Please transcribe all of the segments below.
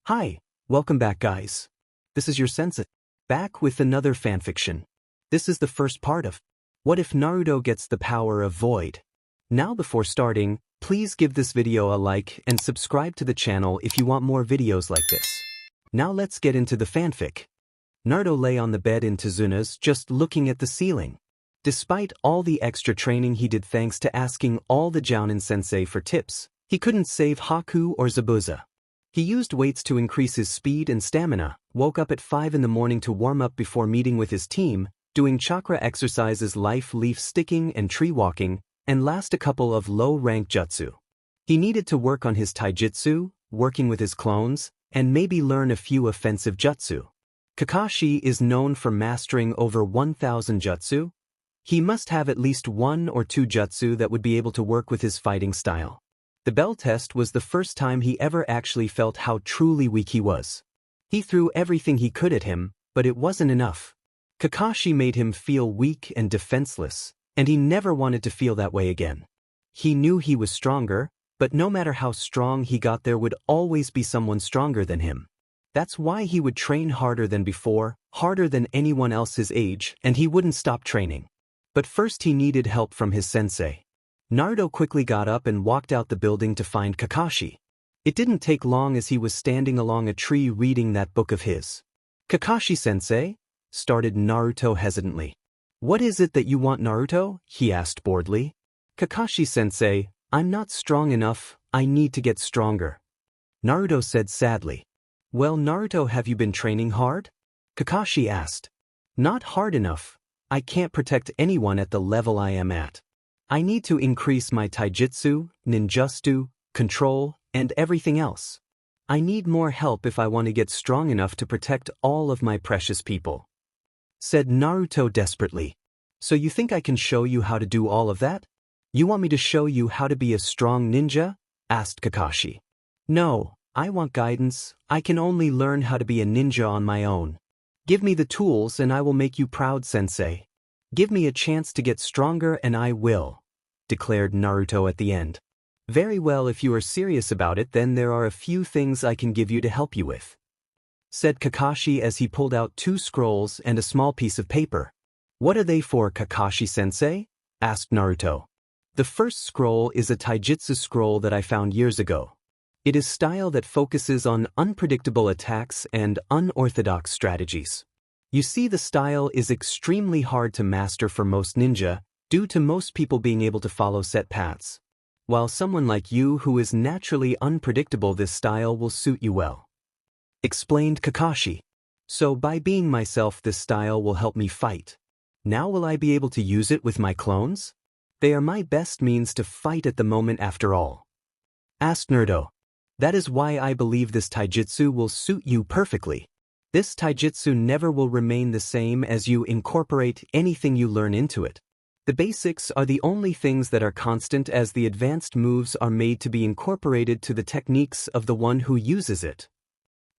Hi, welcome back guys. This is your sensei, back with another fanfiction. This is the first part of What If Naruto Gets the Power of Void? Now before starting, please give this video a like and subscribe to the channel if you want more videos like this. Now let's get into the fanfic. Naruto lay on the bed in Tsunade's just looking at the ceiling. Despite all the extra training he did thanks to asking all the Jounin sensei for tips, he couldn't save Haku or Zabuza. He used weights to increase his speed and stamina, woke up at 5 in the morning to warm up before meeting with his team, doing chakra exercises life leaf sticking and tree walking, and last a couple of low-rank jutsu. He needed to work on his taijutsu, working with his clones, and maybe learn a few offensive jutsu. Kakashi is known for mastering over 1,000 jutsu. He must have at least 1 or 2 jutsu that would be able to work with his fighting style. The bell test was the first time he ever actually felt how truly weak he was. He threw everything he could at him, but it wasn't enough. Kakashi made him feel weak and defenseless, and he never wanted to feel that way again. He knew he was stronger, but no matter how strong he got, there would always be someone stronger than him. That's why he would train harder than before, harder than anyone else his age, and he wouldn't stop training. But first he needed help from his sensei. Naruto quickly got up and walked out the building to find Kakashi. It didn't take long as he was standing along a tree reading that book of his. "Kakashi-sensei?" started Naruto hesitantly. "What is it that you want, Naruto?" he asked boredly. "Kakashi-sensei, I'm not strong enough, I need to get stronger," Naruto said sadly. "Well, Naruto, have you been training hard?" Kakashi asked. "Not hard enough. I can't protect anyone at the level I am at. I need to increase my taijutsu, ninjutsu, control, and everything else. I need more help if I want to get strong enough to protect all of my precious people," said Naruto desperately. "So you think I can show you how to do all of that? You want me to show you how to be a strong ninja?" asked Kakashi. "No, I want guidance. I can only learn how to be a ninja on my own. Give me the tools and I will make you proud, sensei. Give me a chance to get stronger and I will," declared Naruto at the end. "Very well, if you are serious about it, then there are a few things I can give you to help you with," said Kakashi as he pulled out 2 scrolls and a small piece of paper. "What are they for, Kakashi-sensei?" asked Naruto. "The first scroll is a taijutsu scroll that I found years ago. It is style that focuses on unpredictable attacks and unorthodox strategies. You see, the style is extremely hard to master for most ninja, due to most people being able to follow set paths. While someone like you who is naturally unpredictable, this style will suit you well," explained Kakashi. "So by being myself, this style will help me fight. Now will I be able to use it with my clones? They are my best means to fight at the moment after all," asked Naruto. "That is why I believe this taijutsu will suit you perfectly. This taijutsu never will remain the same as you incorporate anything you learn into it. The basics are the only things that are constant, as the advanced moves are made to be incorporated to the techniques of the one who uses it,"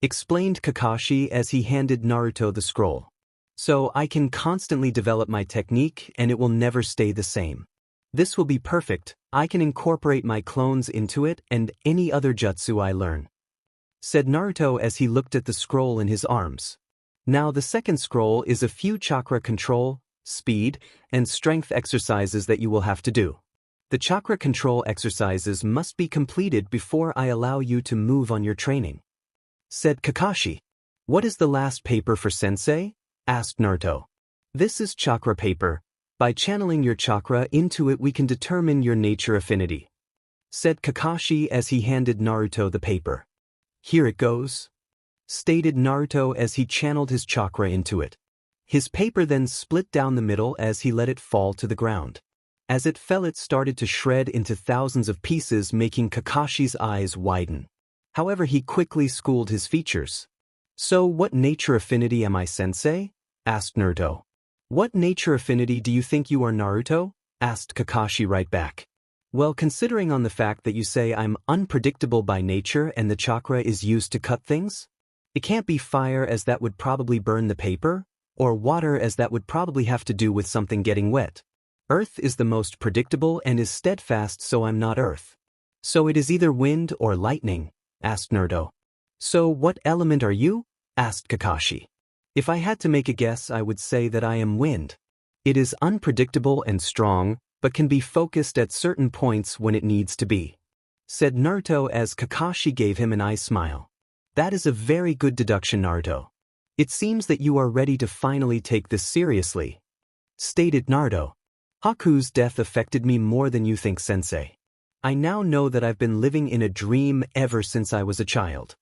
explained Kakashi as he handed Naruto the scroll. "So I can constantly develop my technique and it will never stay the same. This will be perfect. I can incorporate my clones into it and any other jutsu I learn," said Naruto as he looked at the scroll in his arms. Now the second scroll is a few chakra control, speed, and strength exercises that you will have to do. The chakra control exercises must be completed before I allow you to move on your training," said Kakashi. "What is the last paper for, sensei?" asked Naruto. "This is chakra paper. By channeling your chakra into it, we can determine your nature affinity," said Kakashi as he handed Naruto the paper. "Here it goes," stated Naruto as he channeled his chakra into it. His paper then split down the middle as he let it fall to the ground. As it fell, it started to shred into thousands of pieces, making Kakashi's eyes widen. However, he quickly schooled his features. "So what nature affinity am I, sensei?" asked Naruto. "What nature affinity do you think you are, Naruto?" asked Kakashi right back. "Well, considering on the fact that you say I'm unpredictable by nature and the chakra is used to cut things, it can't be fire, as that would probably burn the paper, or water, as that would probably have to do with something getting wet. Earth is the most predictable and is steadfast, so I'm not earth. So it is either wind or lightning?" asked Naruto. So what element are you? Asked Kakashi. If I had to make a guess, I would say that I am wind. It is unpredictable and strong, but can be focused at certain points when it needs to be, said Naruto as Kakashi gave him an eye smile. That is a very good deduction, Naruto. It seems that you are ready to finally take this seriously, stated Naruto. Haku's death affected me more than you think, sensei. I now know that I've been living in a dream ever since I was a child.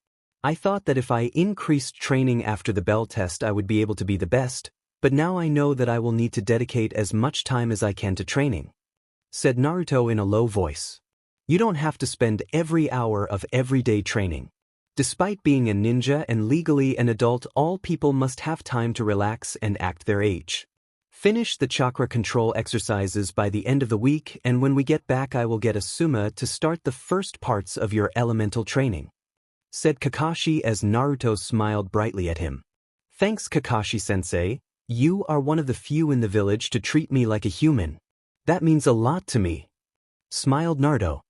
I thought that if I increased training after the bell test I would be able to be the best, but now I know that I will need to dedicate as much time as I can to training, said Naruto in a low voice. You don't have to spend every hour of everyday training. Despite being a ninja and legally an adult, all people must have time to relax and act their age. Finish the chakra control exercises by the end of the week, and when we get back I will get Asuma to start the first parts of your elemental training, said Kakashi as Naruto smiled brightly at him. Thanks, Kakashi-sensei. You are one of the few in the village to treat me like a human. That means a lot to me, smiled Naruto.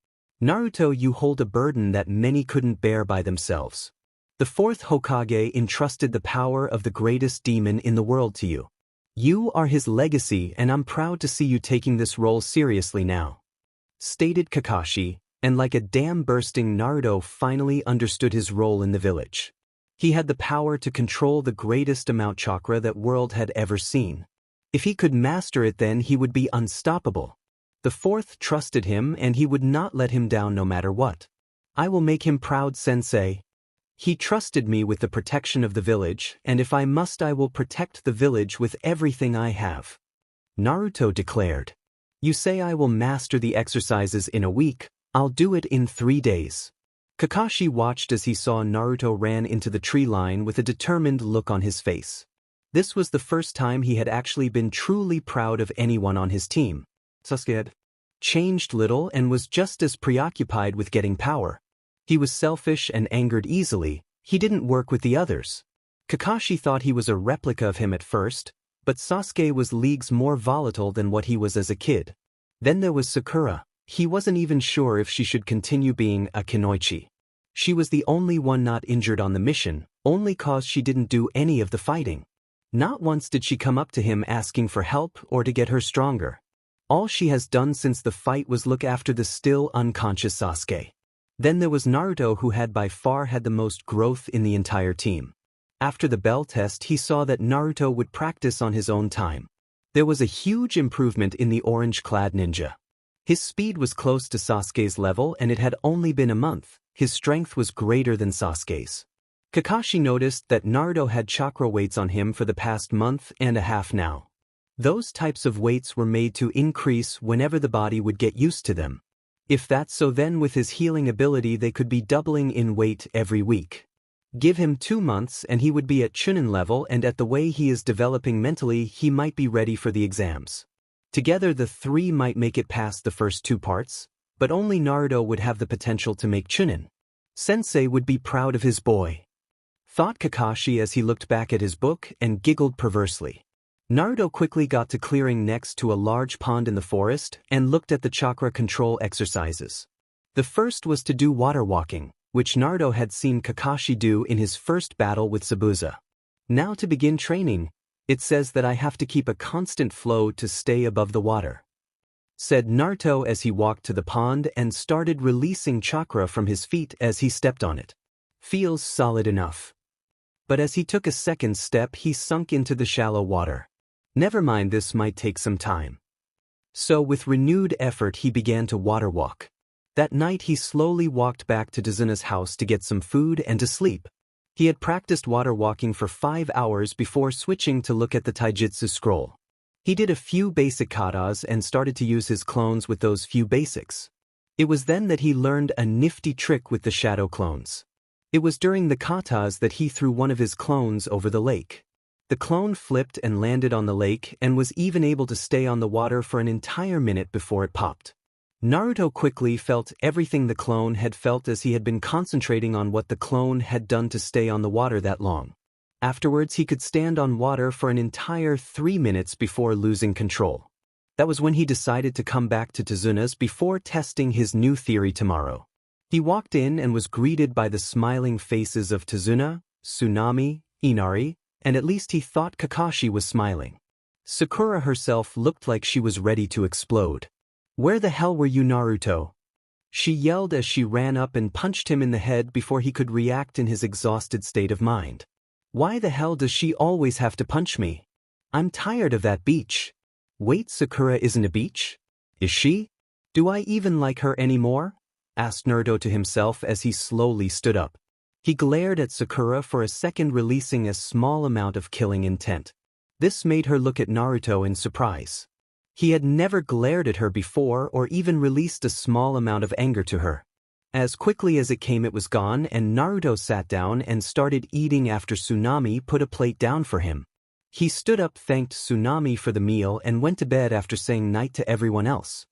Naruto, you hold a burden that many couldn't bear by themselves. The fourth Hokage entrusted the power of the greatest demon in the world to you. You are his legacy, and I'm proud to see you taking this role seriously now, stated Kakashi, and like a dam bursting, Naruto finally understood his role in the village. He had the power to control the greatest amount chakra that world had ever seen. If he could master it, then he would be unstoppable. The fourth trusted him and he would not let him down no matter what. I will make him proud, sensei. He trusted me with the protection of the village, and if I must I will protect the village with everything I have, Naruto declared. You say I will master the exercises in a week, I'll do it in 3 days. Kakashi watched as he saw Naruto ran into the tree line with a determined look on his face. This was the first time he had actually been truly proud of anyone on his team. Sasuke had changed little and was just as preoccupied with getting power. He was selfish and angered easily. He didn't work with the others. Kakashi thought he was a replica of him at first, but Sasuke was leagues more volatile than what he was as a kid. Then there was Sakura. He wasn't even sure if she should continue being a Kunoichi. She was the only one not injured on the mission, only cause she didn't do any of the fighting. Not once did she come up to him asking for help or to get her stronger. All she has done since the fight was look after the still unconscious Sasuke. Then there was Naruto, who had by far had the most growth in the entire team. After the bell test he saw that Naruto would practice on his own time. There was a huge improvement in the orange-clad ninja. His speed was close to Sasuke's level and it had only been a month. His strength was greater than Sasuke's. Kakashi noticed that Naruto had chakra weights on him for the past month and a half now. Those types of weights were made to increase whenever the body would get used to them. If that's so, then with his healing ability they could be doubling in weight every week. Give him 2 months and he would be at Chunin level, and at the way he is developing mentally he might be ready for the exams. Together the 3 might make it past the first 2 parts, but only Naruto would have the potential to make Chunin. Sensei would be proud of his boy, thought Kakashi as he looked back at his book and giggled perversely. Naruto quickly got to clearing next to a large pond in the forest and looked at the chakra control exercises. The first was to do water walking, which Naruto had seen Kakashi do in his first battle with Zabuza. Now to begin training, it says that I have to keep a constant flow to stay above the water, said Naruto as he walked to the pond and started releasing chakra from his feet as he stepped on it. Feels solid enough. But as he took a second step he sunk into the shallow water. Never mind, this might take some time. So with renewed effort he began to water walk. That night he slowly walked back to Tsunade's house to get some food and to sleep. He had practiced water walking for 5 hours before switching to look at the taijutsu scroll. He did a few basic katas and started to use his clones with those few basics. It was then that he learned a nifty trick with the shadow clones. It was during the katas that he threw one of his clones over the lake. The clone flipped and landed on the lake and was even able to stay on the water for an entire minute before it popped. Naruto quickly felt everything the clone had felt as he had been concentrating on what the clone had done to stay on the water that long. Afterwards he could stand on water for an entire 3 minutes before losing control. That was when he decided to come back to Tsunade's before testing his new theory tomorrow. He walked in and was greeted by the smiling faces of Tazuna, Tsunami, Inari, and at least he thought Kakashi was smiling. Sakura herself looked like she was ready to explode. "Where the hell were you, Naruto?" she yelled as she ran up and punched him in the head before he could react in his exhausted state of mind. "Why the hell does she always have to punch me? I'm tired of that beach." "Wait, Sakura isn't a beach? Is she? Do I even like her anymore?" asked Naruto to himself as he slowly stood up. He glared at Sakura for a second, releasing a small amount of killing intent. This made her look at Naruto in surprise. He had never glared at her before or even released a small amount of anger to her. As quickly as it came, it was gone, and Naruto sat down and started eating after Tsunami put a plate down for him. He stood up, thanked Tsunami for the meal, and went to bed after saying night to everyone else.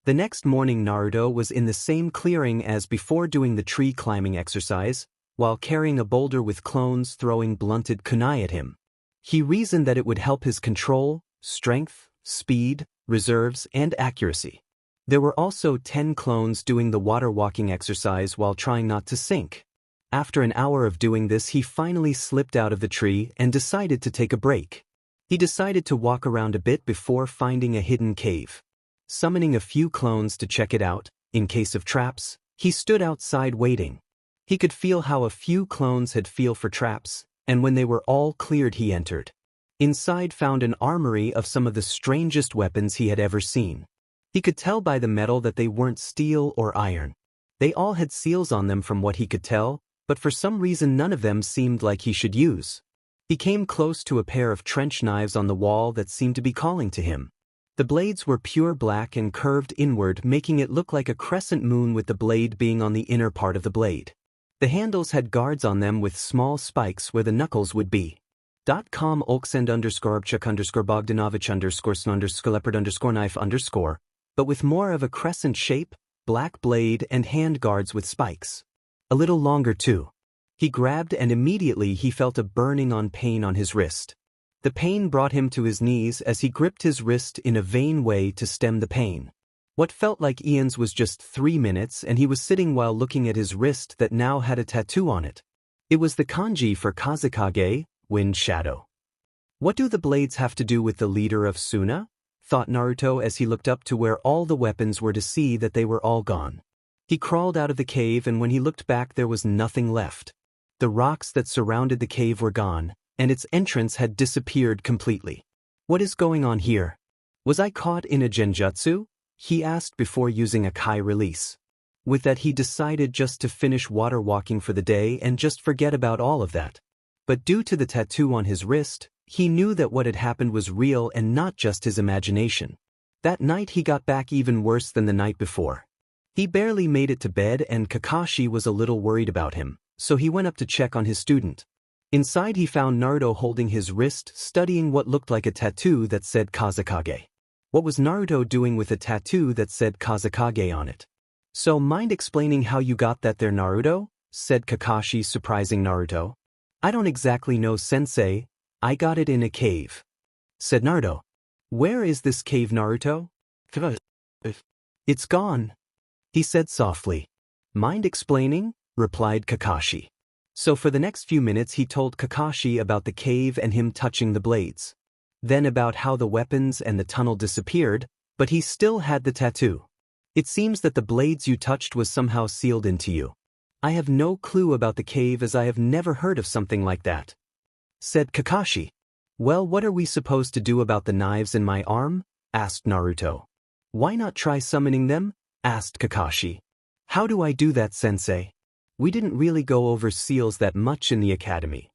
The next morning, Naruto was in the same clearing as before, doing the tree climbing exercise, while carrying a boulder with clones throwing blunted kunai at him. He reasoned that it would help his control, strength, speed, reserves, and accuracy. There were also 10 clones doing the water walking exercise while trying not to sink. After an hour of doing this, he finally slipped out of the tree and decided to take a break. He decided to walk around a bit before finding a hidden cave. Summoning a few clones to check it out, in case of traps, he stood outside waiting. He could feel how a few clones had feel for traps, and when they were all cleared, he entered. Inside found an armory of some of the strangest weapons he had ever seen. He could tell by the metal that they weren't steel or iron. They all had seals on them from what he could tell, but for some reason none of them seemed like he should use. He came close to a pair of trench knives on the wall that seemed to be calling to him. The blades were pure black and curved inward, making it look like a crescent moon, with the blade being on the inner part of the blade. The handles had guards on them with small spikes where the knuckles would be. .com Oksend_Bogdanovich_Bogdanovich_Skelepard_knife_, but with more of a crescent shape, black blade and hand guards with spikes. A little longer too. He grabbed and immediately he felt a burning on pain on his wrist. The pain brought him to his knees as he gripped his wrist in a vain way to stem the pain. What felt like eons was just 3 minutes, and he was sitting while looking at his wrist that now had a tattoo on it. It was the kanji for Kazekage, Wind Shadow. What do the blades have to do with the leader of Suna? Thought Naruto as he looked up to where all the weapons were to see that they were all gone. He crawled out of the cave, and when he looked back there was nothing left. The rocks that surrounded the cave were gone, and its entrance had disappeared completely. What is going on here? Was I caught in a genjutsu? He asked before using a kai release. With that he decided just to finish water walking for the day and just forget about all of that. But due to the tattoo on his wrist, he knew that what had happened was real and not just his imagination. That night he got back even worse than the night before. He barely made it to bed, and Kakashi was a little worried about him, so he went up to check on his student. Inside he found Naruto holding his wrist, studying what looked like a tattoo that said Kazekage. What was Naruto doing with a tattoo that said Kazekage on it? "So mind explaining how you got that there, Naruto?" said Kakashi, surprising Naruto. "I don't exactly know, sensei. I got it in a cave," said Naruto. "Where is this cave, Naruto?" "It's gone," he said softly. "Mind explaining?" replied Kakashi. So for the next few minutes he told Kakashi about the cave and him touching the blades. Then about how the weapons and the tunnel disappeared, but he still had the tattoo. "It seems that the blades you touched was somehow sealed into you. I have no clue about the cave, as I have never heard of something like that," said Kakashi. "Well, what are we supposed to do about the knives in my arm?" asked Naruto. "Why not try summoning them?" asked Kakashi. "How do I do that, sensei? We didn't really go over seals that much in the academy,"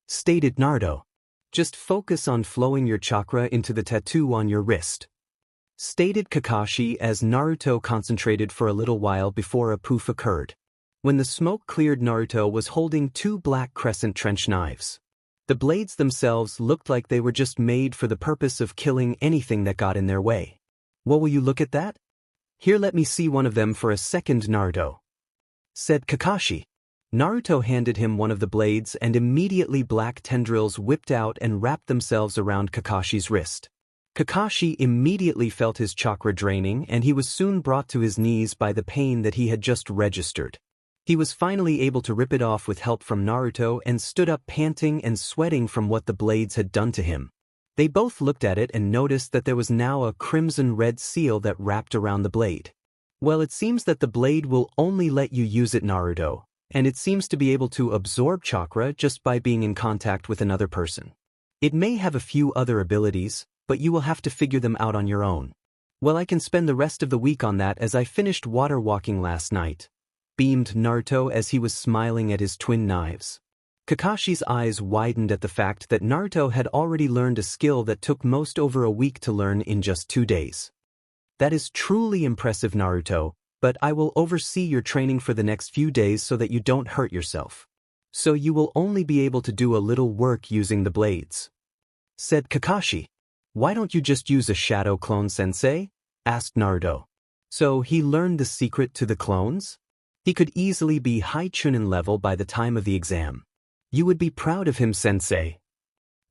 stated Naruto. "Just focus on flowing your chakra into the tattoo on your wrist," stated Kakashi as Naruto concentrated for a little while before a poof occurred. When the smoke cleared, Naruto was holding 2 black crescent trench knives. The blades themselves looked like they were just made for the purpose of killing anything that got in their way. "Well, will you look at that? Here, let me see one of them for a second, Naruto," said Kakashi. Naruto handed him one of the blades, and immediately black tendrils whipped out and wrapped themselves around Kakashi's wrist. Kakashi immediately felt his chakra draining and he was soon brought to his knees by the pain that he had just registered. He was finally able to rip it off with help from Naruto and stood up panting and sweating from what the blades had done to him. They both looked at it and noticed that there was now a crimson-red seal that wrapped around the blade. Well, it seems that the blade will only let you use it, Naruto, and it seems to be able to absorb chakra just by being in contact with another person. It may have a few other abilities, but you will have to figure them out on your own. Well, I can spend the rest of the week on that as I finished water walking last night, beamed Naruto as he was smiling at his twin knives. Kakashi's eyes widened at the fact that Naruto had already learned a skill that took most over a week to learn in just 2 days. That is truly impressive, Naruto, but I will oversee your training for the next few days so that you don't hurt yourself. So you will only be able to do a little work using the blades, said Kakashi. Why don't you just use a shadow clone, sensei? Asked Naruto. So he learned the secret to the clones? He could easily be high Chunin level by the time of the exam. You would be proud of him, sensei.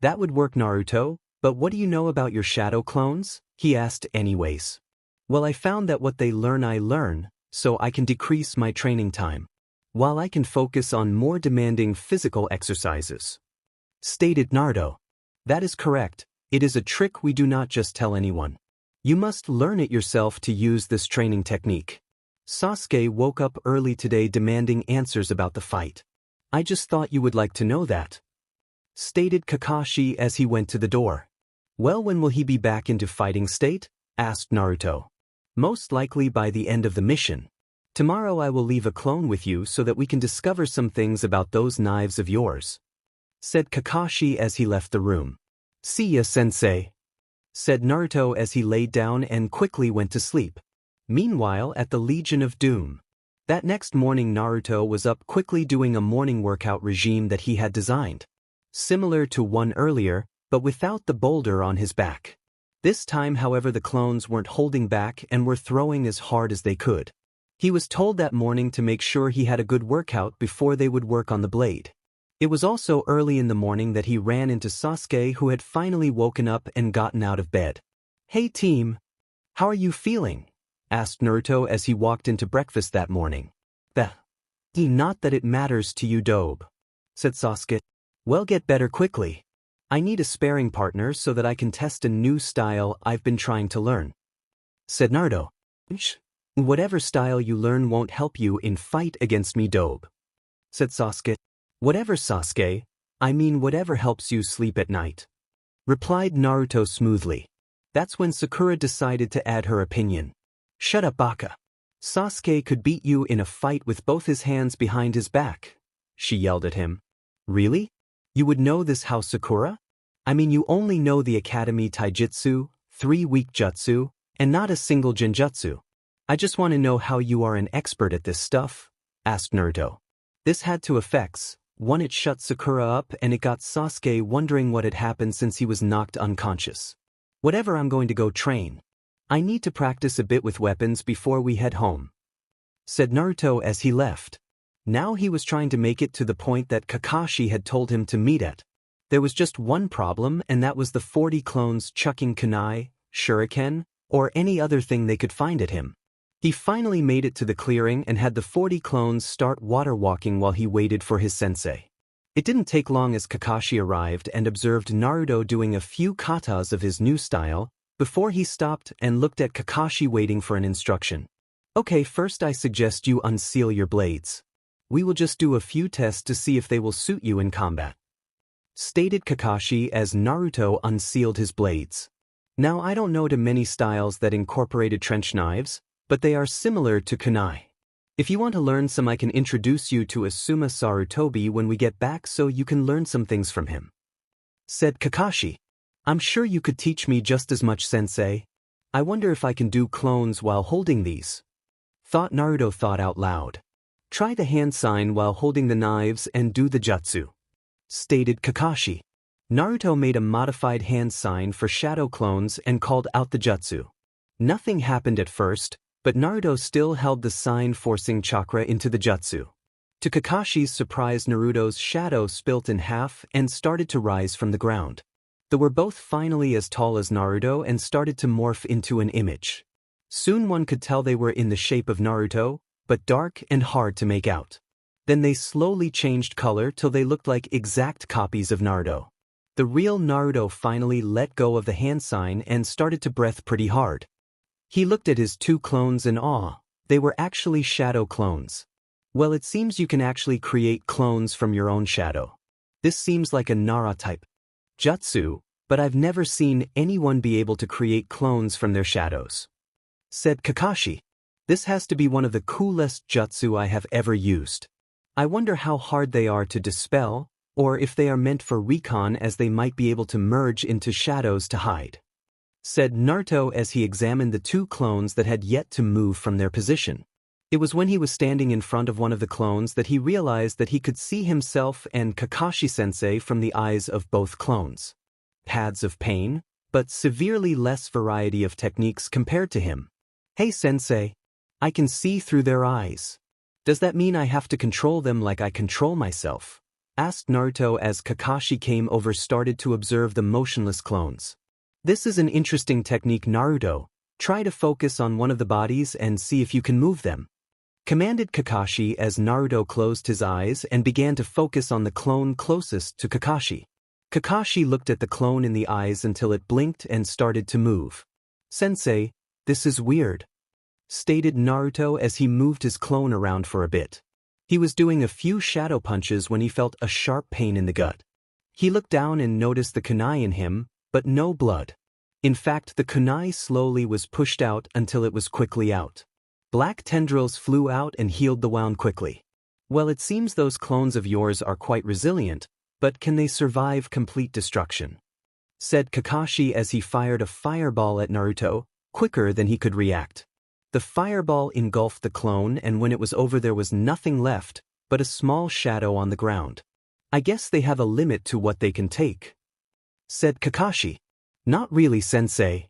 That would work, Naruto, but what do you know about your shadow clones? He asked anyways. Well, I found that what they learn I learn, so I can decrease my training time, while I can focus on more demanding physical exercises, stated Naruto. That is correct, it is a trick we do not just tell anyone. You must learn it yourself to use this training technique. Sasuke woke up early today demanding answers about the fight. I just thought you would like to know that, stated Kakashi as he went to the door. Well, when will he be back into fighting state? Asked Naruto. Most likely by the end of the mission. Tomorrow I will leave a clone with you so that we can discover some things about those knives of yours, said Kakashi as he left the room. See ya, sensei, said Naruto as he laid down and quickly went to sleep. Meanwhile, at the Legion of Doom. That next morning Naruto was up quickly doing a morning workout regime that he had designed, similar to one earlier, but without the boulder on his back. This time, however, the clones weren't holding back and were throwing as hard as they could. He was told that morning to make sure he had a good workout before they would work on the blade. It was also early in the morning that he ran into Sasuke, who had finally woken up and gotten out of bed. Hey team, how are you feeling? Asked Naruto as he walked into breakfast that morning. Not that it matters to you, Dobe, said Sasuke. Well, get better quickly. I need a sparring partner so that I can test a new style I've been trying to learn, said Naruto. Whatever style you learn won't help you in fight against me, Dobe, said Sasuke. Whatever, Sasuke, I mean whatever helps you sleep at night, replied Naruto smoothly. That's when Sakura decided to add her opinion. Shut up, Baka. Sasuke could beat you in a fight with both his hands behind his back, she yelled at him. Really? You would know this, how, Sakura? I mean, you only know the Academy Taijutsu, 3 weak jutsu, and not a single genjutsu. I just want to know how you are an expert at this stuff, asked Naruto. This had two effects. One, it shut Sakura up, and it got Sasuke wondering what had happened since he was knocked unconscious. Whatever, I'm going to go train. I need to practice a bit with weapons before we head home, said Naruto as he left. Now he was trying to make it to the point that Kakashi had told him to meet at. There was just one problem, and that was the 40 clones chucking kunai, shuriken, or any other thing they could find at him. He finally made it to the clearing and had the 40 clones start water walking while he waited for his sensei. It didn't take long as Kakashi arrived and observed Naruto doing a few katas of his new style, before he stopped and looked at Kakashi waiting for an instruction. Okay, first I suggest you unseal your blades. We will just do a few tests to see if they will suit you in combat, stated Kakashi as Naruto unsealed his blades. Now, I don't know too many styles that incorporated trench knives, but they are similar to kunai. If you want to learn some, I can introduce you to Asuma Sarutobi when we get back so you can learn some things from him, said Kakashi. I'm sure you could teach me just as much, sensei. I wonder if I can do clones while holding these, Naruto thought out loud. Try the hand sign while holding the knives and do the jutsu, stated Kakashi. Naruto made a modified hand sign for shadow clones and called out the jutsu. Nothing happened at first, but Naruto still held the sign, forcing chakra into the jutsu. To Kakashi's surprise, Naruto's shadow split in half and started to rise from the ground. They were both finally as tall as Naruto and started to morph into an image. Soon one could tell they were in the shape of Naruto, but dark and hard to make out. Then they slowly changed color till they looked like exact copies of Naruto. The real Naruto finally let go of the hand sign and started to breath pretty hard. He looked at his two clones in awe. They were actually shadow clones. Well, it seems you can actually create clones from your own shadow. This seems like a Nara type jutsu, but I've never seen anyone be able to create clones from their shadows. Said Kakashi. This has to be one of the coolest jutsu I have ever used. I wonder how hard they are to dispel, or if they are meant for recon as they might be able to merge into shadows to hide. Said Naruto as he examined the two clones that had yet to move from their position. It was when he was standing in front of one of the clones that he realized that he could see himself and Kakashi-sensei from the eyes of both clones. Paths of pain, but severely less variety of techniques compared to him. Hey sensei, I can see through their eyes. Does that mean I have to control them like I control myself? Asked Naruto as Kakashi came over started to observe the motionless clones. This is an interesting technique, Naruto. Try to focus on one of the bodies and see if you can move them. Commanded Kakashi as Naruto closed his eyes and began to focus on the clone closest to Kakashi. Kakashi looked at the clone in the eyes until it blinked and started to move. Sensei, this is weird. Stated Naruto as he moved his clone around for a bit. He was doing a few shadow punches when he felt a sharp pain in the gut. He looked down and noticed the kunai in him, but no blood. In fact, the kunai slowly was pushed out until it was quickly out. Black tendrils flew out and healed the wound quickly. Well, it seems those clones of yours are quite resilient, but can they survive complete destruction? Said Kakashi as he fired a fireball at Naruto, quicker than he could react. The fireball engulfed the clone, and when it was over there was nothing left but a small shadow on the ground. I guess they have a limit to what they can take. Said Kakashi. Not really, sensei.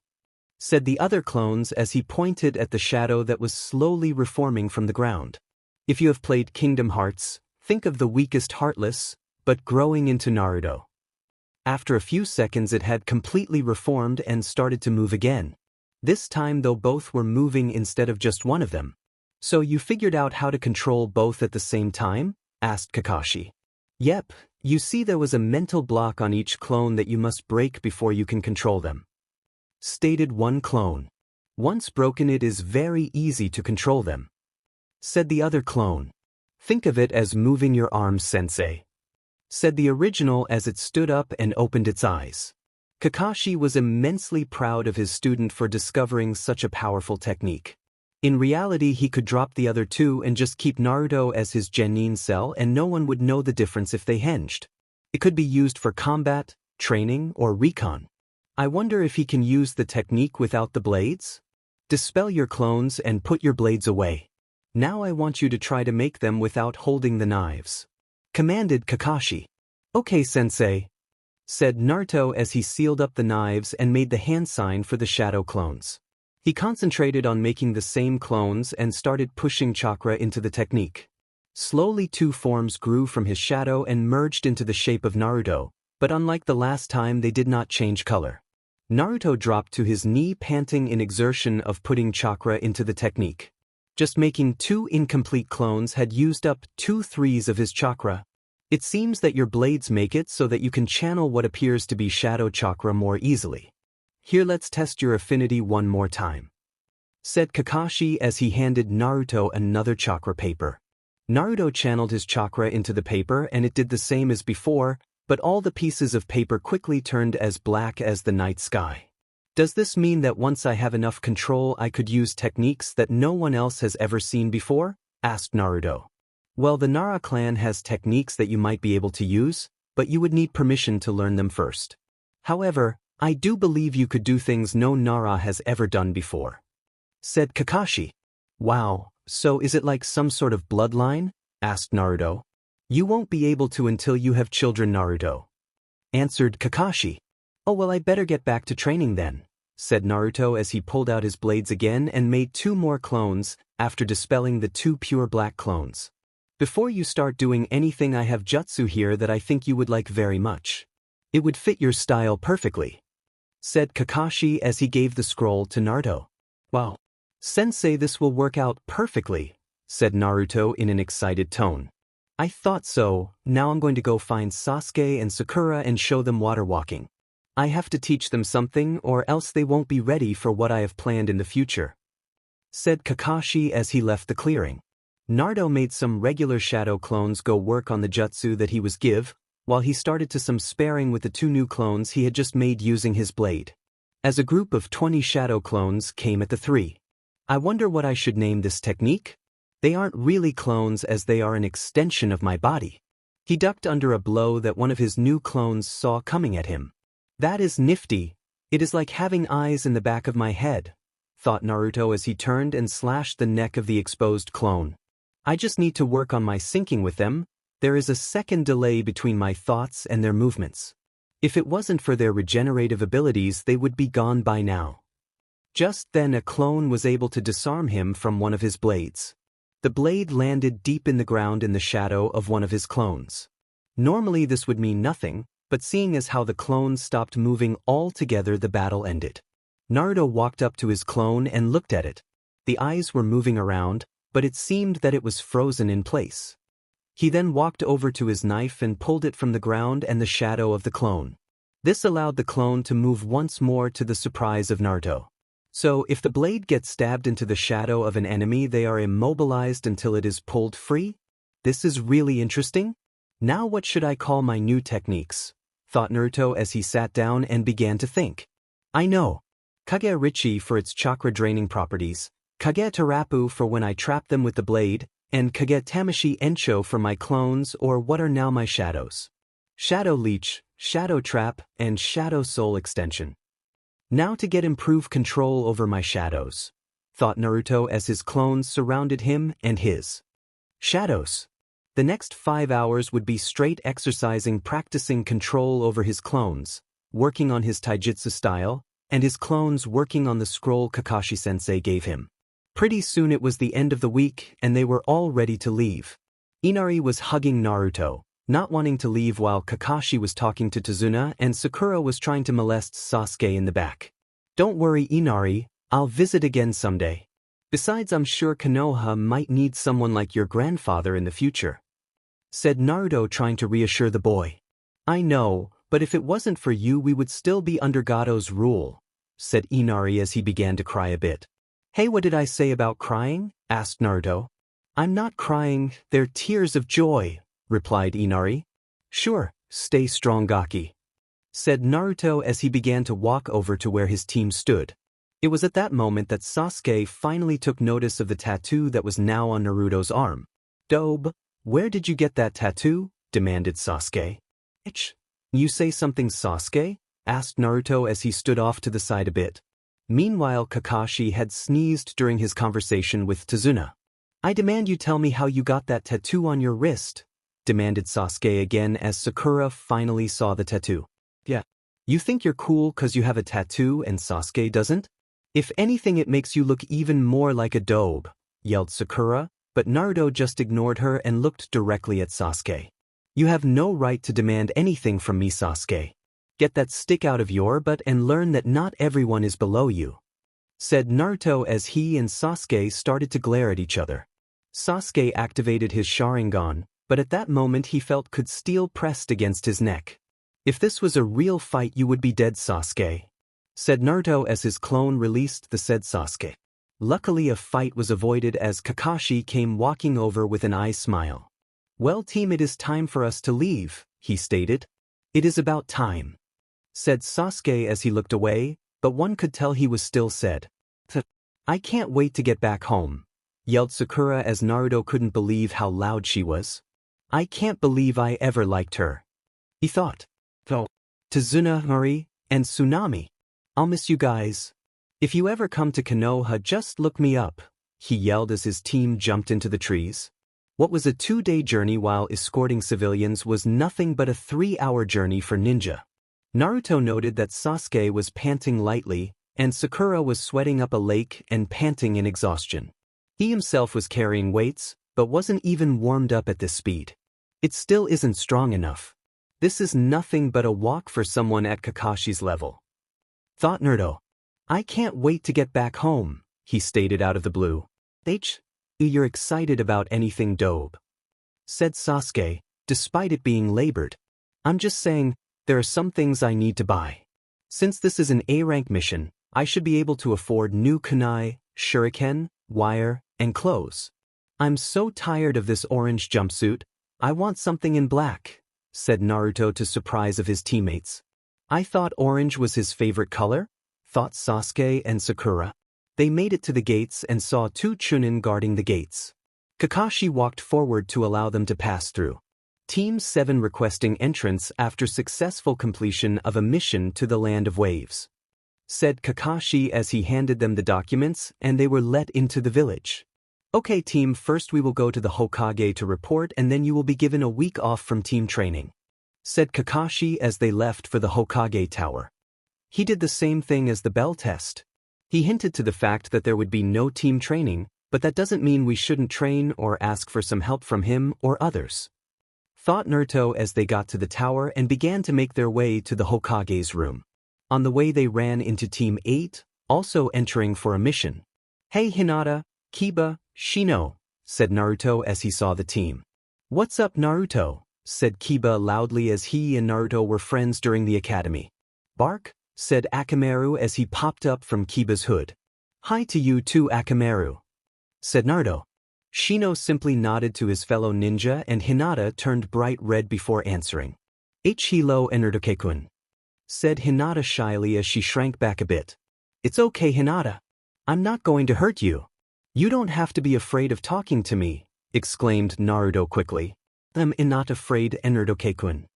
Said the other clones as he pointed at the shadow that was slowly reforming from the ground. If you have played Kingdom Hearts, think of the weakest Heartless, but growing into Naruto. After a few seconds it had completely reformed and started to move again. This time though both were moving instead of just one of them. So you figured out how to control both at the same time? Asked Kakashi. Yep, you see there was a mental block on each clone that you must break before you can control them. Stated one clone. Once broken it is very easy to control them. Said the other clone. Think of it as moving your arms, sensei. Said the original as it stood up and opened its eyes. Kakashi was immensely proud of his student for discovering such a powerful technique. In reality he could drop the other two and just keep Naruto as his genin cell and no one would know the difference if they hinged. It could be used for combat, training, or recon. I wonder if he can use the technique without the blades? Dispel your clones and put your blades away. Now I want you to try to make them without holding the knives. Commanded Kakashi. Okay, sensei. Said Naruto as he sealed up the knives and made the hand sign for the shadow clones. He concentrated on making the same clones and started pushing chakra into the technique. Slowly two forms grew from his shadow and merged into the shape of Naruto, but unlike the last time they did not change color. Naruto dropped to his knee panting in exertion of putting chakra into the technique. Just making two incomplete clones had used up 2/3 of his chakra. It seems that your blades make it so that you can channel what appears to be shadow chakra more easily. Here let's test your affinity one more time. Said Kakashi as he handed Naruto another chakra paper. Naruto channeled his chakra into the paper and it did the same as before, but all the pieces of paper quickly turned as black as the night sky. Does this mean that once I have enough control I could use techniques that no one else has ever seen before? Asked Naruto. Well, the Nara clan has techniques that you might be able to use, but you would need permission to learn them first. However, I do believe you could do things no Nara has ever done before. Said Kakashi. Wow, so is it like some sort of bloodline? Asked Naruto. You won't be able to until you have children, Naruto. Answered Kakashi. Oh well, I better get back to training then, said Naruto as he pulled out his blades again and made 2 more clones after dispelling the 2 pure black clones. Before you start doing anything I have jutsu here that I think you would like very much. It would fit your style perfectly, said Kakashi as he gave the scroll to Naruto. Wow. Sensei, this will work out perfectly, said Naruto in an excited tone. I thought so. Now I'm going to go find Sasuke and Sakura and show them water walking. I have to teach them something or else they won't be ready for what I have planned in the future, said Kakashi as he left the clearing. Naruto made some regular shadow clones go work on the jutsu that he was give, while he started to some sparring with the 2 new clones he had just made using his blade. As a group of 20 shadow clones came at the 3. I wonder what I should name this technique? They aren't really clones as they are an extension of my body. He ducked under a blow that one of his new clones saw coming at him. That is nifty. It is like having eyes in the back of my head, thought Naruto as he turned and slashed the neck of the exposed clone. I just need to work on my syncing with them. There is a second delay between my thoughts and their movements. If it wasn't for their regenerative abilities, they would be gone by now. Just then a clone was able to disarm him from one of his blades. The blade landed deep in the ground in the shadow of one of his clones. Normally this would mean nothing, but seeing as how the clone stopped moving altogether, the battle ended. Naruto walked up to his clone and looked at it. The eyes were moving around, but it seemed that it was frozen in place. He then walked over to his knife and pulled it from the ground and the shadow of the clone. This allowed the clone to move once more to the surprise of Naruto. So if the blade gets stabbed into the shadow of an enemy, they are immobilized until it is pulled free? This is really interesting. Now what should I call my new techniques? Thought Naruto as he sat down and began to think. I know. Kage Richi for its chakra draining properties, Kage Tarapu for when I trap them with the blade, and Kage Tamashi Encho for my clones or what are now my shadows. Shadow Leech, Shadow Trap, and Shadow Soul Extension. Now to get improved control over my shadows, thought Naruto as his clones surrounded him and his shadows. The next 5 hours would be straight exercising, practicing control over his clones, working on his taijutsu style, and his clones working on the scroll Kakashi-sensei gave him. Pretty soon it was the end of the week and they were all ready to leave. Inari was hugging Naruto, not wanting to leave while Kakashi was talking to Tsunade and Sakura was trying to molest Sasuke in the back. Don't worry Inari, I'll visit again someday. Besides, I'm sure Konoha might need someone like your grandfather in the future, said Naruto, trying to reassure the boy. I know, but if it wasn't for you we would still be under Gado's rule, said Inari as he began to cry a bit. Hey, what did I say about crying? Asked Naruto. I'm not crying, they're tears of joy, replied Inari. Sure, stay strong Gaki, said Naruto as he began to walk over to where his team stood. It was at that moment that Sasuke finally took notice of the tattoo that was now on Naruto's arm. Dobe, where did you get that tattoo? Demanded Sasuke. You say something, Sasuke? Asked Naruto as he stood off to the side a bit. Meanwhile, Kakashi had sneezed during his conversation with Tsunade. I demand you tell me how you got that tattoo on your wrist, demanded Sasuke again as Sakura finally saw the tattoo. Yeah. You think you're cool cause you have a tattoo and Sasuke doesn't? If anything it makes you look even more like a dobe, yelled Sakura, but Naruto just ignored her and looked directly at Sasuke. You have no right to demand anything from me, Sasuke. Get that stick out of your butt and learn that not everyone is below you, said Naruto as he and Sasuke started to glare at each other. Sasuke activated his Sharingan, but at that moment he felt could steel pressed against his neck. If this was a real fight you would be dead, Sasuke, said Naruto as his clone released the said Sasuke. Luckily a fight was avoided as Kakashi came walking over with an eye smile. Well team, it is time for us to leave, he stated. It is about time, said Sasuke as he looked away, but one could tell he was still sad. I can't wait to get back home, yelled Sakura as Naruto couldn't believe how loud she was. I can't believe I ever liked her, he thought. Tsunade and Tsunami. I'll miss you guys. If you ever come to Konoha just look me up, he yelled as his team jumped into the trees. What was a 2-day journey while escorting civilians was nothing but a 3-hour journey for ninja. Naruto noted that Sasuke was panting lightly, and Sakura was sweating up a lake and panting in exhaustion. He himself was carrying weights, but wasn't even warmed up at this speed. It still isn't strong enough. This is nothing but a walk for someone at Kakashi's level. Thought Naruto. I can't wait to get back home, he stated out of the blue. You're excited about anything dope, said Sasuke, despite it being labored. I'm just saying, there are some things I need to buy. Since this is an A-rank mission, I should be able to afford new kunai, shuriken, wire, and clothes. I'm so tired of this orange jumpsuit, I want something in black, said Naruto to surprise of his teammates. I thought orange was his favorite color, thought Sasuke and Sakura. They made it to the gates and saw 2 Chunin guarding the gates. Kakashi walked forward to allow them to pass through. Team 7 requesting entrance after successful completion of a mission to the Land of Waves, said Kakashi as he handed them the documents and they were let into the village. Okay team, first we will go to the Hokage to report and then you will be given a week off from team training, said Kakashi as they left for the Hokage tower. He did the same thing as the bell test. He hinted to the fact that there would be no team training, but that doesn't mean we shouldn't train or ask for some help from him or others, thought Naruto as they got to the tower and began to make their way to the Hokage's room. On the way they ran into Team 8, also entering for a mission. Hey Hinata, Kiba, Shino, said Naruto as he saw the team. What's up Naruto, said Kiba loudly as he and Naruto were friends during the academy. Bark, said Akamaru as he popped up from Kiba's hood. Hi to you too Akamaru, said Naruto. Shino simply nodded to his fellow ninja and Hinata turned bright red before answering. Hello Naruto-kun, said Hinata shyly as she shrank back a bit. It's okay Hinata. I'm not going to hurt you. You don't have to be afraid of talking to me, exclaimed Naruto quickly. I'm not afraid Naruto-kun,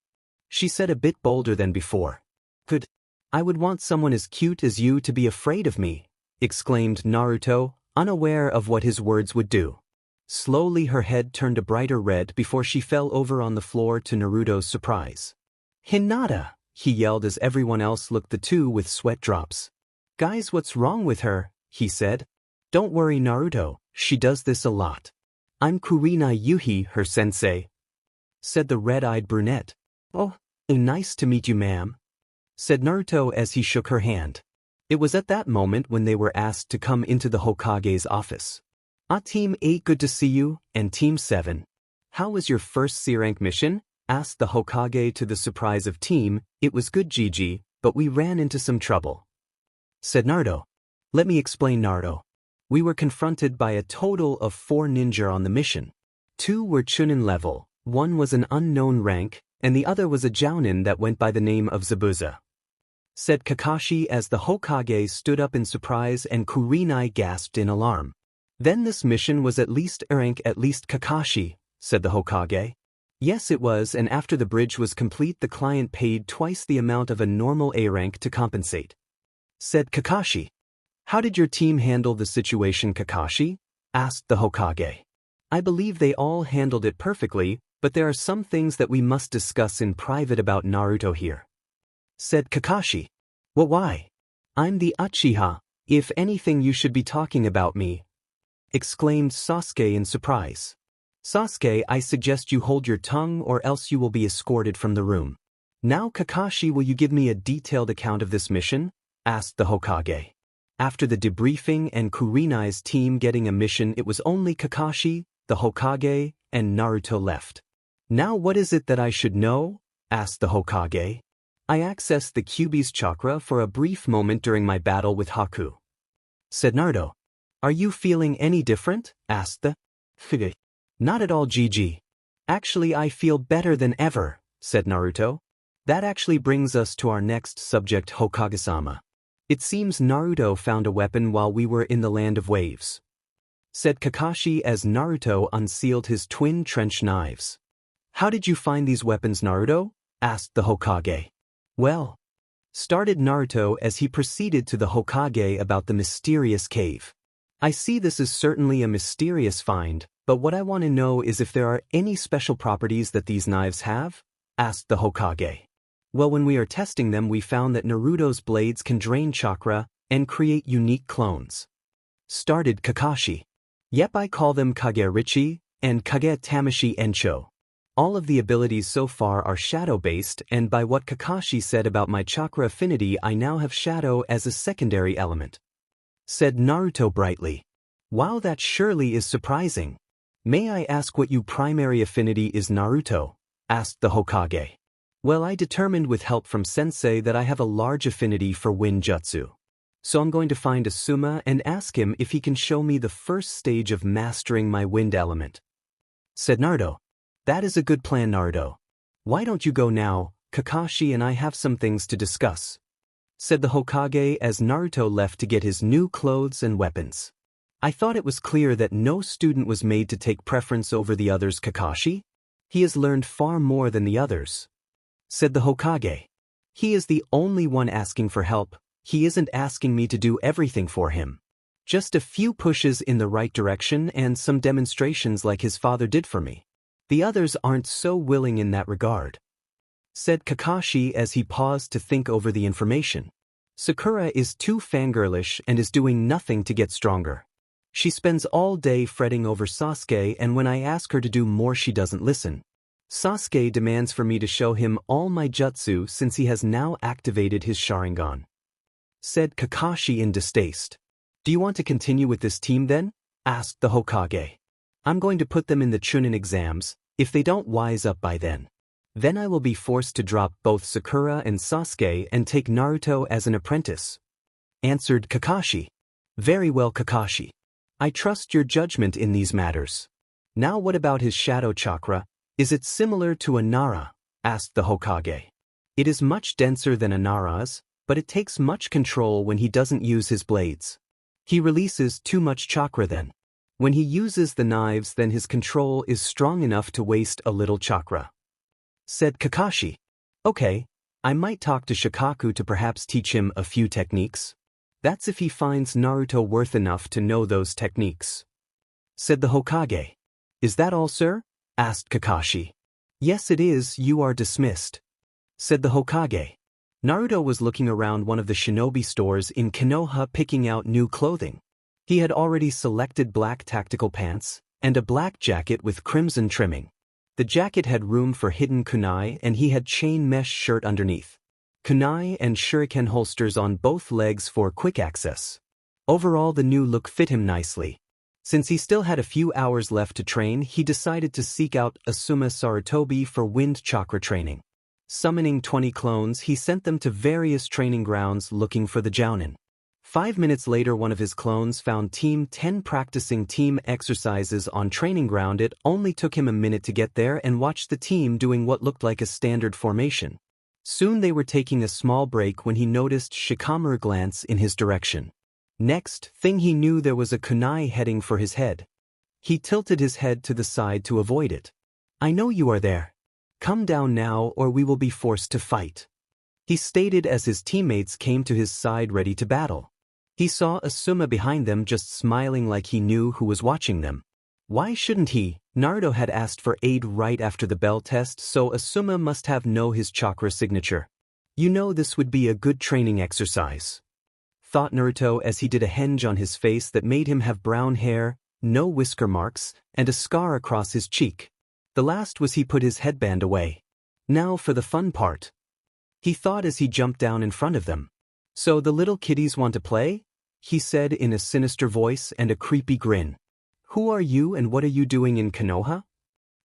she said a bit bolder than before. Good. I would want someone as cute as you to be afraid of me, exclaimed Naruto, unaware of what his words would do. Slowly her head turned a brighter red before she fell over on the floor to Naruto's surprise. Hinata, he yelled as everyone else looked the two with sweat drops. Guys, what's wrong with her, he said. Don't worry Naruto, she does this a lot. I'm Kurenai Yuhi, her sensei, said the red-eyed brunette. Oh, nice to meet you ma'am, said Naruto as he shook her hand. It was at that moment when they were asked to come into the Hokage's office. Team 8 good to see you, and Team 7. How was your first C-rank mission? Asked the Hokage to the surprise of Team. It was good Gigi, but we ran into some trouble, said Naruto. Let me explain Naruto. We were confronted by a total of 4 ninja on the mission. 2 were Chunin level, 1 was an unknown rank, and the other was a Jounin that went by the name of Zabuza, said Kakashi as the Hokage stood up in surprise and Kurenai gasped in alarm. Then this mission was at least A-rank at least Kakashi, said the Hokage. Yes it was, and after the bridge was complete the client paid twice the amount of a normal A-rank to compensate, said Kakashi. How did your team handle the situation Kakashi? Asked the Hokage. I believe they all handled it perfectly, but there are some things that we must discuss in private about Naruto here, said Kakashi. Well why? I'm the Uchiha, if anything you should be talking about me, exclaimed Sasuke in surprise. Sasuke, I suggest you hold your tongue or else you will be escorted from the room. Now Kakashi, will you give me a detailed account of this mission? Asked the Hokage. After the debriefing and Kurenai's team getting a mission, it was only Kakashi, the Hokage, and Naruto left. Now what is it that I should know? Asked the Hokage. I accessed the Kyuubi's chakra for a brief moment during my battle with Haku, said Naruto. Are you feeling any different? Asked the Huga. Not at all Gigi. Actually I feel better than ever, said Naruto. That actually brings us to our next subject Hokage-sama. It seems Naruto found a weapon while we were in the Land of Waves, said Kakashi as Naruto unsealed his twin trench knives. How did you find these weapons Naruto? Asked the Hokage. Well, started Naruto as he proceeded to the Hokage about the mysterious cave. I see this is certainly a mysterious find, but what I want to know is if there are any special properties that these knives have? Asked the Hokage. Well, when we are testing them we found that Naruto's blades can drain chakra and create unique clones, started Kakashi. Yep, I call them Kage Richi and Kage Tamashi Encho. All of the abilities so far are shadow-based, and by what Kakashi said about my chakra affinity, I now have shadow as a secondary element," said Naruto brightly. "Wow, that surely is surprising. May I ask what your primary affinity is, Naruto?" asked the Hokage. "Well, I determined with help from Sensei that I have a large affinity for wind jutsu. So I'm going to find Asuma and ask him if he can show me the first stage of mastering my wind element," said Naruto. "That is a good plan, Naruto. Why don't you go now? Kakashi and I have some things to discuss," said the Hokage as Naruto left to get his new clothes and weapons. "I thought it was clear that no student was made to take preference over the others, Kakashi. He has learned far more than the others," said the Hokage. "He is the only one asking for help. He isn't asking me to do everything for him. Just a few pushes in the right direction and some demonstrations like his father did for me. The others aren't so willing in that regard," said Kakashi as he paused to think over the information. "Sakura is too fangirlish and is doing nothing to get stronger. She spends all day fretting over Sasuke, and when I ask her to do more she doesn't listen. Sasuke demands for me to show him all my jutsu since he has now activated his Sharingan," said Kakashi in distaste. "Do you want to continue with this team then?" asked the Hokage. "I'm going to put them in the Chunin exams. If they don't wise up by then I will be forced to drop both Sakura and Sasuke and take Naruto as an apprentice," answered Kakashi. "Very well, Kakashi. I trust your judgment in these matters. Now what about his shadow chakra? Is it similar to a Nara?" asked the Hokage. "It is much denser than a Nara's, but it takes much control when he doesn't use his blades. He releases too much chakra then. When he uses the knives, then his control is strong enough to waste a little chakra," said Kakashi. "Okay, I might talk to Shikaku to perhaps teach him a few techniques. That's if he finds Naruto worth enough to know those techniques," said the Hokage. "Is that all, sir?" asked Kakashi. "Yes, it is. You are dismissed," said the Hokage. Naruto was looking around one of the Shinobi stores in Konoha picking out new clothing. He had already selected black tactical pants and a black jacket with crimson trimming. The jacket had room for hidden kunai and he had chain mesh shirt underneath. Kunai and shuriken holsters on both legs for quick access. Overall, the new look fit him nicely. Since he still had a few hours left to train, he decided to seek out Asuma Sarutobi for wind chakra training. Summoning 20 clones, he sent them to various training grounds looking for the Jounin. 5 minutes later, one of his clones found Team 10 practicing team exercises on training ground. It only took him a minute to get there and watch the team doing what looked like a standard formation. Soon they were taking a small break when he noticed Shikamaru glance in his direction. Next thing he knew, there was a kunai heading for his head. He tilted his head to the side to avoid it. "I know you are there. Come down now or we will be forced to fight," he stated as his teammates came to his side ready to battle. He saw Asuma behind them, just smiling like he knew who was watching them. Why shouldn't he? Naruto had asked for aid right after the bell test, so Asuma must have know his chakra signature. You know, this would be a good training exercise, thought Naruto as he did a henge on his face that made him have brown hair, no whisker marks, and a scar across his cheek. The last was he put his headband away. Now for the fun part, he thought as he jumped down in front of them. "So the little kiddies want to play?" he said in a sinister voice and a creepy grin. "Who are you and what are you doing in Konoha?"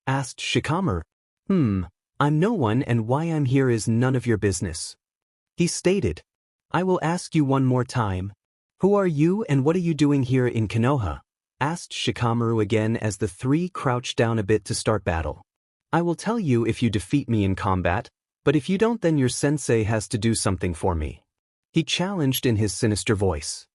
asked Shikamaru. I'm no one, and why I'm here is none of your business," he stated. "I will ask you one more time. Who are you and what are you doing here in Konoha?" asked Shikamaru again as the three crouched down a bit to start battle. "I will tell you if you defeat me in combat, but if you don't, then your sensei has to do something for me," he challenged in his sinister voice.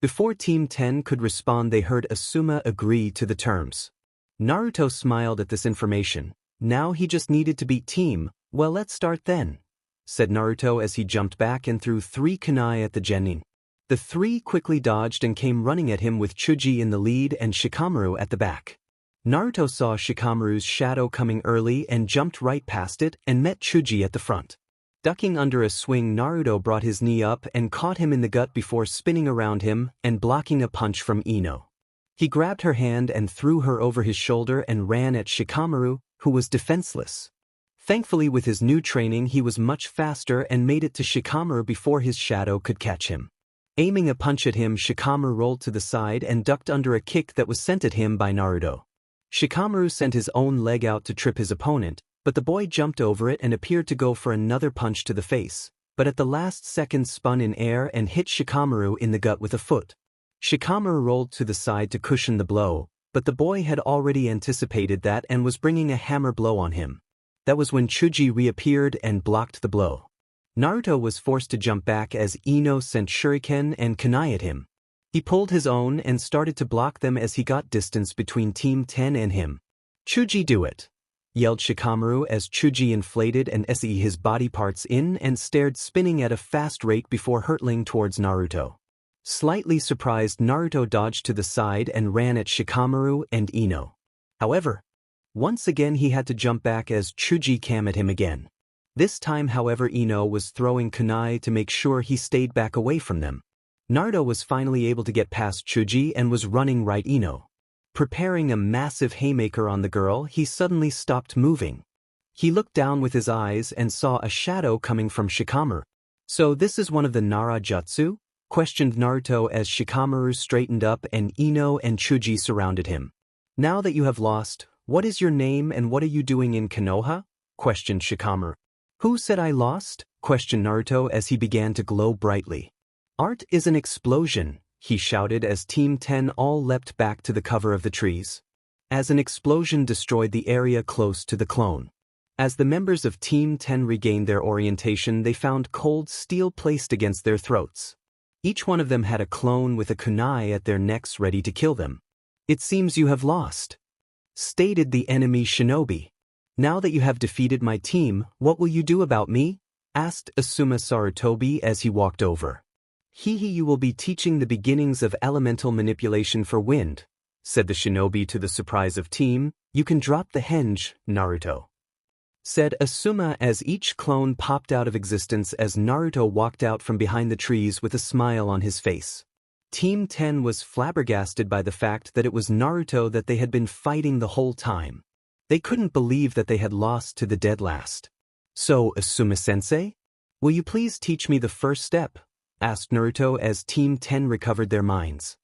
Before Team 10 could respond, they heard Asuma agree to the terms. Naruto smiled at this information. Now he just needed to beat Team. "Well, let's start then," said Naruto as he jumped back and threw 3 kunai at the genin. The 3 quickly dodged and came running at him with Chuji in the lead and Shikamaru at the back. Naruto saw Shikamaru's shadow coming early and jumped right past it and met Chuji at the front. Ducking under a swing, Naruto brought his knee up and caught him in the gut before spinning around him and blocking a punch from Ino. He grabbed her hand and threw her over his shoulder and ran at Shikamaru, who was defenseless. Thankfully with his new training he was much faster and made it to Shikamaru before his shadow could catch him. Aiming a punch at him, Shikamaru rolled to the side and ducked under a kick that was sent at him by Naruto. Shikamaru sent his own leg out to trip his opponent, but the boy jumped over it and appeared to go for another punch to the face, but at the last second spun in air and hit Shikamaru in the gut with a foot. Shikamaru rolled to the side to cushion the blow, but the boy had already anticipated that and was bringing a hammer blow on him. That was when Chuji reappeared and blocked the blow. Naruto was forced to jump back as Ino sent shuriken and kunai at him. He pulled his own and started to block them as he got distance between Team 10 and him. "Chuji, do it!" yelled Shikamaru as Chuji inflated and se his body parts in and stared spinning at a fast rate before hurtling towards Naruto. Slightly surprised, Naruto dodged to the side and ran at Shikamaru and Ino. However, once again he had to jump back as Chuji came at him again. This time, however, Ino was throwing kunai to make sure he stayed back away from them. Naruto was finally able to get past Chuji and was running right Ino. Preparing a massive haymaker on the girl, he suddenly stopped moving. He looked down with his eyes and saw a shadow coming from Shikamaru. "So this is one of the Nara jutsu?" questioned Naruto as Shikamaru straightened up and Ino and Chuji surrounded him. "Now that you have lost, what is your name and what are you doing in Konoha?" questioned Shikamaru. "Who said I lost?" questioned Naruto as he began to glow brightly. "Art is an explosion," he shouted as Team 10 all leapt back to the cover of the trees. As an explosion destroyed the area close to the clone. As the members of Team 10 regained their orientation, they found cold steel placed against their throats. Each one of them had a clone with a kunai at their necks ready to kill them. "It seems you have lost," stated the enemy Shinobi. "Now that you have defeated my team, what will you do about me?" asked Asuma Sarutobi as he walked over. You will be teaching the beginnings of elemental manipulation for wind," said the Shinobi to the surprise of team. "You can drop the henge, Naruto," said Asuma as each clone popped out of existence as Naruto walked out from behind the trees with a smile on his face. Team 10 was flabbergasted by the fact that it was Naruto that they had been fighting the whole time. They couldn't believe that they had lost to the dead last. "So, Asuma-sensei, will you please teach me the first step?" asked Naruto as Team 10 recovered their minds.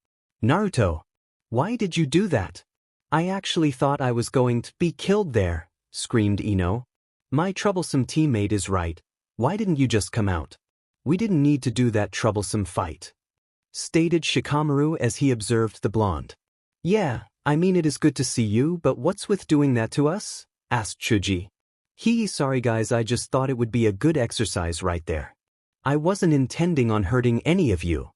"Naruto, why did you do that? I actually thought I was going to be killed there," screamed Ino. "My troublesome teammate is right. Why didn't you just come out? We didn't need to do that troublesome fight," stated Shikamaru as he observed the blonde. "Yeah, I mean it is good to see you, but what's with doing that to us?" asked Chuji. Sorry guys, I just thought it would be a good exercise right there. I wasn't intending on hurting any of you,"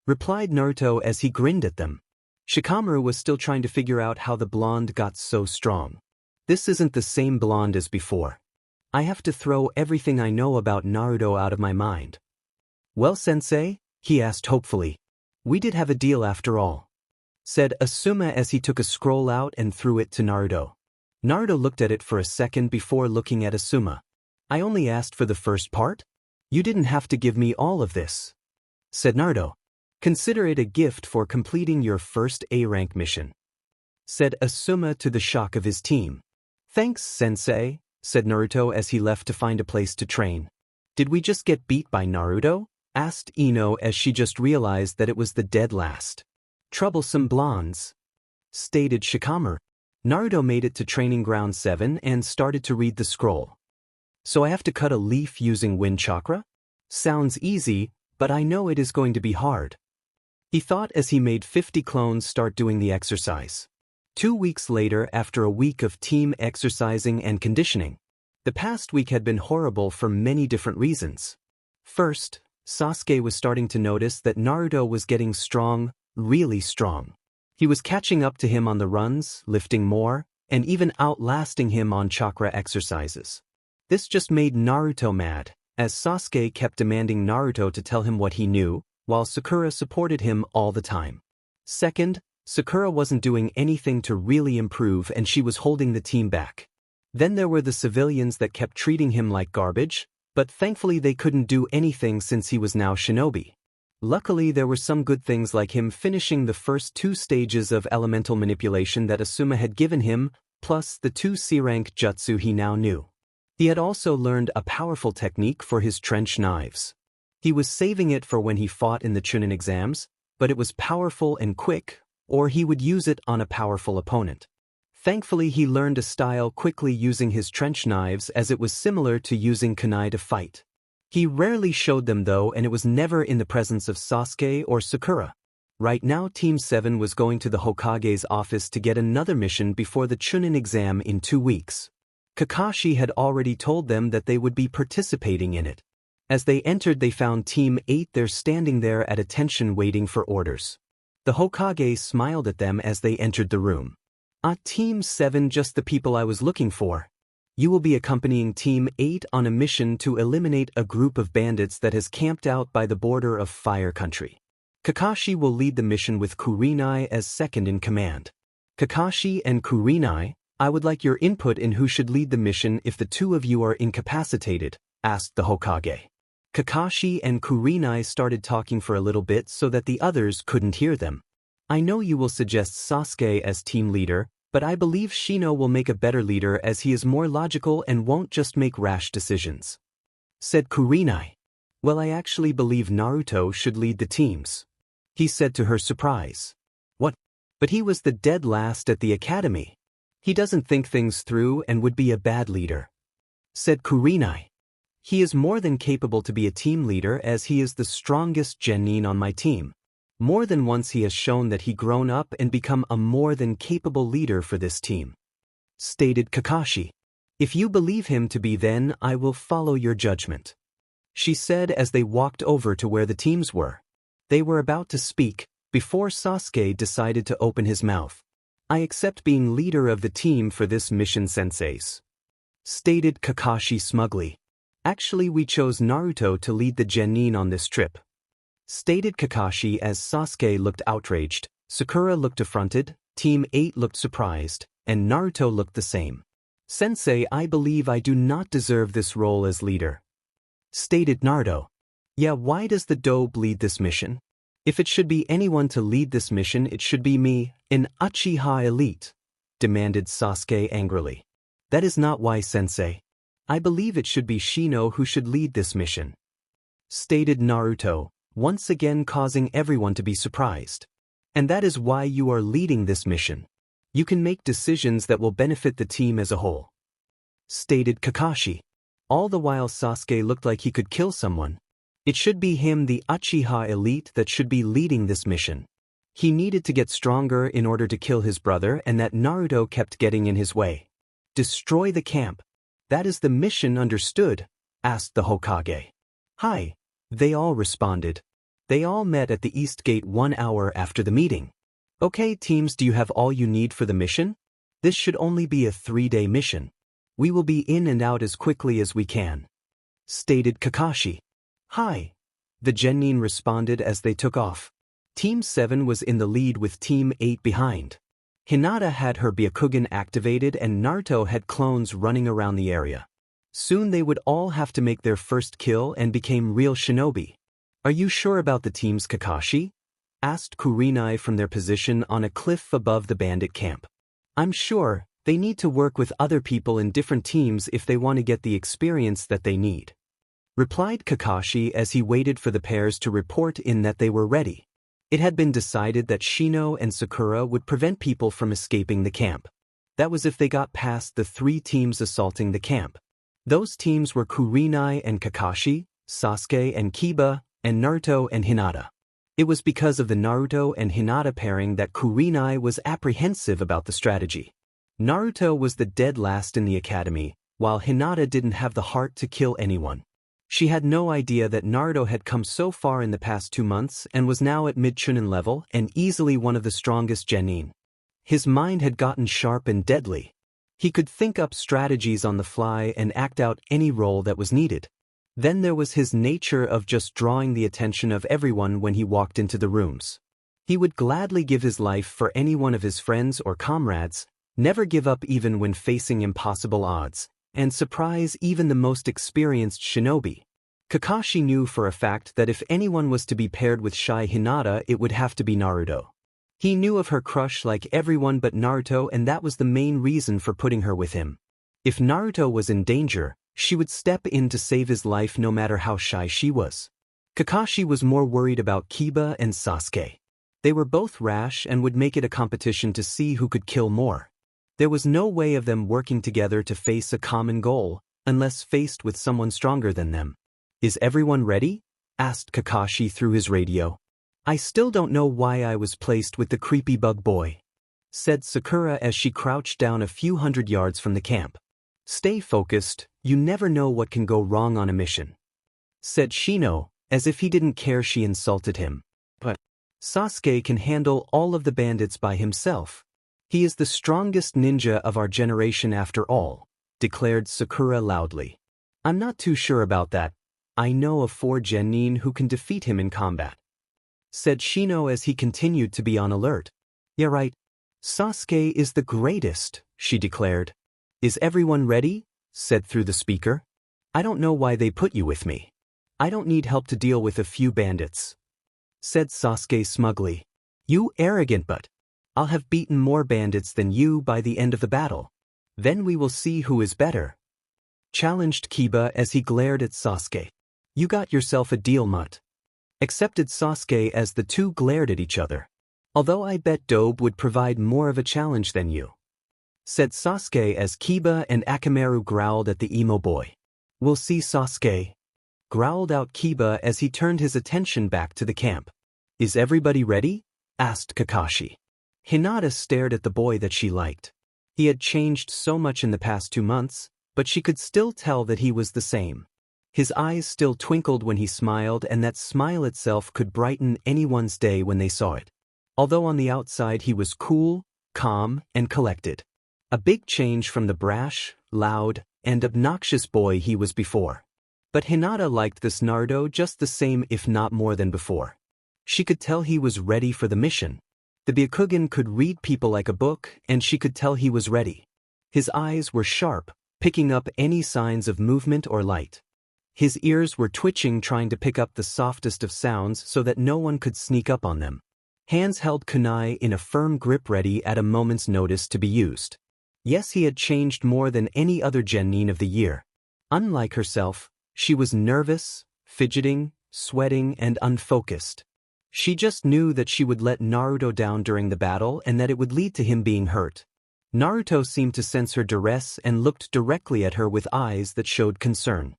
replied Naruto as he grinned at them. Shikamaru was still trying to figure out how the blonde got so strong. This isn't the same blonde as before. I have to throw everything I know about Naruto out of my mind. "Well, sensei," he asked hopefully. "We did have a deal after all," said Asuma as he took a scroll out and threw it to Naruto. Naruto looked at it for a second before looking at Asuma. "I only asked for the first part? You didn't have to give me all of this," said Naruto. "Consider it a gift for completing your first A-rank mission," said Asuma to the shock of his team. "Thanks, sensei," said Naruto as he left to find a place to train. "Did we just get beat by Naruto?" asked Ino as she just realized that it was the dead last. "Troublesome blondes," stated Shikamaru. Naruto made it to Training Ground 7 and started to read the scroll. "So I have to cut a leaf using wind chakra? Sounds easy, but I know it is going to be hard," he thought as he made 50 clones start doing the exercise. 2 weeks later, after a week of team exercising and conditioning. The past week had been horrible for many different reasons. First, Sasuke was starting to notice that Naruto was getting strong, really strong. He was catching up to him on the runs, lifting more, and even outlasting him on chakra exercises. This just made Naruto mad, as Sasuke kept demanding Naruto to tell him what he knew, while Sakura supported him all the time. Second, Sakura wasn't doing anything to really improve and she was holding the team back. Then there were the civilians that kept treating him like garbage, but thankfully they couldn't do anything since he was now Shinobi. Luckily there were some good things like him finishing the first 2 stages of elemental manipulation that Asuma had given him, plus the 2 C-rank jutsu he now knew. He had also learned a powerful technique for his trench knives. He was saving it for when he fought in the Chunin exams, but it was powerful and quick, or he would use it on a powerful opponent. Thankfully, he learned a style quickly using his trench knives, as it was similar to using kunai to fight. He rarely showed them though, and it was never in the presence of Sasuke or Sakura. Right now Team 7 was going to the Hokage's office to get another mission before the Chunin exam in 2 weeks. Kakashi had already told them that they would be participating in it. As they entered, they found Team 8 there standing there at attention waiting for orders. The Hokage smiled at them as they entered the room. "Ah, Team 7, just the people I was looking for. You will be accompanying Team 8 on a mission to eliminate a group of bandits that has camped out by the border of Fire Country. Kakashi will lead the mission with Kurenai as second in command. Kakashi and Kurenai, I would like your input in who should lead the mission if the 2 of you are incapacitated," asked the Hokage. Kakashi and Kurenai started talking for a little bit so that the others couldn't hear them. "I know you will suggest Sasuke as team leader, but I believe Shino will make a better leader as he is more logical and won't just make rash decisions," said Kurenai. "Well, I actually believe Naruto should lead the teams," he said to her surprise. "What? But he was the dead last at the academy. He doesn't think things through and would be a bad leader," said Kurenai. "He is more than capable to be a team leader as he is the strongest genin on my team. More than once he has shown that he grown up and become a more than capable leader for this team," stated Kakashi. "If you believe him to be, then I will follow your judgment," she said as they walked over to where the teams were. They were about to speak before Sasuke decided to open his mouth. "I accept being leader of the team for this mission, senseis," stated Kakashi smugly. "Actually, we chose Naruto to lead the genin on this trip," stated Kakashi as Sasuke looked outraged, Sakura looked affronted, Team 8 looked surprised, and Naruto looked the same. "Sensei, I believe I do not deserve this role as leader," stated Naruto. "Yeah, why does the dobe lead this mission? If it should be anyone to lead this mission, it should be me, an Uchiha elite," demanded Sasuke angrily. "That is not why, sensei. I believe it should be Shino who should lead this mission," stated Naruto, once again causing everyone to be surprised. "And that is why you are leading this mission. You can make decisions that will benefit the team as a whole," stated Kakashi. All the while Sasuke looked like he could kill someone. It should be him, the Uchiha elite, that should be leading this mission. He needed to get stronger in order to kill his brother, and that Naruto kept getting in his way. "Destroy the camp. That is the mission, understood?" asked the Hokage. "Hi," they all responded. They all met at the East Gate 1 hour after the meeting. "Okay, teams, do you have all you need for the mission? This should only be a 3-day mission. We will be in and out as quickly as we can," stated Kakashi. "Hi," the genin responded as they took off. Team 7 was in the lead with Team 8 behind. Hinata had her Byakugan activated and Naruto had clones running around the area. Soon they would all have to make their first kill and became real shinobi. "Are you sure about the teams, Kakashi?" asked Kurenai from their position on a cliff above the bandit camp. "I'm sure. They need to work with other people in different teams if they want to get the experience that they need," replied Kakashi as he waited for the pairs to report in that they were ready. It had been decided that Shino and Sakura would prevent people from escaping the camp. That was if they got past the 3 teams assaulting the camp. Those teams were Kurenai and Kakashi, Sasuke and Kiba, and Naruto and Hinata. It was because of the Naruto and Hinata pairing that Kurenai was apprehensive about the strategy. Naruto was the dead last in the academy, while Hinata didn't have the heart to kill anyone. She had no idea that Naruto had come so far in the past 2 months and was now at mid-Chunin level and easily one of the strongest genin. His mind had gotten sharp and deadly. He could think up strategies on the fly and act out any role that was needed. Then there was his nature of just drawing the attention of everyone when he walked into the rooms. He would gladly give his life for any one of his friends or comrades, never give up even when facing impossible odds, and surprise even the most experienced shinobi. Kakashi knew for a fact that if anyone was to be paired with shy Hinata, it would have to be Naruto. He knew of her crush like everyone but Naruto, and that was the main reason for putting her with him. If Naruto was in danger, she would step in to save his life no matter how shy she was. Kakashi was more worried about Kiba and Sasuke. They were both rash and would make it a competition to see who could kill more. There was no way of them working together to face a common goal, unless faced with someone stronger than them. "Is everyone ready?" asked Kakashi through his radio. "I still don't know why I was placed with the creepy bug boy," said Sakura as she crouched down a few hundred yards from the camp. "Stay focused, you never know what can go wrong on a mission," said Shino, as if he didn't care she insulted him. "But Sasuke can handle all of the bandits by himself. He is the strongest ninja of our generation after all," declared Sakura loudly. "I'm not too sure about that. I know of 4 genin who can defeat him in combat," said Shino as he continued to be on alert. "Yeah, right. Sasuke is the greatest," she declared. "Is everyone ready?" said through the speaker. "I don't know why they put you with me. I don't need help to deal with a few bandits," said Sasuke smugly. "You arrogant butt. I'll have beaten more bandits than you by the end of the battle. Then we will see who is better," challenged Kiba as he glared at Sasuke. "You got yourself a deal, mutt," accepted Sasuke as the two glared at each other. "Although I bet Dobe would provide more of a challenge than you," said Sasuke as Kiba and Akamaru growled at the emo boy. "We'll see, Sasuke," growled out Kiba as he turned his attention back to the camp. "Is everybody ready?" asked Kakashi. Hinata stared at the boy that she liked. He had changed so much in the past 2 months, but she could still tell that he was the same. His eyes still twinkled when he smiled, and that smile itself could brighten anyone's day when they saw it. Although on the outside he was cool, calm, and collected. A big change from the brash, loud, and obnoxious boy he was before. But Hinata liked this Naruto just the same, if not more than before. She could tell he was ready for the mission. The Byakugan could read people like a book, and she could tell he was ready. His eyes were sharp, picking up any signs of movement or light. His ears were twitching, trying to pick up the softest of sounds so that no one could sneak up on them. Hands held kunai in a firm grip, ready at a moment's notice to be used. Yes, he had changed more than any other genin of the year. Unlike herself, she was nervous, fidgeting, sweating, and unfocused. She just knew that she would let Naruto down during the battle and that it would lead to him being hurt. Naruto seemed to sense her duress and looked directly at her with eyes that showed concern.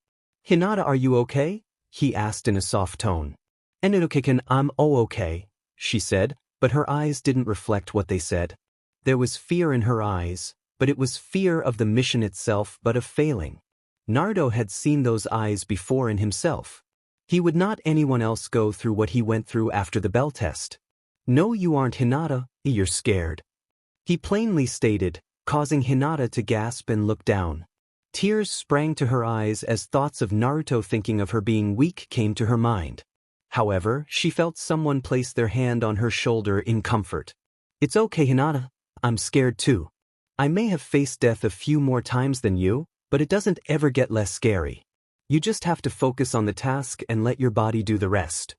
"Hinata, are you okay?" he asked in a soft tone. "Enunokikan, I'm okay," she said, but her eyes didn't reflect what they said. There was fear in her eyes, but it was fear of the mission itself, but of failing. Naruto had seen those eyes before in himself. He would not anyone else go through what he went through after the bell test. "No, you aren't, Hinata, you're scared," he plainly stated, causing Hinata to gasp and look down. Tears sprang to her eyes as thoughts of Naruto thinking of her being weak came to her mind. However, she felt someone place their hand on her shoulder in comfort. "It's okay, Hinata. I'm scared too. I may have faced death a few more times than you, but it doesn't ever get less scary. You just have to focus on the task and let your body do the rest,"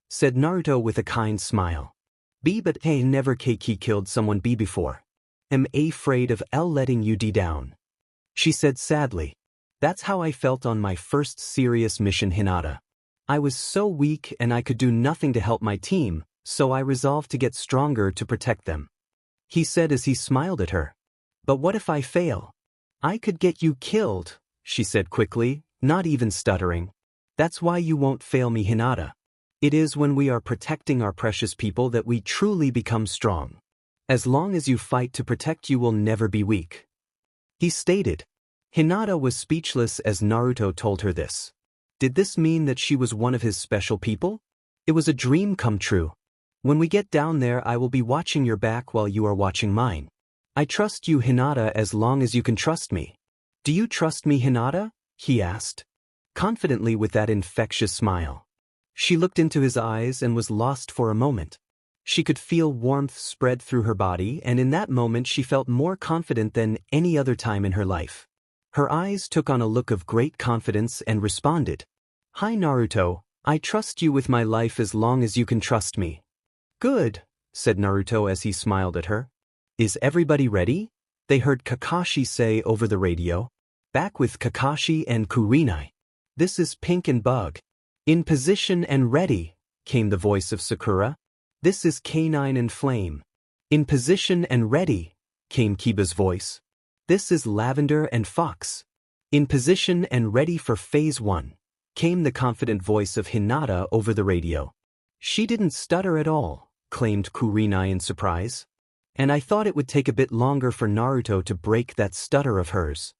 said Naruto with a kind smile. But hey, never Keiki killed someone before. Am afraid of letting you down," she said sadly. "That's how I felt on my first serious mission, Hinata. I was so weak and I could do nothing to help my team, so I resolved to get stronger to protect them," he said as he smiled at her. "But what if I fail? I could get you killed," she said quickly, not even stuttering. "That's why you won't fail me, Hinata. It is when we are protecting our precious people that we truly become strong. As long as you fight to protect, you will never be weak," he stated. Hinata was speechless as Naruto told her this. Did this mean that she was one of his special people? It was a dream come true. "When we get down there, I will be watching your back while you are watching mine. I trust you, Hinata, as long as you can trust me." "Do you trust me, Hinata?" he asked, confidently with that infectious smile. She looked into his eyes and was lost for a moment. She could feel warmth spread through her body, and in that moment she felt more confident than any other time in her life. Her eyes took on a look of great confidence and responded, "Hi Naruto, I trust you with my life as long as you can trust me." "Good," said Naruto as he smiled at her. Is everybody ready? They heard Kakashi say over the radio. Back with Kakashi and Kurenai. This is Pink and Bug. In position and ready, came the voice of Sakura. This is K9 and Flame. In position and ready, came Kiba's voice. This is Lavender and Fox. In position and ready for Phase 1, came the confident voice of Hinata over the radio. She didn't stutter at all, claimed Kurenai in surprise. And I thought it would take a bit longer for Naruto to break that stutter of hers,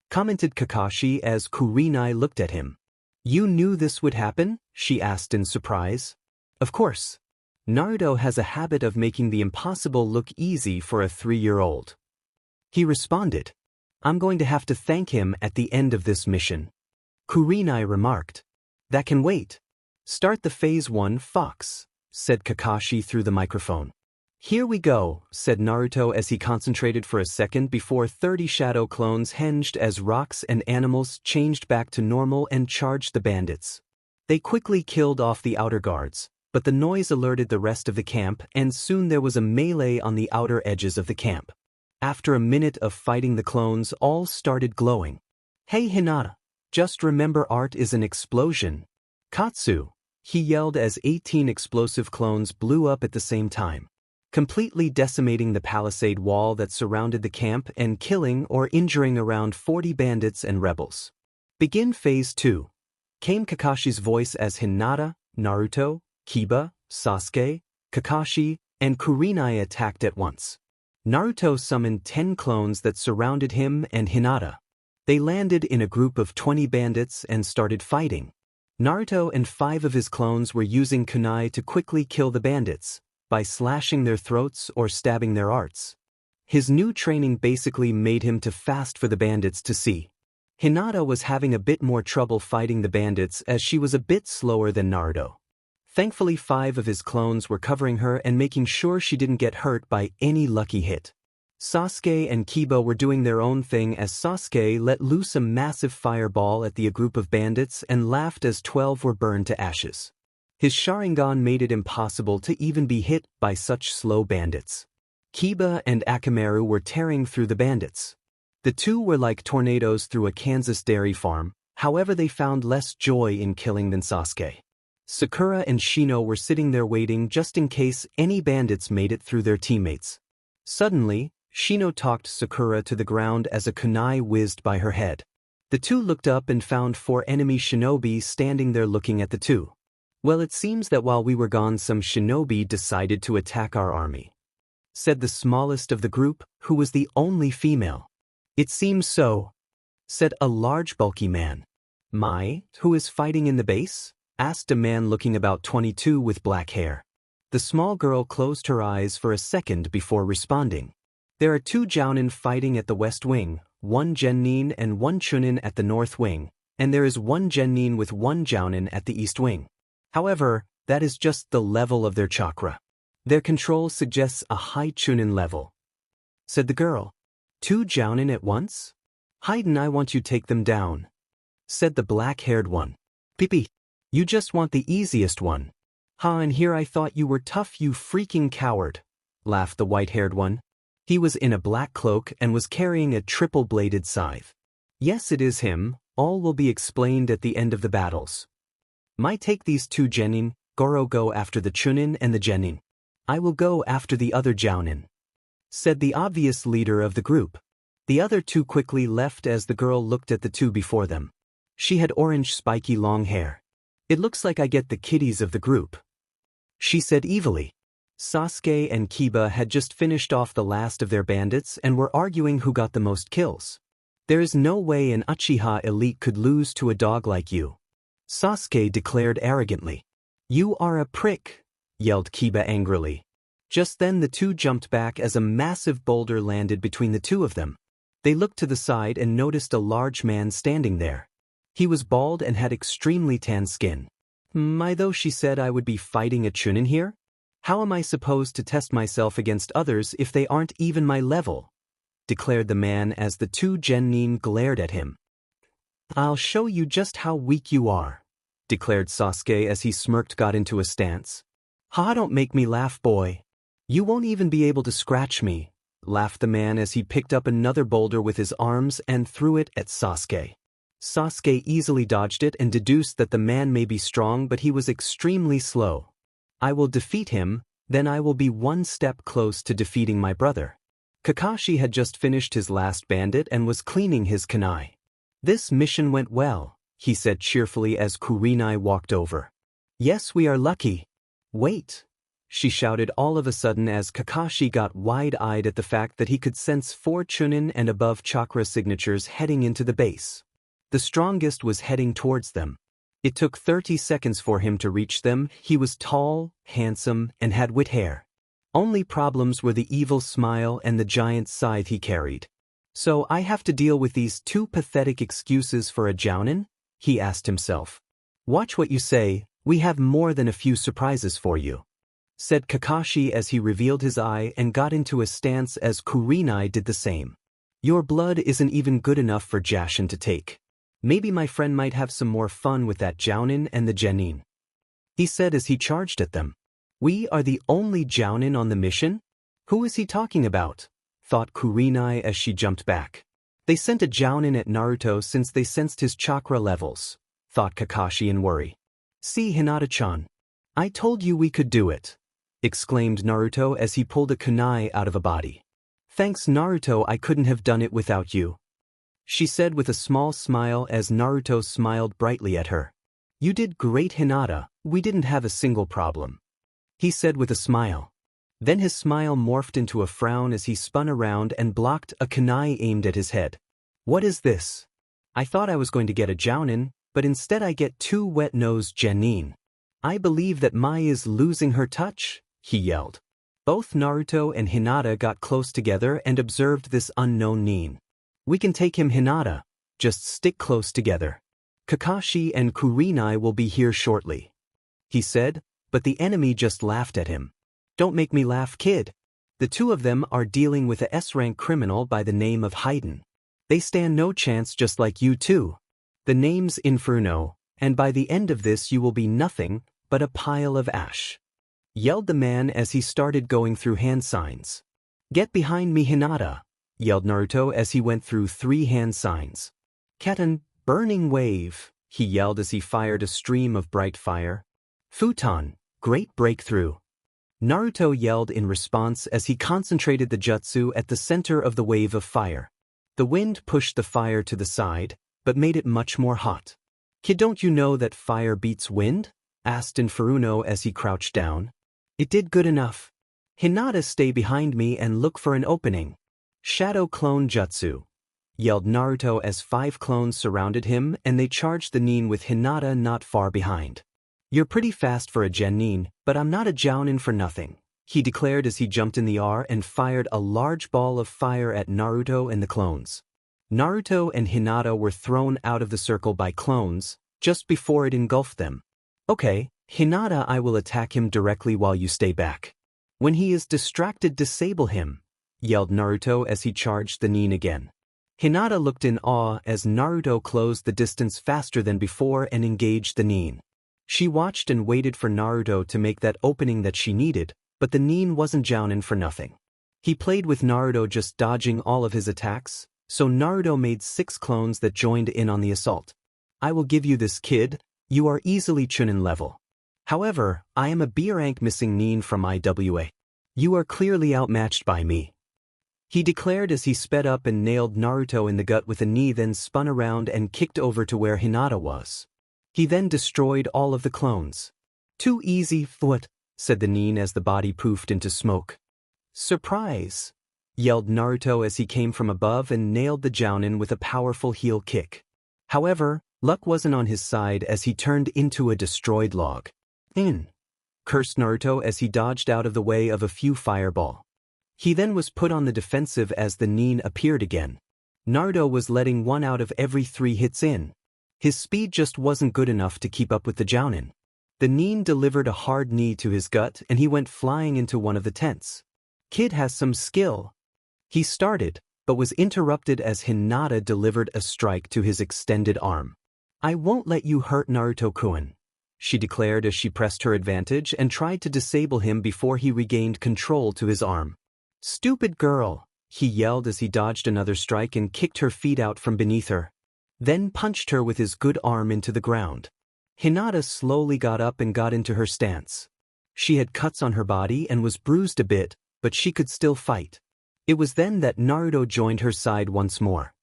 commented Kakashi as Kurenai looked at him. You knew this would happen? She asked in surprise. Of course. Naruto has a habit of making the impossible look easy for a 3-year-old. He responded. I'm going to have to thank him at the end of this mission. Kurenai remarked. That can wait. Start the Phase 1, Fox, said Kakashi through the microphone. Here we go, said Naruto as he concentrated for a second before 30 shadow clones hinged as rocks and animals changed back to normal and charged the bandits. They quickly killed off the outer guards, but the noise alerted the rest of the camp and soon there was a melee on the outer edges of the camp. After a minute of fighting the clones all started glowing. Hey Hinata, just remember art is an explosion. Katsu, he yelled as 18 explosive clones blew up at the same time, completely decimating the palisade wall that surrounded the camp and killing or injuring around 40 bandits and rebels. Begin Phase 2, came Kakashi's voice as Hinata, Naruto, Kiba, Sasuke, Kakashi, and Kurenai attacked at once. Naruto summoned 10 clones that surrounded him and Hinata. They landed in a group of 20 bandits and started fighting. Naruto and 5 of his clones were using kunai to quickly kill the bandits, by slashing their throats or stabbing their arts. His new training basically made him too fast for the bandits to see. Hinata was having a bit more trouble fighting the bandits as she was a bit slower than Naruto. Thankfully 5 of his clones were covering her and making sure she didn't get hurt by any lucky hit. Sasuke and Kiba were doing their own thing as Sasuke let loose a massive fireball at the group of bandits and laughed as 12 were burned to ashes. His Sharingan made it impossible to even be hit by such slow bandits. Kiba and Akamaru were tearing through the bandits. The two were like tornadoes through a Kansas dairy farm, however they found less joy in killing than Sasuke. Sakura and Shino were sitting there waiting just in case any bandits made it through their teammates. Suddenly, Shino talked Sakura to the ground as a kunai whizzed by her head. The two looked up and found 4 enemy shinobi standing there looking at the two. Well, it seems that while we were gone some shinobi decided to attack our army, said the smallest of the group, who was the only female. It seems so, said a large bulky man. Who is fighting in the base? Asked a man looking about 22 with black hair. The small girl closed her eyes for a second before responding. There are 2 jounin fighting at the west wing, 1 genin and 1 chunin at the north wing, and there is 1 genin with 1 jounin at the east wing. However, that is just the level of their chakra. Their control suggests a high chunin level, said the girl. 2 jounin at once? Haiden, I want you to take them down, said the black-haired one. Pipi. You just want the easiest one. And here I thought you were tough, you freaking coward, laughed the white-haired one. He was in a black cloak and was carrying a triple-bladed scythe. Yes, it is him. All will be explained at the end of the battles. Might take these 2 genin, Goro go after the chunin and the genin. I will go after the other jounin, said the obvious leader of the group. The other 2 quickly left as the girl looked at the 2 before them. She had orange spiky long hair. It looks like I get the kiddies of the group, she said evilly. Sasuke and Kiba had just finished off the last of their bandits and were arguing who got the most kills. There is no way an Uchiha elite could lose to a dog like you, Sasuke declared arrogantly. You are a prick, yelled Kiba angrily. Just then the 2 jumped back as a massive boulder landed between the 2 of them. They looked to the side and noticed a large man standing there. He was bald and had extremely tan skin. Though she said I would be fighting a chunin here? How am I supposed to test myself against others if they aren't even my level? Declared the man as the 2 genin glared at him. I'll show you just how weak you are, declared Sasuke as he smirked got into a stance. Ha, don't make me laugh, boy. You won't even be able to scratch me, laughed the man as he picked up another boulder with his arms and threw it at Sasuke. Sasuke easily dodged it and deduced that the man may be strong but he was extremely slow. I will defeat him, then I will be one step close to defeating my brother. Kakashi had just finished his last bandit and was cleaning his kunai. This mission went well, he said cheerfully as Kurenai walked over. Yes, we are lucky. Wait, she shouted all of a sudden as Kakashi got wide-eyed at the fact that he could sense 4 Chunin and above chakra signatures heading into the base. The strongest was heading towards them. It took 30 seconds for him to reach them. He was tall, handsome, and had wit hair. Only problems were the evil smile and the giant scythe he carried. So I have to deal with these 2 pathetic excuses for a jounin? He asked himself. Watch what you say, we have more than a few surprises for you, said Kakashi as he revealed his eye and got into a stance as Kurenai did the same. Your blood isn't even good enough for Jashin to take. Maybe my friend might have some more fun with that jounin and the genin, he said as he charged at them. We are the only jounin on the mission? Who is he talking about? Thought Kurenai as she jumped back. They sent a jounin at Naruto since they sensed his chakra levels, thought Kakashi in worry. See Hinata-chan. I told you we could do it, exclaimed Naruto as he pulled a kunai out of a body. Thanks Naruto, I couldn't have done it without you, she said with a small smile as Naruto smiled brightly at her. You did great Hinata, we didn't have a single problem, he said with a smile. Then his smile morphed into a frown as he spun around and blocked a kunai aimed at his head. What is this? I thought I was going to get a jounin, but instead I get 2 wet-nosed genin. I believe that Mai is losing her touch, he yelled. Both Naruto and Hinata got close together and observed this unknown nin. We can take him Hinata, just stick close together. Kakashi and Kurenai will be here shortly, he said, but the enemy just laughed at him. Don't make me laugh, kid. The 2 of them are dealing with a S-rank criminal by the name of Haiden. They stand no chance just like you too. The name's Inferno, and by the end of this you will be nothing but a pile of ash, yelled the man as he started going through hand signs. Get behind me Hinata, yelled Naruto as he went through 3 hand signs. Katan, burning wave, he yelled as he fired a stream of bright fire. Futon, great breakthrough, Naruto yelled in response as he concentrated the jutsu at the center of the wave of fire. The wind pushed the fire to the side, but made it much more hot. Kid, don't you know that fire beats wind? Asked Inferno as he crouched down. It did good enough. Hinata, stay behind me and look for an opening. Shadow clone jutsu, yelled Naruto as 5 clones surrounded him and they charged the nin with Hinata not far behind. You're pretty fast for a genin, but I'm not a jounin for nothing, he declared as he jumped in the air and fired a large ball of fire at Naruto and the clones. Naruto and Hinata were thrown out of the circle by clones, just before it engulfed them. Okay, Hinata, I will attack him directly while you stay back. When he is distracted, disable him, yelled Naruto as he charged the nin again. Hinata looked in awe as Naruto closed the distance faster than before and engaged the nin. She watched and waited for Naruto to make that opening that she needed, but the nin wasn't jounin for nothing. He played with Naruto just dodging all of his attacks, so Naruto made 6 clones that joined in on the assault. I will give you this, kid, you are easily Chunin level. However, I am a B rank missing nin from IWA. You are clearly outmatched by me, he declared as he sped up and nailed Naruto in the gut with a knee, then spun around and kicked over to where Hinata was. He then destroyed all of the clones. Too easy, foot, said the nin as the body poofed into smoke. Surprise, yelled Naruto as he came from above and nailed the jounin with a powerful heel kick. However, luck wasn't on his side as he turned into a destroyed log. Cursed Naruto as he dodged out of the way of a few fireball. He then was put on the defensive as the nin appeared again. Naruto was letting 1 out of every 3 hits in. His speed just wasn't good enough to keep up with the jounin. The nin delivered a hard knee to his gut and he went flying into one of the tents. Kid has some skill, he started, but was interrupted as Hinata delivered a strike to his extended arm. I won't let you hurt Naruto-kun, she declared as she pressed her advantage and tried to disable him before he regained control to his arm. "Stupid girl," he yelled as he dodged another strike and kicked her feet out from beneath her. Then punched her with his good arm into the ground. Hinata slowly got up and got into her stance. She had cuts on her body and was bruised a bit, but she could still fight. It was then that Naruto joined her side once more.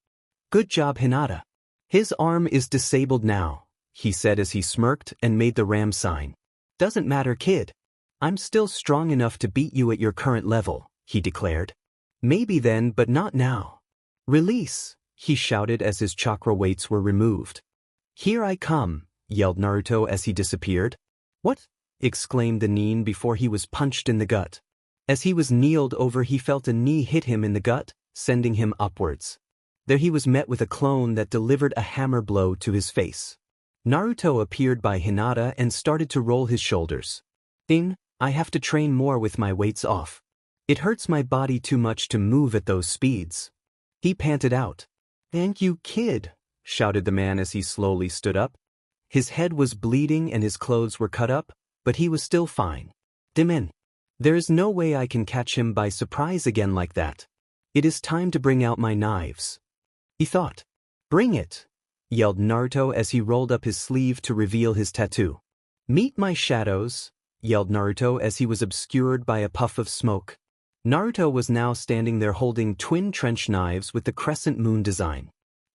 "Good job, Hinata. His arm is disabled now," he said as he smirked and made the ram sign. "Doesn't matter, kid. I'm still strong enough to beat you at your current level," he declared. "Maybe then, but not now. Release," he shouted as his chakra weights were removed. "Here I come," yelled Naruto as he disappeared. "What?" exclaimed the Nin before he was punched in the gut. As he was kneeled over, he felt a knee hit him in the gut, sending him upwards. There he was met with a clone that delivered a hammer blow to his face. Naruto appeared by Hinata and started to roll his shoulders. I have to train more with my weights off. It hurts my body too much to move at those speeds," he panted out. "Thank you, kid," shouted the man as he slowly stood up. His head was bleeding and his clothes were cut up, but he was still fine. "Dimin. There is no way I can catch him by surprise again like that. It is time to bring out my knives," he thought. "Bring it," yelled Naruto as he rolled up his sleeve to reveal his tattoo. "Meet my shadows," yelled Naruto as he was obscured by a puff of smoke. Naruto was now standing there holding twin trench knives with the crescent moon design.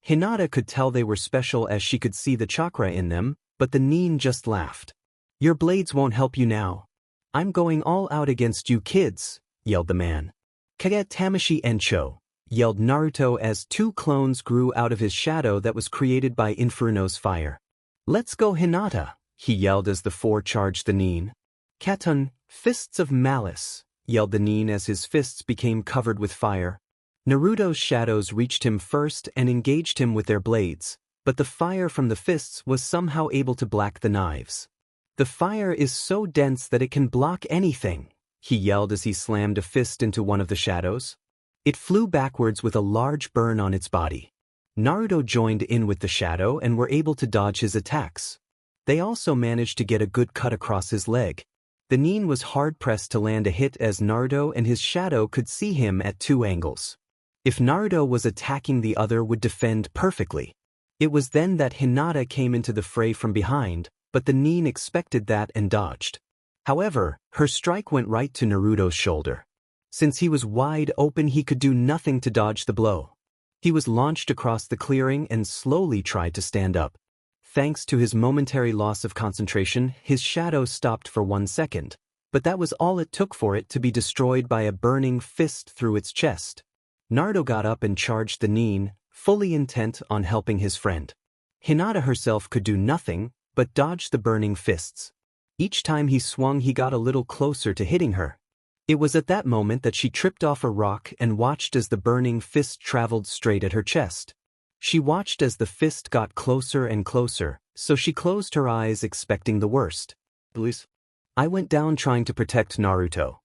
Hinata could tell they were special as she could see the chakra in them, but the Nin just laughed. "Your blades won't help you now. I'm going all out against you kids," yelled the man. "Kaget Tamashi Encho," yelled Naruto as two clones grew out of his shadow that was created by Inferno's fire. "Let's go, Hinata," he yelled as the four charged the Nin. "Katun, fists of malice," yelled the Nin as his fists became covered with fire. Naruto's shadows reached him first and engaged him with their blades, but the fire from the fists was somehow able to black the knives. "The fire is so dense that it can block anything," he yelled as he slammed a fist into one of the shadows. It flew backwards with a large burn on its body. Naruto joined in with the shadow and were able to dodge his attacks. They also managed to get a good cut across his leg. The Nin was hard-pressed to land a hit as Naruto and his shadow could see him at two angles. If Naruto was attacking, the other would defend perfectly. It was then that Hinata came into the fray from behind, but the Nin expected that and dodged. However, her strike went right to Naruto's shoulder. Since he was wide open, he could do nothing to dodge the blow. He was launched across the clearing and slowly tried to stand up. Thanks to his momentary loss of concentration, his shadow stopped for 1 second, but that was all it took for it to be destroyed by a burning fist through its chest. Naruto got up and charged the Nin, fully intent on helping his friend. Hinata herself could do nothing but dodge the burning fists. Each time he swung, he got a little closer to hitting her. It was at that moment that she tripped off a rock and watched as the burning fist traveled straight at her chest. She watched as the fist got closer and closer, so she closed her eyes expecting the worst. "Please. I went down trying to protect Naruto,"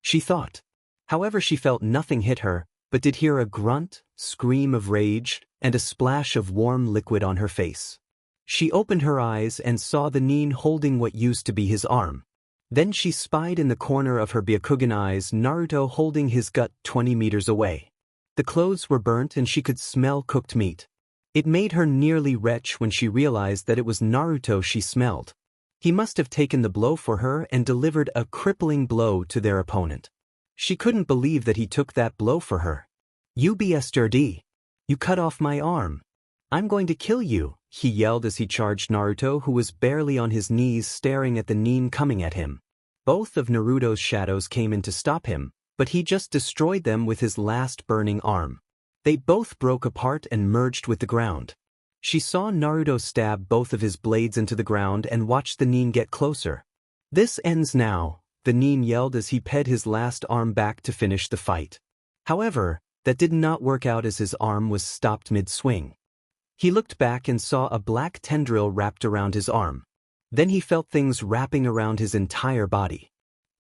she thought. However, she felt nothing hit her, but did hear a grunt, scream of rage, and a splash of warm liquid on her face. She opened her eyes and saw the Nin holding what used to be his arm. Then she spied in the corner of her Byakugan eyes Naruto holding his gut 20 meters away. The clothes were burnt and she could smell cooked meat. It made her nearly retch when she realized that it was Naruto she smelled. He must have taken the blow for her and delivered a crippling blow to their opponent. She couldn't believe that he took that blow for her. "You bastard! You cut off my arm. I'm going to kill you," he yelled as he charged Naruto, who was barely on his knees staring at the Nin coming at him. Both of Naruto's shadows came in to stop him, but he just destroyed them with his last burning arm. They both broke apart and merged with the ground. She saw Naruto stab both of his blades into the ground and watched the Nin get closer. "This ends now," the Nin yelled as he ped his last arm back to finish the fight. However, that did not work out as his arm was stopped mid-swing. He looked back and saw a black tendril wrapped around his arm. Then he felt things wrapping around his entire body.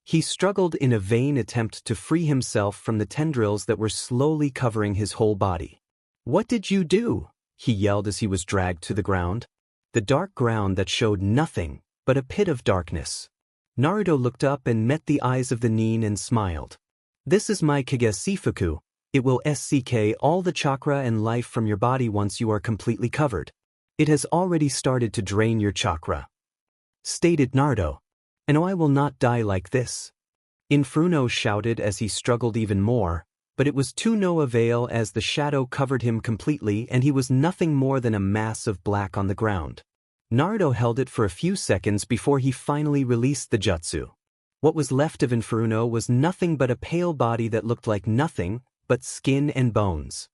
He struggled in a vain attempt to free himself from the tendrils that were slowly covering his whole body. "What did you do?" he yelled as he was dragged to the ground. The dark ground that showed nothing but a pit of darkness. Naruto looked up and met the eyes of the nin and smiled. This is my Kage Sifuku. It will SCK all the chakra and life from your body once you are completely covered. It has already started to drain your chakra. Stated Naruto. And I will not die like this. Inferno shouted as he struggled even more, but it was to no avail as the shadow covered him completely and he was nothing more than a mass of black on the ground. Naruto held it for a few seconds before he finally released the jutsu. What was left of Inferno was nothing but a pale body that looked like nothing but skin and bones.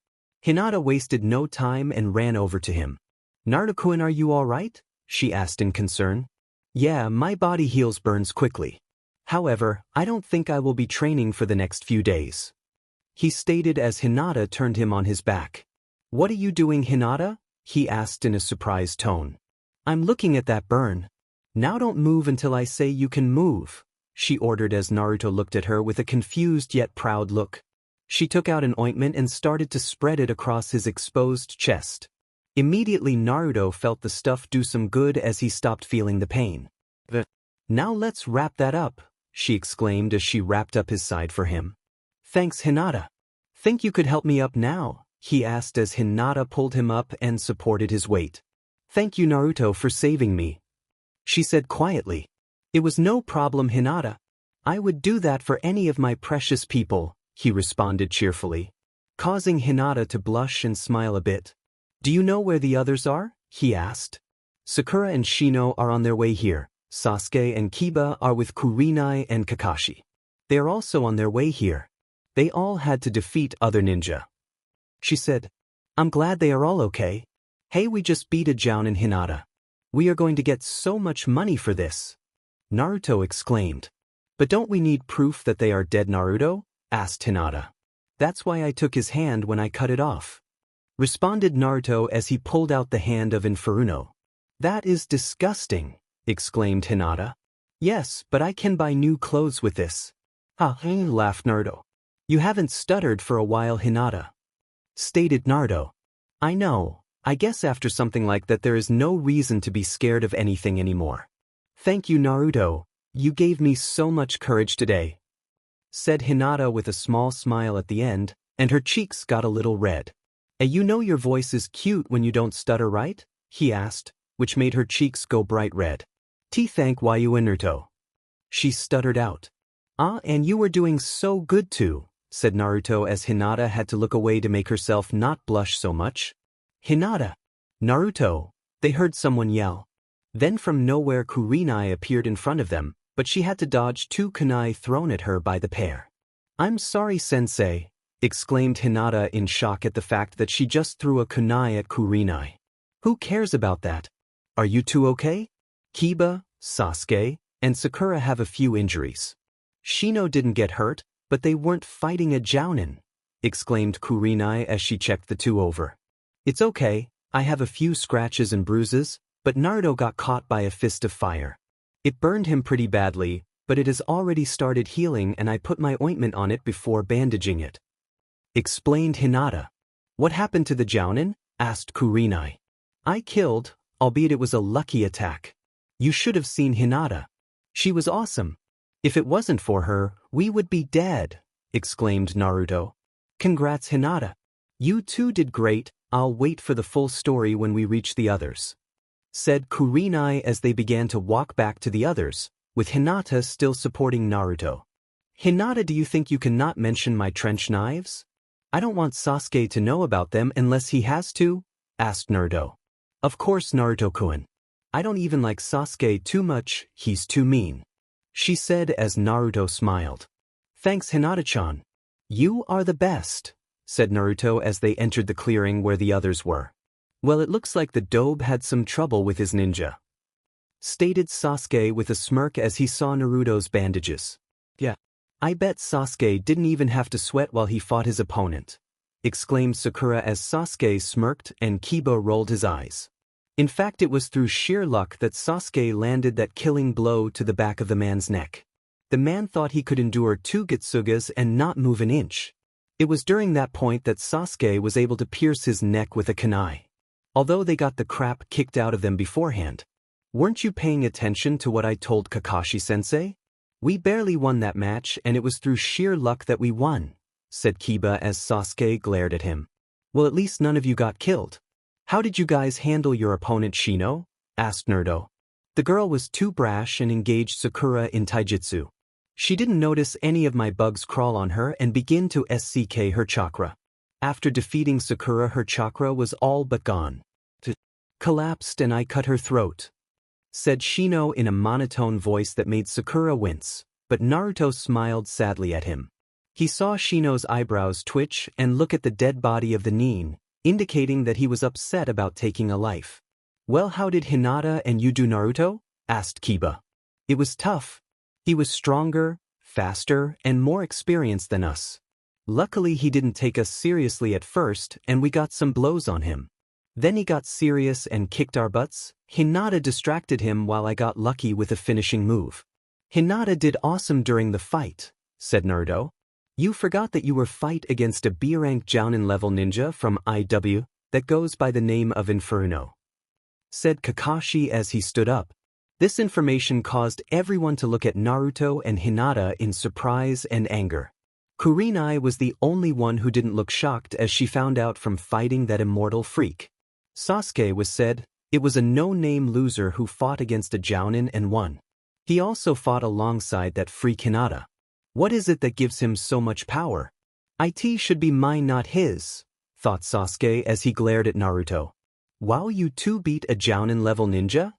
Hinata wasted no time and ran over to him. Naruto-kun, are you alright? She asked in concern. Yeah, my body heals burns quickly. However, I don't think I will be training for the next few days. He stated as Hinata turned him on his back. What are you doing, Hinata? He asked in a surprised tone. I'm looking at that burn. Now don't move until I say you can move, she ordered as Naruto looked at her with a confused yet proud look. She took out an ointment and started to spread it across his exposed chest. Immediately Naruto felt the stuff do some good as he stopped feeling the pain. Now let's wrap that up, she exclaimed as she wrapped up his side for him. Thanks, Hinata. Think you could help me up now? He asked as Hinata pulled him up and supported his weight. Thank you, Naruto, for saving me, she said quietly. It was no problem, Hinata. I would do that for any of my precious people, he responded cheerfully, causing Hinata to blush and smile a bit. Do you know where the others are? He asked. Sakura and Shino are on their way here. Sasuke and Kiba are with Kurenai and Kakashi. They are also on their way here. They all had to defeat other ninja. She said, I'm glad they are all okay. Hey, we just beat a Jounin, Hinata. We are going to get so much money for this. Naruto exclaimed. But don't we need proof that they are dead, Naruto? Asked Hinata. That's why I took his hand when I cut it off, responded Naruto as he pulled out the hand of Inferno. That is disgusting, exclaimed Hinata. Yes, but I can buy new clothes with this. Ha, laughed Naruto. You haven't stuttered for a while, Hinata, stated Naruto. I know. I guess after something like that there is no reason to be scared of anything anymore. Thank you, Naruto. You gave me so much courage today, said Hinata with a small smile at the end, and her cheeks got a little red. You know your voice is cute when you don't stutter, right? He asked, which made her cheeks go bright red. Thank you, Naruto, she stuttered out. And you were doing so good too, said Naruto as Hinata had to look away to make herself not blush so much. Hinata! Naruto! They heard someone yell. Then from nowhere Kurenai appeared in front of them, but she had to dodge two kunai thrown at her by the pair. I'm sorry, sensei, exclaimed Hinata in shock at the fact that she just threw a kunai at Kurenai. Who cares about that? Are you two okay? Kiba, Sasuke, and Sakura have a few injuries. Shino didn't get hurt, but they weren't fighting a Jounin, exclaimed Kurenai as she checked the two over. It's okay, I have a few scratches and bruises, but Naruto got caught by a fist of fire. It burned him pretty badly, but it has already started healing and I put my ointment on it before bandaging it, explained Hinata. What happened to the Jounin? Asked Kurenai. I killed, albeit it was a lucky attack. You should have seen Hinata. She was awesome. If it wasn't for her, we would be dead, exclaimed Naruto. Congrats, Hinata. You two did great. I'll wait for the full story when we reach the others, said Kurenai as they began to walk back to the others, with Hinata still supporting Naruto. Hinata, do you think you can not mention my trench knives? I don't want Sasuke to know about them unless he has to, asked Naruto. Of course, Naruto-kun. I don't even like Sasuke too much, he's too mean, she said as Naruto smiled. Thanks, Hinata-chan. You are the best, said Naruto as they entered the clearing where the others were. Well, it looks like the dobe had some trouble with his ninja, stated Sasuke with a smirk as he saw Naruto's bandages. Yeah, I bet Sasuke didn't even have to sweat while he fought his opponent, exclaimed Sakura as Sasuke smirked and Kiba rolled his eyes. In fact, it was through sheer luck that Sasuke landed that killing blow to the back of the man's neck. The man thought he could endure 2 Getsugas and not move an inch. It was during that point that Sasuke was able to pierce his neck with a kunai. Although they got the crap kicked out of them beforehand, Weren't you paying attention to what I told Kakashi-sensei? We barely won that match and it was through sheer luck that we won, said Kiba as Sasuke glared at him. Well, at least none of you got killed. How did you guys handle your opponent Shino? Asked Naruto. The girl was too brash and engaged Sakura in taijutsu. She didn't notice any of my bugs crawl on her and begin to SCK her chakra. After defeating Sakura, her chakra was all but gone. Collapsed and I cut her throat, said Shino in a monotone voice that made Sakura wince, but Naruto smiled sadly at him. He saw Shino's eyebrows twitch and look at the dead body of the Nin, indicating that he was upset about taking a life. Well, how did Hinata and you do, Naruto? Asked Kiba. It was tough. He was stronger, faster, and more experienced than us. Luckily he didn't take us seriously at first and we got some blows on him. Then he got serious and kicked our butts. Hinata distracted him while I got lucky with a finishing move. Hinata did awesome during the fight, said Naruto. You forgot that you were fight against a B-rank Jounin level ninja from IW that goes by the name of Inferno, said Kakashi as he stood up. This information caused everyone to look at Naruto and Hinata in surprise and anger. Kurenai was the only one who didn't look shocked as she found out from fighting that immortal freak. Sasuke was said, it was a no-name loser who fought against a Jounin and won. He also fought alongside that freak Hinata. What is it that gives him so much power? IT should be mine, not his, thought Sasuke as he glared at Naruto. Wow, you two beat a Jounin level ninja?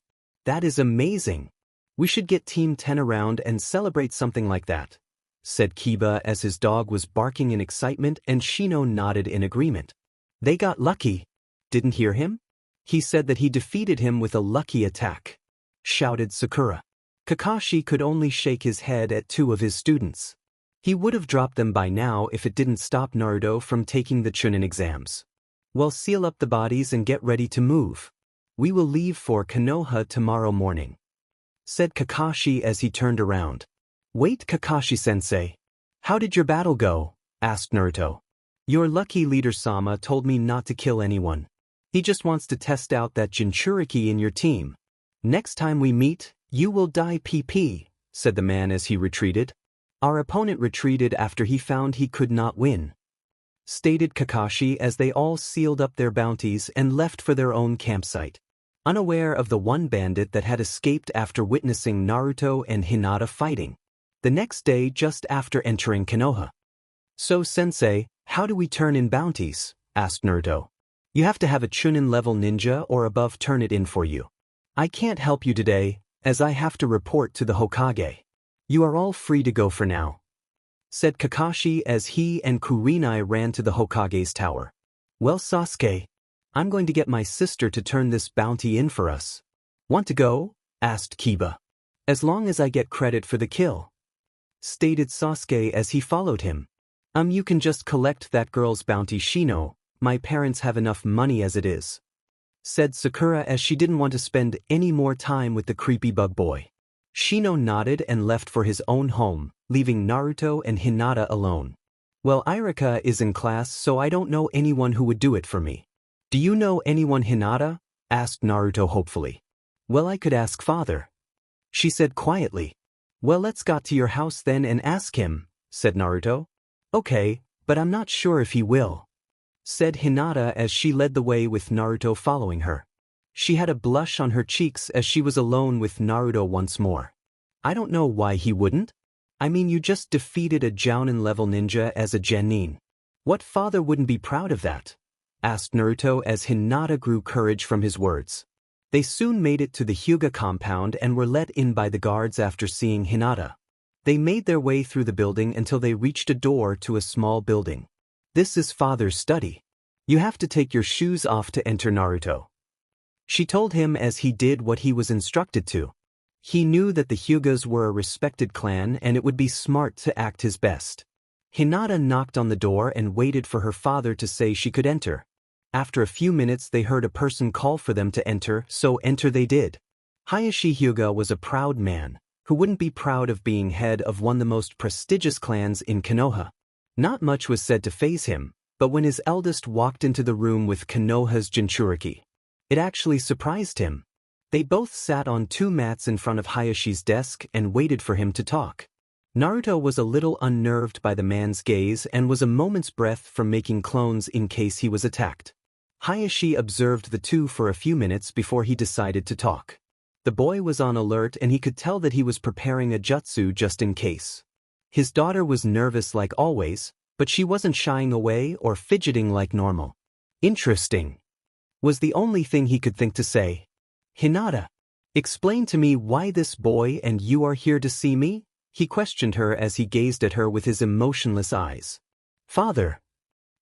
That is amazing. We should get Team 10 around and celebrate something like that, said Kiba as his dog was barking in excitement and Shino nodded in agreement. They got lucky. Didn't hear him? He said that he defeated him with a lucky attack, shouted Sakura. Kakashi could only shake his head at two of his students. He would have dropped them by now if it didn't stop Naruto from taking the Chunin exams. Well, seal up the bodies and get ready to move. We will leave for Konoha tomorrow morning, said Kakashi as he turned around. Wait, Kakashi-sensei. How did your battle go? Asked Naruto. Your lucky leader Sama told me not to kill anyone. He just wants to test out that Jinchuriki in your team. Next time we meet, you will die PP, said the man as he retreated. Our opponent retreated after he found he could not win, stated Kakashi as they all sealed up their bounties and left for their own campsite, unaware of the one bandit that had escaped after witnessing Naruto and Hinata fighting. The next day, just after entering Konoha. So, sensei, how do we turn in bounties? Asked Naruto. You have to have a Chunin level ninja or above turn it in for you. I can't help you today, as I have to report to the Hokage. You are all free to go for now, said Kakashi as he and Kurenai ran to the Hokage's tower. Well, Sasuke, I'm going to get my sister to turn this bounty in for us. Want to go? Asked Kiba. As long as I get credit for the kill, stated Sasuke as he followed him. You can just collect that girl's bounty, Shino. My parents have enough money as it is, said Sakura as she didn't want to spend any more time with the creepy bug boy. Shino nodded and left for his own home, leaving Naruto and Hinata alone. Well, Irika is in class, so I don't know anyone who would do it for me. Do you know anyone, Hinata? Asked Naruto hopefully. Well, I could ask father, she said quietly. Well, let's go to your house then and ask him, said Naruto. Okay, but I'm not sure if he will, said Hinata as she led the way with Naruto following her. She had a blush on her cheeks as she was alone with Naruto once more. I don't know why he wouldn't. I mean, you just defeated a Jounin level ninja as a genin. What father wouldn't be proud of that? Asked Naruto as Hinata grew courage from his words. They soon made it to the Huga compound and were let in by the guards after seeing Hinata. They made their way through the building until they reached a door to a small building. This is father's study. You have to take your shoes off to enter, Naruto, she told him as he did what he was instructed to. He knew that the Hugas were a respected clan and it would be smart to act his best. Hinata knocked on the door and waited for her father to say she could enter. After a few minutes they heard a person call for them to enter, so enter they did. Hayashi Hyuga was a proud man, who wouldn't be proud of being head of one of the most prestigious clans in Konoha. Not much was said to faze him, but when his eldest walked into the room with Konoha's Jinchuriki, it actually surprised him. They both sat on two mats in front of Hayashi's desk and waited for him to talk. Naruto was a little unnerved by the man's gaze and was a moment's breath from making clones in case he was attacked. Hayashi observed the two for a few minutes before he decided to talk. The boy was on alert and he could tell that he was preparing a jutsu just in case. His daughter was nervous like always, but she wasn't shying away or fidgeting like normal. Interesting, was the only thing he could think to say. Hinata, explain to me why this boy and you are here to see me? He questioned her as he gazed at her with his emotionless eyes. Father.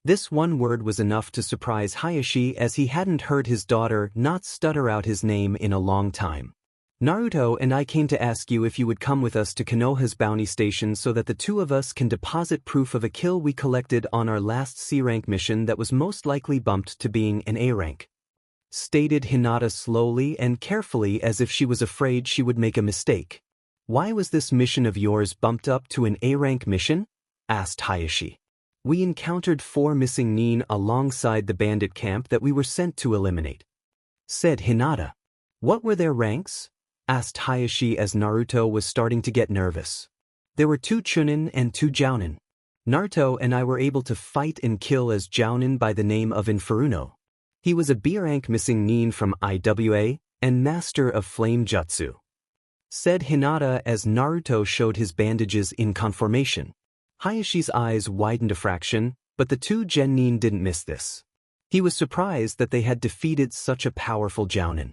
This one word was enough to surprise Hayashi as he hadn't heard his daughter not stutter out his name in a long time. Naruto and I came to ask you if you would come with us to Konoha's bounty station so that the two of us can deposit proof of a kill we collected on our last C-rank mission that was most likely bumped to being an A-rank. Stated Hinata slowly and carefully as if she was afraid she would make a mistake. Why was this mission of yours bumped up to an A-rank mission? Asked Hayashi. We encountered 4 missing nin alongside the bandit camp that we were sent to eliminate. Said Hinata. What were their ranks? Asked Hayashi as Naruto was starting to get nervous. There were 2 Chunin and 2 Jounin. Naruto and I were able to fight and kill as Jounin by the name of Inferno. He was a B-rank missing nin from IWA and master of flame jutsu. Said Hinata as Naruto showed his bandages in conformation. Hayashi's eyes widened a fraction, but the 2 genin didn't miss this. He was surprised that they had defeated such a powerful Jounin.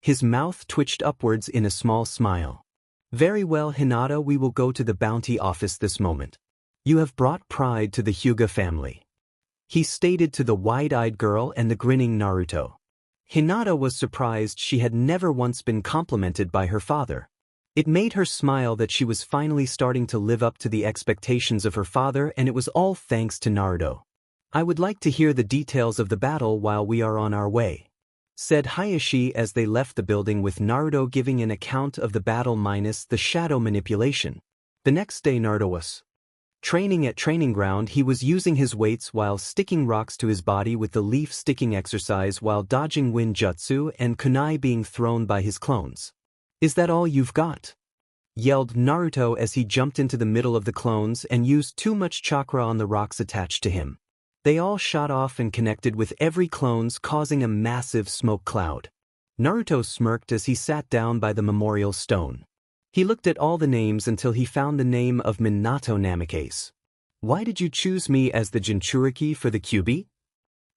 His mouth twitched upwards in a small smile. Very well, Hinata, we will go to the bounty office this moment. You have brought pride to the Huga family. He stated to the wide-eyed girl and the grinning Naruto. Hinata was surprised she had never once been complimented by her father. It made her smile that she was finally starting to live up to the expectations of her father, and it was all thanks to Naruto. I would like to hear the details of the battle while we are on our way, said Hayashi as they left the building with Naruto giving an account of the battle minus the shadow manipulation. The next day Naruto was training at training ground. He was using his weights while sticking rocks to his body with the leaf sticking exercise while dodging wind jutsu and kunai being thrown by his clones. Is that all you've got? Yelled Naruto as he jumped into the middle of the clones and used too much chakra on the rocks attached to him. They all shot off and connected with every clones, causing a massive smoke cloud. Naruto smirked as he sat down by the memorial stone. He looked at all the names until he found the name of Minato Namikaze. Why did you choose me as the Jinchuriki for the Kyuubi?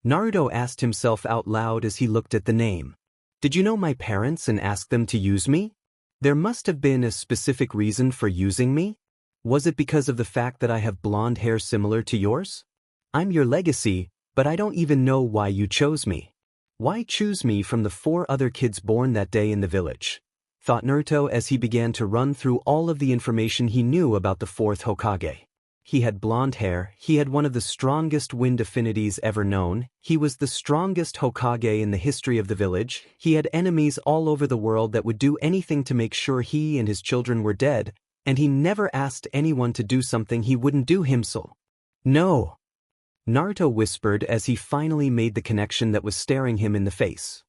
Naruto asked himself out loud as he looked at the name. Did you know my parents and ask them to use me? There must have been a specific reason for using me. Was it because of the fact that I have blonde hair similar to yours? I'm your legacy, but I don't even know why you chose me. Why choose me from the 4 other kids born that day in the village? Thought Naruto as he began to run through all of the information he knew about the 4th Hokage. He had blonde hair, he had one of the strongest wind affinities ever known, he was the strongest Hokage in the history of the village, he had enemies all over the world that would do anything to make sure he and his children were dead, and he never asked anyone to do something he wouldn't do himself. No. Naruto whispered as he finally made the connection that was staring him in the face.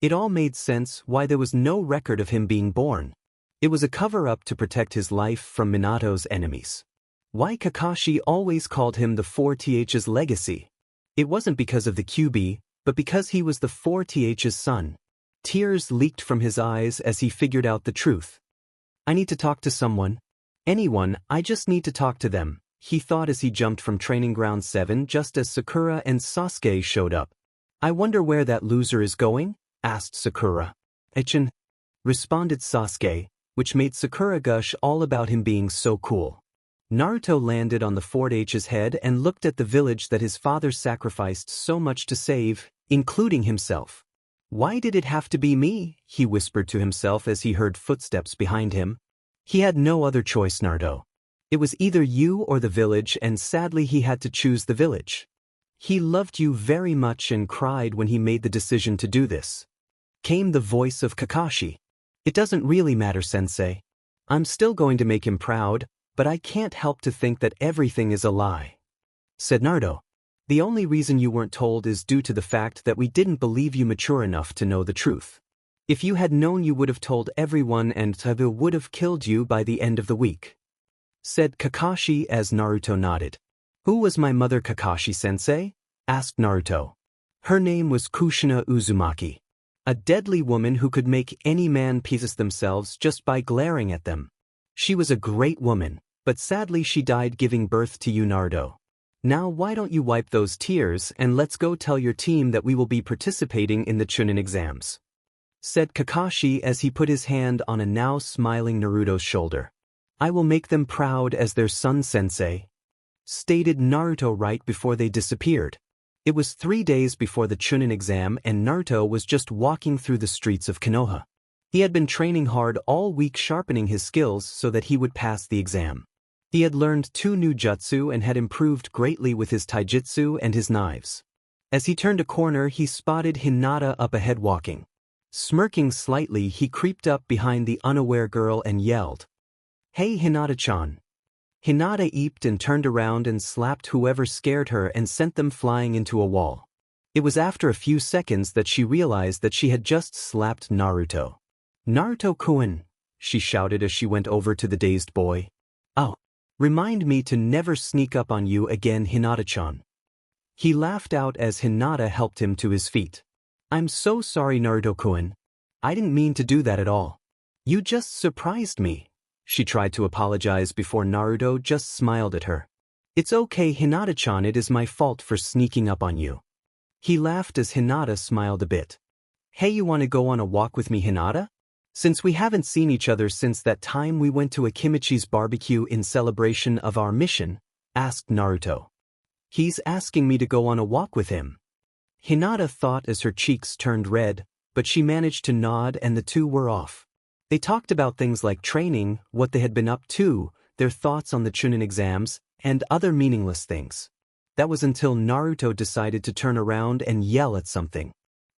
It all made sense why there was no record of him being born. It was a cover-up to protect his life from Minato's enemies. Why Kakashi always called him the 4th's legacy. It wasn't because of the Kyuubi, but because he was the 4th's son. Tears leaked from his eyes as he figured out the truth. I need to talk to someone. Anyone, I just need to talk to them, he thought as he jumped from Training Ground 7 just as Sakura and Sasuke showed up. I wonder where that loser is going? Asked Sakura. Ichin, responded Sasuke, which made Sakura gush all about him being so cool. Naruto landed on the 4th's head and looked at the village that his father sacrificed so much to save, including himself. Why did it have to be me? He whispered to himself as he heard footsteps behind him. He had no other choice, Naruto. It was either you or the village, and sadly he had to choose the village. He loved you very much and cried when he made the decision to do this. Came the voice of Kakashi. It doesn't really matter, Sensei. I'm still going to make him proud, but I can't help to think that everything is a lie. Said Naruto. The only reason you weren't told is due to the fact that we didn't believe you mature enough to know the truth. If you had known, you would have told everyone and Tabu would have killed you by the end of the week," said Kakashi as Naruto nodded. "Who was my mother, Kakashi-sensei?" asked Naruto. "Her name was Kushina Uzumaki. A deadly woman who could make any man piss themselves just by glaring at them. She was a great woman, but sadly she died giving birth to you, Naruto. Now why don't you wipe those tears and let's go tell your team that we will be participating in the Chunin exams," said Kakashi as he put his hand on a now smiling Naruto's shoulder. "I will make them proud as their son, sensei," stated Naruto right before they disappeared. It was 3 days before the Chunin exam and Naruto was just walking through the streets of Konoha. He had been training hard all week, sharpening his skills so that he would pass the exam. He had learned 2 new jutsu and had improved greatly with his taijutsu and his knives. As he turned a corner, he spotted Hinata up ahead walking. Smirking slightly, he creeped up behind the unaware girl and yelled, "Hey, Hinata-chan." Hinata eeped and turned around and slapped whoever scared her and sent them flying into a wall. It was after a few seconds that she realized that she had just slapped Naruto. "Naruto-kun," she shouted as she went over to the dazed boy. "Oh, remind me to never sneak up on you again, Hinata-chan." He laughed out as Hinata helped him to his feet. "I'm so sorry, Naruto-kun. I didn't mean to do that at all. You just surprised me." She tried to apologize before Naruto just smiled at her. "It's okay, Hinata-chan, it is my fault for sneaking up on you." He laughed as Hinata smiled a bit. "Hey, you want to go on a walk with me, Hinata? Since we haven't seen each other since that time we went to Akimichi's barbecue in celebration of our mission," asked Naruto. "He's asking me to go on a walk with him." Hinata thought as her cheeks turned red, but she managed to nod and the two were off. They talked about things like training, what they had been up to, their thoughts on the Chunin exams, and other meaningless things. That was until Naruto decided to turn around and yell at something.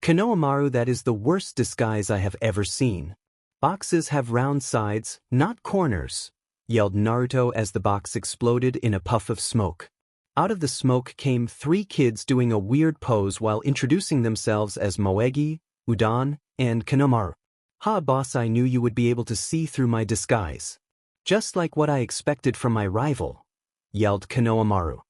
"Konohamaru, that is the worst disguise I have ever seen. Boxes have round sides, not corners," yelled Naruto as the box exploded in a puff of smoke. Out of the smoke came 3 kids doing a weird pose while introducing themselves as Moegi, Udon, and Konohamaru. "Ha, boss, I knew you would be able to see through my disguise. Just like what I expected from my rival," yelled Konohamaru.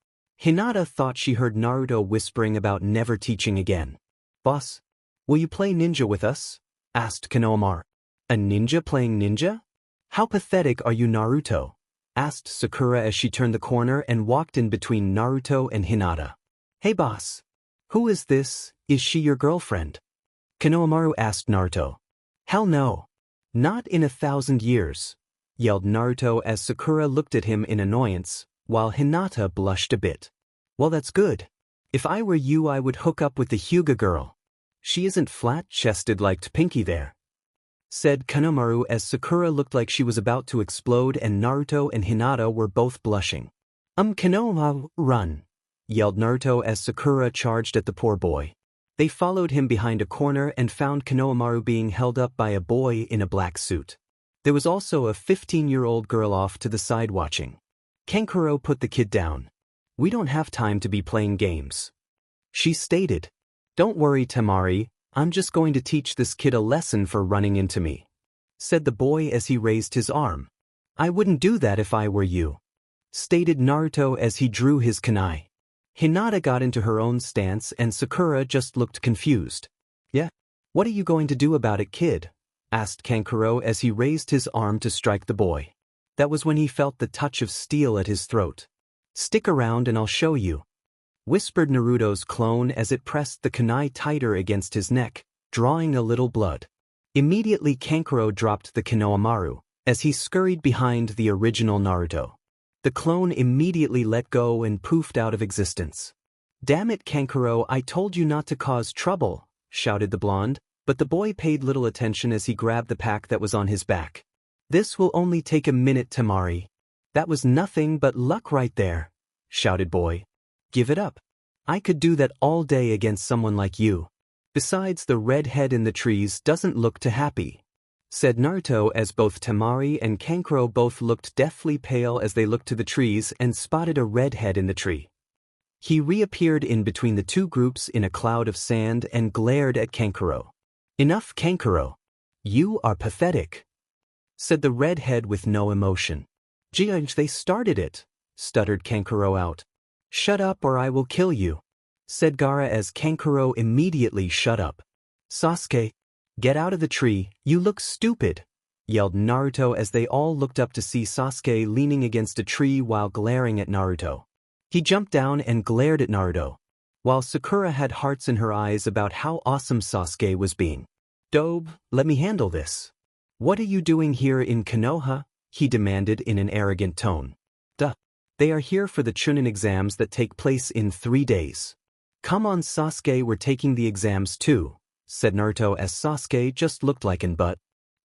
Hinata thought she heard Naruto whispering about never teaching again. "Boss, will you play ninja with us?" asked Konohamaru. "A ninja playing ninja? How pathetic are you, Naruto?" asked Sakura as she turned the corner and walked in between Naruto and Hinata. "Hey boss, who is this? Is she your girlfriend?" Konohamaru asked Naruto. "Hell no. Not in 1,000 years," yelled Naruto as Sakura looked at him in annoyance, while Hinata blushed a bit. "Well, that's good. If I were you, I would hook up with the Huga girl. She isn't flat-chested like Pinky there," said Konohamaru as Sakura looked like she was about to explode and Naruto and Hinata were both blushing. Konohamaru, run," yelled Naruto as Sakura charged at the poor boy. They followed him behind a corner and found Konohamaru being held up by a boy in a black suit. There was also a 15-year-old girl off to the side watching. Kankuro put the kid down. "We don't have time to be playing games," she stated. "Don't worry, Tamari, I'm just going to teach this kid a lesson for running into me," said the boy as he raised his arm. "I wouldn't do that if I were you," stated Naruto as he drew his kunai. Hinata got into her own stance and Sakura just looked confused. "Yeah? What are you going to do about it, kid?" asked Kankuro as he raised his arm to strike the boy. That was when he felt the touch of steel at his throat. "Stick around and I'll show you," whispered Naruto's clone as it pressed the kunai tighter against his neck, drawing a little blood. Immediately Kankuro dropped the Konohamaru, as he scurried behind the original Naruto. The clone immediately let go and poofed out of existence. "Damn it, Kankuro, I told you not to cause trouble," shouted the blonde, but the boy paid little attention as he grabbed the pack that was on his back. "This will only take a minute, Tamari." "That was nothing but luck right there," shouted boy. "Give it up. I could do that all day against someone like you. Besides, the red head in the trees doesn't look too happy," said Naruto as both Tamari and Kankuro both looked deathly pale as they looked to the trees and spotted a red head in the tree. He reappeared in between the two groups in a cloud of sand and glared at Kankuro. "Enough, Kankuro. You are pathetic, said the redhead with no emotion. They started it, stuttered Kankuro out. Shut up or I will kill you, said Gaara as Kankuro immediately shut up. Sasuke, get out of the tree, you look stupid, yelled Naruto as they all looked up to see Sasuke leaning against a tree while glaring at Naruto. He jumped down and glared at Naruto, while Sakura had hearts in her eyes about how awesome Sasuke was being. Dobe, let me handle this. What are you doing here in Konoha? He demanded in an arrogant tone. Duh. They are here for the Chunin exams that take place in 3 days. Come on Sasuke, we're taking the exams too, said Naruto as Sasuke just looked like an butt.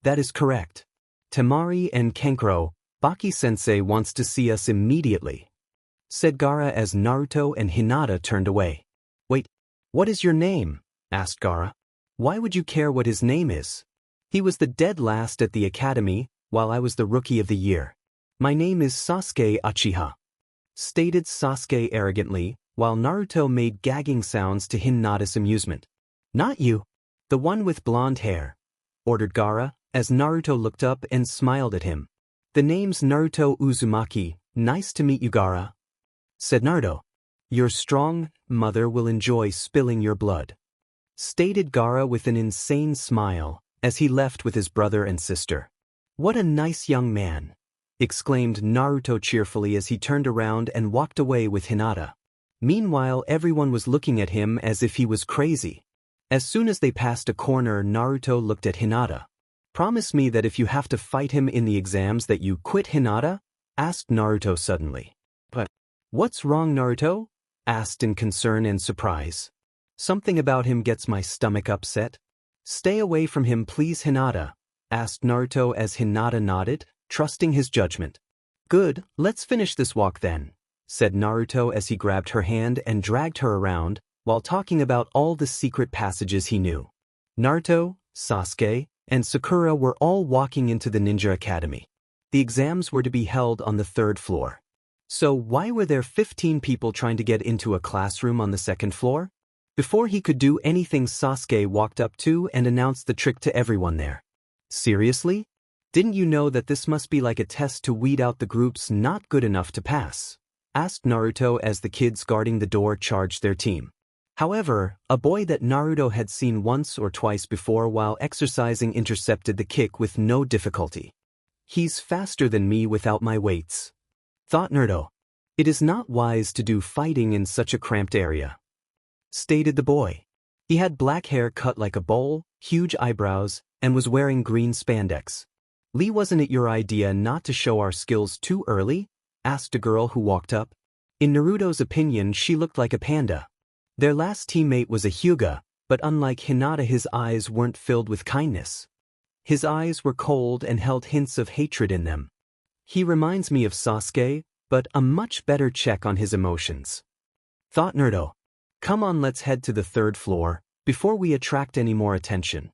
That is correct. Temari and Kankuro, Baki-sensei wants to see us immediately, said Gaara as Naruto and Hinata turned away. Wait, what is your name? Asked Gaara. Why would you care what his name is? He was the dead last at the academy, while I was the rookie of the year. My name is Sasuke Uchiha, stated Sasuke arrogantly, while Naruto made gagging sounds to Hinata's amusement. Not you. The one with blonde hair, ordered Gaara, as Naruto looked up and smiled at him. The name's Naruto Uzumaki, nice to meet you Gaara, said Naruto. Your strong mother will enjoy spilling your blood, stated Gaara with an insane smile, as he left with his brother and sister. What a nice young man, exclaimed Naruto cheerfully as he turned around and walked away with Hinata. Meanwhile, everyone was looking at him as if he was crazy. As soon as they passed a corner, Naruto looked at Hinata. Promise me that if you have to fight him in the exams that you quit, Hinata? Asked Naruto suddenly. But what's wrong, Naruto? Asked in concern and surprise. Something about him gets my stomach upset. Stay away from him please, Hinata, asked Naruto as Hinata nodded, trusting his judgment. Good, let's finish this walk then, said Naruto as he grabbed her hand and dragged her around, while talking about all the secret passages he knew. Naruto, Sasuke, and Sakura were all walking into the Ninja Academy. The exams were to be held on the 3rd floor. So why were there 15 people trying to get into a classroom on the 2nd floor? Before he could do anything, Sasuke walked up to and announced the trick to everyone there. Seriously? Didn't you know that this must be like a test to weed out the groups not good enough to pass? Asked Naruto as the kids guarding the door charged their team. However, a boy that Naruto had seen once or twice before while exercising intercepted the kick with no difficulty. He's faster than me without my weights, thought Naruto. It is not wise to do fighting in such a cramped area, stated the boy. He had black hair cut like a bowl, huge eyebrows, and was wearing green spandex. Lee, wasn't it your idea not to show our skills too early? Asked a girl who walked up. In Naruto's opinion, she looked like a panda. Their last teammate was a Huga, but unlike Hinata, his eyes weren't filled with kindness. His eyes were cold and held hints of hatred in them. He reminds me of Sasuke, but a much better check on his emotions, thought Naruto. Come on, let's head to the 3rd floor, before we attract any more attention,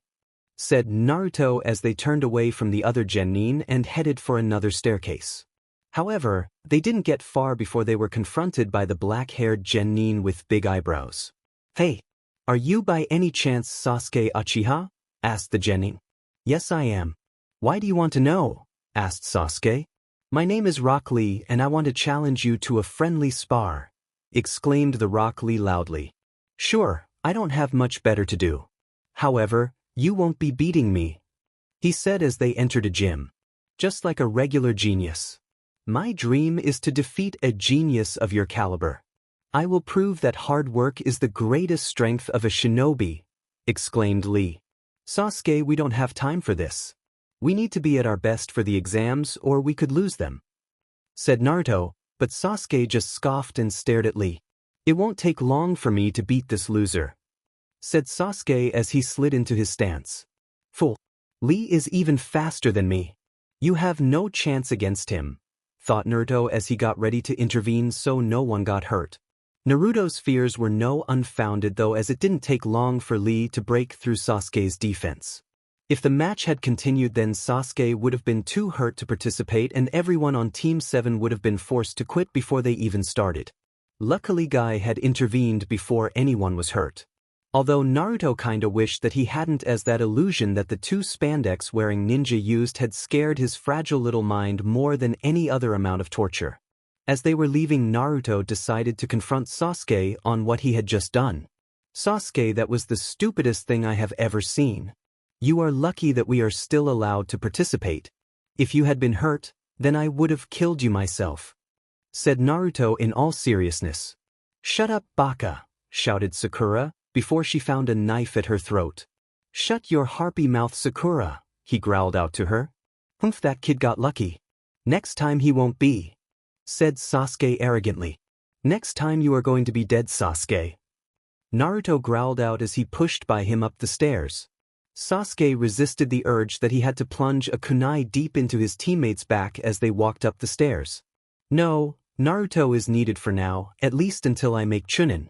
said Naruto as they turned away from the other genin and headed for another staircase. However, they didn't get far before they were confronted by the black-haired genin with big eyebrows. Hey, are you by any chance Sasuke Uchiha? Asked the genin. Yes, I am. Why do you want to know? Asked Sasuke. My name is Rock Lee and I want to challenge you to a friendly spar, exclaimed the Rock Lee loudly. Sure, I don't have much better to do. However, you won't be beating me, he said as they entered a gym. Just like a regular genius. My dream is to defeat a genius of your caliber. I will prove that hard work is the greatest strength of a shinobi, exclaimed Lee. Sasuke, we don't have time for this. We need to be at our best for the exams or we could lose them, said Naruto, but Sasuke just scoffed and stared at Lee. It won't take long for me to beat this loser, said Sasuke as he slid into his stance. Fool. Lee is even faster than me. You have no chance against him, thought Naruto as he got ready to intervene so no one got hurt. Naruto's fears were no unfounded though, as it didn't take long for Lee to break through Sasuke's defense. If the match had continued, then Sasuke would have been too hurt to participate and everyone on Team 7 would have been forced to quit before they even started. Luckily, Guy had intervened before anyone was hurt. Although Naruto kinda wished that he hadn't, as that illusion that the two spandex-wearing ninja used had scared his fragile little mind more than any other amount of torture. As they were leaving, Naruto decided to confront Sasuke on what he had just done. Sasuke, that was the stupidest thing I have ever seen. You are lucky that we are still allowed to participate. If you had been hurt, then I would have killed you myself, said Naruto in all seriousness. Shut up, baka, shouted Sakura, before she found a knife at her throat. Shut your harpy mouth, Sakura, he growled out to her. Humph, that kid got lucky. Next time he won't be, said Sasuke arrogantly. Next time you are going to be dead, Sasuke. Naruto growled out as he pushed by him up the stairs. Sasuke resisted the urge that he had to plunge a kunai deep into his teammate's back as they walked up the stairs. No, Naruto is needed for now, at least until I make Chunin.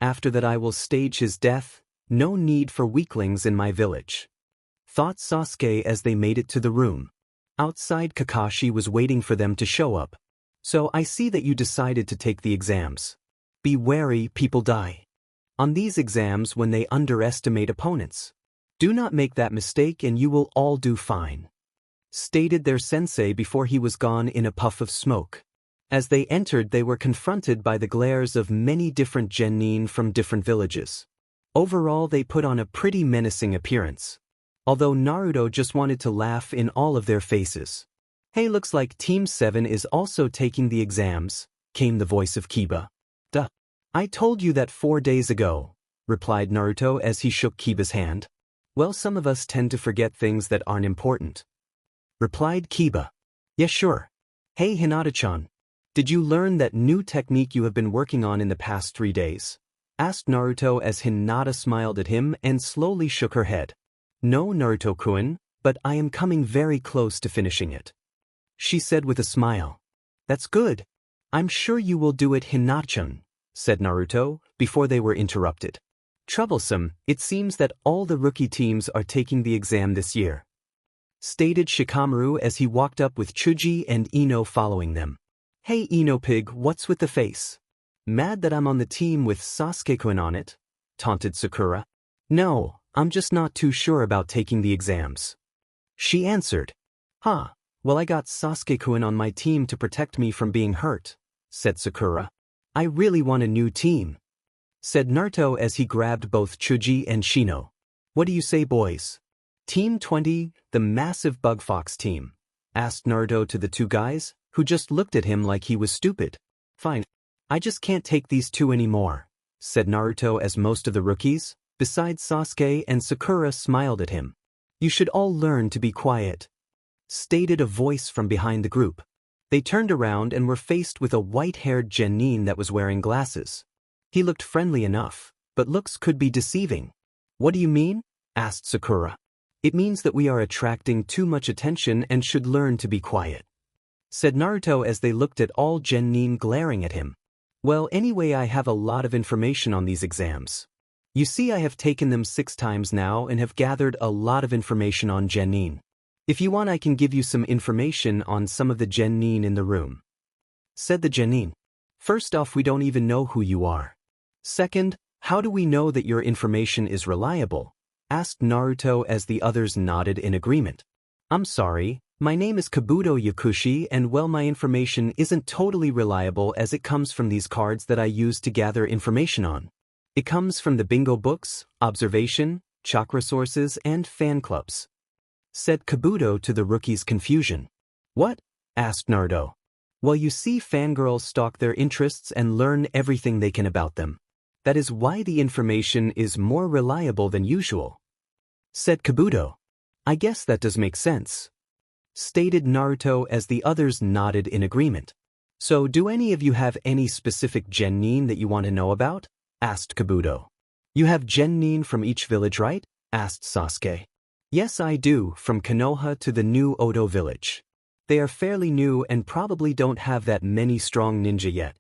After that I will stage his death. No need for weaklings in my village, thought Sasuke as they made it to the room. Outside, Kakashi was waiting for them to show up. So I see that you decided to take the exams. Be wary, people die on these exams when they underestimate opponents. Do not make that mistake and you will all do fine, stated their sensei before he was gone in a puff of smoke. As they entered, they were confronted by the glares of many different genin from different villages. Overall, they put on a pretty menacing appearance, although Naruto just wanted to laugh in all of their faces. Hey, looks like Team 7 is also taking the exams, came the voice of Kiba. Duh. I told you that 4 days ago, replied Naruto as he shook Kiba's hand. Well, some of us tend to forget things that aren't important, replied Kiba. Yeah, sure. Hey, Hinata-chan. Did you learn that new technique you have been working on in the past 3 days? Asked Naruto as Hinata smiled at him and slowly shook her head. No, Naruto-kun, but I am coming very close to finishing it, she said with a smile. That's good. I'm sure you will do it, Hinata-chan, said Naruto, before they were interrupted. Troublesome, it seems that all the rookie teams are taking the exam this year, stated Shikamaru as he walked up with Chuji and Ino following them. Hey, Ino pig, what's with the face? Mad that I'm on the team with Sasuke-kun on it? Taunted Sakura. No, I'm just not too sure about taking the exams, she answered. Huh, well, I got Sasuke-kun on my team to protect me from being hurt, said Sakura. I really want a new team, said Naruto as he grabbed both Chuji and Shino. What do you say, boys? Team 20, the massive Bug Fox team, asked Naruto to the two guys, who just looked at him like he was stupid. Fine. I just can't take these two anymore, said Naruto as most of the rookies, besides Sasuke and Sakura, smiled at him. You should all learn to be quiet, stated a voice from behind the group. They turned around and were faced with a white-haired genin that was wearing glasses. He looked friendly enough, but looks could be deceiving. What do you mean? Asked Sakura. It means that we are attracting too much attention and should learn to be quiet, said Naruto as they looked at all genin glaring at him. Well, anyway, I have a lot of information on these exams. You see, I have taken them 6 times now and have gathered a lot of information on genin. If you want, I can give you some information on some of the genin in the room, said the genin. First off, we don't even know who you are. Second, how do we know that your information is reliable? Asked Naruto as the others nodded in agreement. I'm sorry, my name is Kabuto Yakushi, and well, my information isn't totally reliable as it comes from these cards that I use to gather information on. It comes from the bingo books, observation, chakra sources, and fan clubs, said Kabuto to the rookie's confusion. What? Asked Naruto. Well, you see, fangirls stalk their interests and learn everything they can about them. That is why the information is more reliable than usual, said Kabuto. I guess that does make sense, stated Naruto as the others nodded in agreement. So, do any of you have any specific genin that you want to know about? Asked Kabuto. You have genin from each village, right? Asked Sasuke. Yes, I do, from Konoha to the new Oto village. They are fairly new and probably don't have that many strong ninja yet,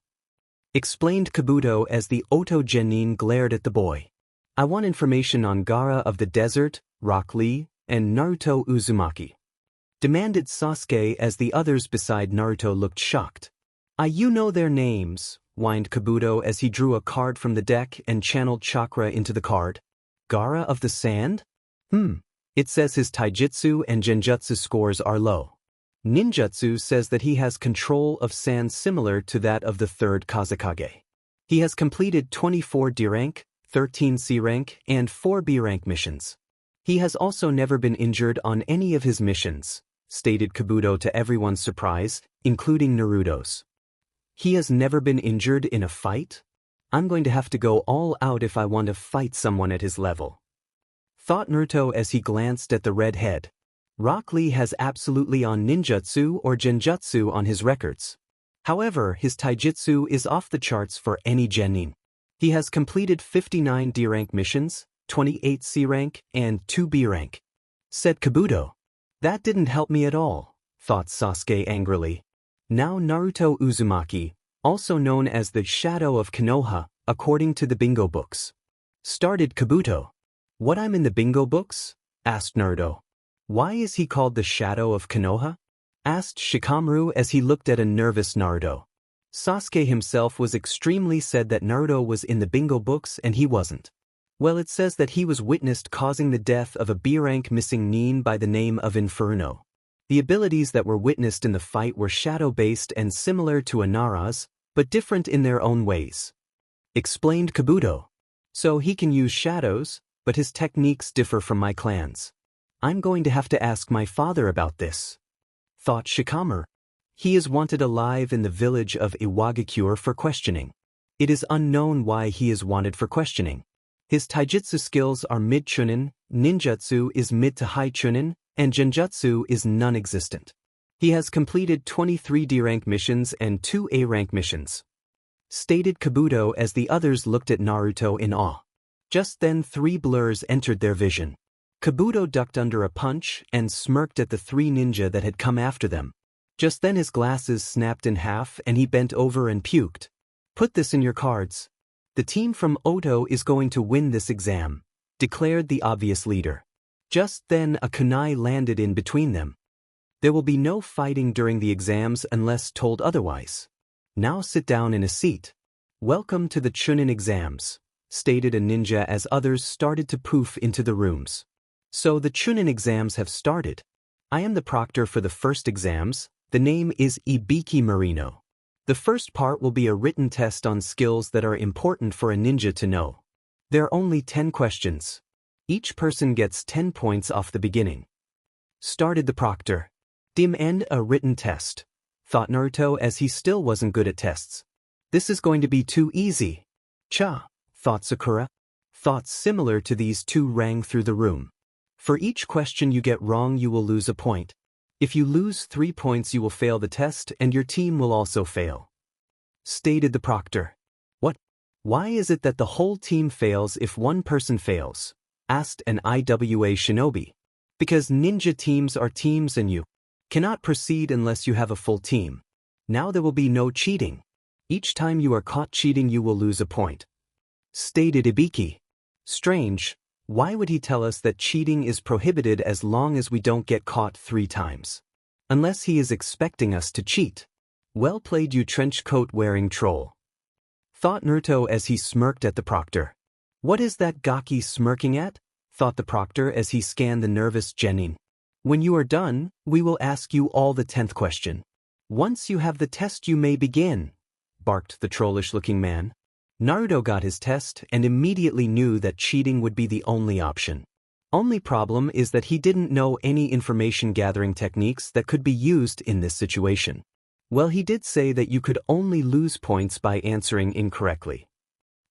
explained Kabuto as the Oto genin glared at the boy. I want information on Gaara of the Desert, Rock Lee, and Naruto Uzumaki, demanded Sasuke as the others beside Naruto looked shocked. You know their names. whined Kabuto as he drew a card from the deck and channeled Chakra into the card. Gaara of the Sand? It says his taijutsu and genjutsu scores are low. Ninjutsu says that he has control of sand similar to that of the 3rd Kazekage. He has completed 24 D rank, 13 C rank, and 4 B rank missions. He has also never been injured on any of his missions, stated Kabuto to everyone's surprise, including Naruto's. He has never been injured in a fight? I'm going to have to go all out if I want to fight someone at his level, thought Naruto as he glanced at the red head. Rock Lee has absolutely on ninjutsu or genjutsu on his records. However, his taijutsu is off the charts for any genin. He has completed 59 D rank missions, 28 C rank, and 2 B rank, said Kabuto. That didn't help me at all, thought Sasuke angrily. Now Naruto Uzumaki, also known as the Shadow of Konoha, according to the bingo books, started Kabuto. What, I'm in the bingo books? Asked Naruto. Why is he called the Shadow of Konoha? Asked Shikamaru as he looked at a nervous Naruto. Sasuke himself was extremely sad that Naruto was in the bingo books and he wasn't. Well, it says that he was witnessed causing the death of a B-rank missing nin by the name of Inferno. The abilities that were witnessed in the fight were shadow-based and similar to Inara's, but different in their own ways, explained Kabuto. So he can use shadows, but his techniques differ from my clan's. I'm going to have to ask my father about this, thought Shikamaru. He is wanted alive in the village of Iwagakure for questioning. It is unknown why he is wanted for questioning. His taijutsu skills are mid-chunin, ninjutsu is mid to high chunin, and genjutsu is non-existent. He has completed 23 D-rank missions and 2 A-rank missions, stated Kabuto as the others looked at Naruto in awe. Just then 3 blurs entered their vision. Kabuto ducked under a punch and smirked at the 3 ninja that had come after them. Just then his glasses snapped in half and he bent over and puked. Put this in your cards. The team from Oto is going to win this exam, declared the obvious leader. Just then a kunai landed in between them. There will be no fighting during the exams unless told otherwise. Now sit down in a seat. Welcome to the Chunin exams, stated a ninja as others started to poof into the rooms. So the Chunin exams have started. I am the proctor for the first exams. The name is Ibiki Marino. The first part will be a written test on skills that are important for a ninja to know. There are only 10 questions. Each person gets 10 points off the beginning, started the proctor. End a written test, thought Naruto as he still wasn't good at tests. This is going to be too easy. Cha, thought Sakura. Thoughts similar to these two rang through the room. For each question you get wrong you will lose a point. If you lose 3 points you will fail the test and your team will also fail, stated the proctor. What? Why is it that the whole team fails if one person fails? Asked an IWA Shinobi. Because ninja teams are teams and you cannot proceed unless you have a full team. Now there will be no cheating. Each time you are caught cheating you will lose a point, stated Ibiki. Strange. Why would he tell us that cheating is prohibited as long as we don't get caught 3 times? Unless he is expecting us to cheat. Well played, you trench coat wearing troll, thought Naruto as he smirked at the proctor. What is that gaki smirking at? Thought the proctor as he scanned the nervous genin. When you are done, we will ask you all the 10th question. Once you have the test you may begin, barked the trollish-looking man. Naruto got his test and immediately knew that cheating would be the only option. Only problem is that he didn't know any information gathering techniques that could be used in this situation. Well, he did say that you could only lose points by answering incorrectly,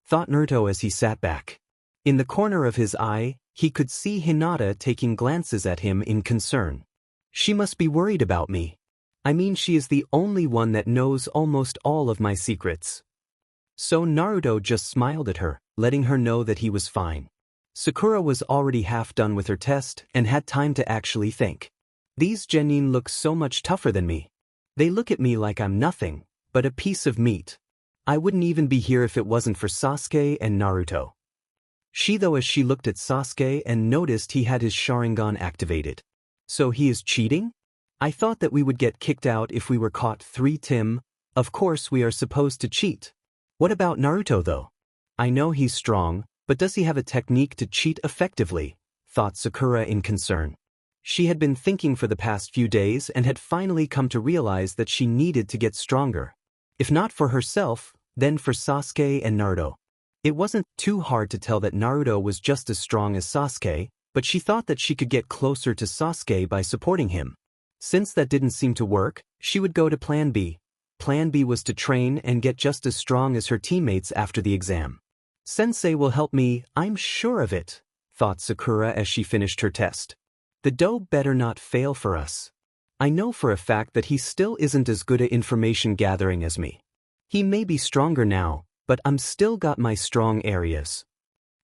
thought Naruto as he sat back. In the corner of his eye, he could see Hinata taking glances at him in concern. She must be worried about me. I mean, she is the only one that knows almost all of my secrets. So Naruto just smiled at her, letting her know that he was fine. Sakura was already half done with her test and had time to actually think. These genin look so much tougher than me. They look at me like I'm nothing but a piece of meat. I wouldn't even be here if it wasn't for Sasuke and Naruto. Though as she looked at Sasuke and noticed he had his Sharingan activated. So he is cheating? I thought that we would get kicked out if we were caught 3 Tim. Of course we are supposed to cheat. What about Naruto though? I know he's strong, but does he have a technique to cheat effectively? Thought Sakura in concern. She had been thinking for the past few days and had finally come to realize that she needed to get stronger. If not for herself, then for Sasuke and Naruto. It wasn't too hard to tell that Naruto was just as strong as Sasuke, but she thought that she could get closer to Sasuke by supporting him. Since that didn't seem to work, she would go to Plan B. Plan B was to train and get just as strong as her teammates after the exam. Sensei will help me, I'm sure of it, thought Sakura as she finished her test. The dough better not fail for us. I know for a fact that he still isn't as good at information gathering as me. He may be stronger now, but I'm still got my strong areas.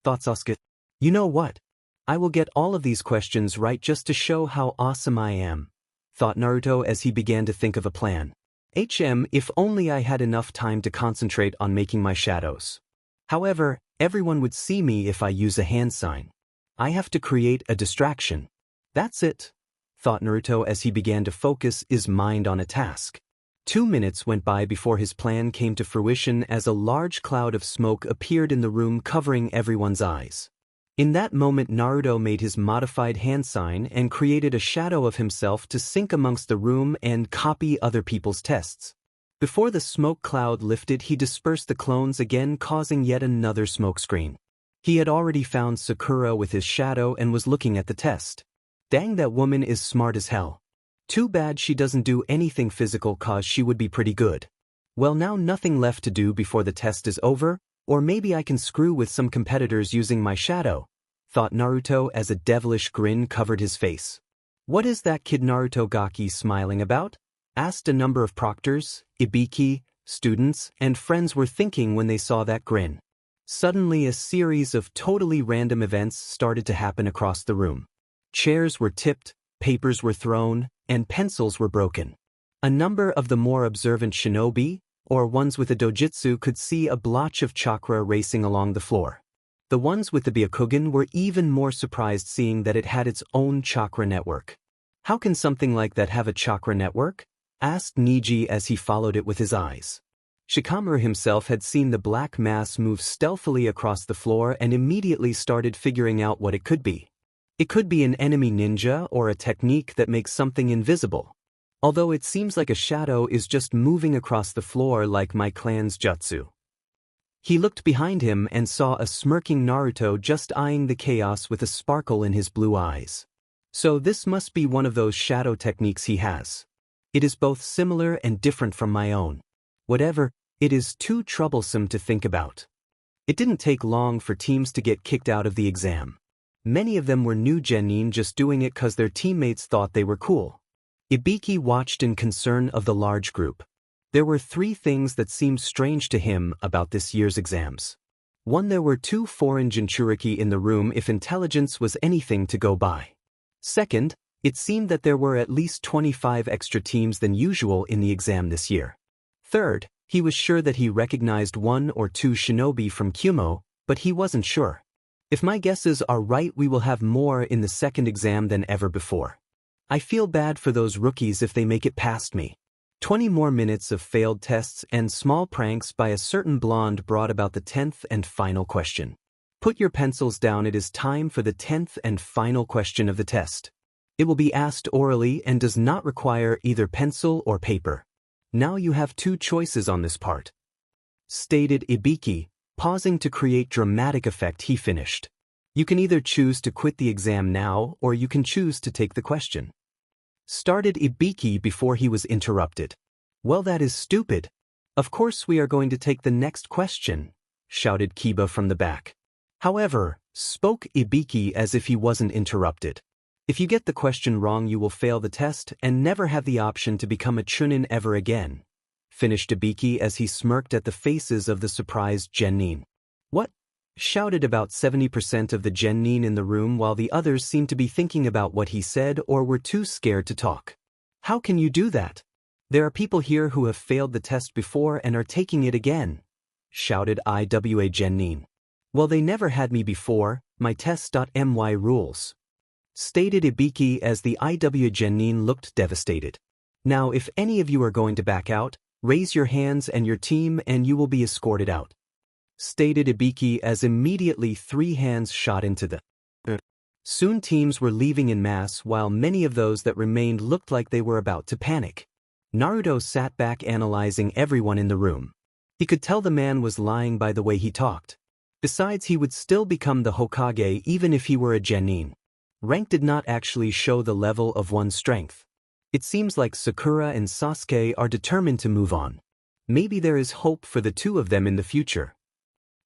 Thought Sasuke. You know what? I will get all of these questions right just to show how awesome I am, thought Naruto as he began to think of a plan. If only I had enough time to concentrate on making my shadows. However, everyone would see me if I use a hand sign. I have to create a distraction. That's it, thought Naruto as he began to focus his mind on a task. 2 minutes went by before his plan came to fruition as a large cloud of smoke appeared in the room covering everyone's eyes. In that moment Naruto made his modified hand sign and created a shadow of himself to sink amongst the room and copy other people's tests. Before the smoke cloud lifted, he dispersed the clones again, causing yet another smoke screen. He had already found Sakura with his shadow and was looking at the test. Dang, that woman is smart as hell. Too bad she doesn't do anything physical, cause she would be pretty good. Well, now nothing left to do before the test is over, or maybe I can screw with some competitors using my shadow, thought Naruto as a devilish grin covered his face. What is that kid Naruto Gaki smiling about? Asked a number of proctors, Ibiki, students, and friends were thinking when they saw that grin. Suddenly a series of totally random events started to happen across the room. Chairs were tipped, papers were thrown, and pencils were broken. A number of the more observant shinobi, or ones with a dojutsu, could see a blotch of chakra racing along the floor. The ones with the Byakugan were even more surprised seeing that it had its own chakra network. How can something like that have a chakra network? Asked Neji as he followed it with his eyes. Shikamaru himself had seen the black mass move stealthily across the floor and immediately started figuring out what it could be. It could be an enemy ninja or a technique that makes something invisible. Although it seems like a shadow is just moving across the floor like my clan's jutsu. He looked behind him and saw a smirking Naruto just eyeing the chaos with a sparkle in his blue eyes. So this must be one of those shadow techniques he has. It is both similar and different from my own. Whatever, it is too troublesome to think about. It didn't take long for teams to get kicked out of the exam. Many of them were new genin just doing it cause their teammates thought they were cool. Ibiki watched in concern of the large group. There were 3 things that seemed strange to him about this year's exams. 1, there were 2 foreign Jinchuriki in the room if intelligence was anything to go by. 2nd, it seemed that there were at least 25 extra teams than usual in the exam this year. 3rd, he was sure that he recognized 1 or 2 shinobi from Kumo, but he wasn't sure. If my guesses are right, we will have more in the 2nd exam than ever before. I feel bad for those rookies if they make it past me. 20 more minutes of failed tests and small pranks by a certain blonde brought about the 10th and final question. Put your pencils down, it is time for the 10th and final question of the test. It will be asked orally and does not require either pencil or paper. Now you have 2 choices on this part, stated Ibiki, pausing to create dramatic effect. He finished. You can either choose to quit the exam now or you can choose to take the question. Started Ibiki before he was interrupted. Well, that is stupid. Of course we are going to take the next question, shouted Kiba from the back. However, spoke Ibiki as if he wasn't interrupted. If you get the question wrong you will fail the test and never have the option to become a Chunin ever again, finished Ibiki as he smirked at the faces of the surprised genin. What? Shouted about 70% of the genin in the room while the others seemed to be thinking about what he said or were too scared to talk. How can you do that? There are people here who have failed the test before and are taking it again, shouted IWA genin. Well, they never had me before, my test.my rules, stated Ibiki as the IWA genin looked devastated. Now if any of you are going to back out, Raise your hands and your team and you will be escorted out," stated Ibiki as immediately 3 hands shot into the air. Soon teams were leaving in mass while many of those that remained looked like they were about to panic. Naruto sat back analyzing everyone in the room. He could tell the man was lying by the way he talked. Besides, he would still become the Hokage even if he were a genin. Rank did not actually show the level of one's strength. It seems like Sakura and Sasuke are determined to move on. Maybe there is hope for the two of them in the future,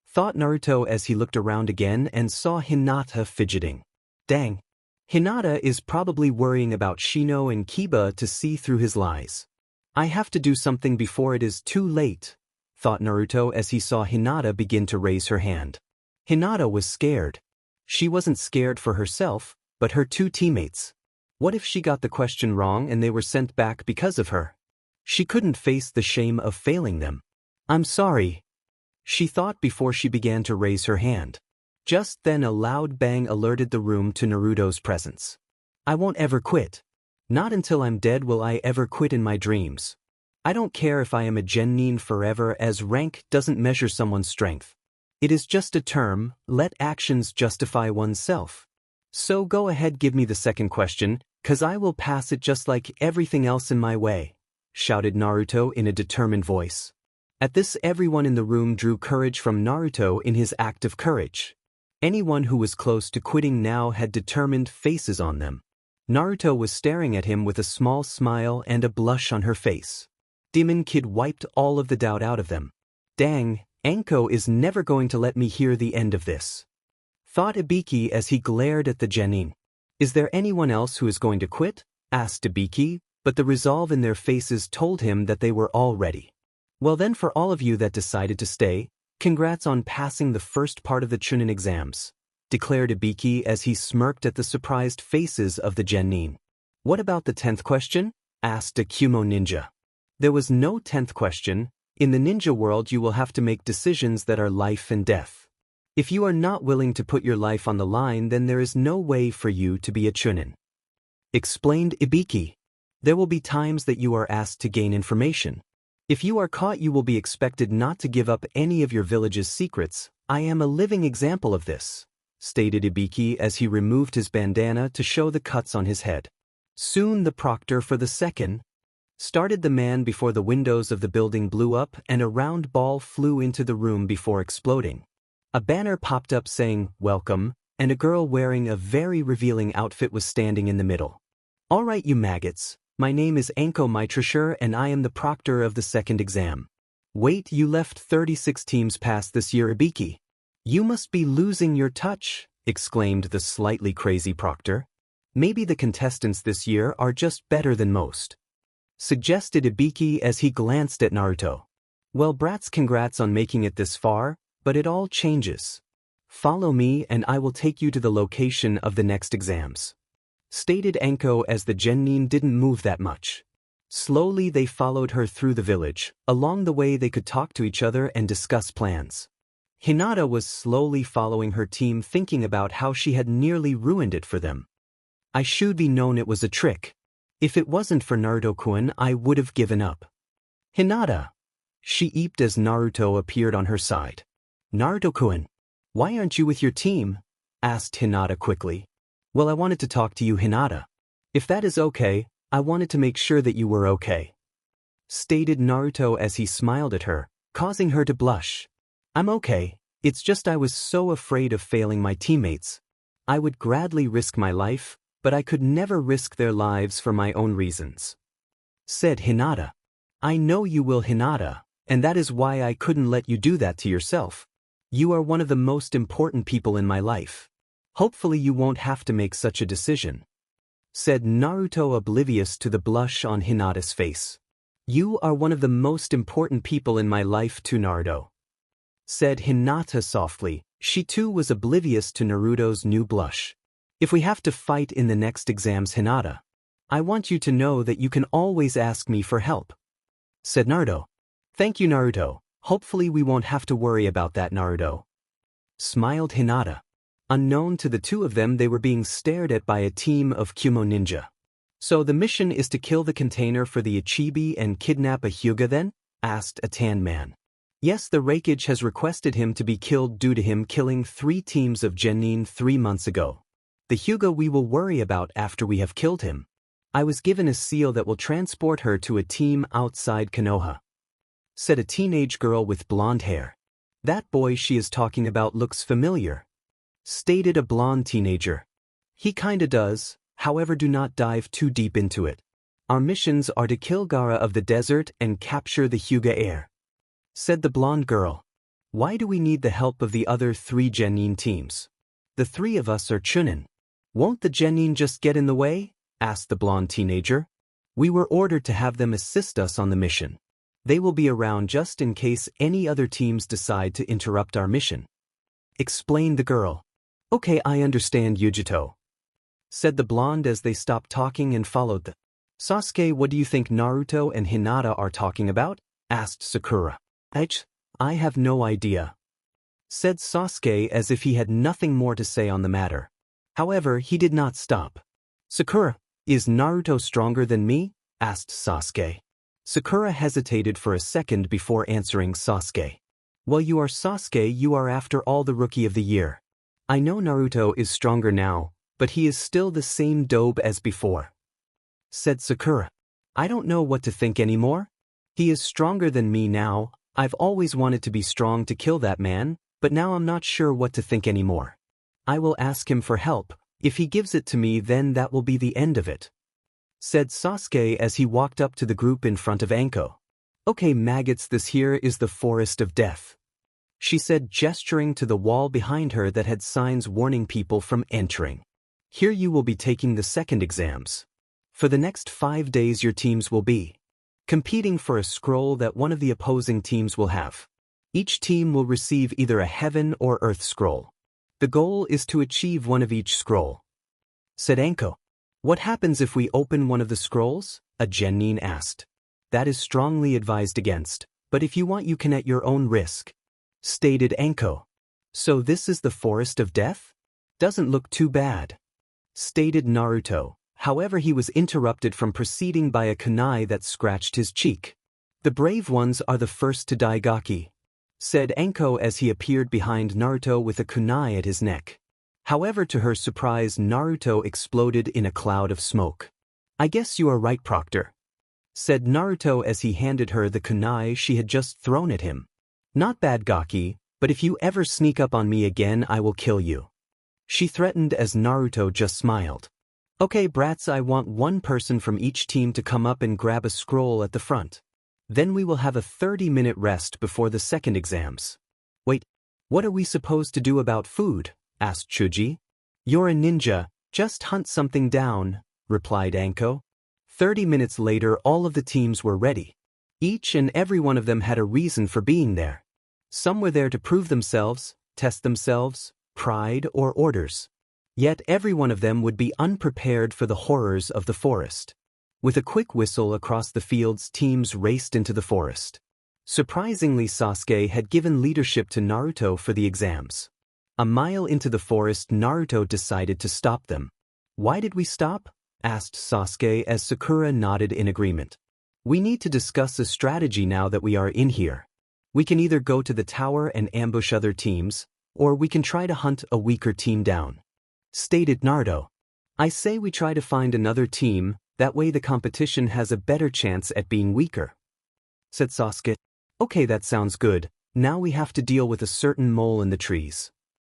thought Naruto as he looked around again and saw Hinata fidgeting. Dang. Hinata is probably worrying about Shino and Kiba to see through his lies. I have to do something before it is too late, thought Naruto as he saw Hinata begin to raise her hand. Hinata was scared. She wasn't scared for herself, but her 2 teammates. What if she got the question wrong and they were sent back because of her? She couldn't face the shame of failing them. "I'm sorry," she thought before she began to raise her hand. Just then a loud bang alerted the room to Naruto's presence. "I won't ever quit. Not until I'm dead will I ever quit in my dreams. I don't care if I am a genin forever, as rank doesn't measure someone's strength. It is just a term, let actions justify oneself. So go ahead, give me the second question, 'cause I will pass it just like everything else in my way," shouted Naruto in a determined voice. At this, everyone in the room drew courage from Naruto in his act of courage. Anyone who was close to quitting now had determined faces on them. Naruto was staring at him with a small smile and a blush on her face. Demon Kid wiped all of the doubt out of them. Dang, Anko is never going to let me hear the end of this, thought Ibiki as he glared at the genin. Is there anyone else who is going to quit? Asked Ibiki, but the resolve in their faces told him that they were all ready. Well then, for all of you that decided to stay, congrats on passing the first part of the Chunin exams, declared Ibiki as he smirked at the surprised faces of the genin. What about the 10th question? Asked a Kumo ninja. There was no 10th question. In the ninja world you will have to make decisions that are life and death. If you are not willing to put your life on the line, then there is no way for you to be a Chunin, explained Ibiki. There will be times that you are asked to gain information. If you are caught, you will be expected not to give up any of your village's secrets. I am a living example of this, stated Ibiki as he removed his bandana to show the cuts on his head. Soon the proctor for the second started. The man before the windows of the building blew up and a round ball flew into the room before exploding. A banner popped up saying, "Welcome," and a girl wearing a very revealing outfit was standing in the middle. "All right, you maggots. My name is Anko Mitrashur and I am the proctor of the second exam." Wait, you left 36 teams past this year, Ibiki. You must be losing your touch, exclaimed the slightly crazy proctor. Maybe the contestants this year are just better than most, suggested Ibiki as he glanced at Naruto. Well brats, congrats on making it this far, but it all changes. Follow me and I will take you to the location of the next exams, stated Anko as the genin didn't move that much. Slowly they followed her through the village. Along the way they could talk to each other and discuss plans. Hinata was slowly following her team, thinking about how she had nearly ruined it for them. I should be known it was a trick. If it wasn't for Naruto-kun, I would have given up. Hinata, she eeped as Naruto appeared on her side. Naruto-kun, why aren't you with your team? Asked Hinata quickly. Well, I wanted to talk to you, Hinata. If that is okay, I wanted to make sure that you were okay, stated Naruto as he smiled at her, causing her to blush. I'm okay, it's just I was so afraid of failing my teammates. I would gladly risk my life, but I could never risk their lives for my own reasons, said Hinata. I know you will, Hinata, and that is why I couldn't let you do that to yourself. You are one of the most important people in my life. Hopefully you won't have to make such a decision, said Naruto, oblivious to the blush on Hinata's face. You are one of the most important people in my life too, Naruto, said Hinata softly. She too was oblivious to Naruto's new blush. If we have to fight in the next exams, Hinata, I want you to know that you can always ask me for help, said Naruto. Thank you, Naruto. Hopefully we won't have to worry about that, Naruto, smiled Hinata. Unknown to the two of them, they were being stared at by a team of Kumo ninja. So the mission is to kill the container for the Ichibi and kidnap a Huga then? asked a tan man. Yes, the Raikage has requested him to be killed due to him killing 3 teams of Genin 3 months ago. The Huga we will worry about after we have killed him. I was given a seal that will transport her to a team outside Konoha," said a teenage girl with blonde hair. "That boy she is talking about looks familiar," stated a blonde teenager. "He kinda does, however do not dive too deep into it. Our missions are to kill Gaara of the desert and capture the Huga heir," said the blonde girl. "Why do we need the help of the other 3 Genin teams? The 3 of us are Chunin. Won't the Genin just get in the way?" asked the blonde teenager. "We were ordered to have them assist us on the mission. They will be around just in case any other teams decide to interrupt our mission," explained the girl. "Okay, I understand, Yujito," said the blonde as they stopped talking and followed the. "Sasuke, what do you think Naruto and Hinata are talking about?" asked Sakura. I have no idea," said Sasuke as if he had nothing more to say on the matter. However, he did not stop. "Sakura, is Naruto stronger than me?" asked Sasuke. Sakura hesitated for a second before answering Sasuke. "Well, you are Sasuke, you are after all the Rookie of the Year. I know Naruto is stronger now, but he is still the same dope as before," said Sakura. "I don't know what to think anymore. He is stronger than me now. I've always wanted to be strong to kill that man, but now I'm not sure what to think anymore. I will ask him for help. If he gives it to me, then that will be the end of it," said Sasuke as he walked up to the group in front of Anko. "Okay, maggots, this here is the Forest of Death," she said, gesturing to the wall behind her that had signs warning people from entering. "Here you will be taking the second exams. For the next 5 days your teams will be competing for a scroll that one of the opposing teams will have. Each team will receive either a Heaven or Earth scroll. The goal is to achieve one of each scroll," said Anko. "What happens if we open one of the scrolls?" a Genin asked. "That is strongly advised against, but if you want you can at your own risk," stated Anko. "So this is the Forest of Death? Doesn't look too bad," stated Naruto. However, he was interrupted from proceeding by a kunai that scratched his cheek. "The brave ones are the first to die, Gaki," said Anko as he appeared behind Naruto with a kunai at his neck. However, to her surprise, Naruto exploded in a cloud of smoke. "I guess you are right, Proctor," said Naruto as he handed her the kunai she had just thrown at him. "Not bad, Gaki, but if you ever sneak up on me again I will kill you," she threatened as Naruto just smiled. "Okay, brats, I want one person from each team to come up and grab a scroll at the front. Then we will have a 30-minute rest before the second exams." "Wait, what are we supposed to do about food?" asked Chuji. "You're a ninja, just hunt something down," replied Anko. 30 minutes later, all of the teams were ready. Each and every one of them had a reason for being there. Some were there to prove themselves, test themselves, pride, or orders. Yet every one of them would be unprepared for the horrors of the forest. With a quick whistle across the fields, teams raced into the forest. Surprisingly, Sasuke had given leadership to Naruto for the exams. A mile into the forest, Naruto decided to stop them. "Why did we stop?" asked Sasuke as Sakura nodded in agreement. "We need to discuss a strategy now that we are in here. We can either go to the tower and ambush other teams, or we can try to hunt a weaker team down," stated Naruto. "I say we try to find another team, that way the competition has a better chance at being weaker," said Sasuke. "Okay, that sounds good. Now we have to deal with a certain mole in the trees,"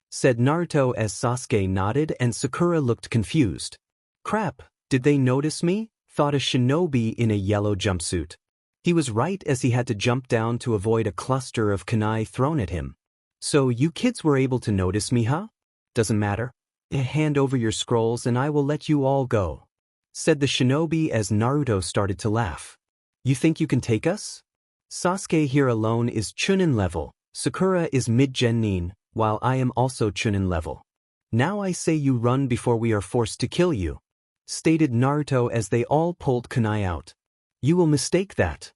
said Naruto as Sasuke nodded and Sakura looked confused. "Crap, did they notice me?" thought a shinobi in a yellow jumpsuit. He was right as he had to jump down to avoid a cluster of kunai thrown at him. "So you kids were able to notice me, huh? Doesn't matter. Hand over your scrolls and I will let you all go," said the shinobi as Naruto started to laugh. "You think you can take us? Sasuke here alone is Chunin level, Sakura is mid-Genin, while I am also Chunin level. Now I say you run before we are forced to kill you," stated Naruto as they all pulled kunai out. "You will mistake that,"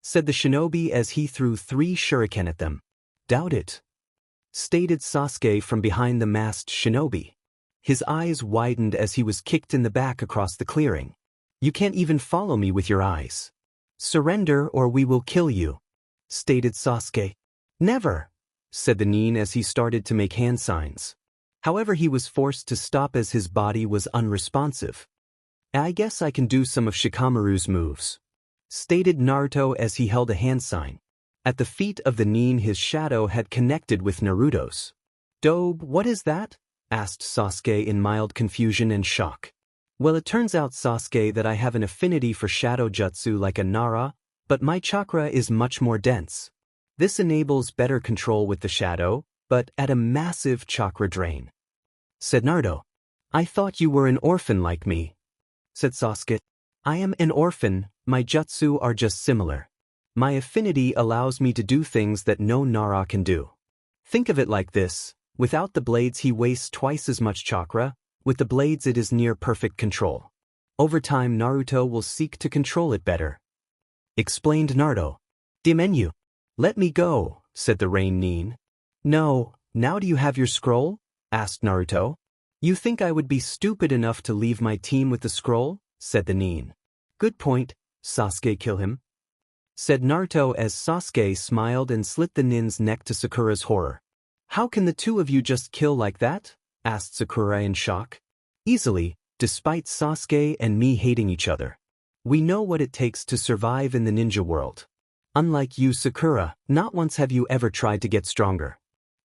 said the shinobi as he threw 3 shuriken at them. "Doubt it," stated Sasuke from behind the masked shinobi. His eyes widened as he was kicked in the back across the clearing. "You can't even follow me with your eyes. Surrender or we will kill you," stated Sasuke. Never, said the Nin as he started to make hand signs. However, he was forced to stop as his body was unresponsive. I guess I can do some of Shikamaru's moves, stated Naruto as he held a hand sign. At the feet of the Nin, his shadow had connected with Naruto's. Dobe, what is that? Asked Sasuke in mild confusion and shock. Well, it turns out, Sasuke, that I have an affinity for shadow jutsu like a Nara, but my chakra is much more dense. This enables better control with the shadow, but at a massive chakra drain, said Naruto. I thought you were an orphan like me, said Sasuke. I am an orphan, my jutsu are just similar. My affinity allows me to do things that no Nara can do. Think of it like this, without the blades he wastes twice as much chakra, with the blades it is near perfect control. Over time Naruto will seek to control it better, explained Naruto. Dimenu. Let me go, said the Rain Nin. No, now do you have your scroll? Asked Naruto. You think I would be stupid enough to leave my team with the scroll? Said the Nin. Good point, Sasuke, kill him, said Naruto as Sasuke smiled and slit the Nin's neck to Sakura's horror. How can the two of you just kill like that? Asked Sakura in shock. Easily, despite Sasuke and me hating each other. We know what it takes to survive in the ninja world. Unlike you, Sakura, not once have you ever tried to get stronger.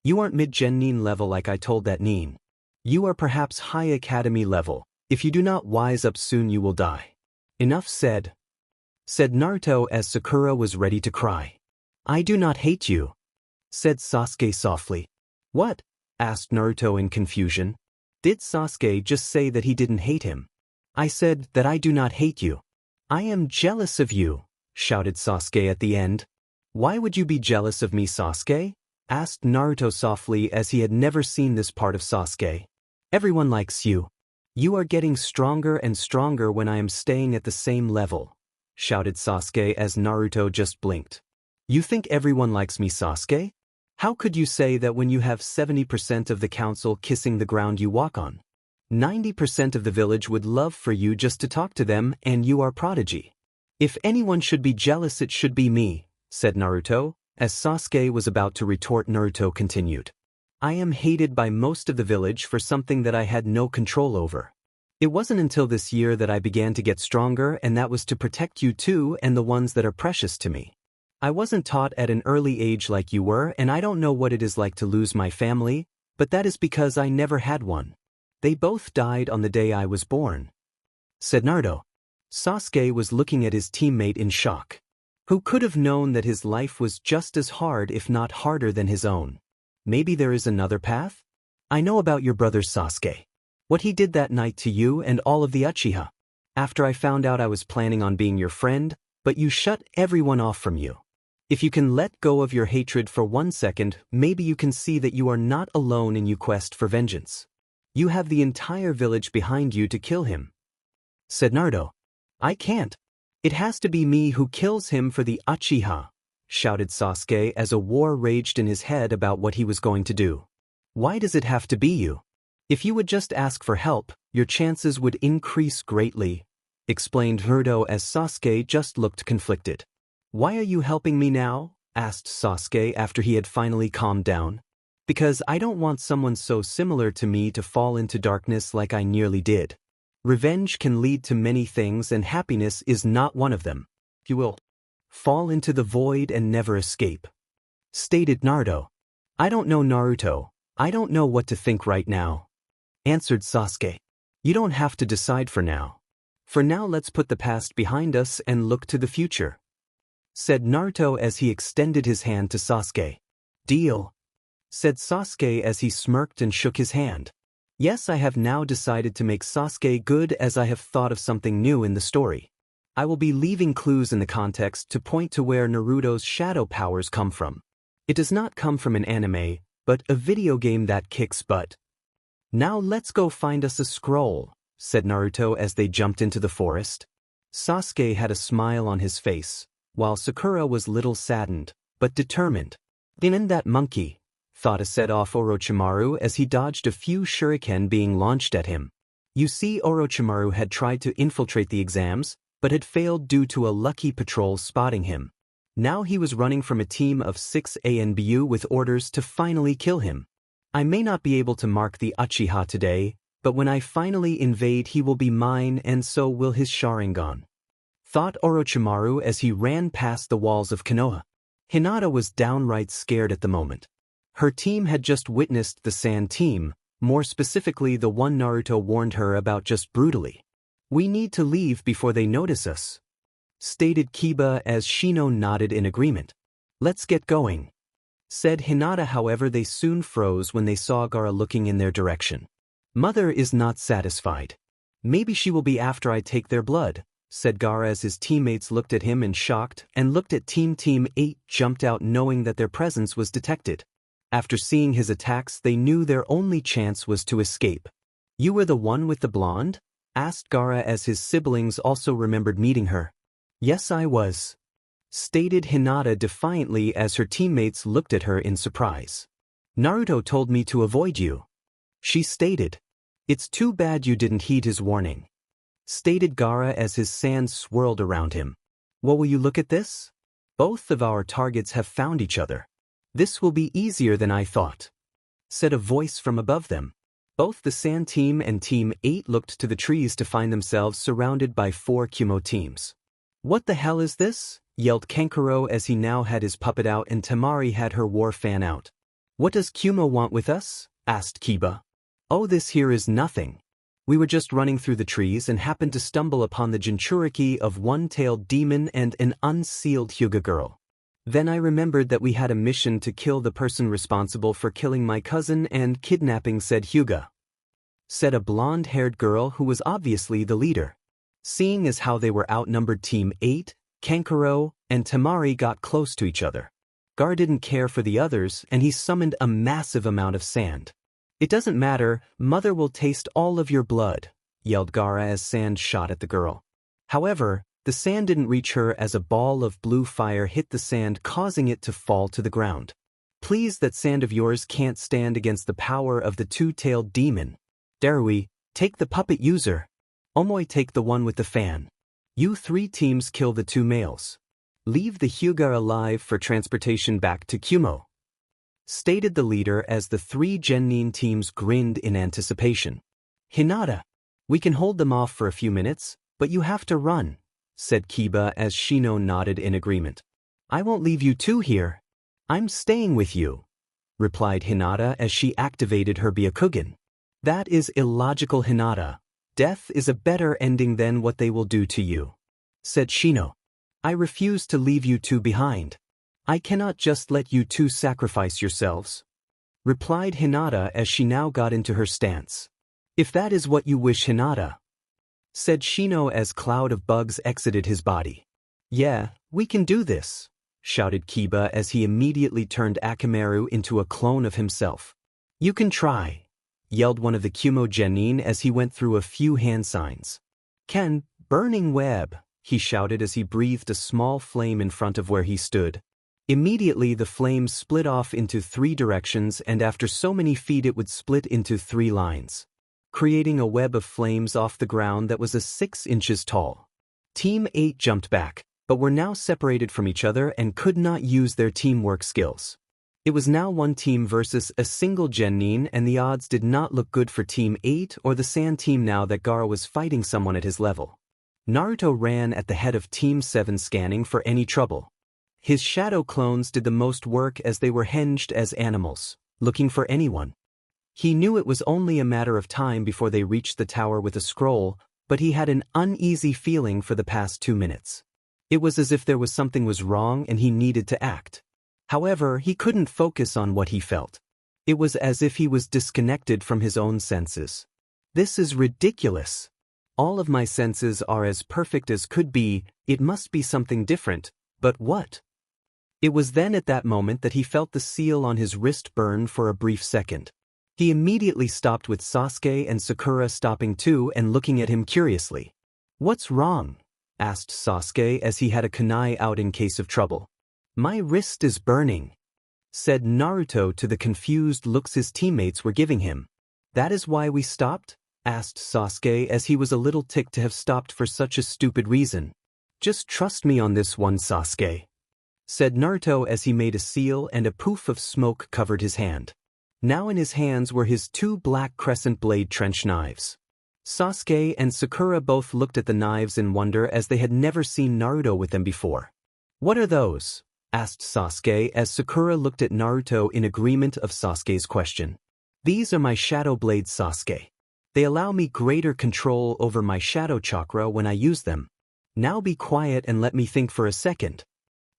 You aren't mid-gen Nin level like I told that Nin. You are perhaps high academy level. If you do not wise up soon you will die. Enough said, said Naruto as Sakura was ready to cry. I do not hate you, said Sasuke softly. What? Asked Naruto in confusion. Did Sasuke just say that he didn't hate him? I said that I do not hate you. I am jealous of you, shouted Sasuke at the end. Why would you be jealous of me, Sasuke? Asked Naruto softly as he had never seen this part of Sasuke. Everyone likes you. You are getting stronger and stronger when I am staying at the same level, shouted Sasuke as Naruto just blinked. You think everyone likes me, Sasuke? How could you say that when you have 70% of the council kissing the ground you walk on? 90% of the village would love for you just to talk to them and you are prodigy. If anyone should be jealous it should be me, said Naruto. As Sasuke was about to retort, Naruto continued. I am hated by most of the village for something that I had no control over. It wasn't until this year that I began to get stronger, and that was to protect you too and the ones that are precious to me. I wasn't taught at an early age like you were, and I don't know what it is like to lose my family, but that is because I never had one. They both died on the day I was born, said Naruto. Sasuke was looking at his teammate in shock. Who could have known that his life was just as hard if not harder than his own? Maybe there is another path? I know about your brother Sasuke. What he did that night to you and all of the Uchiha. After I found out I was planning on being your friend, but you shut everyone off from you. If you can let go of your hatred for 1 second, maybe you can see that you are not alone in your quest for vengeance. You have the entire village behind you to kill him, said Naruto. I can't. It has to be me who kills him for the Uchiha, shouted Sasuke as a war raged in his head about what he was going to do. Why does it have to be you? If you would just ask for help, your chances would increase greatly, explained Naruto as Sasuke just looked conflicted. Why are you helping me now? Asked Sasuke after he had finally calmed down. Because I don't want someone so similar to me to fall into darkness like I nearly did. Revenge can lead to many things and happiness is not one of them. You will fall into the void and never escape, stated Naruto. I don't know, Naruto. I don't know what to think right now, answered Sasuke. You don't have to decide for now. For now let's put the past behind us and look to the future, said Naruto as he extended his hand to Sasuke. Deal, said Sasuke as he smirked and shook his hand. Yes, I have now decided to make Sasuke good as I have thought of something new in the story. I will be leaving clues in the context to point to where Naruto's shadow powers come from. It does not come from an anime, but a video game that kicks butt. Now let's go find us a scroll, said Naruto as they jumped into the forest. Sasuke had a smile on his face, while Sakura was little saddened, but determined. Then that monkey, thought to set off Orochimaru as he dodged a few shuriken being launched at him. You see, Orochimaru had tried to infiltrate the exams, but had failed due to a lucky patrol spotting him. Now he was running from a team of 6 ANBU with orders to finally kill him. I may not be able to mark the Uchiha today, but when I finally invade he will be mine and so will his Sharingan. Thought Orochimaru as he ran past the walls of Konoha. Hinata was downright scared at the moment. Her team had just witnessed the Sand team, more specifically the one Naruto warned her about just brutally. We need to leave before they notice us, stated Kiba as Shino nodded in agreement. Let's get going, said Hinata. However, they soon froze when they saw Gaara looking in their direction. Mother is not satisfied. Maybe she will be after I take their blood, said Gaara as his teammates looked at him in shocked and looked at Team 8 jumped out knowing that their presence was detected. After seeing his attacks they knew their only chance was to escape. You were the one with the blonde? Asked Gaara as his siblings also remembered meeting her. Yes, I was, stated Hinata defiantly as her teammates looked at her in surprise. Naruto told me to avoid you, she stated. It's too bad you didn't heed his warning, stated Gaara as his sand swirled around him. Well, will you look at this? Both of our targets have found each other. This will be easier than I thought, said a voice from above them. Both the Sand team and Team 8 looked to the trees to find themselves surrounded by 4 Kumo teams. What the hell is this? Yelled Kankuro as he now had his puppet out and Temari had her war fan out. What does Kumo want with us? Asked Kiba. Oh, this here is nothing. We were just running through the trees and happened to stumble upon the Jinchuriki of one-tailed demon and an unsealed Huga girl. Then I remembered that we had a mission to kill the person responsible for killing my cousin and kidnapping said Huga, said a blonde-haired girl who was obviously the leader. Seeing as how they were outnumbered, Team 8, Kankuro, and Temari got close to each other. Gaara didn't care for the others and he summoned a massive amount of sand. It doesn't matter, mother will taste all of your blood, yelled Gaara as sand shot at the girl. However, the sand didn't reach her as a ball of blue fire hit the sand causing it to fall to the ground. Please, that sand of yours can't stand against the power of the two-tailed demon. Darui, take the puppet user. Omoi, take the one with the fan. You 3 teams kill the 2 males. Leave the Huga alive for transportation back to Kumo, stated the leader as the 3 Genin teams grinned in anticipation. Hinata, we can hold them off for a few minutes, but you have to run, said Kiba as Shino nodded in agreement. I won't leave you 2 here. I'm staying with you, replied Hinata as she activated her Byakugan. That is illogical, Hinata. Death is a better ending than what they will do to you, said Shino. I refuse to leave you 2 behind. I cannot just let you 2 sacrifice yourselves, replied Hinata as she now got into her stance. If that is what you wish, Hinata, said Shino as cloud of bugs exited his body. Yeah, we can do this, shouted Kiba as he immediately turned Akamaru into a clone of himself. You can try, yelled one of the Kumo Genin as he went through a few hand signs. Ken, burning web, he shouted as he breathed a small flame in front of where he stood. Immediately the flame split off into 3 directions and after so many feet it would split into 3 lines, creating a web of flames off the ground that was 6 inches tall. Team 8 jumped back, but were now separated from each other and could not use their teamwork skills. It was now 1 team versus a single Genin and the odds did not look good for Team 8 or the Sand team now that Gaara was fighting someone at his level. Naruto ran at the head of Team 7 scanning for any trouble. His shadow clones did the most work as they were hinged as animals, looking for anyone. He knew it was only a matter of time before they reached the tower with a scroll, but he had an uneasy feeling for the past 2 minutes. It was as if there was something was wrong and he needed to act. However, he couldn't focus on what he felt. It was as if he was disconnected from his own senses. This is ridiculous. All of my senses are as perfect as could be, it must be something different, but what? It was then at that moment that he felt the seal on his wrist burn for a brief second. He immediately stopped with Sasuke and Sakura stopping too and looking at him curiously. What's wrong? Asked Sasuke as he had a kunai out in case of trouble. My wrist is burning, said Naruto to the confused looks his teammates were giving him. That is why we stopped? Asked Sasuke as he was a little ticked to have stopped for such a stupid reason. Just trust me on this one, Sasuke, said Naruto as he made a seal and a poof of smoke covered his hand. Now in his hands were his two black crescent blade trench knives. Sasuke and Sakura both looked at the knives in wonder as they had never seen Naruto with them before. "What are those?" asked Sasuke as Sakura looked at Naruto in agreement of Sasuke's question. "These are my shadow blades, Sasuke. They allow me greater control over my shadow chakra when I use them. Now be quiet and let me think for a second,"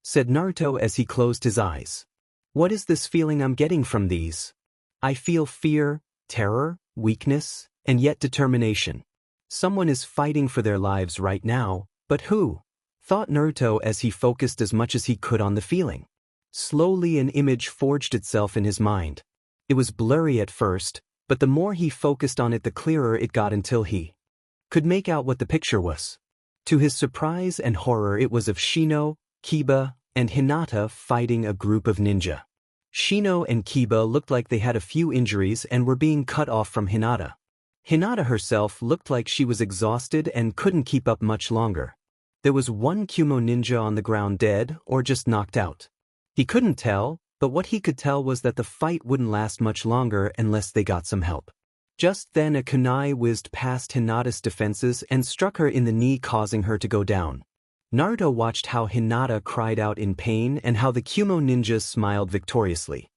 said Naruto as he closed his eyes. "What is this feeling I'm getting from these? I feel fear, terror, weakness, and yet determination. Someone is fighting for their lives right now, but who?" thought Naruto as he focused as much as he could on the feeling. Slowly an image forged itself in his mind. It was blurry at first, but the more he focused on it the clearer it got until he could make out what the picture was. To his surprise and horror it was of Shino, Kiba, and Hinata fighting a group of ninja. Shino and Kiba looked like they had a few injuries and were being cut off from Hinata. Hinata herself looked like she was exhausted and couldn't keep up much longer. There was one Kumo ninja on the ground dead or just knocked out. He couldn't tell, but what he could tell was that the fight wouldn't last much longer unless they got some help. Just then a kunai whizzed past Hinata's defenses and struck her in the knee, causing her to go down. Naruto watched how Hinata cried out in pain and how the Kumo ninja smiled victoriously.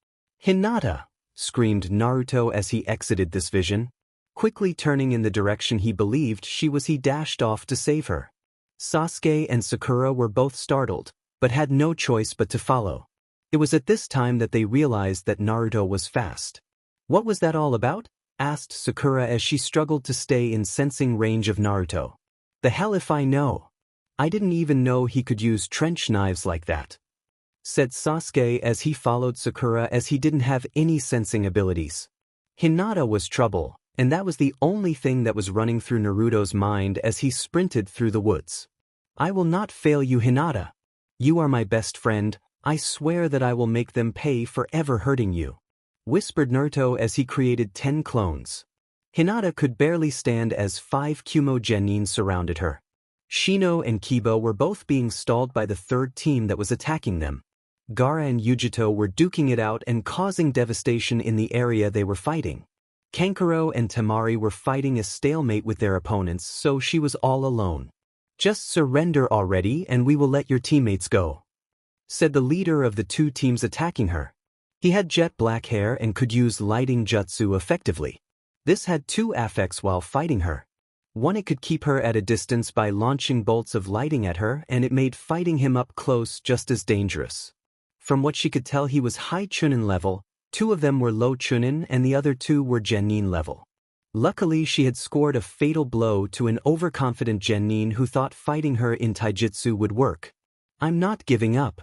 "Hinata!" screamed Naruto as he exited this vision. Quickly turning in the direction he believed she was, he dashed off to save her. Sasuke and Sakura were both startled, but had no choice but to follow. It was at this time that they realized that Naruto was fast. "What was that all about?" asked Sakura as she struggled to stay in sensing range of Naruto. "The hell if I know. I didn't even know he could use trench knives like that," said Sasuke as he followed Sakura as he didn't have any sensing abilities. Hinata was trouble, and that was the only thing that was running through Naruto's mind as he sprinted through the woods. "I will not fail you, Hinata. You are my best friend. I swear that I will make them pay for ever hurting you," whispered Naruto as he created 10 clones. Hinata could barely stand as 5 Kumo genin surrounded her. Shino and Kiba were both being stalled by the third team that was attacking them. Gaara and Yujito were duking it out and causing devastation in the area they were fighting. Kankuro and Temari were fighting a stalemate with their opponents, so she was all alone. "Just surrender already and we will let your teammates go," said the leader of the two teams attacking her. He had jet black hair and could use lighting jutsu effectively. This had two effects while fighting her. One, it could keep her at a distance by launching bolts of lighting at her, and it made fighting him up close just as dangerous. From what she could tell, he was high Chunin level, 2 of them were low Chunin and the other 2 were genin level. Luckily she had scored a fatal blow to an overconfident genin who thought fighting her in taijutsu would work. "I'm not giving up,"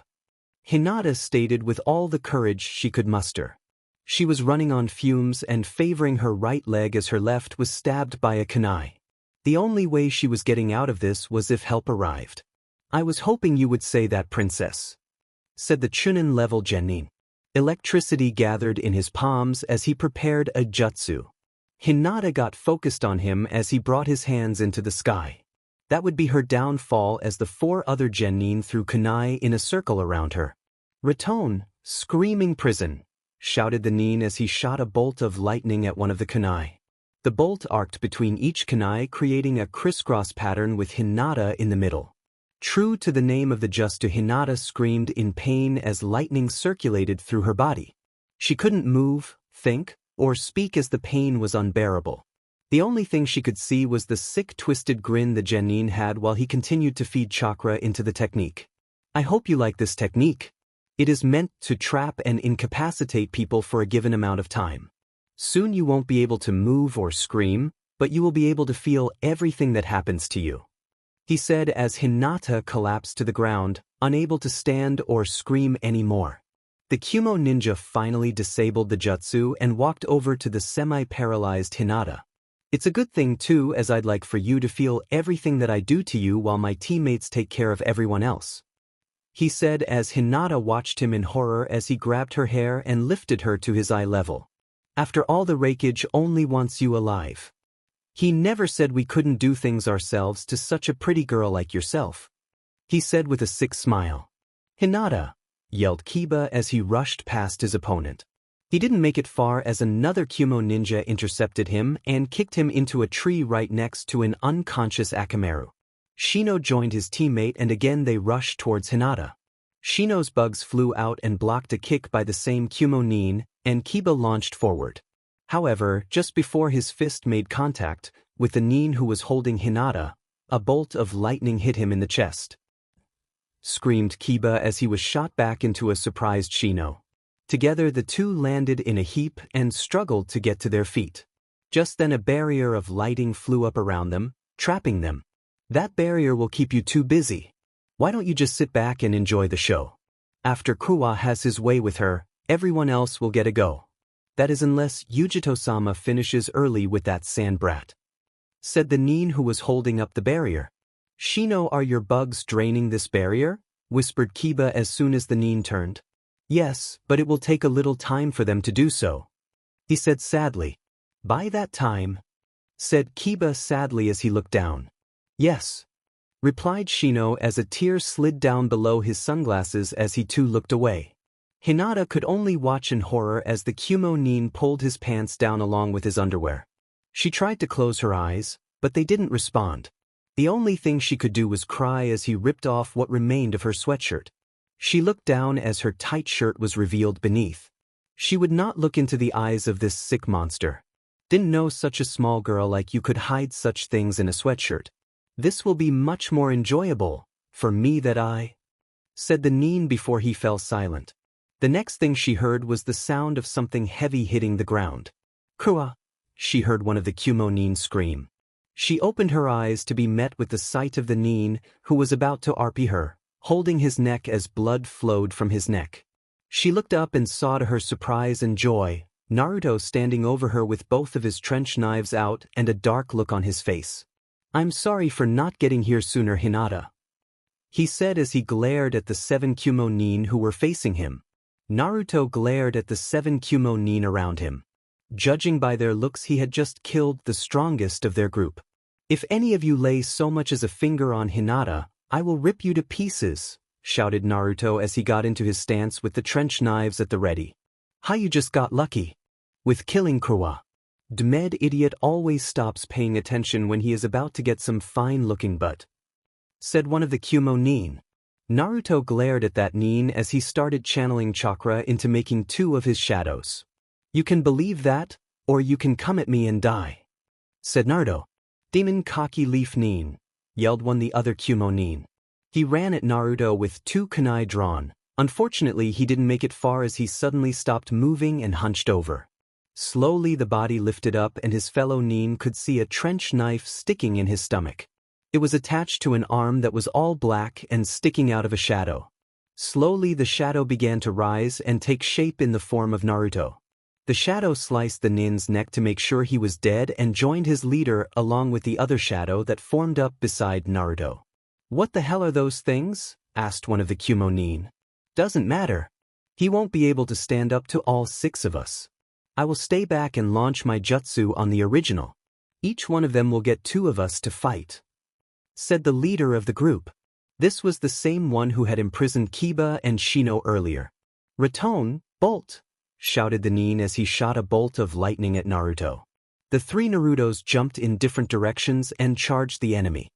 Hinata stated with all the courage she could muster. She was running on fumes and favoring her right leg as her left was stabbed by a kunai. The only way she was getting out of this was if help arrived. "I was hoping you would say that, princess," said the Chunin level genin. Electricity gathered in his palms as he prepared a jutsu. Hinata got focused on him as he brought his hands into the sky. That would be her downfall as the 4 other genin threw kunai in a circle around her. "Raton, screaming prison," shouted the nin as he shot a bolt of lightning at one of the kunai. The bolt arced between each kunai, creating a crisscross pattern with Hinata in the middle. True to the name of the jutsu, Hinata screamed in pain as lightning circulated through her body. She couldn't move, think, or speak as the pain was unbearable. The only thing she could see was the sick twisted grin the genin had while he continued to feed chakra into the technique. "I hope you like this technique. It is meant to trap and incapacitate people for a given amount of time. Soon you won't be able to move or scream, but you will be able to feel everything that happens to you," he said as Hinata collapsed to the ground, unable to stand or scream anymore. The Kumo ninja finally disabled the jutsu and walked over to the semi-paralyzed Hinata. "It's a good thing too, as I'd like for you to feel everything that I do to you while my teammates take care of everyone else," he said as Hinata watched him in horror as he grabbed her hair and lifted her to his eye level. "After all the Raikage only wants you alive. He never said we couldn't do things ourselves to such a pretty girl like yourself," he said with a sick smile. "Hinata, yelled Kiba as he rushed past his opponent. He didn't make it far as another Kumo ninja intercepted him and kicked him into a tree right next to an unconscious Akamaru. Shino joined his teammate and again they rushed towards Hinata. Shino's bugs flew out and blocked a kick by the same Kumo nin, and Kiba launched forward. However, just before his fist made contact with the nin who was holding Hinata, a bolt of lightning hit him in the chest. Screamed Kiba as he was shot back into a surprised Shino. Together the two landed in a heap and struggled to get to their feet. Just then a barrier of lighting flew up around them, trapping them. That barrier will keep you too busy. Why don't you just sit back and enjoy the show? After Kuwa has his way with her, everyone else will get a go. That is unless Yujito-sama finishes early with that sand brat. Said the nin who was holding up the barrier. Shino, are your bugs draining this barrier? Whispered Kiba as soon as the nin turned. Yes, but it will take a little time for them to do so. He said sadly. By that time, said Kiba sadly as he looked down. Yes, replied Shino as a tear slid down below his sunglasses as he too looked away. Hinata could only watch in horror as the Kumo nin pulled his pants down along with his underwear. She tried to close her eyes, but they didn't respond. The only thing she could do was cry as he ripped off what remained of her sweatshirt. She looked down as her tight shirt was revealed beneath. She would not look into the eyes of this sick monster. Didn't know such a small girl like you could hide such things in a sweatshirt. This will be much more enjoyable, for me that I, said the nin before he fell silent. The next thing she heard was the sound of something heavy hitting the ground. Kuwa, she heard one of the Kumo nin scream. She opened her eyes to be met with the sight of the nin who was about to RP her, holding his neck as blood flowed from his neck. She looked up and saw to her surprise and joy, Naruto standing over her with both of his trench knives out and a dark look on his face. I'm sorry for not getting here sooner, Hinata, he said as he glared at the 7 Kumo nin who were facing him. Naruto glared at the 7 Kumo nin around him. Judging by their looks, he had just killed the strongest of their group. If any of you lay so much as a finger on Hinata, I will rip you to pieces, shouted Naruto as he got into his stance with the trench knives at the ready. How you just got lucky with killing Kuwa. Dmed idiot always stops paying attention when he is about to get some fine-looking butt, said one of the Kumo nin. Naruto glared at that nin as he started channeling chakra into making 2 of his shadows. You can believe that, or you can come at me and die, said Naruto. Demon Kaki Leaf nin, yelled one the other Kumo nin. He ran at Naruto with 2 kunai drawn. Unfortunately, he didn't make it far as he suddenly stopped moving and hunched over. Slowly the body lifted up and his fellow nin could see a trench knife sticking in his stomach. It was attached to an arm that was all black and sticking out of a shadow. Slowly the shadow began to rise and take shape in the form of Naruto. The shadow sliced the nin's neck to make sure he was dead and joined his leader along with the other shadow that formed up beside Naruto. What the hell are those things? Asked one of the Kumo nin. Doesn't matter. He won't be able to stand up to all 6 of us. I will stay back and launch my jutsu on the original. Each one of them will get 2 of us to fight, said the leader of the group. This was the same one who had imprisoned Kiba and Shino earlier. Raton, bolt, shouted the nin as he shot a bolt of lightning at Naruto. The 3 Narutos jumped in different directions and charged the enemy.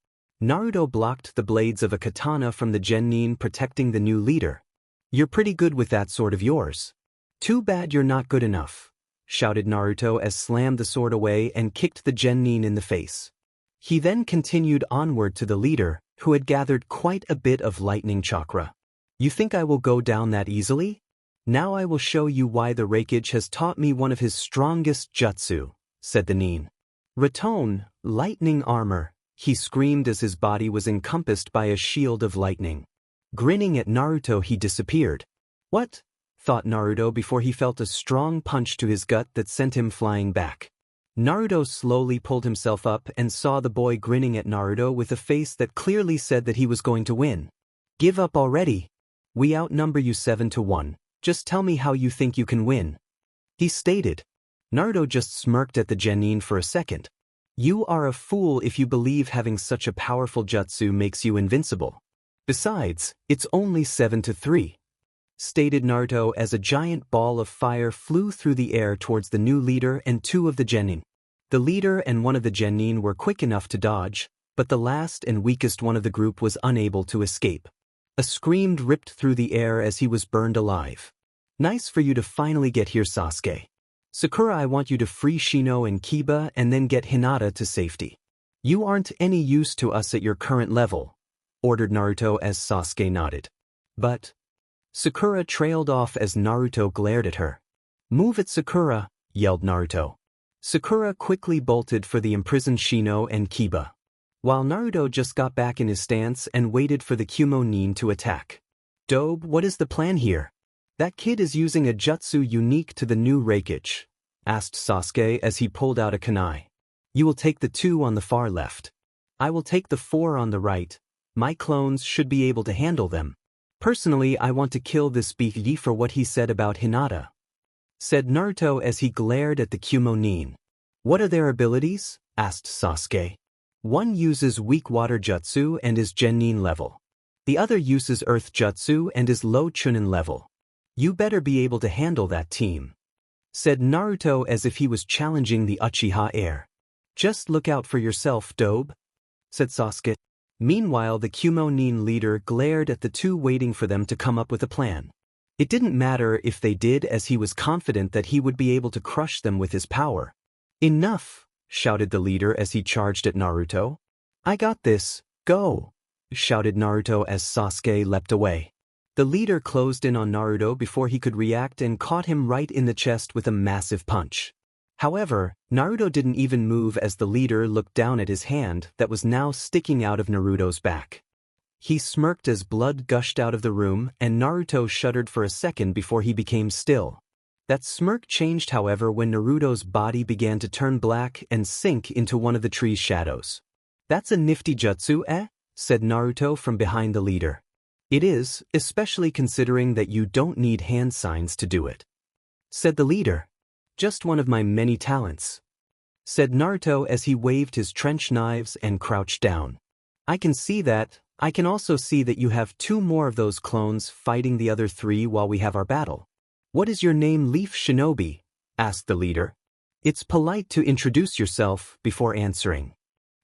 Naruto blocked the blades of a katana from the genin, protecting the new leader. You're pretty good with that sword of yours. Too bad you're not good enough, shouted Naruto as slammed the sword away and kicked the genin in the face. He then continued onward to the leader, who had gathered quite a bit of lightning chakra. You think I will go down that easily? Now I will show you why the Raikage has taught me one of his strongest jutsu, said the nin. Raton, lightning armor, he screamed as his body was encompassed by a shield of lightning. Grinning at Naruto, he disappeared. What? Thought Naruto before he felt a strong punch to his gut that sent him flying back. Naruto slowly pulled himself up and saw the boy grinning at Naruto with a face that clearly said that he was going to win. Give up already. We outnumber you 7-1. Just tell me how you think you can win, he stated. Naruto just smirked at the genin for a second. You are a fool if you believe having such a powerful jutsu makes you invincible. Besides, it's only 7-3. stated Naruto as a giant ball of fire flew through the air towards the new leader and two of the genin. The leader and one of the genin were quick enough to dodge, but the last and weakest one of the group was unable to escape. A scream ripped through the air as he was burned alive. Nice for you to finally get here, Sasuke. Sakura, I want you to free Shino and Kiba and then get Hinata to safety. You aren't any use to us at your current level, ordered Naruto as Sasuke nodded. But Sakura trailed off as Naruto glared at her. Move it, Sakura, yelled Naruto. Sakura quickly bolted for the imprisoned Shino and Kiba, while Naruto just got back in his stance and waited for the Kumo Nin to attack. Dobe, what is the plan here? That kid is using a jutsu unique to the new Raikage, asked Sasuke as he pulled out a kunai. You will take the 2 on the far left. I will take the 4 on the right. My clones should be able to handle them. Personally, I want to kill this BGMI for what he said about Hinata, said Naruto as he glared at the Kumo Nin. What are their abilities? Asked Sasuke. One uses weak water jutsu and is Genin level. The other uses earth jutsu and is low Chunin level. You better be able to handle that team, said Naruto as if he was challenging the Uchiha heir. Just look out for yourself, Dobe, said Sasuke. Meanwhile, the Kumo Nin leader glared at the 2 waiting for them to come up with a plan. It didn't matter if they did, as he was confident that he would be able to crush them with his power. Enough, shouted the leader as he charged at Naruto. I got this, go, shouted Naruto as Sasuke leapt away. The leader closed in on Naruto before he could react and caught him right in the chest with a massive punch. However, Naruto didn't even move as the leader looked down at his hand that was now sticking out of Naruto's back. He smirked as blood gushed out of the room, and Naruto shuddered for a second before he became still. That smirk changed, however, when Naruto's body began to turn black and sink into one of the tree's shadows. That's a nifty jutsu, eh? Said Naruto from behind the leader. It is, especially considering that you don't need hand signs to do it, said the leader. Just one of my many talents, said Naruto as he waved his trench knives and crouched down. I can see that. I can also see that you have 2 more of those clones fighting the other 3 while we have our battle. What is your name, Leaf Shinobi? Asked the leader. It's polite to introduce yourself before answering,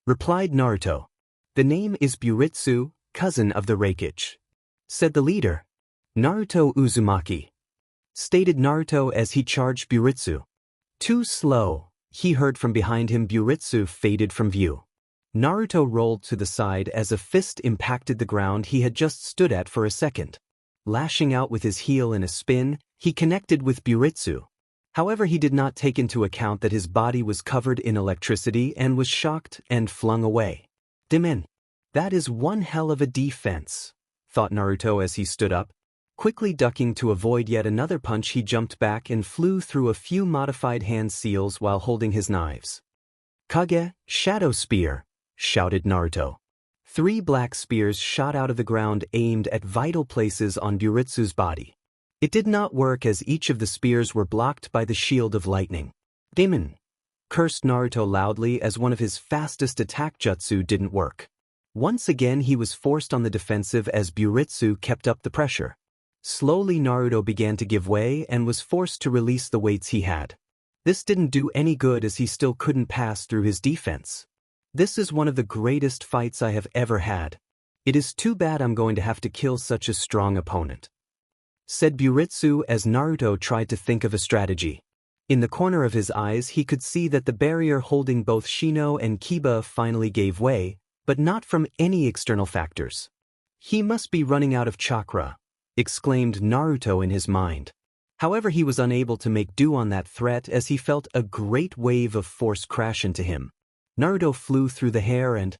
replied Naruto. The name is Buritsu, cousin of the Raikage, said the leader. Naruto Uzumaki, stated Naruto as he charged Buritsu. Too slow, he heard from behind him. Buritsu faded from view. Naruto rolled to the side as a fist impacted the ground he had just stood at for a second. Lashing out with his heel in a spin, he connected with Buritsu. However, he did not take into account that his body was covered in electricity and was shocked and flung away. Dimin. That is one hell of a defense, thought Naruto as he stood up. Quickly ducking to avoid yet another punch, he jumped back and flew through a few modified hand seals while holding his knives. Kage, Shadow Spear, shouted Naruto. 3 black spears shot out of the ground aimed at vital places on Buritsu's body. It did not work as each of the spears were blocked by the shield of lightning. Demon, cursed Naruto loudly as one of his fastest attack jutsu didn't work. Once again he was forced on the defensive as Buritsu kept up the pressure. Slowly Naruto began to give way and was forced to release the weights he had. This didn't do any good as he still couldn't pass through his defense. This is one of the greatest fights I have ever had. It is too bad I'm going to have to kill such a strong opponent, said Buritsu as Naruto tried to think of a strategy. In the corner of his eyes he could see that the barrier holding both Shino and Kiba finally gave way, but not from any external factors. He must be running out of chakra, exclaimed Naruto in his mind. However, he was unable to make do on that threat as he felt a great wave of force crash into him. Naruto flew through the hair and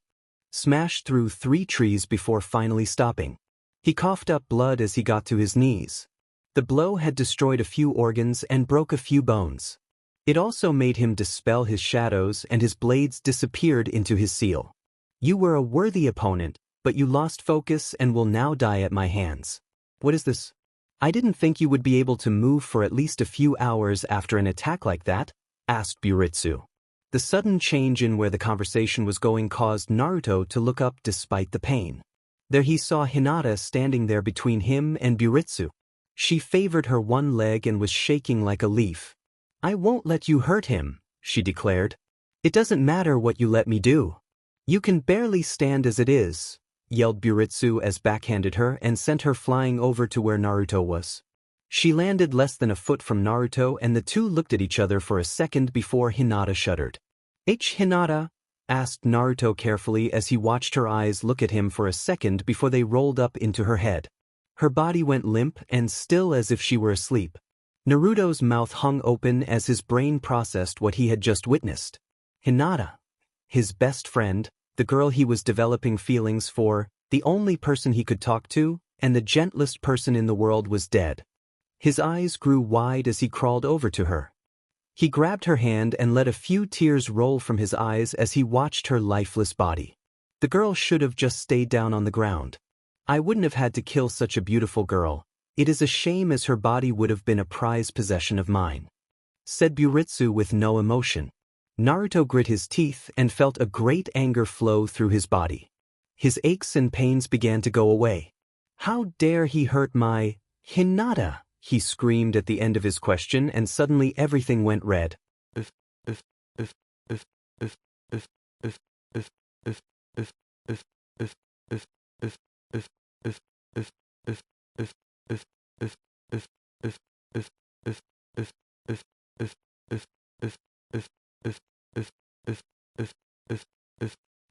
smashed through 3 trees before finally stopping. He coughed up blood as he got to his knees. The blow had destroyed a few organs and broke a few bones. It also made him dispel his shadows and his blades disappeared into his seal. You were a worthy opponent, but you lost focus and will now die at my hands. What is this? I didn't think you would be able to move for at least a few hours after an attack like that, asked Buritsu. The sudden change in where the conversation was going caused Naruto to look up despite the pain. There he saw Hinata standing there between him and Buritsu. She favored her one leg and was shaking like a leaf. "I won't let you hurt him," she declared. "It doesn't matter what you let me do. You can barely stand as it is," yelled Buritsu as backhanded her and sent her flying over to where Naruto was. She landed less than a foot from Naruto and the two looked at each other for a second before Hinata shuddered. Hinata?" asked Naruto carefully as he watched her eyes look at him for a second before they rolled up into her head. Her body went limp and still as if she were asleep. Naruto's mouth hung open as his brain processed what he had just witnessed. Hinata, his best friend, the girl he was developing feelings for, the only person he could talk to, and the gentlest person in the world was dead. His eyes grew wide as he crawled over to her. He grabbed her hand and let a few tears roll from his eyes as he watched her lifeless body. The girl should have just stayed down on the ground. "I wouldn't have had to kill such a beautiful girl. It is a shame as her body would have been a prized possession of mine," said Buritsu with no emotion. Naruto grit his teeth and felt a great anger flow through his body. His aches and pains began to go away. "How dare he hurt my Hinata?" he screamed at the end of his question and suddenly everything went red.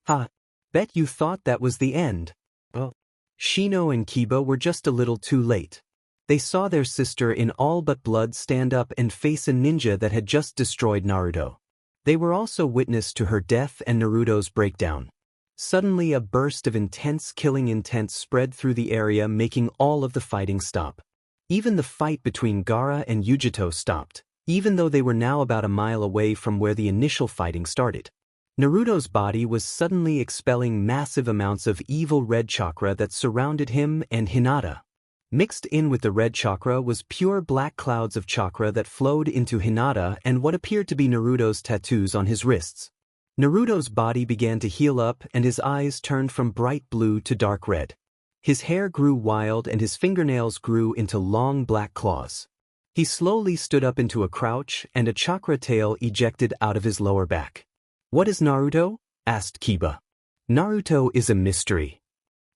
"Ha! Bet you thought that was the end." Oh. Shino and Kiba were just a little too late. They saw their sister in all but blood stand up and face a ninja that had just destroyed Naruto. They were also witness to her death and Naruto's breakdown. Suddenly a burst of intense killing intent spread through the area, making all of the fighting stop. Even the fight between Gaara and Yujito stopped, even though they were now about a mile away from where the initial fighting started. Naruto's body was suddenly expelling massive amounts of evil red chakra that surrounded him and Hinata. Mixed in with the red chakra was pure black clouds of chakra that flowed into Hinata and what appeared to be Naruto's tattoos on his wrists. Naruto's body began to heal up and his eyes turned from bright blue to dark red. His hair grew wild and his fingernails grew into long black claws. He slowly stood up into a crouch and a chakra tail ejected out of his lower back. "What is Naruto?" asked Kiba. "Naruto is a mystery,"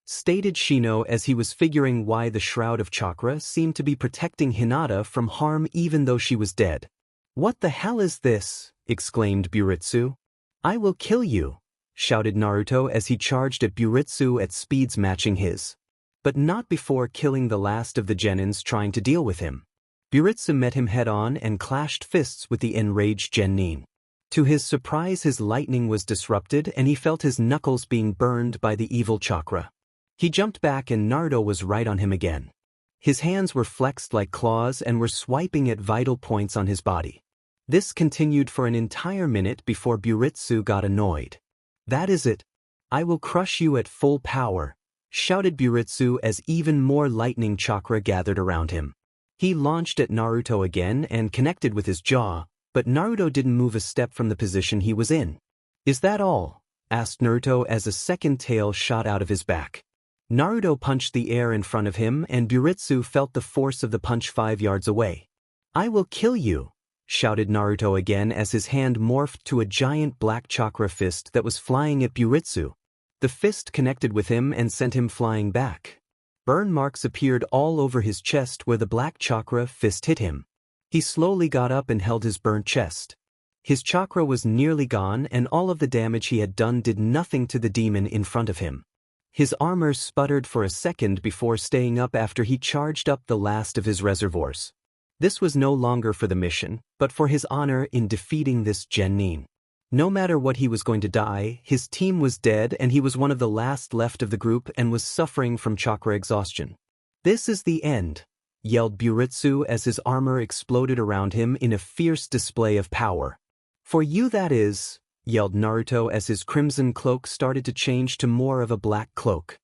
stated Shino as he was figuring why the shroud of chakra seemed to be protecting Hinata from harm even though she was dead. "What the hell is this?" exclaimed Buritsu. "I will kill you," shouted Naruto as he charged at Buritsu at speeds matching his. But not before killing the last of the genins trying to deal with him. Buritsu met him head-on and clashed fists with the enraged genin. To his surprise, his lightning was disrupted and he felt his knuckles being burned by the evil chakra. He jumped back and Naruto was right on him again. His hands were flexed like claws and were swiping at vital points on his body. This continued for an entire minute before Buritsu got annoyed. "That is it. I will crush you at full power," shouted Buritsu as even more lightning chakra gathered around him. He launched at Naruto again and connected with his jaw, but Naruto didn't move a step from the position he was in. "Is that all?" asked Naruto as a second tail shot out of his back. Naruto punched the air in front of him and Buritsu felt the force of the punch 5 yards away. "I will kill you," shouted Naruto again as his hand morphed to a giant black chakra fist that was flying at Buritsu. The fist connected with him and sent him flying back. Burn marks appeared all over his chest where the black chakra fist hit him. He slowly got up and held his burnt chest. His chakra was nearly gone and all of the damage he had done did nothing to the demon in front of him. His armor sputtered for a second before staying up after he charged up the last of his reservoirs. This was no longer for the mission, but for his honor in defeating this genin. No matter what he was going to die, his team was dead and he was one of the last left of the group and was suffering from chakra exhaustion. "This is the end," yelled Buritsu as his armor exploded around him in a fierce display of power. "For you that is," yelled Naruto as his crimson cloak started to change to more of a black cloak.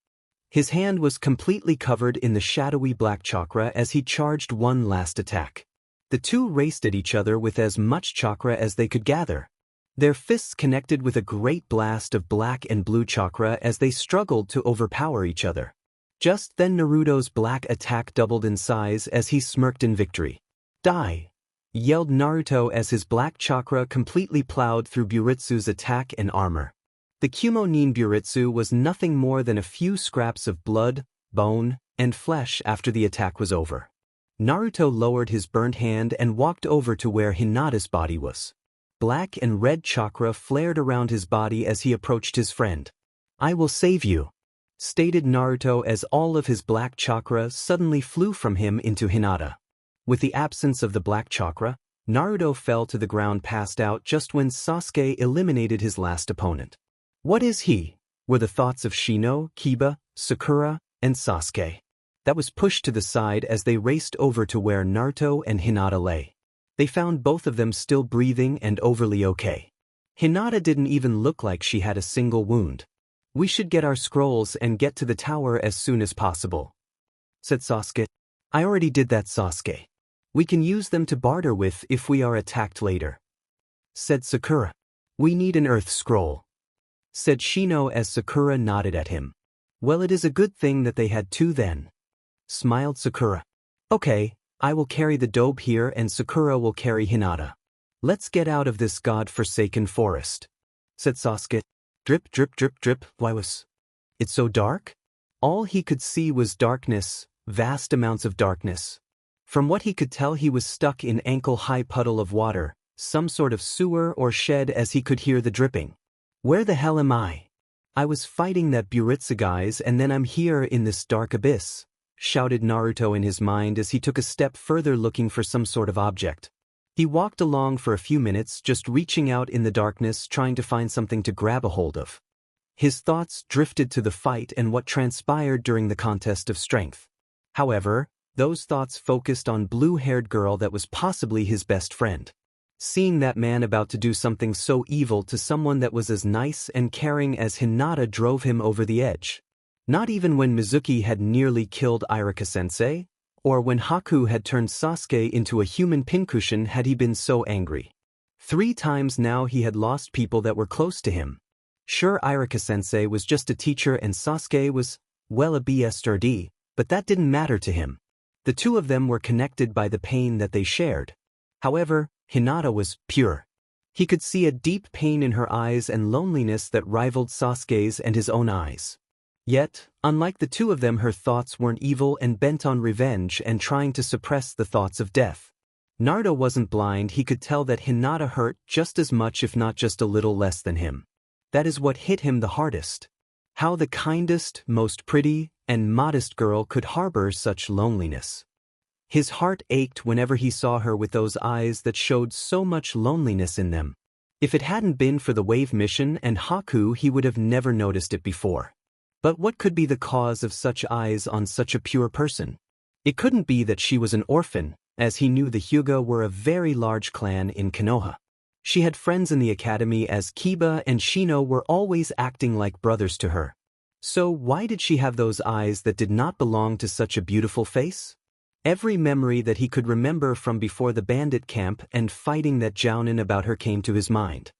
His hand was completely covered in the shadowy black chakra as he charged one last attack. The two raced at each other with as much chakra as they could gather. Their fists connected with a great blast of black and blue chakra as they struggled to overpower each other. Just then Naruto's black attack doubled in size as he smirked in victory. Die! Yelled Naruto as his black chakra completely plowed through Buritsu's attack and armor. The Kumo Buritsu was nothing more than a few scraps of blood, bone, and flesh after the attack was over. Naruto lowered his burnt hand and walked over to where Hinata's body was. Black and red chakra flared around his body as he approached his friend. "I will save you," stated Naruto as all of his black chakra suddenly flew from him into Hinata. With the absence of the black chakra, Naruto fell to the ground passed out just when Sasuke eliminated his last opponent. What is he? Were the thoughts of Shino, Kiba, Sakura, and Sasuke. That was pushed to the side as they raced over to where Naruto and Hinata lay. They found both of them still breathing and overly okay. Hinata didn't even look like she had a single wound. "We should get our scrolls and get to the tower as soon as possible," said Sasuke. "I already did that, Sasuke. We can use them to barter with if we are attacked later," said Sakura. "We need an earth scroll," said Shino as Sakura nodded at him. "Well, it is a good thing that they had two then," smiled Sakura. "Okay, I will carry the dobe here and Sakura will carry Hinata. Let's get out of this god-forsaken forest," said Sasuke. Drip, drip, drip, drip. Why was it so dark? All he could see was darkness, vast amounts of darkness. From what he could tell, he was stuck in ankle-high puddle of water, some sort of sewer or shed, as he could hear the dripping. "Where the hell am I? I was fighting that Buritsu guys and then I'm here in this dark abyss," shouted Naruto in his mind as he took a step further looking for some sort of object. He walked along for a few minutes, just reaching out in the darkness trying to find something to grab a hold of. His thoughts drifted to the fight and what transpired during the contest of strength. However, those thoughts focused on blue-haired girl that was possibly his best friend. Seeing that man about to do something so evil to someone that was as nice and caring as Hinata drove him over the edge. Not even when Mizuki had nearly killed Irika-sensei, or when Haku had turned Sasuke into a human pincushion had he been so angry. 3 times now he had lost people that were close to him. Sure, Irika-sensei was just a teacher and Sasuke was, well, a BSRD, but that didn't matter to him. The two of them were connected by the pain that they shared. However, Hinata was pure. He could see a deep pain in her eyes and loneliness that rivaled Sasuke's and his own eyes. Yet, unlike the two of them, her thoughts weren't evil and bent on revenge and trying to suppress the thoughts of death. Naruto wasn't blind, he could tell that Hinata hurt just as much if not just a little less than him. That is what hit him the hardest. How the kindest, most pretty, and modest girl could harbor such loneliness. His heart ached whenever he saw her with those eyes that showed so much loneliness in them. If it hadn't been for the wave mission and Haku, he would have never noticed it before. But what could be the cause of such eyes on such a pure person? It couldn't be that she was an orphan, as he knew the Huga were a very large clan in Konoha. She had friends in the academy as Kiba and Shino were always acting like brothers to her. So why did she have those eyes that did not belong to such a beautiful face? Every memory that he could remember from before the bandit camp and fighting that Jounin about her came to his mind.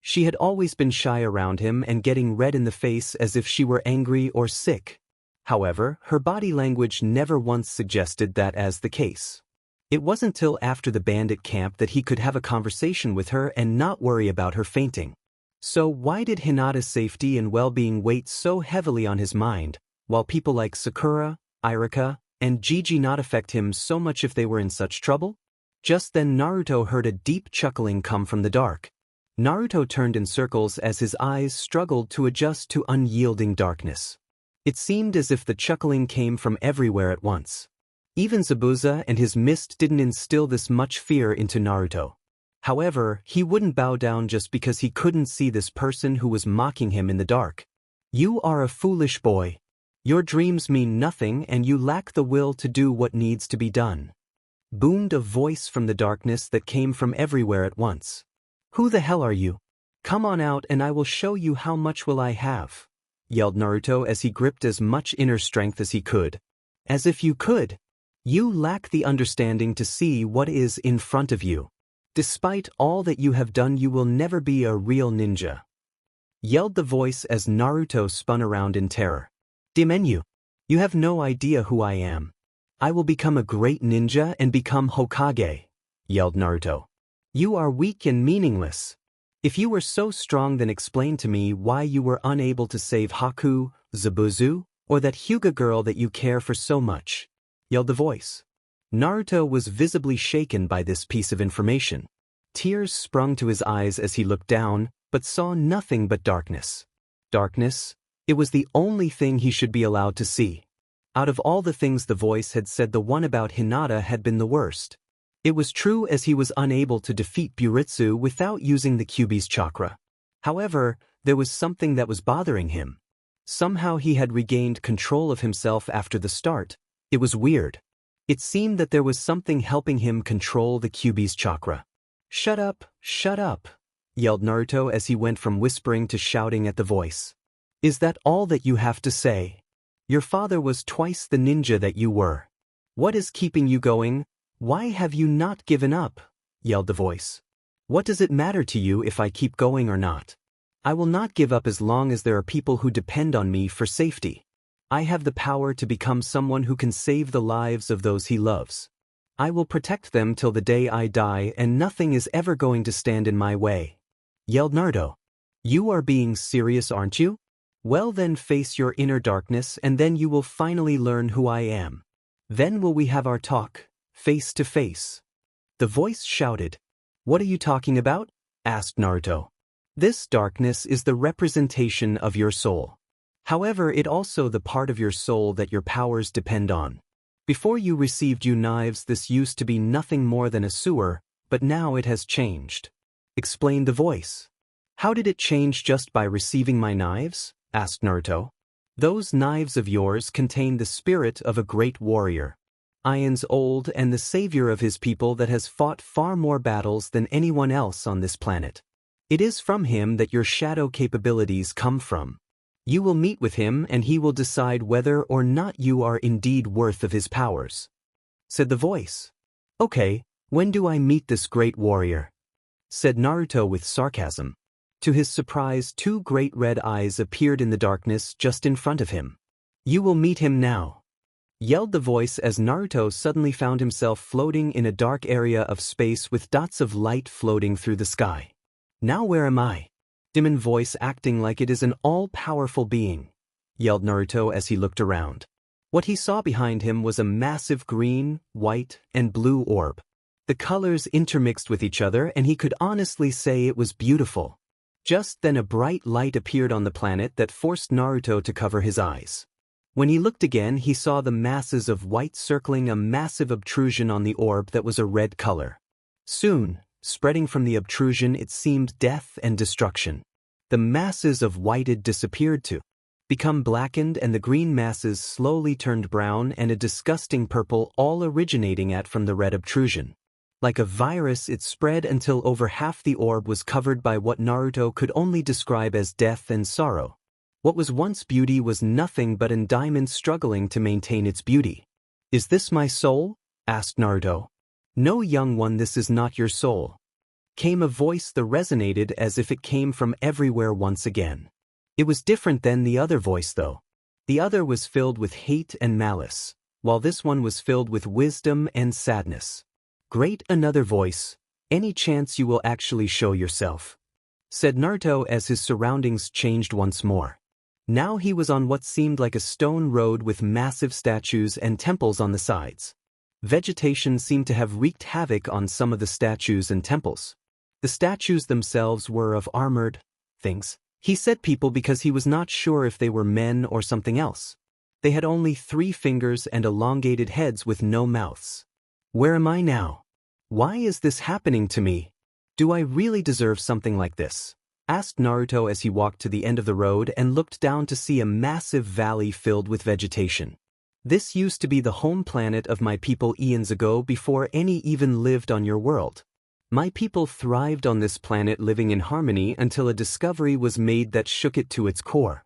She had always been shy around him and getting red in the face as if she were angry or sick. However, her body language never once suggested that as the case. It wasn't till after the bandit camp that he could have a conversation with her and not worry about her fainting. So why did Hinata's safety and well-being weigh so heavily on his mind, while people like Sakura, Irika, and Gigi not affect him so much if they were in such trouble? Just then Naruto heard a deep chuckling come from the dark. Naruto turned in circles as his eyes struggled to adjust to unyielding darkness. It seemed as if the chuckling came from everywhere at once. Even Zabuza and his mist didn't instill this much fear into Naruto. However, he wouldn't bow down just because he couldn't see this person who was mocking him in the dark. "You are a foolish boy. Your dreams mean nothing and you lack the will to do what needs to be done," boomed a voice from the darkness that came from everywhere at once. "Who the hell are you? Come on out and I will show you how much will I have," yelled Naruto as he gripped as much inner strength as he could. "As if you could. You lack the understanding to see what is in front of you. Despite all that you have done, you will never be a real ninja," yelled the voice as Naruto spun around in terror. "Dimenu." You have no idea who I am. I will become a great ninja and become Hokage, yelled Naruto. You are weak and meaningless. If you were so strong, then explain to me why you were unable to save Haku, Zabuzu, or that Huga girl that you care for so much, yelled the voice. Naruto was visibly shaken by this piece of information. Tears sprung to his eyes as he looked down, but saw nothing but darkness. Darkness? It was the only thing he should be allowed to see. Out of all the things the voice had said, the one about Hinata had been the worst. It was true, as he was unable to defeat Buritsu without using the Kyuubi's chakra. However, there was something that was bothering him. Somehow he had regained control of himself after the start. It was weird. It seemed that there was something helping him control the Kyuubi's chakra. Shut up, yelled Naruto as he went from whispering to shouting at the voice. Is that all that you have to say? Your father was twice the ninja that you were. What is keeping you going? Why have you not given up? Yelled the voice. What does it matter to you if I keep going or not? I will not give up as long as there are people who depend on me for safety. I have the power to become someone who can save the lives of those he loves. I will protect them till the day I die, and nothing is ever going to stand in my way, yelled Naruto. You are being serious, aren't you? Well, then face your inner darkness, and then you will finally learn who I am. Then will we have our talk, face to face. The voice shouted. What are you talking about? Asked Naruto. This darkness is the representation of your soul. However, it also the part of your soul that your powers depend on. Before you received you knives, this used to be nothing more than a sewer, but now it has changed, explained the voice. How did it change just by receiving my knives? Asked Naruto. Those knives of yours contain the spirit of a great warrior. Ion's old and the savior of his people that has fought far more battles than anyone else on this planet. It is from him that your shadow capabilities come from. You will meet with him and he will decide whether or not you are indeed worth of his powers, said the voice. Okay, when do I meet this great warrior? Said Naruto with sarcasm. To his surprise, two great red eyes appeared in the darkness just in front of him. You will meet him now, yelled the voice as Naruto suddenly found himself floating in a dark area of space with dots of light floating through the sky. Now where am I? Demon voice acting like it is an all-powerful being, yelled Naruto as he looked around. What he saw behind him was a massive green, white, and blue orb. The colors intermixed with each other, and he could honestly say it was beautiful. Just then a bright light appeared on the planet that forced Naruto to cover his eyes. When he looked again, he saw the masses of white circling a massive obtrusion on the orb that was a red color. Soon, spreading from the obtrusion, it seemed death and destruction. The masses of white had disappeared to become blackened, and the green masses slowly turned brown and a disgusting purple, all originating from the red obtrusion. Like a virus, it spread until over half the orb was covered by what Naruto could only describe as death and sorrow. What was once beauty was nothing but a diamond struggling to maintain its beauty. Is this my soul? Asked Naruto. No, young one, this is not your soul. Came a voice that resonated as if it came from everywhere once again. It was different than the other voice though. The other was filled with hate and malice, while this one was filled with wisdom and sadness. Great, another voice. Any chance you will actually show yourself? Said Naruto as his surroundings changed once more. Now he was on what seemed like a stone road with massive statues and temples on the sides. Vegetation seemed to have wreaked havoc on some of the statues and temples. The statues themselves were of armored things. He said people because he was not sure if they were men or something else. They had only 3 fingers and elongated heads with no mouths. Where am I now? Why is this happening to me? Do I really deserve something like this? Asked Naruto as he walked to the end of the road and looked down to see a massive valley filled with vegetation. This used to be the home planet of my people eons ago, before any even lived on your world. My people thrived on this planet, living in harmony until a discovery was made that shook it to its core,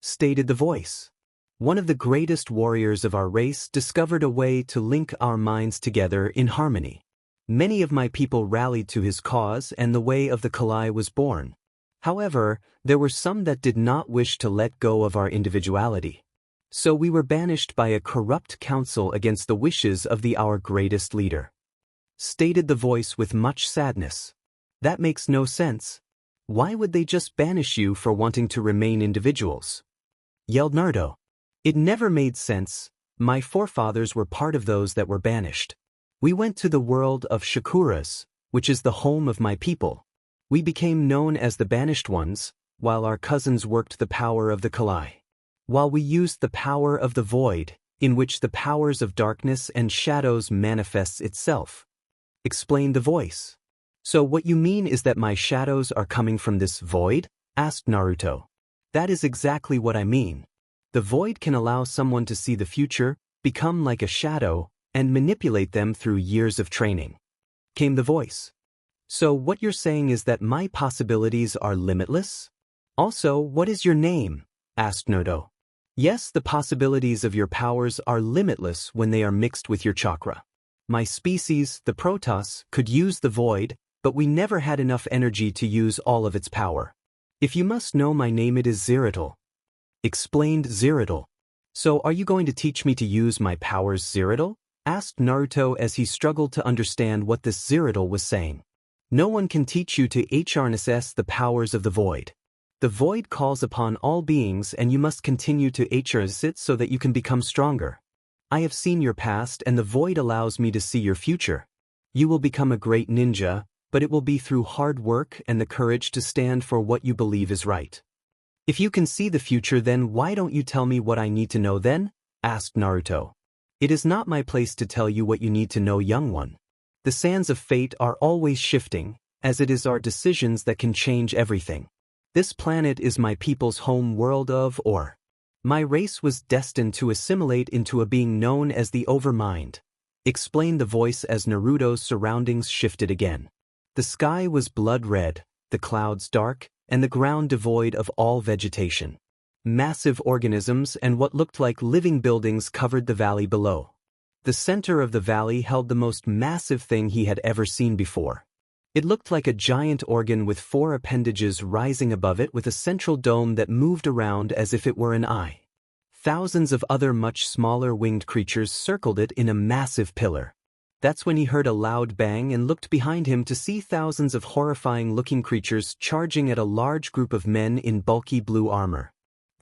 stated the voice. One of the greatest warriors of our race discovered a way to link our minds together in harmony. Many of my people rallied to his cause, and the way of the Kalai was born. However, there were some that did not wish to let go of our individuality. So we were banished by a corrupt council against the wishes of our greatest leader. Stated the voice with much sadness. That makes no sense. Why would they just banish you for wanting to remain individuals? Yelled Naruto. It never made sense. My forefathers were part of those that were banished. We went to the world of Shakuras, which is the home of my people. We became known as the banished ones, while our cousins worked the power of the Kalai. While we used the power of the void, in which the powers of darkness and shadows manifests itself. Explained the voice. So what you mean is that my shadows are coming from this void? Asked Naruto. That is exactly what I mean. The void can allow someone to see the future, become like a shadow, and manipulate them through years of training. Came the voice. So what you're saying is that my possibilities are limitless? Also, what is your name? Asked Naruto. Yes, the possibilities of your powers are limitless when they are mixed with your chakra. My species, the Protoss, could use the void, but we never had enough energy to use all of its power. If you must know my name, it is Zeridal. Explained Zeridal. So are you going to teach me to use my powers, Zeridal? Asked Naruto as he struggled to understand what this Zeridal was saying. No one can teach you to harness the powers of the void. The void calls upon all beings and you must continue to harness it so that you can become stronger. I have seen your past and the void allows me to see your future. You will become a great ninja, but it will be through hard work and the courage to stand for what you believe is right. If you can see the future, then why don't you tell me what I need to know then? Asked Naruto. It is not my place to tell you what you need to know, young one. The sands of fate are always shifting, as it is our decisions that can change everything. This planet is my people's home world of or. My race was destined to assimilate into a being known as the Overmind. Explained the voice as Naruto's surroundings shifted again. The sky was blood red, the clouds dark, and the ground devoid of all vegetation. Massive organisms and what looked like living buildings covered the valley below. The center of the valley held the most massive thing he had ever seen before. It looked like a giant organ with 4 appendages rising above it with a central dome that moved around as if it were an eye. Thousands of other much smaller winged creatures circled it in a massive pillar. That's when he heard a loud bang and looked behind him to see thousands of horrifying-looking creatures charging at a large group of men in bulky blue armor.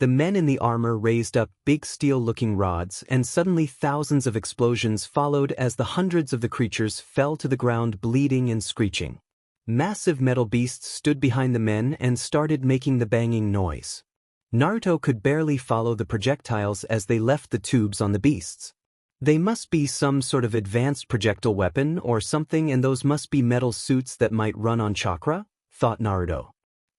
The men in the armor raised up big steel-looking rods and suddenly thousands of explosions followed as the hundreds of the creatures fell to the ground bleeding and screeching. Massive metal beasts stood behind the men and started making the banging noise. Naruto could barely follow the projectiles as they left the tubes on the beasts. They must be some sort of advanced projectile weapon or something, and those must be metal suits that might run on chakra, thought Naruto.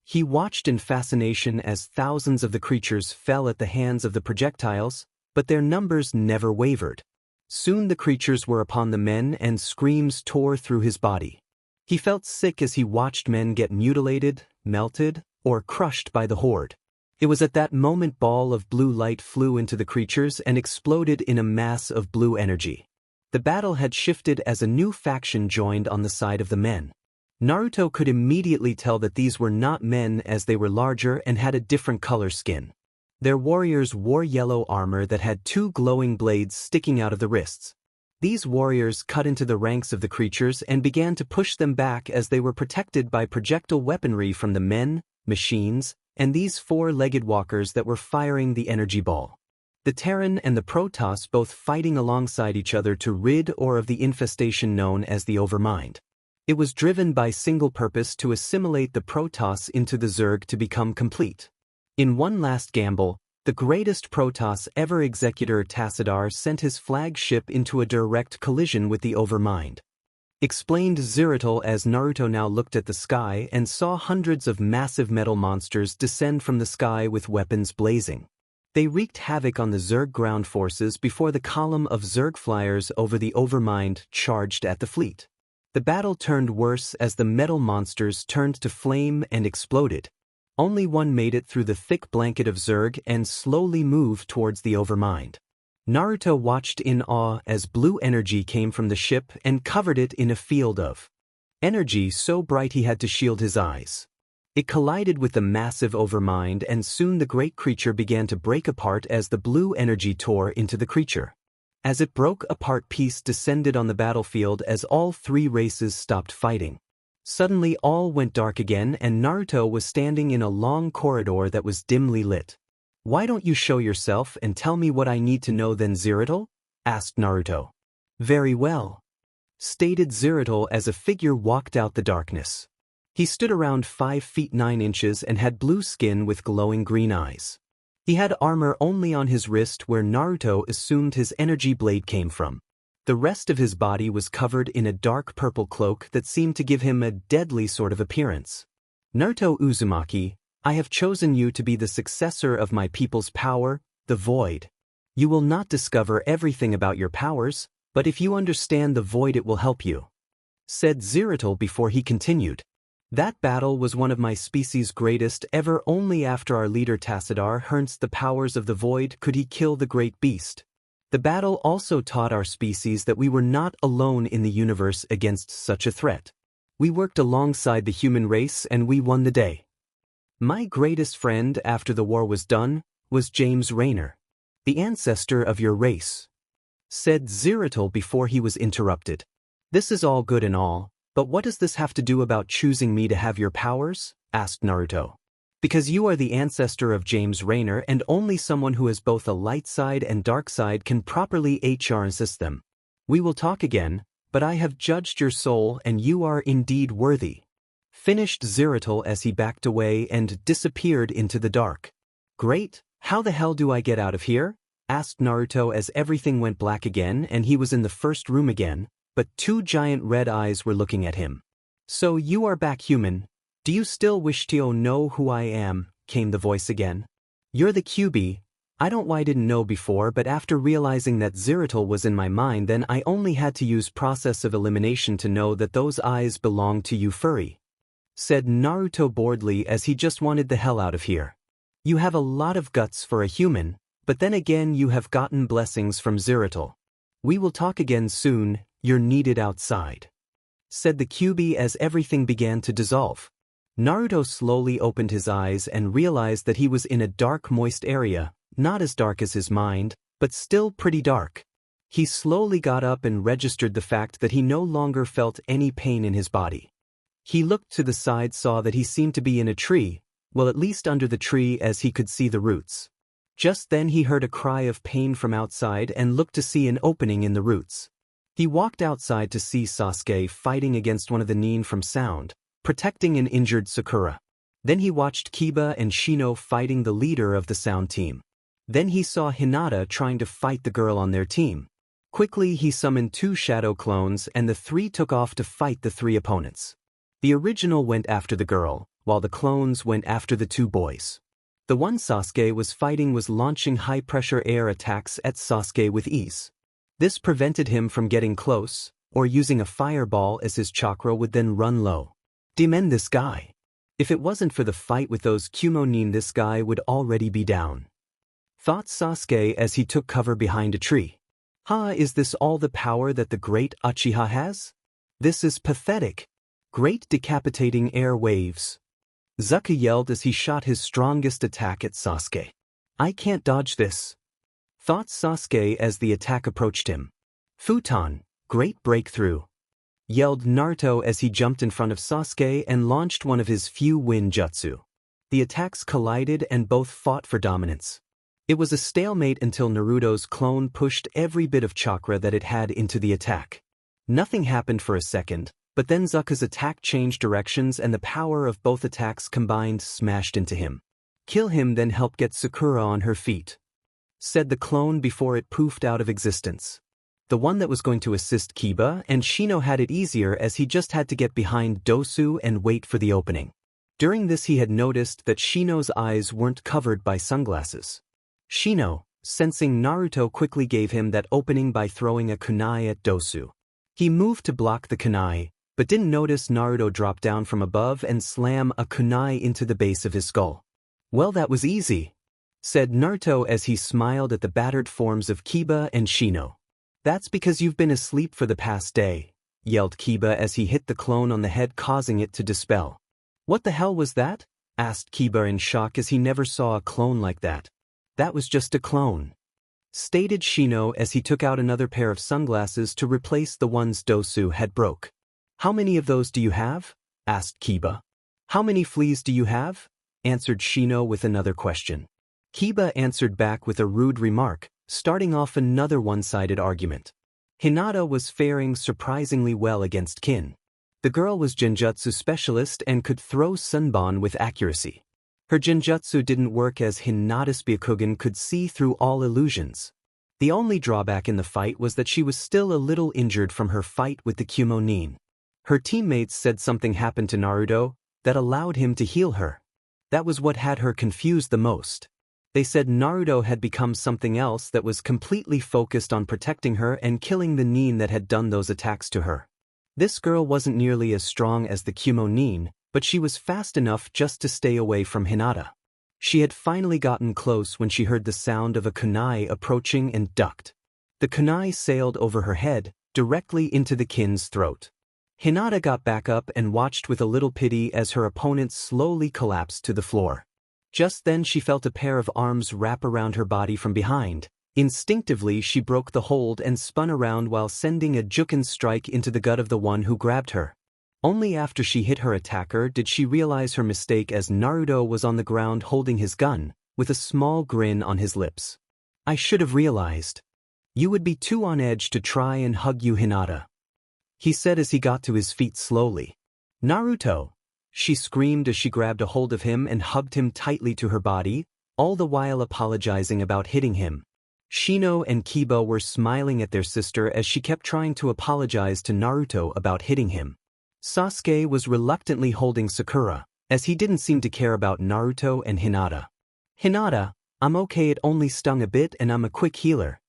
He watched in fascination as thousands of the creatures fell at the hands of the projectiles, but their numbers never wavered. Soon the creatures were upon the men and screams tore through his body. He felt sick as he watched men get mutilated, melted, or crushed by the horde. It was at that moment ball of blue light flew into the creatures and exploded in a mass of blue energy. The battle had shifted as a new faction joined on the side of the men. Naruto could immediately tell that these were not men as they were larger and had a different color skin. Their warriors wore yellow armor that had 2 glowing blades sticking out of the wrists. These warriors cut into the ranks of the creatures and began to push them back as they were protected by projectile weaponry from the men, machines, and these 4-legged walkers that were firing the energy ball. The Terran and the Protoss both fighting alongside each other to rid or of the infestation known as the Overmind. It was driven by single purpose to assimilate the Protoss into the Zerg to become complete. In one last gamble, the greatest Protoss ever, Executor Tassadar, sent his flagship into a direct collision with the Overmind. Explained Zeridal as Naruto now looked at the sky and saw hundreds of massive metal monsters descend from the sky with weapons blazing. They wreaked havoc on the Zerg ground forces before the column of Zerg flyers over the Overmind charged at the fleet. The battle turned worse as the metal monsters turned to flame and exploded. Only one made it through the thick blanket of Zerg and slowly moved towards the Overmind. Naruto watched in awe as blue energy came from the ship and covered it in a field of energy so bright he had to shield his eyes. It collided with the massive Overmind, and soon the great creature began to break apart as the blue energy tore into the creature. As it broke apart, peace descended on the battlefield as all three races stopped fighting. Suddenly all went dark again, and Naruto was standing in a long corridor that was dimly lit. "Why don't you show yourself and tell me what I need to know then, Zeridal?" asked Naruto. "Very well," stated Zeridal as a figure walked out the darkness. He stood around 5 feet 9 inches and had blue skin with glowing green eyes. He had armor only on his wrist where Naruto assumed his energy blade came from. The rest of his body was covered in a dark purple cloak that seemed to give him a deadly sort of appearance. "Naruto Uzumaki, I have chosen you to be the successor of my people's power, the Void. You will not discover everything about your powers, but if you understand the Void it will help you," said Zeridal before he continued. "That battle was one of my species' greatest ever. Only after our leader Tassadar harnessed the powers of the Void could he kill the great beast. The battle also taught our species that we were not alone in the universe against such a threat. We worked alongside the human race and we won the day. My greatest friend after the war was done was James Raynor, the ancestor of your race," said Zeridal before he was interrupted. "This is all good and all, but what does this have to do about choosing me to have your powers?" asked Naruto. "Because you are the ancestor of James Raynor, and only someone who has both a light side and dark side can properly assist them. We will talk again, but I have judged your soul and you are indeed worthy," finished Zeridal as he backed away and disappeared into the dark. "Great, how the hell do I get out of here?" asked Naruto as everything went black again and he was in the first room again, but 2 giant red eyes were looking at him. "So you are back, human. Do you still wish to know who I am?" came the voice again. "You're the QB. I didn't know before, but after realizing that Zeridal was in my mind, then I only had to use process of elimination to know that those eyes belong to you, furry," said Naruto boredly as he just wanted the hell out of here. "You have a lot of guts for a human, but then again you have gotten blessings from Zeridal. We will talk again soon, you're needed outside," said the QB as everything began to dissolve. Naruto slowly opened his eyes and realized that he was in a dark, moist area, not as dark as his mind, but still pretty dark. He slowly got up and registered the fact that he no longer felt any pain in his body. He looked to the side, saw that he seemed to be in a tree, well, at least under the tree as he could see the roots. Just then he heard a cry of pain from outside and looked to see an opening in the roots. He walked outside to see Sasuke fighting against one of the Nin from sound, protecting an injured Sakura. Then he watched Kiba and Shino fighting the leader of the sound team. Then he saw Hinata trying to fight the girl on their team. Quickly he summoned 2 shadow clones and the 3 took off to fight the 3 opponents. The original went after the girl, while the clones went after the 2 boys. The one Sasuke was fighting was launching high-pressure air attacks at Sasuke with ease. This prevented him from getting close, or using a fireball as his chakra would then run low. "Demon this guy. If it wasn't for the fight with those Kumo Nin, this guy would already be down," thought Sasuke as he took cover behind a tree. Is this all the power that the great Uchiha has? This is pathetic. Great decapitating air waves. Zuka yelled as he shot his strongest attack at Sasuke. "I can't dodge this," thought Sasuke as the attack approached him. "Futon, great breakthrough," yelled Naruto as he jumped in front of Sasuke and launched one of his few wind jutsu. The attacks collided and both fought for dominance. It was a stalemate until Naruto's clone pushed every bit of chakra that it had into the attack. Nothing happened for a second, but then Zuka's attack changed directions and the power of both attacks combined smashed into him. "Kill him, then help get Sakura on her feet," said the clone before it poofed out of existence. The one that was going to assist Kiba and Shino had it easier as he just had to get behind Dosu and wait for the opening. During this he had noticed that Shino's eyes weren't covered by sunglasses. Shino, sensing Naruto, quickly gave him that opening by throwing a kunai at Dosu. He moved to block the kunai, but didn't notice Naruto drop down from above and slam a kunai into the base of his skull. "Well, that was easy," said Naruto as he smiled at the battered forms of Kiba and Shino. "That's because you've been asleep for the past day," yelled Kiba as he hit the clone on the head, causing it to dispel. What the hell was that? Asked Kiba in shock as he never saw a clone like that. That was just a clone, stated Shino as he took out another pair of sunglasses to replace the ones Dosu had broke. How many of those do you have? Asked Kiba. How many fleas do you have? Answered Shino with another question. Kiba answered back with a rude remark, starting off another one-sided argument. Hinata was faring surprisingly well against Kin. The girl was genjutsu specialist and could throw sunban with accuracy. Her genjutsu didn't work as Hinata's Byakugan could see through all illusions. The only drawback in the fight was that she was still a little injured from her fight with the Kumo Nin. Her teammates said something happened to Naruto that allowed him to heal her. That was what had her confused the most. They said Naruto had become something else that was completely focused on protecting her and killing the Nin that had done those attacks to her. This girl wasn't nearly as strong as the Kumo Nin, but she was fast enough just to stay away from Hinata. She had finally gotten close when she heard the sound of a kunai approaching and ducked. The kunai sailed over her head, directly into the Kin's throat. Hinata got back up and watched with a little pity as her opponent slowly collapsed to the floor. Just then she felt a pair of arms wrap around her body from behind. Instinctively she broke the hold and spun around while sending a juken strike into the gut of the one who grabbed her. Only after she hit her attacker did she realize her mistake as Naruto was on the ground holding his gun, with a small grin on his lips. I should have realized. You would be too on edge to try and hug you, Hinata, he said as he got to his feet slowly. Naruto, she screamed as she grabbed a hold of him and hugged him tightly to her body, all the while apologizing about hitting him. Shino and Kiba were smiling at their sister as she kept trying to apologize to Naruto about hitting him. Sasuke was reluctantly holding Sakura, as he didn't seem to care about Naruto and Hinata. Hinata, I'm okay, it only stung a bit and I'm a quick healer,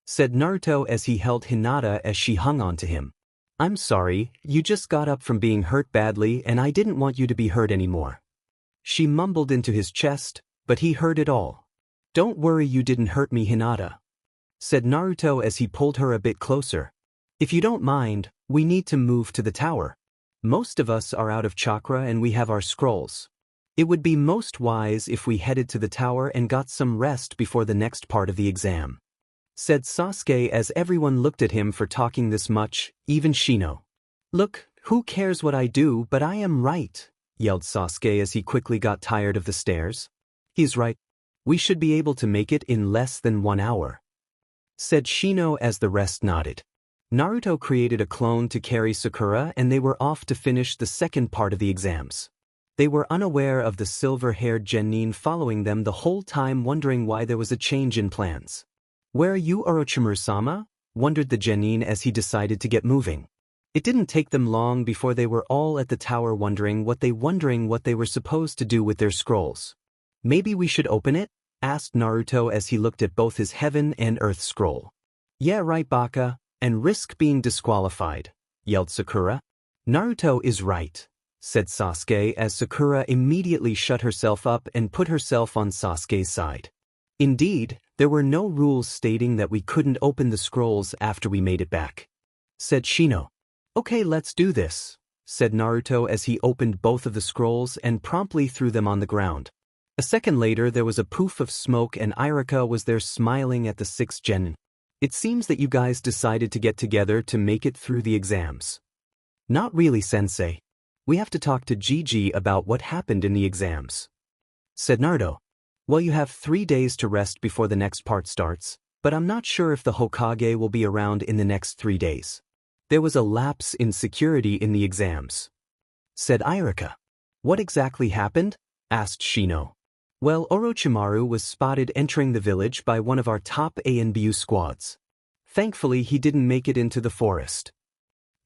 said Naruto as he held Hinata as she hung on to him. I'm sorry, you just got up from being hurt badly and I didn't want you to be hurt anymore. She mumbled into his chest, but he heard it all. Don't worry, you didn't hurt me, Hinata, said Naruto as he pulled her a bit closer. If you don't mind, we need to move to the tower. Most of us are out of chakra and we have our scrolls. It would be most wise if we headed to the tower and got some rest before the next part of the exam, said Sasuke as everyone looked at him for talking this much, even Shino. Look, who cares what I do, but I am right, yelled Sasuke as he quickly got tired of the stairs. He's right. We should be able to make it in less than 1 hour, said Shino as the rest nodded. Naruto created a clone to carry Sakura and they were off to finish the second part of the exams. They were unaware of the silver-haired genin following them the whole time, wondering why there was a change in plans. Where are you, Orochimaru-sama? Wondered the genin as he decided to get moving. It didn't take them long before they were all at the tower wondering what they were supposed to do with their scrolls. Maybe we should open it? Asked Naruto as he looked at both his heaven and earth scroll. Yeah, right, Baka, and risk being disqualified, yelled Sakura. Naruto is right, said Sasuke as Sakura immediately shut herself up and put herself on Sasuke's side. Indeed, there were no rules stating that we couldn't open the scrolls after we made it back, said Shino. Okay, let's do this, said Naruto as he opened both of the scrolls and promptly threw them on the ground. A second later there was a poof of smoke and Irika was there smiling at the 6th genin. It seems that you guys decided to get together to make it through the exams. Not really, sensei. We have to talk to Gigi about what happened in the exams, said Naruto. Well, you have 3 days to rest before the next part starts, but I'm not sure if the Hokage will be around in the next 3 days. There was a lapse in security in the exams, said Irika. What exactly happened? Asked Shino. Well, Orochimaru was spotted entering the village by one of our top ANBU squads. Thankfully, he didn't make it into the forest,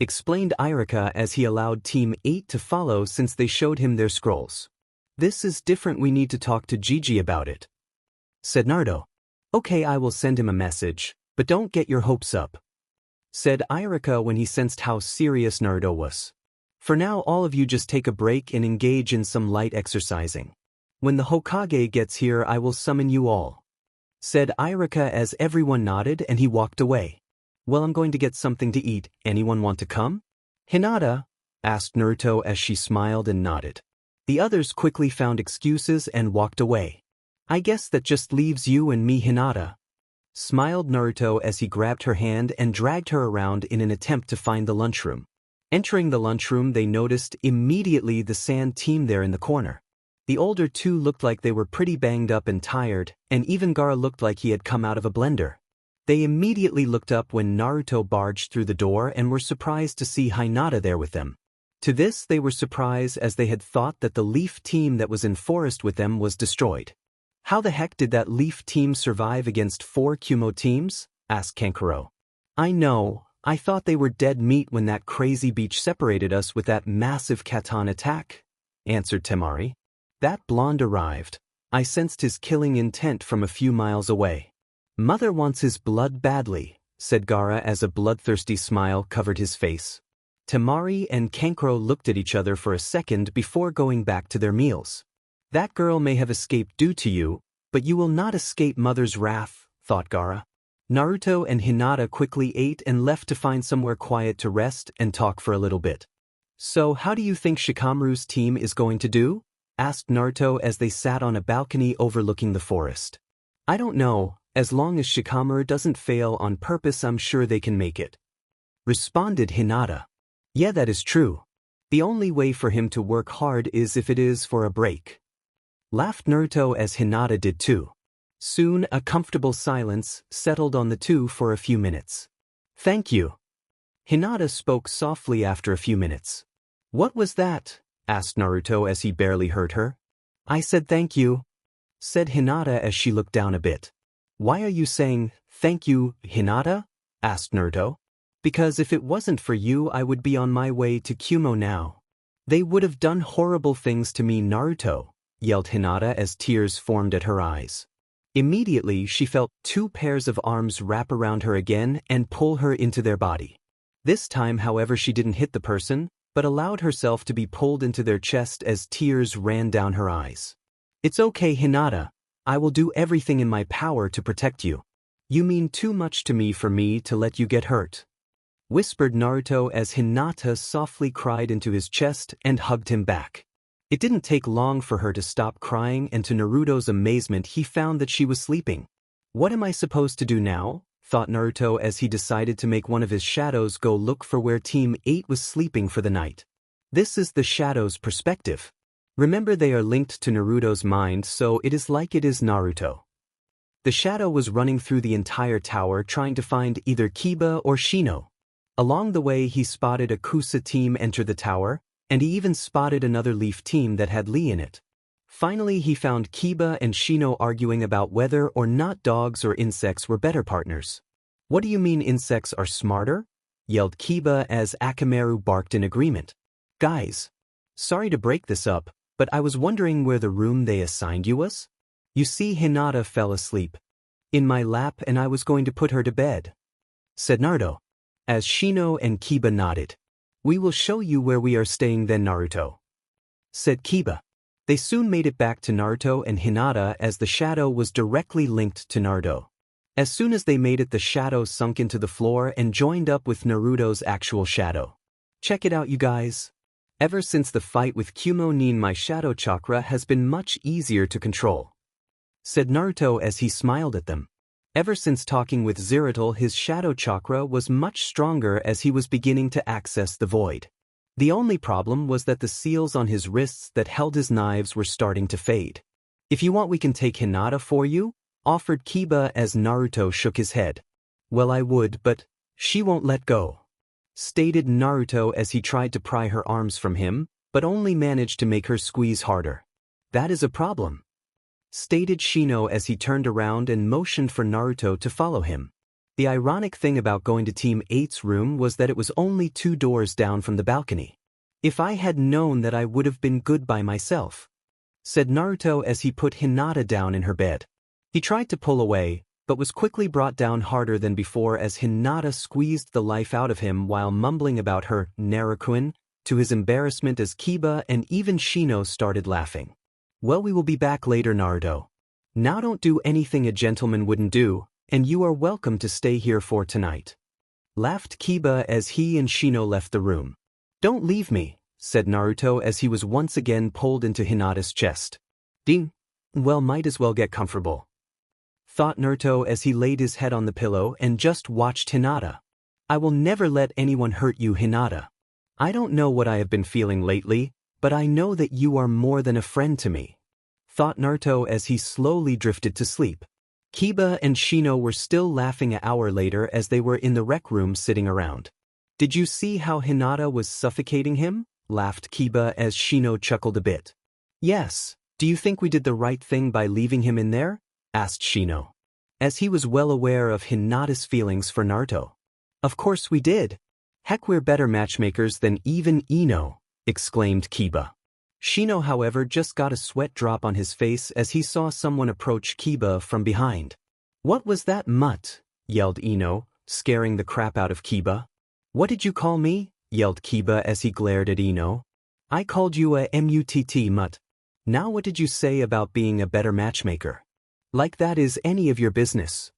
explained Irika as he allowed Team 8 to follow since they showed him their scrolls. This is different, we need to talk to Gigi about it, said Naruto. Okay, I will send him a message, but don't get your hopes up, said Irika when he sensed how serious Naruto was. For now, all of you just take a break and engage in some light exercising. When the Hokage gets here, I will summon you all, said Irika as everyone nodded and he walked away. Well, I'm going to get something to eat. Anyone want to come? Hinata? Asked Naruto as she smiled and nodded. The others quickly found excuses and walked away. I guess that just leaves you and me, Hinata, smiled Naruto as he grabbed her hand and dragged her around in an attempt to find the lunchroom. Entering the lunchroom, they noticed immediately the sand team there in the corner. The older two looked like they were pretty banged up and tired, and even Gaara looked like he had come out of a blender. They immediately looked up when Naruto barged through the door and were surprised to see Hinata there with them. To this they were surprised as they had thought that the Leaf team that was in forest with them was destroyed. How the heck did that Leaf team survive against 4 Kumo teams? Asked Kankuro. I know, I thought they were dead meat when that crazy beach separated us with that massive katana attack, answered Temari. That blonde arrived. I sensed his killing intent from a few miles away. Mother wants his blood badly, said Gaara as a bloodthirsty smile covered his face. Temari and Kankuro looked at each other for a second before going back to their meals. That girl may have escaped due to you, but you will not escape Mother's wrath, thought Gaara. Naruto and Hinata quickly ate and left to find somewhere quiet to rest and talk for a little bit. So how do you think Shikamaru's team is going to do? Asked Naruto as they sat on a balcony overlooking the forest. I don't know, as long as Shikamaru doesn't fail on purpose I'm sure they can make it, responded Hinata. Yeah, that is true. The only way for him to work hard is if it is for a break. Laughed Naruto as Hinata did too. Soon a comfortable silence settled on the two for a few minutes. Thank you. Hinata spoke softly after a few minutes. What was that? Asked Naruto as he barely heard her. I said thank you, said Hinata as she looked down a bit. Why are you saying thank you, Hinata? Asked Naruto. Because if it wasn't for you I would be on my way to Kumo now. They would have done horrible things to me, Naruto, yelled Hinata as tears formed at her eyes. Immediately she felt 2 pairs of arms wrap around her again and pull her into their body. This time, however, she didn't hit the person, but allowed herself to be pulled into their chest as tears ran down her eyes. It's okay, Hinata. I will do everything in my power to protect you. You mean too much to me for me to let you get hurt, whispered Naruto as Hinata softly cried into his chest and hugged him back. It didn't take long for her to stop crying, and to Naruto's amazement he found that she was sleeping. What am I supposed to do now? Thought Naruto as he decided to make one of his shadows go look for where Team 8 was sleeping for the night. This is the shadow's perspective. Remember, they are linked to Naruto's mind, so it is like it is Naruto. The shadow was running through the entire tower trying to find either Kiba or Shino. Along the way he spotted a Kusa team enter the tower, and he even spotted another Leaf team that had Lee in it. Finally he found Kiba and Shino arguing about whether or not dogs or insects were better partners. What do you mean insects are smarter? Yelled Kiba as Akamaru barked in agreement. Guys, sorry to break this up, but I was wondering where the room they assigned you was? You see, Hinata fell asleep in my lap and I was going to put her to bed, said Naruto. As Shino and Kiba nodded. We will show you where we are staying then, Naruto, said Kiba. They soon made it back to Naruto and Hinata as the shadow was directly linked to Naruto. As soon as they made it, the shadow sunk into the floor and joined up with Naruto's actual shadow. Check it out, you guys. Ever since the fight with Kumo Nin, my shadow chakra has been much easier to control, said Naruto as he smiled at them. Ever since talking with Zeridal, his shadow chakra was much stronger as he was beginning to access the void. The only problem was that the seals on his wrists that held his knives were starting to fade. If you want, we can take Hinata for you, offered Kiba as Naruto shook his head. Well, I would, but she won't let go, stated Naruto as he tried to pry her arms from him, but only managed to make her squeeze harder. That is a problem, stated Shino as he turned around and motioned for Naruto to follow him. The ironic thing about going to Team 8's room was that it was only 2 doors down from the balcony. If I had known that, I would have been good by myself, said Naruto as he put Hinata down in her bed. He tried to pull away, but was quickly brought down harder than before as Hinata squeezed the life out of him while mumbling about her Naruto, to his embarrassment as Kiba and even Shino started laughing. Well, we will be back later, Naruto. Now don't do anything a gentleman wouldn't do, and you are welcome to stay here for tonight, laughed Kiba as he and Shino left the room. Don't leave me, said Naruto as he was once again pulled into Hinata's chest. Ding. Well, might as well get comfortable, thought Naruto as he laid his head on the pillow and just watched Hinata. I will never let anyone hurt you, Hinata. I don't know what I have been feeling lately, but I know that you are more than a friend to me, thought Naruto as he slowly drifted to sleep. Kiba and Shino were still laughing an hour later as they were in the rec room sitting around. Did you see how Hinata was suffocating him? Laughed Kiba as Shino chuckled a bit. Yes. Do you think we did the right thing by leaving him in there? Asked Shino, as he was well aware of Hinata's feelings for Naruto. Of course we did. Heck, we're better matchmakers than even Ino, exclaimed Kiba. Shino, however, just got a sweat drop on his face as he saw someone approach Kiba from behind. What was that mutt? Yelled Ino, scaring the crap out of Kiba. What did you call me? Yelled Kiba as he glared at Ino. I called you a mutt mutt. Now what did you say about being a better matchmaker? Like that is any of your business,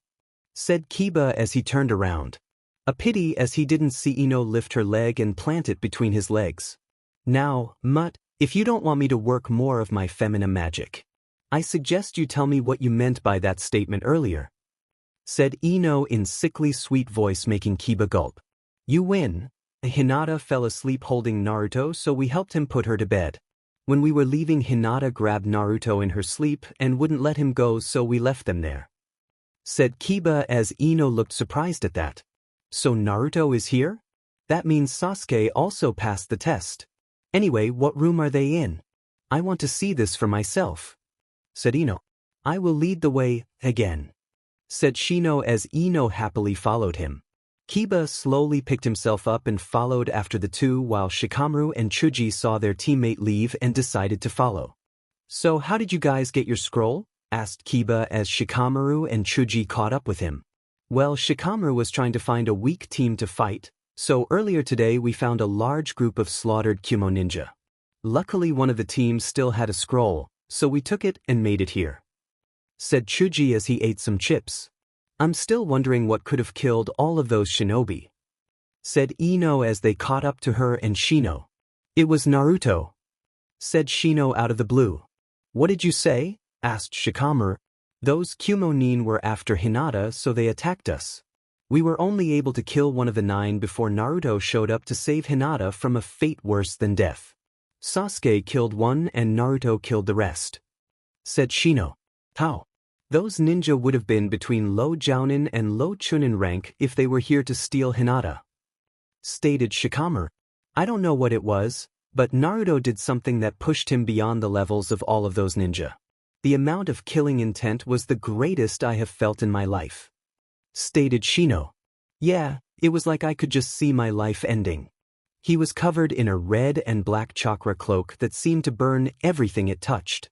said Kiba as he turned around. A pity as he didn't see Ino lift her leg and plant it between his legs. Now, mutt, if you don't want me to work more of my feminine magic, I suggest you tell me what you meant by that statement earlier, said Ino in sickly sweet voice, making Kiba gulp. You win. Hinata fell asleep holding Naruto, so we helped him put her to bed. When we were leaving, Hinata grabbed Naruto in her sleep and wouldn't let him go, so we left them there, said Kiba as Ino looked surprised at that. So Naruto is here? That means Sasuke also passed the test. Anyway, what room are they in? I want to see this for myself, said Ino. I will lead the way, again, said Shino as Ino happily followed him. Kiba slowly picked himself up and followed after the two, while Shikamaru and Chuji saw their teammate leave and decided to follow. So how did you guys get your scroll? Asked Kiba as Shikamaru and Chuji caught up with him. Well, Shikamaru was trying to find a weak team to fight, so earlier today we found a large group of slaughtered Kumo ninja. Luckily one of the teams still had a scroll, so we took it and made it here, said Chuji as he ate some chips. I'm still wondering what could have killed all of those shinobi, said Ino as they caught up to her and Shino. It was Naruto, said Shino out of the blue. What did you say? Asked Shikamaru. Those Kumo nin were after Hinata, so they attacked us. We were only able to kill one of the 9 before Naruto showed up to save Hinata from a fate worse than death. Sasuke killed one and Naruto killed the rest, said Shino. How? Those ninja would have been between low Jounin and low Chunin rank if they were here to steal Hinata, stated Shikamaru. I don't know what it was, but Naruto did something that pushed him beyond the levels of all of those ninja. The amount of killing intent was the greatest I have felt in my life, stated Shino. Yeah, it was like I could just see my life ending. He was covered in a red and black chakra cloak that seemed to burn everything it touched,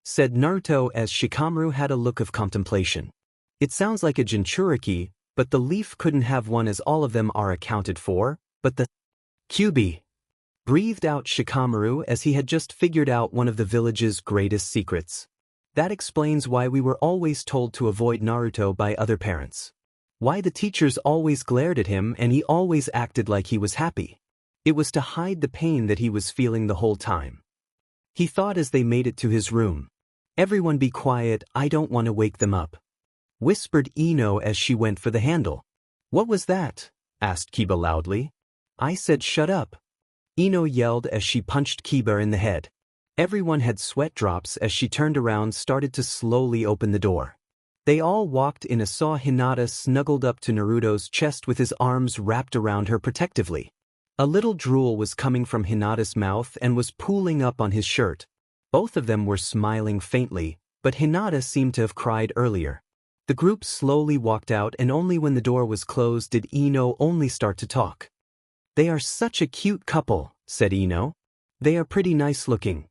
said Naruto as Shikamaru had a look of contemplation. It sounds like a Jinchuriki, but the leaf couldn't have one as all of them are accounted for, but the Kyubi, breathed out Shikamaru as he had just figured out one of the village's greatest secrets. That explains why we were always told to avoid Naruto by other parents. Why the teachers always glared at him and he always acted like he was happy. It was to hide the pain that he was feeling the whole time, he thought as they made it to his room. Everyone be quiet, I don't want to wake them up, whispered Ino as she went for the handle. What was that? Asked Kiba loudly. I said shut up, Ino yelled as she punched Kiba in the head. Everyone had sweat drops as she turned around, started to slowly open the door. They all walked in and saw Hinata snuggled up to Naruto's chest with his arms wrapped around her protectively. A little drool was coming from Hinata's mouth and was pooling up on his shirt. Both of them were smiling faintly, but Hinata seemed to have cried earlier. The group slowly walked out, and only when the door was closed did Ino only start to talk. They are such a cute couple, said Ino. They are pretty nice looking,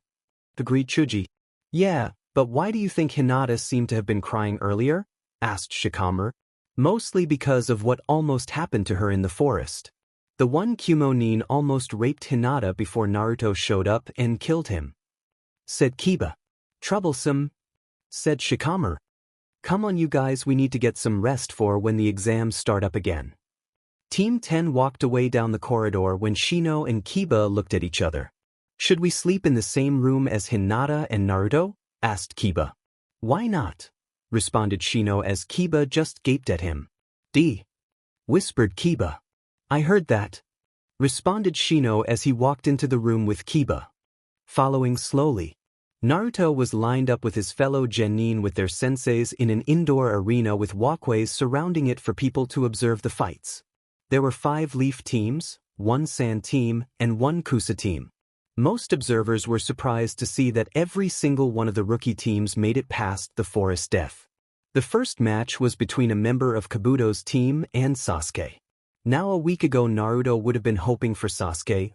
agreed Chuji. Yeah, but why do you think Hinata seemed to have been crying earlier? Asked Shikamaru. Mostly because of what almost happened to her in the forest. The one Kumo nin almost raped Hinata before Naruto showed up and killed him, said Kiba. Troublesome, said Shikamaru. Come on you guys, we need to get some rest for when the exams start up again. Team 10 walked away down the corridor when Shino and Kiba looked at each other. Should we sleep in the same room as Hinata and Naruto? Asked Kiba. Why not? Responded Shino as Kiba just gaped at him. Whispered Kiba. I heard that. Responded Shino as he walked into the room with Kiba. Following slowly. Naruto was lined up with his fellow genin with their senseis in an indoor arena with walkways surrounding it for people to observe the fights. There were 5 leaf teams, 1 sand team, and 1 kusa team. Most observers were surprised to see that every single one of the rookie teams made it past the forest death. The first match was between a member of Kabuto's team and Sasuke. Now a week ago Naruto would have been hoping for Sasuke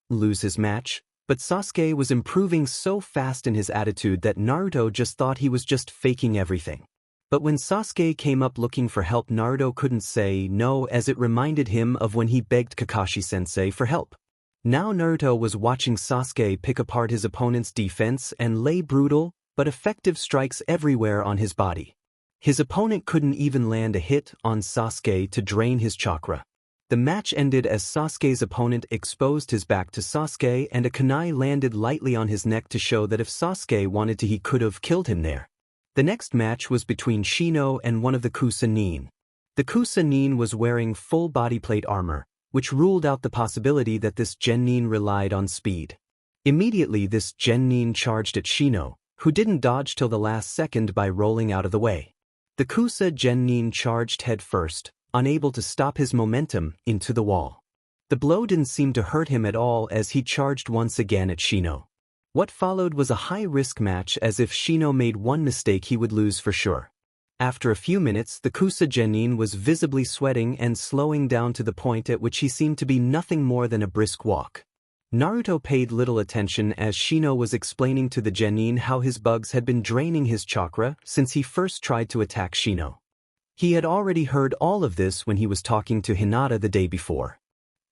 lose his match, but Sasuke was improving so fast in his attitude that Naruto just thought he was just faking everything. But when Sasuke came up looking for help, Naruto couldn't say no, as it reminded him of when he begged Kakashi-sensei for help. Now Naruto was watching Sasuke pick apart his opponent's defense and lay brutal but effective strikes everywhere on his body. His opponent couldn't even land a hit on Sasuke to drain his chakra. The match ended as Sasuke's opponent exposed his back to Sasuke and a kunai landed lightly on his neck to show that if Sasuke wanted to he could have killed him there. The next match was between Shino and one of the Kusa-nin. The Kusa-nin was wearing full bodyplate armor, which ruled out the possibility that this genin relied on speed. Immediately this genin charged at Shino, who didn't dodge till the last second by rolling out of the way. The Kusa genin charged head first, unable to stop his momentum, into the wall. The blow didn't seem to hurt him at all as he charged once again at Shino. What followed was a high-risk match, as if Shino made one mistake he would lose for sure. After a few minutes, the Kusa genin was visibly sweating and slowing down to the point at which he seemed to be nothing more than a brisk walk. Naruto paid little attention as Shino was explaining to the genin how his bugs had been draining his chakra since he first tried to attack Shino. He had already heard all of this when he was talking to Hinata the day before.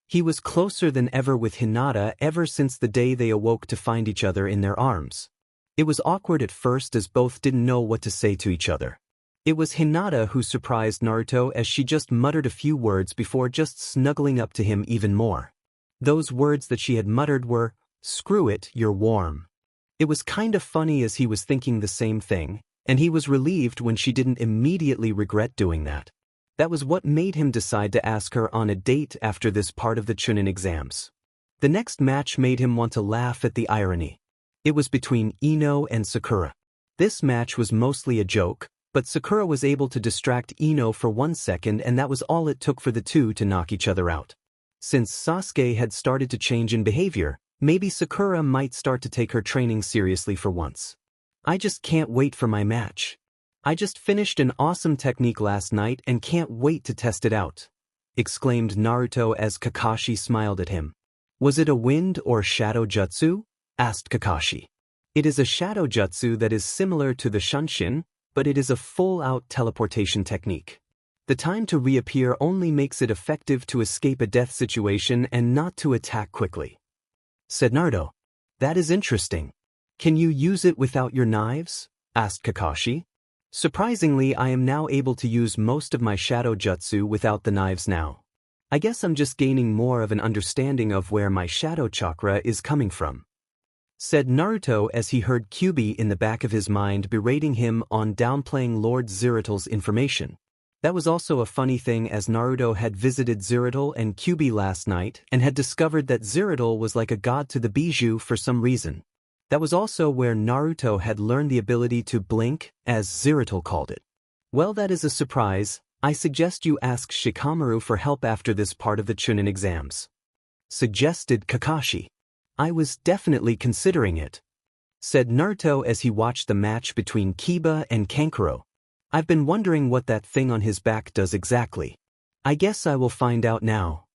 He was closer than ever with Hinata ever since the day they awoke to find each other in their arms. It was awkward at first as both didn't know what to say to each other. It was Hinata who surprised Naruto as she just muttered a few words before just snuggling up to him even more. Those words that she had muttered were, "Screw it, you're warm." It was kind of funny as he was thinking the same thing, and he was relieved when she didn't immediately regret doing that. That was what made him decide to ask her on a date after this part of the Chunin exams. The next match made him want to laugh at the irony. It was between Ino and Sakura. This match was mostly a joke, but Sakura was able to distract Ino for 1 second, and that was all it took for the two to knock each other out. Since Sasuke had started to change in behavior, maybe Sakura might start to take her training seriously for once. I just can't wait for my match. I just finished an awesome technique last night and can't wait to test it out, exclaimed Naruto as Kakashi smiled at him. Was it a wind or shadow jutsu? Asked Kakashi. It is a shadow jutsu that is similar to the Shunshin, but it is a full-out teleportation technique. The time to reappear only makes it effective to escape a death situation and not to attack quickly, said Naruto. That is interesting. Can you use it without your knives? Asked Kakashi. Surprisingly, I am now able to use most of my shadow jutsu without the knives now. I guess I'm just gaining more of an understanding of where my shadow chakra is coming from, said Naruto as he heard Kyuubi in the back of his mind berating him on downplaying Lord Zeridal's information. That was also a funny thing, as Naruto had visited Zeridal and Kyuubi last night and had discovered that Zeridal was like a god to the bijou for some reason. That was also where Naruto had learned the ability to blink, as Zeridal called it. Well, that is a surprise. I suggest you ask Shikamaru for help after this part of the Chunin exams, suggested Kakashi. I was definitely considering it, said Naruto as he watched the match between Kiba and Kankuro. I've been wondering what that thing on his back does exactly. I guess I will find out now,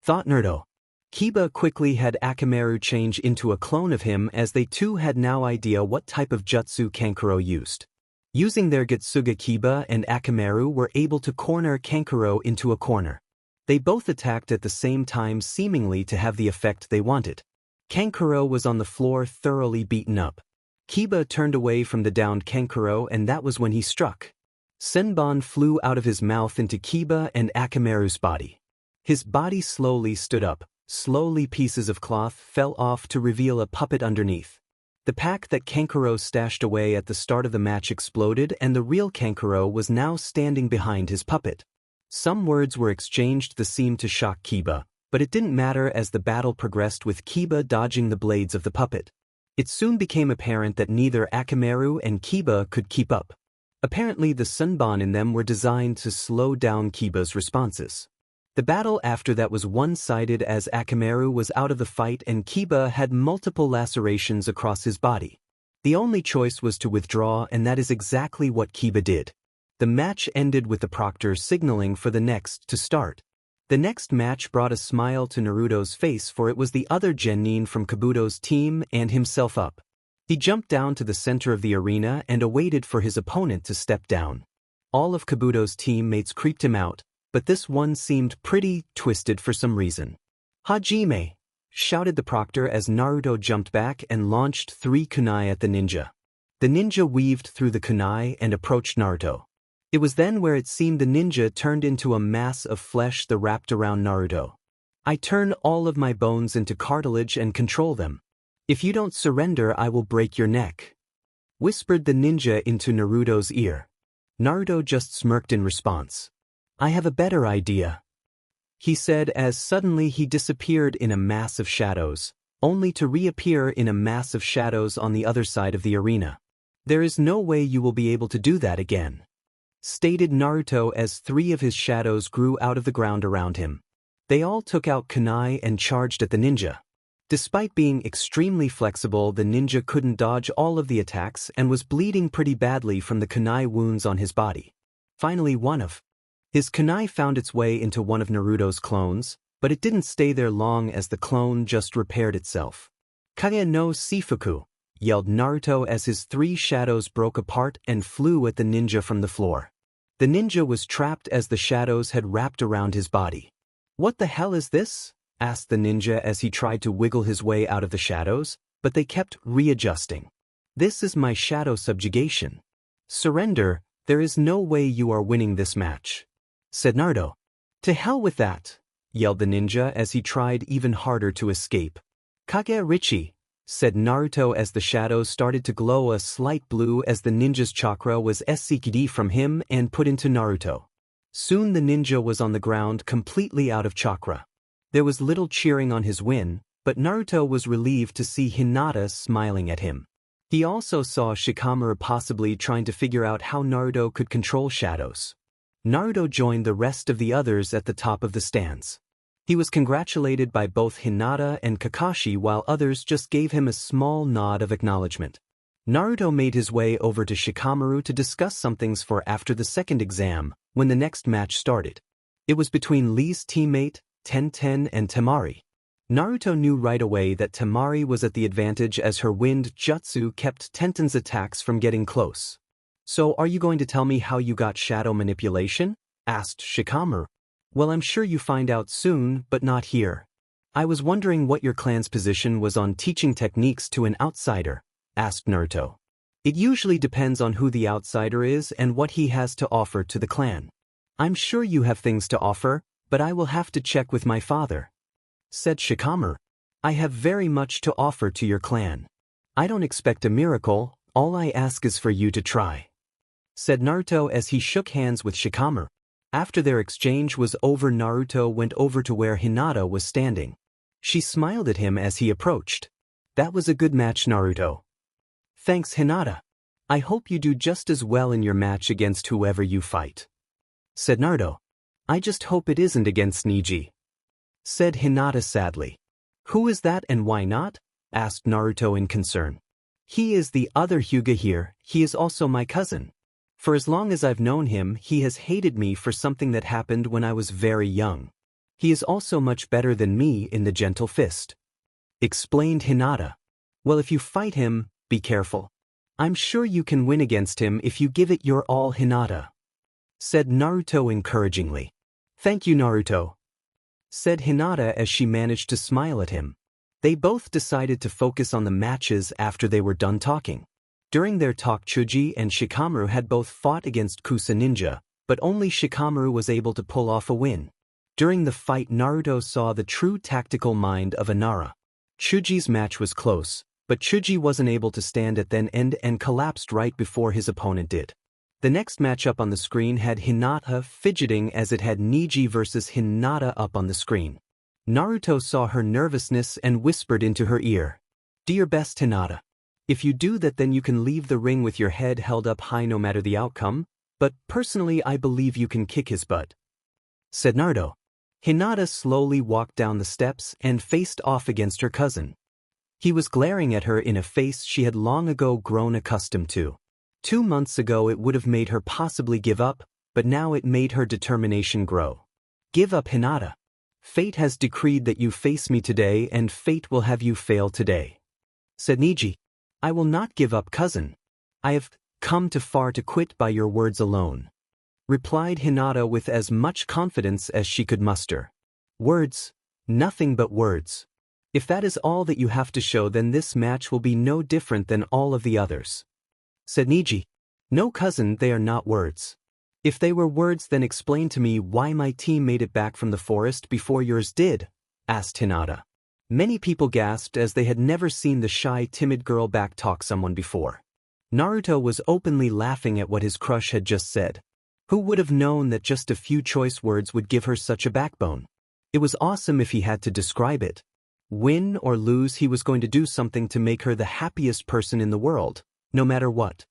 thought Naruto. Kiba quickly had Akamaru change into a clone of him, as they too had no idea what type of jutsu Kankuro used. Using their Getsuga, Kiba and Akamaru were able to corner Kankuro into a corner. They both attacked at the same time, seemingly to have the effect they wanted. Kankuro was on the floor, thoroughly beaten up. Kiba turned away from the downed Kankuro, and that was when he struck. Senbon flew out of his mouth into Kiba and Akamaru's body. His body slowly stood up, Slowly pieces of cloth fell off to reveal a puppet underneath. The pack that Kankuro stashed away at the start of the match exploded and the real Kankuro was now standing behind his puppet. Some words were exchanged that seemed to shock Kiba, but it didn't matter as the battle progressed with Kiba dodging the blades of the puppet. It soon became apparent that neither Akamaru and Kiba could keep up. Apparently the Sunban in them were designed to slow down Kiba's responses. The battle after that was one-sided as Akamaru was out of the fight and Kiba had multiple lacerations across his body. The only choice was to withdraw, and that is exactly what Kiba did. The match ended with the proctor signaling for the next to start. The next match brought a smile to Naruto's face, for it was the other genin from Kabuto's team and himself up. He jumped down to the center of the arena and awaited for his opponent to step down. All of Kabuto's teammates creeped him out, but this one seemed pretty twisted for some reason. "Hajime!" shouted the proctor as Naruto jumped back and launched 3 kunai at the ninja. The ninja weaved through the kunai and approached Naruto. It was then where it seemed the ninja turned into a mass of flesh that wrapped around Naruto. "I turn all of my bones into cartilage and control them. If you don't surrender, I will break your neck," whispered the ninja into Naruto's ear. Naruto just smirked in response. "I have a better idea," he said as suddenly he disappeared in a mass of shadows, only to reappear in a mass of shadows on the other side of the arena. "There is no way you will be able to do that again," stated Naruto as 3 of his shadows grew out of the ground around him. They all took out kunai and charged at the ninja. Despite being extremely flexible, the ninja couldn't dodge all of the attacks and was bleeding pretty badly from the kunai wounds on his body. Finally, one of his kunai found its way into one of Naruto's clones, but it didn't stay there long as the clone just repaired itself. "Kage no Shifuku!" yelled Naruto as his 3 shadows broke apart and flew at the ninja from the floor. The ninja was trapped as the shadows had wrapped around his body. "What the hell is this?" asked the ninja as he tried to wiggle his way out of the shadows, but they kept readjusting. "This is my shadow subjugation. Surrender, there is no way you are winning this match," said Naruto. "To hell with that," yelled the ninja as he tried even harder to escape. "Kage Richi," said Naruto as the shadows started to glow a slight blue as the ninja's chakra was SCKD from him and put into Naruto. Soon the ninja was on the ground completely out of chakra. There was little cheering on his win, but Naruto was relieved to see Hinata smiling at him. He also saw Shikamaru possibly trying to figure out how Naruto could control shadows. Naruto joined the rest of the others at the top of the stands. He was congratulated by both Hinata and Kakashi while others just gave him a small nod of acknowledgement. Naruto made his way over to Shikamaru to discuss some things for after the second exam, when the next match started. It was between Lee's teammate, Tenten, and Temari. Naruto knew right away that Temari was at the advantage as her wind jutsu kept Tenten's attacks from getting close. "So are you going to tell me how you got shadow manipulation?" asked Shikamaru. "Well, I'm sure you find out soon, but not here. I was wondering what your clan's position was on teaching techniques to an outsider," asked Naruto. "It usually depends on who the outsider is and what he has to offer to the clan. I'm sure you have things to offer, but I will have to check with my father," said Shikamaru. "I have very much to offer to your clan. I don't expect a miracle, all I ask is for you to try," said Naruto as he shook hands with Shikamaru. After their exchange was over, Naruto went over to where Hinata was standing. She smiled at him as he approached. "That was a good match, Naruto." "Thanks, Hinata. I hope you do just as well in your match against whoever you fight," said Naruto. "I just hope it isn't against Neji," said Hinata sadly. "Who is that and why not?" asked Naruto in concern. "He is the other Huga here, he is also my cousin. For as long as I've known him, he has hated me for something that happened when I was very young. He is also much better than me in the gentle fist," explained Hinata. "Well, if you fight him, be careful. I'm sure you can win against him if you give it your all, Hinata," said Naruto encouragingly. "Thank you, Naruto," said Hinata as she managed to smile at him. They both decided to focus on the matches after they were done talking. During their talk, Chuji and Shikamaru had both fought against Kusa Ninja, but only Shikamaru was able to pull off a win. During the fight, Naruto saw the true tactical mind of Inara. Chuji's match was close, but Chuji wasn't able to stand at the end and collapsed right before his opponent did. The next matchup on the screen had Hinata fidgeting as it had Neji versus Hinata up on the screen. Naruto saw her nervousness and whispered into her ear, "Do your best, Hinata. If you do that, then you can leave the ring with your head held up high no matter the outcome, but personally I believe you can kick his butt," said Naruto. Hinata slowly walked down the steps and faced off against her cousin. He was glaring at her in a face she had long ago grown accustomed to. 2 months ago it would have made her possibly give up, but now it made her determination grow. "Give up, Hinata. Fate has decreed that you face me today and fate will have you fail today," said Neji. "I will not give up, cousin. I have come too far to quit by your words alone," replied Hinata with as much confidence as she could muster. "Words? Nothing but words. If that is all that you have to show, then this match will be no different than all of the others," said Neji. "No, cousin, they are not words. If they were words, then explain to me why my team made it back from the forest before yours did," asked Hinata. Many people gasped as they had never seen the shy, timid girl backtalk someone before. Naruto was openly laughing at what his crush had just said. Who would have known that just a few choice words would give her such a backbone? It was awesome if he had to describe it. Win or lose, he was going to do something to make her the happiest person in the world, no matter what.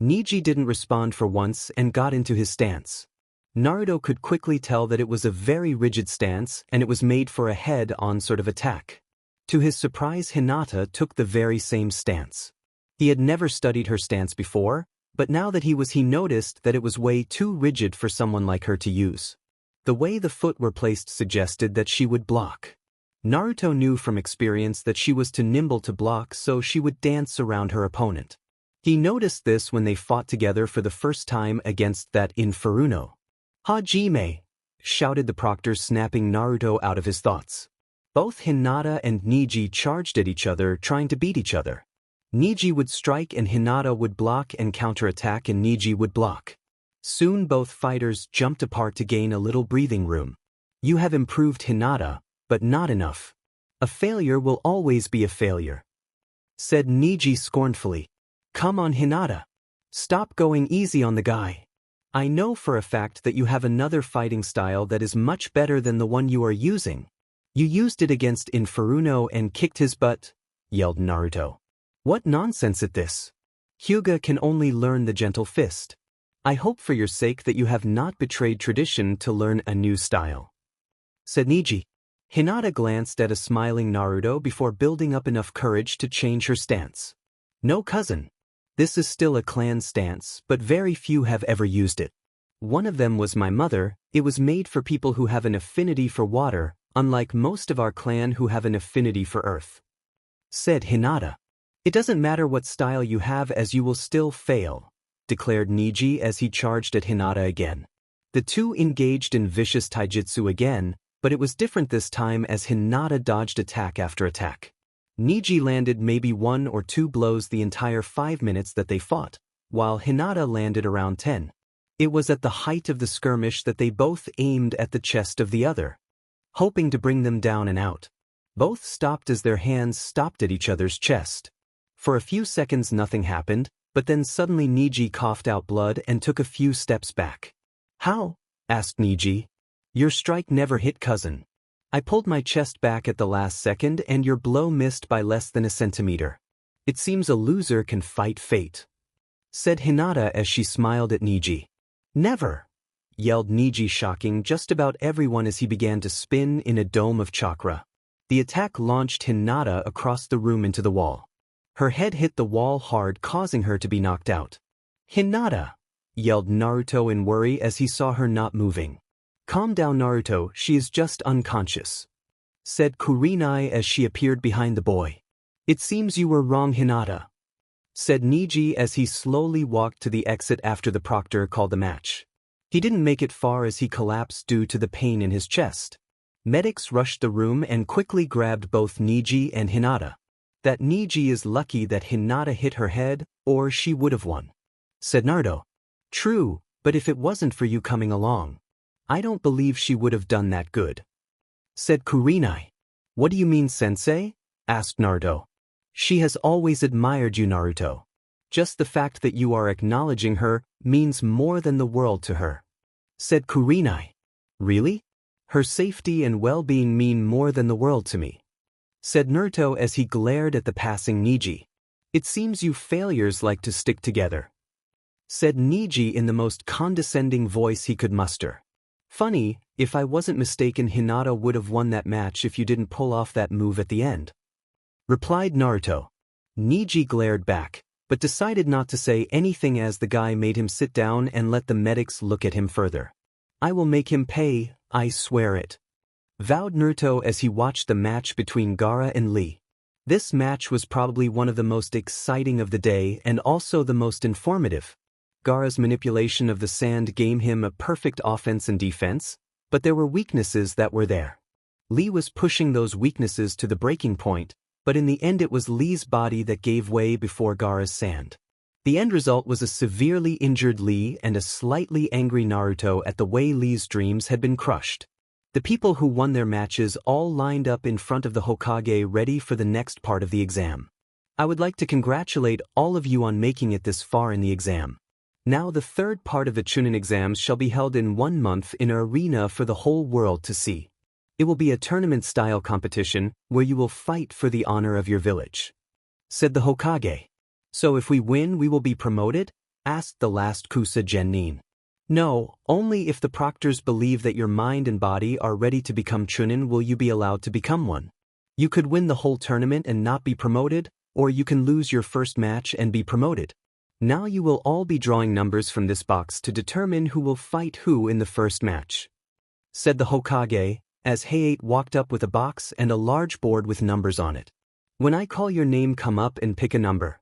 Neji didn't respond for once and got into his stance. Naruto could quickly tell that it was a very rigid stance and it was made for a head-on sort of attack. To his surprise, Hinata took the very same stance. He had never studied her stance before, but now that he noticed that it was way too rigid for someone like her to use. The way the foot were placed suggested that she would block. Naruto knew from experience that she was too nimble to block, so she would dance around her opponent. He noticed this when they fought together for the first time against that Inferno. "Hajime!" shouted the proctor, snapping Naruto out of his thoughts. Both Hinata and Neji charged at each other, trying to beat each other. Neji would strike and Hinata would block and counterattack, and Neji would block. Soon both fighters jumped apart to gain a little breathing room. "You have improved, Hinata, but not enough. A failure will always be a failure," said Neji scornfully. "Come on, Hinata. Stop going easy on the guy. I know for a fact that you have another fighting style that is much better than the one you are using. You used it against Inferno and kicked his butt," yelled Naruto. "What nonsense at this? Huga can only learn the gentle fist. I hope for your sake that you have not betrayed tradition to learn a new style," said Neji. Hinata glanced at a smiling Naruto before building up enough courage to change her stance. "No, cousin. This is still a clan stance, but very few have ever used it. One of them was my mother. It was made for people who have an affinity for water, unlike most of our clan who have an affinity for earth," said Hinata. "It doesn't matter what style you have, as you will still fail," declared Neji as he charged at Hinata again. The two engaged in vicious taijutsu again, but it was different this time as Hinata dodged attack after attack. Neji landed maybe 1 or 2 blows the entire 5 minutes that they fought, while Hinata landed around 10. It was at the height of the skirmish that they both aimed at the chest of the other, hoping to bring them down and out. Both stopped as their hands stopped at each other's chest. For a few seconds nothing happened, but then suddenly Neji coughed out blood and took a few steps back. "How?" asked Neji. "Your strike never hit, cousin. I pulled my chest back at the last second and your blow missed by less than a centimeter. It seems a loser can fight fate," said Hinata as she smiled at Neji. "Never!" yelled Neji, shocking just about everyone as he began to spin in a dome of chakra. The attack launched Hinata across the room into the wall. Her head hit the wall hard, causing her to be knocked out. "Hinata!" yelled Naruto in worry as he saw her not moving. "Calm down, Naruto, she is just unconscious," said Kurenai as she appeared behind the boy. "It seems you were wrong, Hinata," said Neji as he slowly walked to the exit after the proctor called the match. He didn't make it far as he collapsed due to the pain in his chest. Medics rushed the room and quickly grabbed both Neji and Hinata. "That Neji is lucky that Hinata hit her head, or she would have won," said Naruto. "True, but if it wasn't for you coming along, I don't believe she would have done that good. Said Kurenai. What do you mean, sensei? Asked Naruto. She has always admired you, Naruto. Just the fact that you are acknowledging her means more than the world to her. Said Kurenai. Really? Her safety and well-being mean more than the world to me. Said Naruto as he glared at the passing Neji. It seems you failures like to stick together. Said Neji in the most condescending voice he could muster. Funny, if I wasn't mistaken, Hinata would have won that match if you didn't pull off that move at the end. Replied Naruto. Neji glared back, but decided not to say anything as the guy made him sit down and let the medics look at him further. I will make him pay, I swear it. Vowed Naruto as he watched the match between Gaara and Lee. This match was probably one of the most exciting of the day and also the most informative. Gaara's manipulation of the sand gave him a perfect offense and defense, but there were weaknesses that were there. Lee was pushing those weaknesses to the breaking point, but in the end it was Lee's body that gave way before Gaara's sand. The end result was a severely injured Lee and a slightly angry Naruto at the way Lee's dreams had been crushed. The people who won their matches all lined up in front of the Hokage ready for the next part of the exam. I would like to congratulate all of you on making it this far in the exam. Now the third part of the Chunin exams shall be held in 1 month in an arena for the whole world to see. It will be a tournament-style competition where you will fight for the honor of your village. Said the Hokage. So if we win we will be promoted? Asked the last Kusa Genin. No, only if the proctors believe that your mind and body are ready to become Chunin will you be allowed to become one. You could win the whole tournament and not be promoted, or you can lose your first match and be promoted. Now you will all be drawing numbers from this box to determine who will fight who in the first match. Said the Hokage, as Hayate walked up with a box and a large board with numbers on it. When I call your name, come up and pick a number.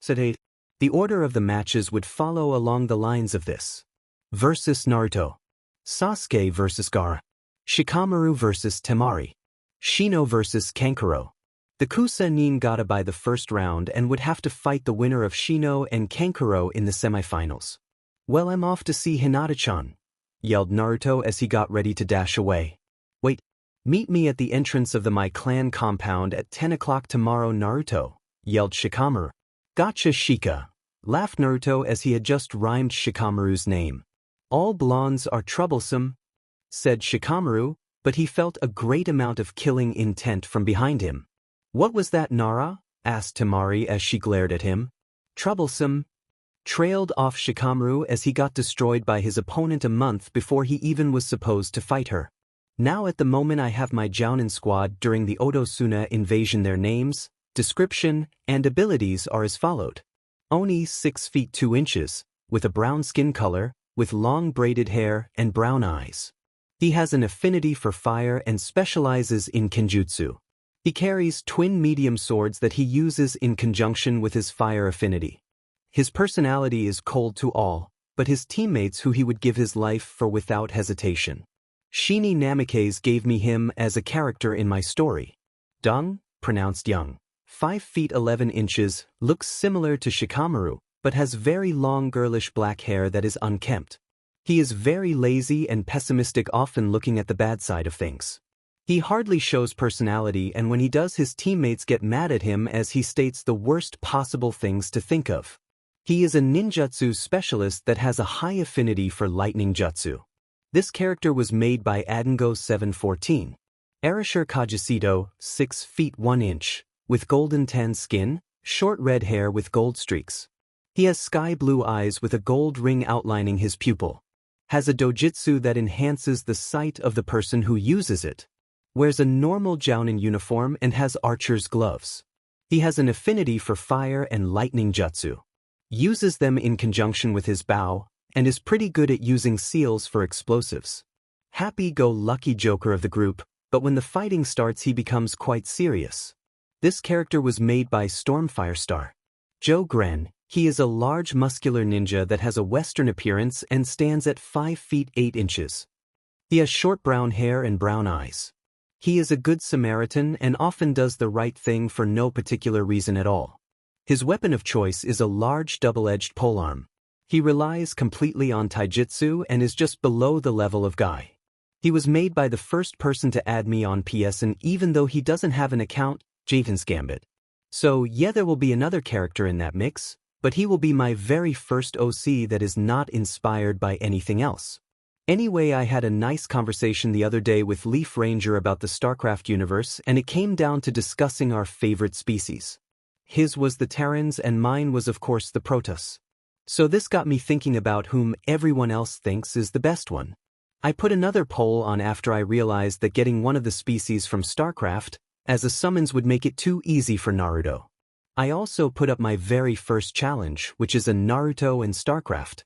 Said Hayate. The order of the matches would follow along the lines of this. Versus Naruto. Sasuke versus Gaara. Shikamaru versus Temari. Shino versus Kankuro. The Kusa got to by the first round and would have to fight the winner of Shino and Kankuro in the semifinals. Well, I'm off to see Hinata-chan, yelled Naruto as he got ready to dash away. Wait, meet me at the entrance of the My Clan compound at 10 o'clock tomorrow, Naruto, yelled Shikamaru. Gotcha, Shika, laughed Naruto as he had just rhymed Shikamaru's name. All blondes are troublesome, said Shikamaru, but he felt a great amount of killing intent from behind him. What was that, Nara? Asked Temari as she glared at him. Troublesome. Trailed off Shikamaru as he got destroyed by his opponent a month before he even was supposed to fight her. Now at the moment I have my Jounin squad during the Otosuna invasion. Their names, description, and abilities are as followed. Oni 6 feet 2 inches, with a brown skin color, with long braided hair and brown eyes. He has an affinity for fire and specializes in kenjutsu. He carries twin medium swords that he uses in conjunction with his fire affinity. His personality is cold to all, but his teammates who he would give his life for without hesitation. Shini Namikaze gave me him as a character in my story. Dung, pronounced young, 5 feet 11 inches, looks similar to Shikamaru, but has very long girlish black hair that is unkempt. He is very lazy and pessimistic, often looking at the bad side of things. He hardly shows personality, and when he does his teammates get mad at him as he states the worst possible things to think of. He is a ninjutsu specialist that has a high affinity for lightning jutsu. This character was made by Adengo 714. Arashir Kajisito, 6 feet 1 inch, with golden tan skin, short red hair with gold streaks. He has sky blue eyes with a gold ring outlining his pupil. Has a dojutsu that enhances the sight of the person who uses it. Wears a normal Jounin uniform and has archer's gloves. He has an affinity for fire and lightning jutsu. Uses them in conjunction with his bow, and is pretty good at using seals for explosives. Happy-go-lucky joker of the group, but when the fighting starts he becomes quite serious. This character was made by Stormfirestar. Joe Gren, he is a large muscular ninja that has a Western appearance and stands at 5 feet 8 inches. He has short brown hair and brown eyes. He is a good Samaritan and often does the right thing for no particular reason at all. His weapon of choice is a large double-edged polearm. He relies completely on taijutsu and is just below the level of Guy. He was made by the first person to add me on PSN even though he doesn't have an account, Jaden's Gambit. So yeah, there will be another character in that mix, but he will be my very first OC that is not inspired by anything else. Anyway, I had a nice conversation the other day with Leaf Ranger about the StarCraft universe and it came down to discussing our favorite species. His was the Terrans and mine was of course the Protoss. So this got me thinking about whom everyone else thinks is the best one. I put another poll on after I realized that getting one of the species from StarCraft as a summons would make it too easy for Naruto. I also put up my very first challenge, which is a Naruto and StarCraft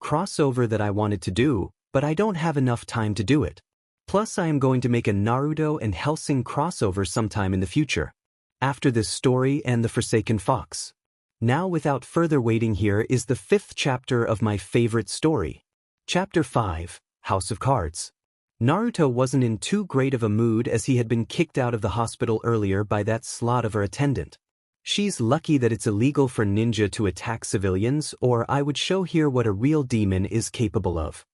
crossover that I wanted to do, but I don't have enough time to do it. Plus I am going to make a Naruto and Hellsing crossover sometime in the future, after this story and the Forsaken Fox. Now without further waiting, here is the 5th chapter of my favorite story. Chapter 5, House of Cards. Naruto wasn't in too great of a mood as he had been kicked out of the hospital earlier by that slut of her attendant. She's lucky that it's illegal for ninja to attack civilians, or I would show here what a real demon is capable of,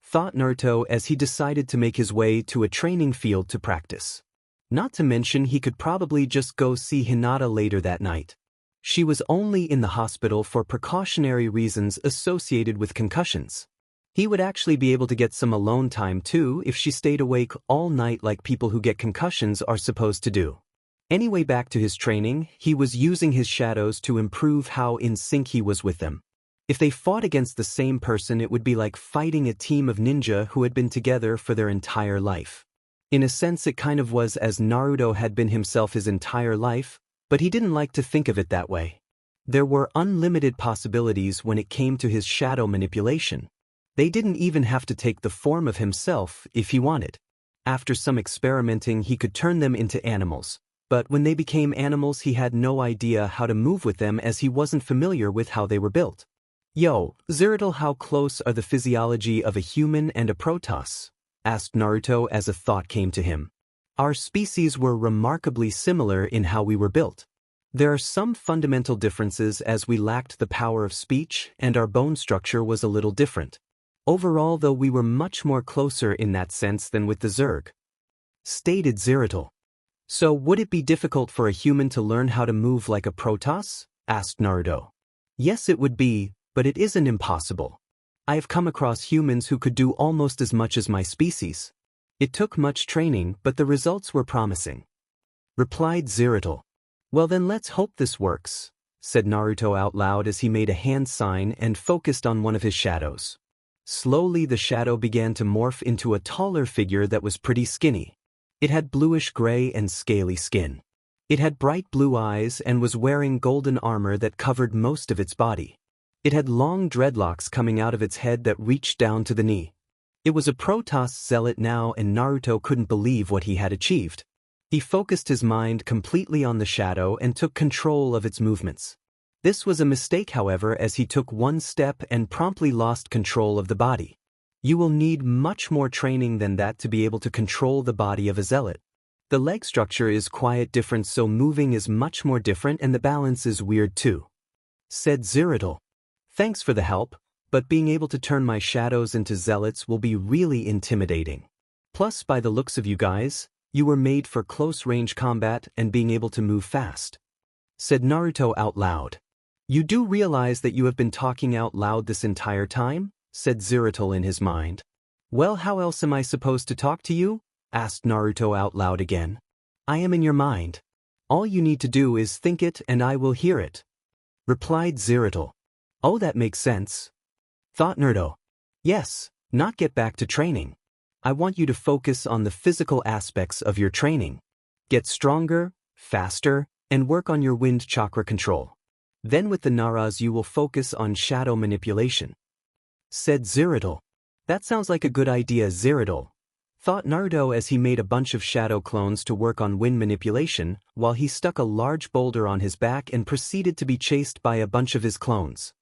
thought Naruto as he decided to make his way to a training field to practice. Not to mention he could probably just go see Hinata later that night. She was only in the hospital for precautionary reasons associated with concussions. He would actually be able to get some alone time too if she stayed awake all night like people who get concussions are supposed to do. Anyway, back to his training, he was using his shadows to improve how in sync he was with them. If they fought against the same person, it would be like fighting a team of ninja who had been together for their entire life. In a sense it kind of was, as Naruto had been himself his entire life, but he didn't like to think of it that way. There were unlimited possibilities when it came to his shadow manipulation. They didn't even have to take the form of himself if he wanted. After some experimenting he could turn them into animals, but when they became animals he had no idea how to move with them as he wasn't familiar with how they were built. Yo, Zeridal, how close are the physiology of a human and a Protoss? Asked Naruto as a thought came to him. Our species were remarkably similar in how we were built. There are some fundamental differences as we lacked the power of speech and our bone structure was a little different. Overall though we were much more closer in that sense than with the Zerg, stated Zeridal. So would it be difficult for a human to learn how to move like a Protoss? Asked Naruto. Yes, it would be, but it isn't impossible. I have come across humans who could do almost as much as my species. It took much training, but the results were promising, replied Zeridal. Well then let's hope this works, said Naruto out loud as he made a hand sign and focused on one of his shadows. Slowly the shadow began to morph into a taller figure that was pretty skinny. It had bluish-gray and scaly skin. It had bright blue eyes and was wearing golden armor that covered most of its body. It had long dreadlocks coming out of its head that reached down to the knee. It was a Protoss zealot now, and Naruto couldn't believe what he had achieved. He focused his mind completely on the shadow and took control of its movements. This was a mistake, however, as he took one step and promptly lost control of the body. You will need much more training than that to be able to control the body of a zealot. The leg structure is quite different, so moving is much more different and the balance is weird too, said Zeridal. Thanks for the help, but being able to turn my shadows into zealots will be really intimidating. Plus, by the looks of you guys, you were made for close-range combat and being able to move fast, said Naruto out loud. You do realize that you have been talking out loud this entire time? Said Zeridal in his mind. Well, how else am I supposed to talk to you? Asked Naruto out loud again. I am in your mind. All you need to do is think it and I will hear it, replied Zeridal. Oh, that makes sense, thought Naruto. Yes, not get back to training. I want you to focus on the physical aspects of your training. Get stronger, faster, and work on your wind chakra control. Then with the Naras you will focus on shadow manipulation, said Zeridal. That sounds like a good idea, Zeridal, thought Naruto as he made a bunch of shadow clones to work on wind manipulation while he stuck a large boulder on his back and proceeded to be chased by a bunch of his clones.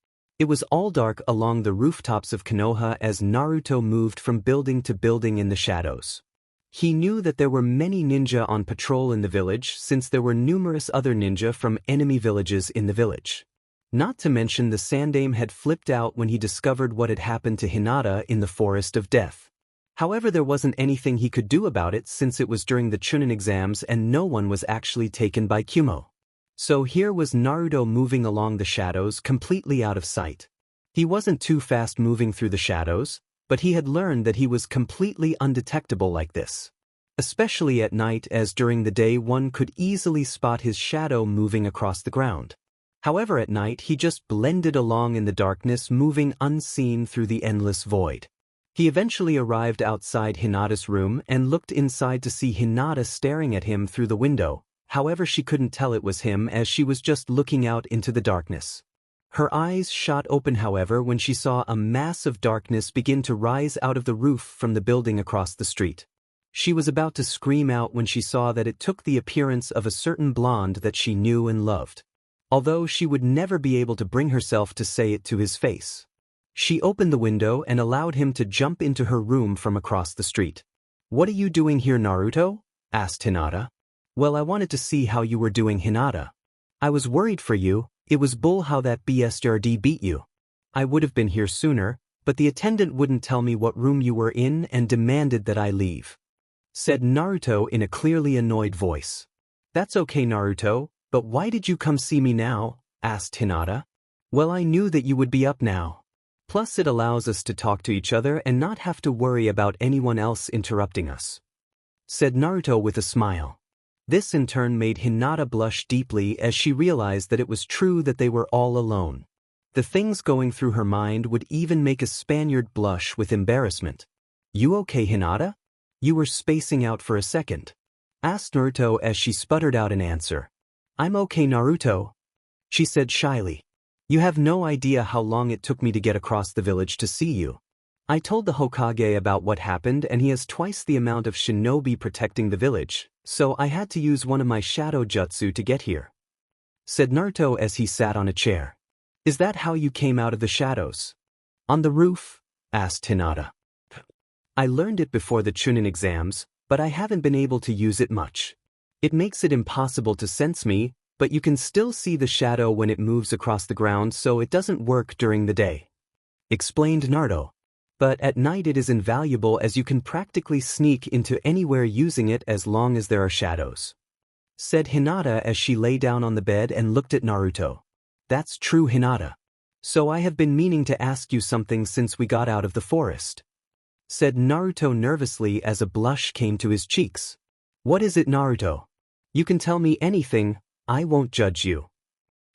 It was all dark along the rooftops of Konoha as Naruto moved from building to building in the shadows. He knew that there were many ninja on patrol in the village since there were numerous other ninja from enemy villages in the village. Not to mention the Sandaime had flipped out when he discovered what had happened to Hinata in the Forest of Death. However, there wasn't anything he could do about it since it was during the Chunin exams and no one was actually taken by Kumo. So here was Naruto moving along the shadows completely out of sight. He wasn't too fast moving through the shadows, but he had learned that he was completely undetectable like this. Especially at night, as during the day one could easily spot his shadow moving across the ground. However, at night he just blended along in the darkness, moving unseen through the endless void. He eventually arrived outside Hinata's room and looked inside to see Hinata staring at him through the window. However, she couldn't tell it was him as she was just looking out into the darkness. Her eyes shot open, however, when she saw a mass of darkness begin to rise out of the roof from the building across the street. She was about to scream out when she saw that it took the appearance of a certain blonde that she knew and loved. Although she would never be able to bring herself to say it to his face. She opened the window and allowed him to jump into her room from across the street. "What are you doing here, Naruto?" asked Hinata. "Well, I wanted to see how you were doing, Hinata. I was worried for you. It was bull how that BSRD beat you. I would have been here sooner, but the attendant wouldn't tell me what room you were in and demanded that I leave," said Naruto in a clearly annoyed voice. "That's okay, Naruto, but why did you come see me now?" asked Hinata. "Well, I knew that you would be up now. Plus it allows us to talk to each other and not have to worry about anyone else interrupting us," said Naruto with a smile. This in turn made Hinata blush deeply as she realized that it was true that they were all alone. The things going through her mind would even make a Spaniard blush with embarrassment. "You okay, Hinata? You were spacing out for a second," asked Naruto as she sputtered out an answer. "I'm okay, Naruto," she said shyly. "You have no idea how long it took me to get across the village to see you. I told the Hokage about what happened and he has twice the amount of shinobi protecting the village, so I had to use one of my shadow jutsu to get here," said Naruto as he sat on a chair. "Is that how you came out of the shadows? On the roof?" asked Hinata. "I learned it before the Chunin exams, but I haven't been able to use it much. It makes it impossible to sense me, but you can still see the shadow when it moves across the ground, so it doesn't work during the day," explained Naruto. "But at night it is invaluable as you can practically sneak into anywhere using it as long as there are shadows," said Hinata as she lay down on the bed and looked at Naruto. "That's true, Hinata. So I have been meaning to ask you something since we got out of the forest," said Naruto nervously as a blush came to his cheeks. "What is it, Naruto? You can tell me anything, I won't judge you,"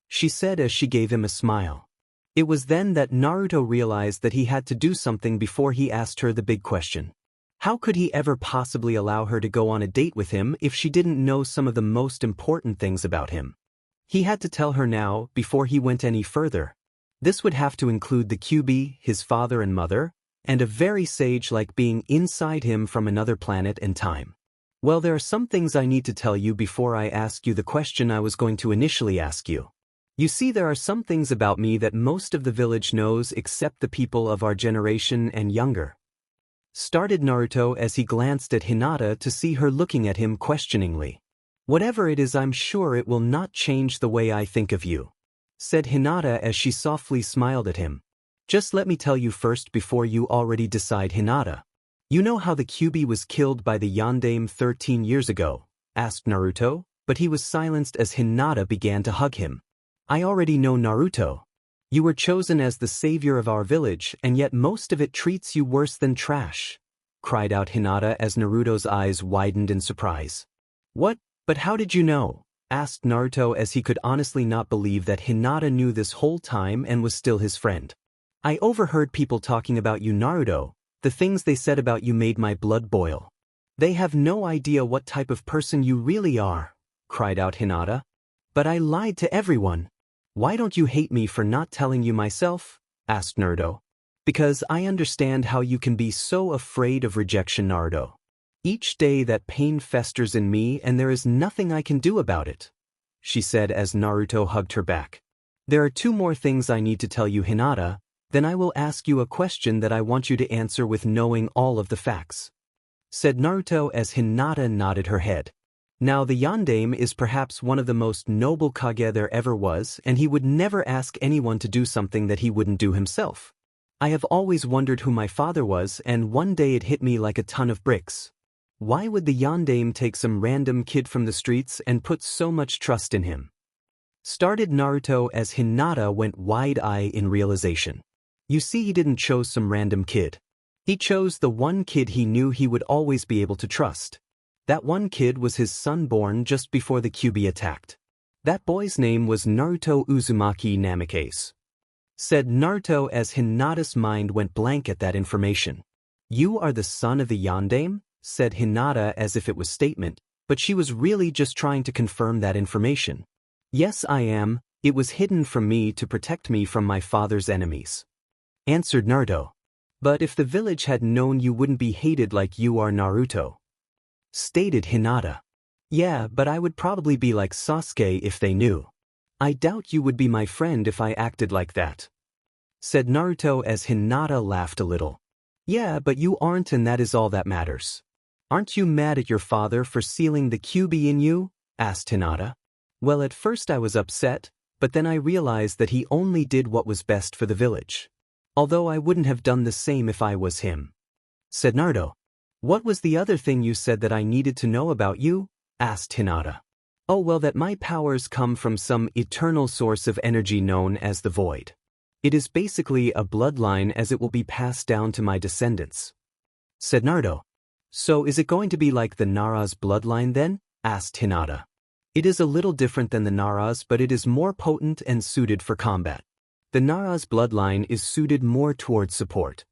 she said as she gave him a smile. It was then that Naruto realized that he had to do something before he asked her the big question. How could he ever possibly allow her to go on a date with him if she didn't know some of the most important things about him? He had to tell her now before he went any further. This would have to include the QB, his father and mother, and a very sage like being inside him from another planet and time. "Well, there are some things I need to tell you before I ask you the question I was going to initially ask you. You see, there are some things about me that most of the village knows except the people of our generation and younger," started Naruto as he glanced at Hinata to see her looking at him questioningly. "Whatever it is, I'm sure it will not change the way I think of you," said Hinata as she softly smiled at him. "Just let me tell you first before you already decide, Hinata. You know how the QB was killed by the Yondaime 13 years ago?" asked Naruto, but he was silenced as Hinata began to hug him. "I already know, Naruto. You were chosen as the savior of our village and yet most of it treats you worse than trash," cried out Hinata as Naruto's eyes widened in surprise. "What? But how did you know?" asked Naruto as he could honestly not believe that Hinata knew this whole time and was still his friend. "I overheard people talking about you, Naruto. The things they said about you made my blood boil. They have no idea what type of person you really are," cried out Hinata. "But I lied to everyone. Why don't you hate me for not telling you myself?" asked Naruto. "Because I understand how you can be so afraid of rejection, Naruto. Each day that pain festers in me and there is nothing I can do about it," she said as Naruto hugged her back. "There are two more things I need to tell you, Hinata. Then I will ask you a question that I want you to answer with knowing all of the facts," said Naruto as Hinata nodded her head. Now the Yondaime is perhaps one of the most noble Kage there ever was, and he would never ask anyone to do something that he wouldn't do himself. I have always wondered who my father was, and one day it hit me like a ton of bricks. Why would the Yondaime take some random kid from the streets and put so much trust in him? Started Naruto as Hinata went wide-eyed in realization. You see, he didn't choose some random kid. He chose the one kid he knew he would always be able to trust. That one kid was his son born just before the Kyuubi attacked. That boy's name was Naruto Uzumaki Namikaze. Said Naruto as Hinata's mind went blank at that information. You are the son of the Yondaime? Said Hinata as if it was statement, but she was really just trying to confirm that information. Yes, I am. It was hidden from me to protect me from my father's enemies. Answered Naruto. But if the village had known, you wouldn't be hated like you are, Naruto. Stated Hinata. Yeah, but I would probably be like Sasuke if they knew. I doubt you would be my friend if I acted like that. Said Naruto as Hinata laughed a little. Yeah, but you aren't, and that is all that matters. Aren't you mad at your father for sealing the Kyuubi in you? Asked Hinata. Well, at first I was upset, but then I realized that he only did what was best for the village. Although I wouldn't have done the same if I was him. Said Naruto. What was the other thing you said that I needed to know about you? Asked Hinata. Oh, well, that my powers come from some eternal source of energy known as the Void. It is basically a bloodline, as it will be passed down to my descendants. Said Naruto. So is it going to be like the Nara's bloodline then? Asked Hinata. It is a little different than the Nara's, but it is more potent and suited for combat. The Nara's bloodline is suited more towards support.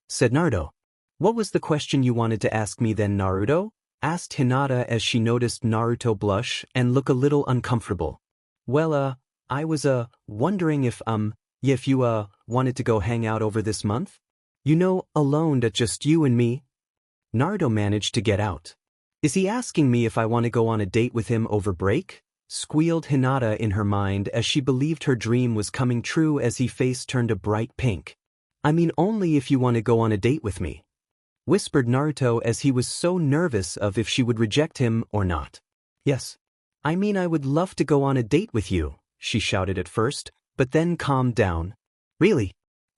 Said Naruto. What was the question you wanted to ask me then, Naruto? Asked Hinata as she noticed Naruto blush and look a little uncomfortable. Well, I was, wondering if you, wanted to go hang out over this month? You know, alone, that just you and me? Naruto managed to get out. Is he asking me if I want to go on a date with him over break? Squealed Hinata in her mind as she believed her dream was coming true as his face turned a bright pink. I mean, only if you want to go on a date with me. Whispered Naruto as he was so nervous of if she would reject him or not. Yes. I mean, I would love to go on a date with you, she shouted at first, but then calmed down. Really?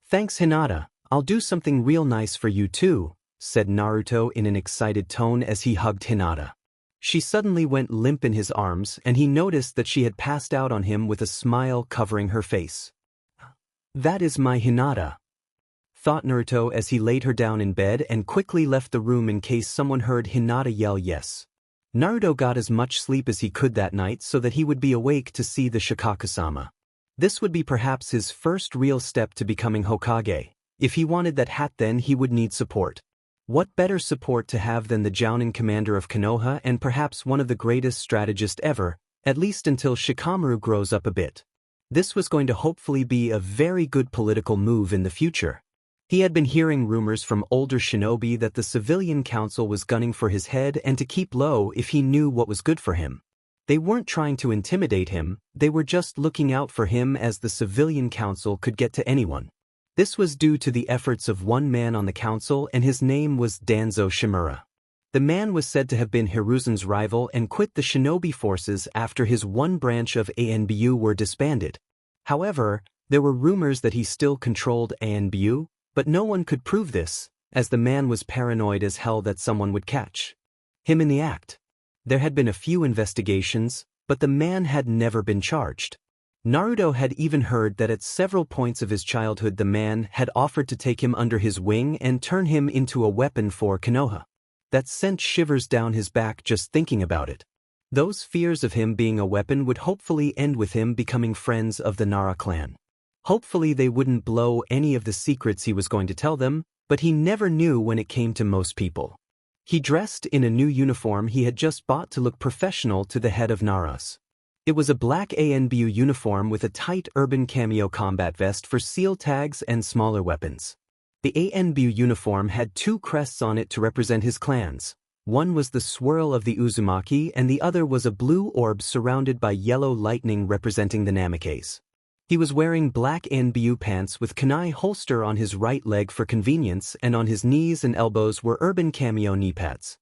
Thanks, Hinata. I'll do something real nice for you too, said Naruto in an excited tone as he hugged Hinata. She suddenly went limp in his arms, and he noticed that she had passed out on him with a smile covering her face. That is my Hinata, thought Naruto as he laid her down in bed and quickly left the room in case someone heard Hinata yell yes. Naruto got as much sleep as he could that night so that he would be awake to see the Shikaku-sama. This would be perhaps his first real step to becoming Hokage. If he wanted that hat, then he would need support. What better support to have than the Jounin commander of Konoha and perhaps one of the greatest strategists ever, at least until Shikamaru grows up a bit. This was going to hopefully be a very good political move in the future. He had been hearing rumors from older shinobi that the civilian council was gunning for his head and to keep low if he knew what was good for him. They weren't trying to intimidate him, they were just looking out for him, as the civilian council could get to anyone. This was due to the efforts of one man on the council, and his name was Danzo Shimura. The man was said to have been Hiruzen's rival and quit the shinobi forces after his one branch of ANBU were disbanded. However, there were rumors that he still controlled ANBU, but no one could prove this, as the man was paranoid as hell that someone would catch him in the act. There had been a few investigations, but the man had never been charged. Naruto had even heard that at several points of his childhood the man had offered to take him under his wing and turn him into a weapon for Konoha. That sent shivers down his back just thinking about it. Those fears of him being a weapon would hopefully end with him becoming friends of the Nara clan. Hopefully they wouldn't blow any of the secrets he was going to tell them, but he never knew when it came to most people. He dressed in a new uniform he had just bought to look professional to the head of Nara's. It was a black ANBU uniform with a tight urban cameo combat vest for seal tags and smaller weapons. The ANBU uniform had two crests on it to represent his clans. One was the swirl of the Uzumaki and the other was a blue orb surrounded by yellow lightning representing the Namikaze. He was wearing black ANBU pants with kunai holster on his right leg for convenience, and on his knees and elbows were urban cameo knee pads.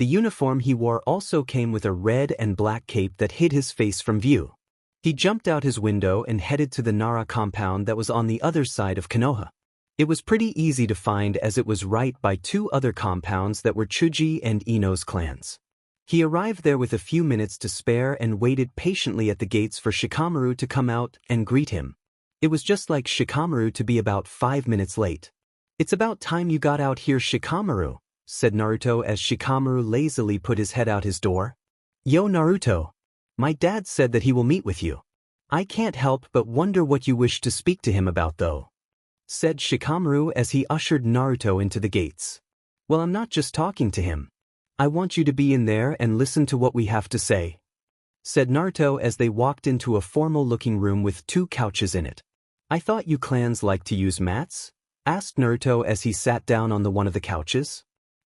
The uniform he wore also came with a red and black cape that hid his face from view. He jumped out his window and headed to the Nara compound that was on the other side of Konoha. It was pretty easy to find as it was right by two other compounds that were Chuji and Ino's clans. He arrived there with a few minutes to spare and waited patiently at the gates for Shikamaru to come out and greet him. It was just like Shikamaru to be about 5 minutes late. "It's about time you got out here, Shikamaru," said Naruto as Shikamaru lazily put his head out his door. "Yo Naruto. My dad said that he will meet with you. I can't help but wonder what you wish to speak to him about though," said Shikamaru as he ushered Naruto into the gates. "Well, I'm not just talking to him. I want you to be in there and listen to what we have to say," said Naruto as they walked into a formal-looking room with 2 couches in it. "I thought you clans like to use mats?" asked Naruto as he sat down on one of the couches.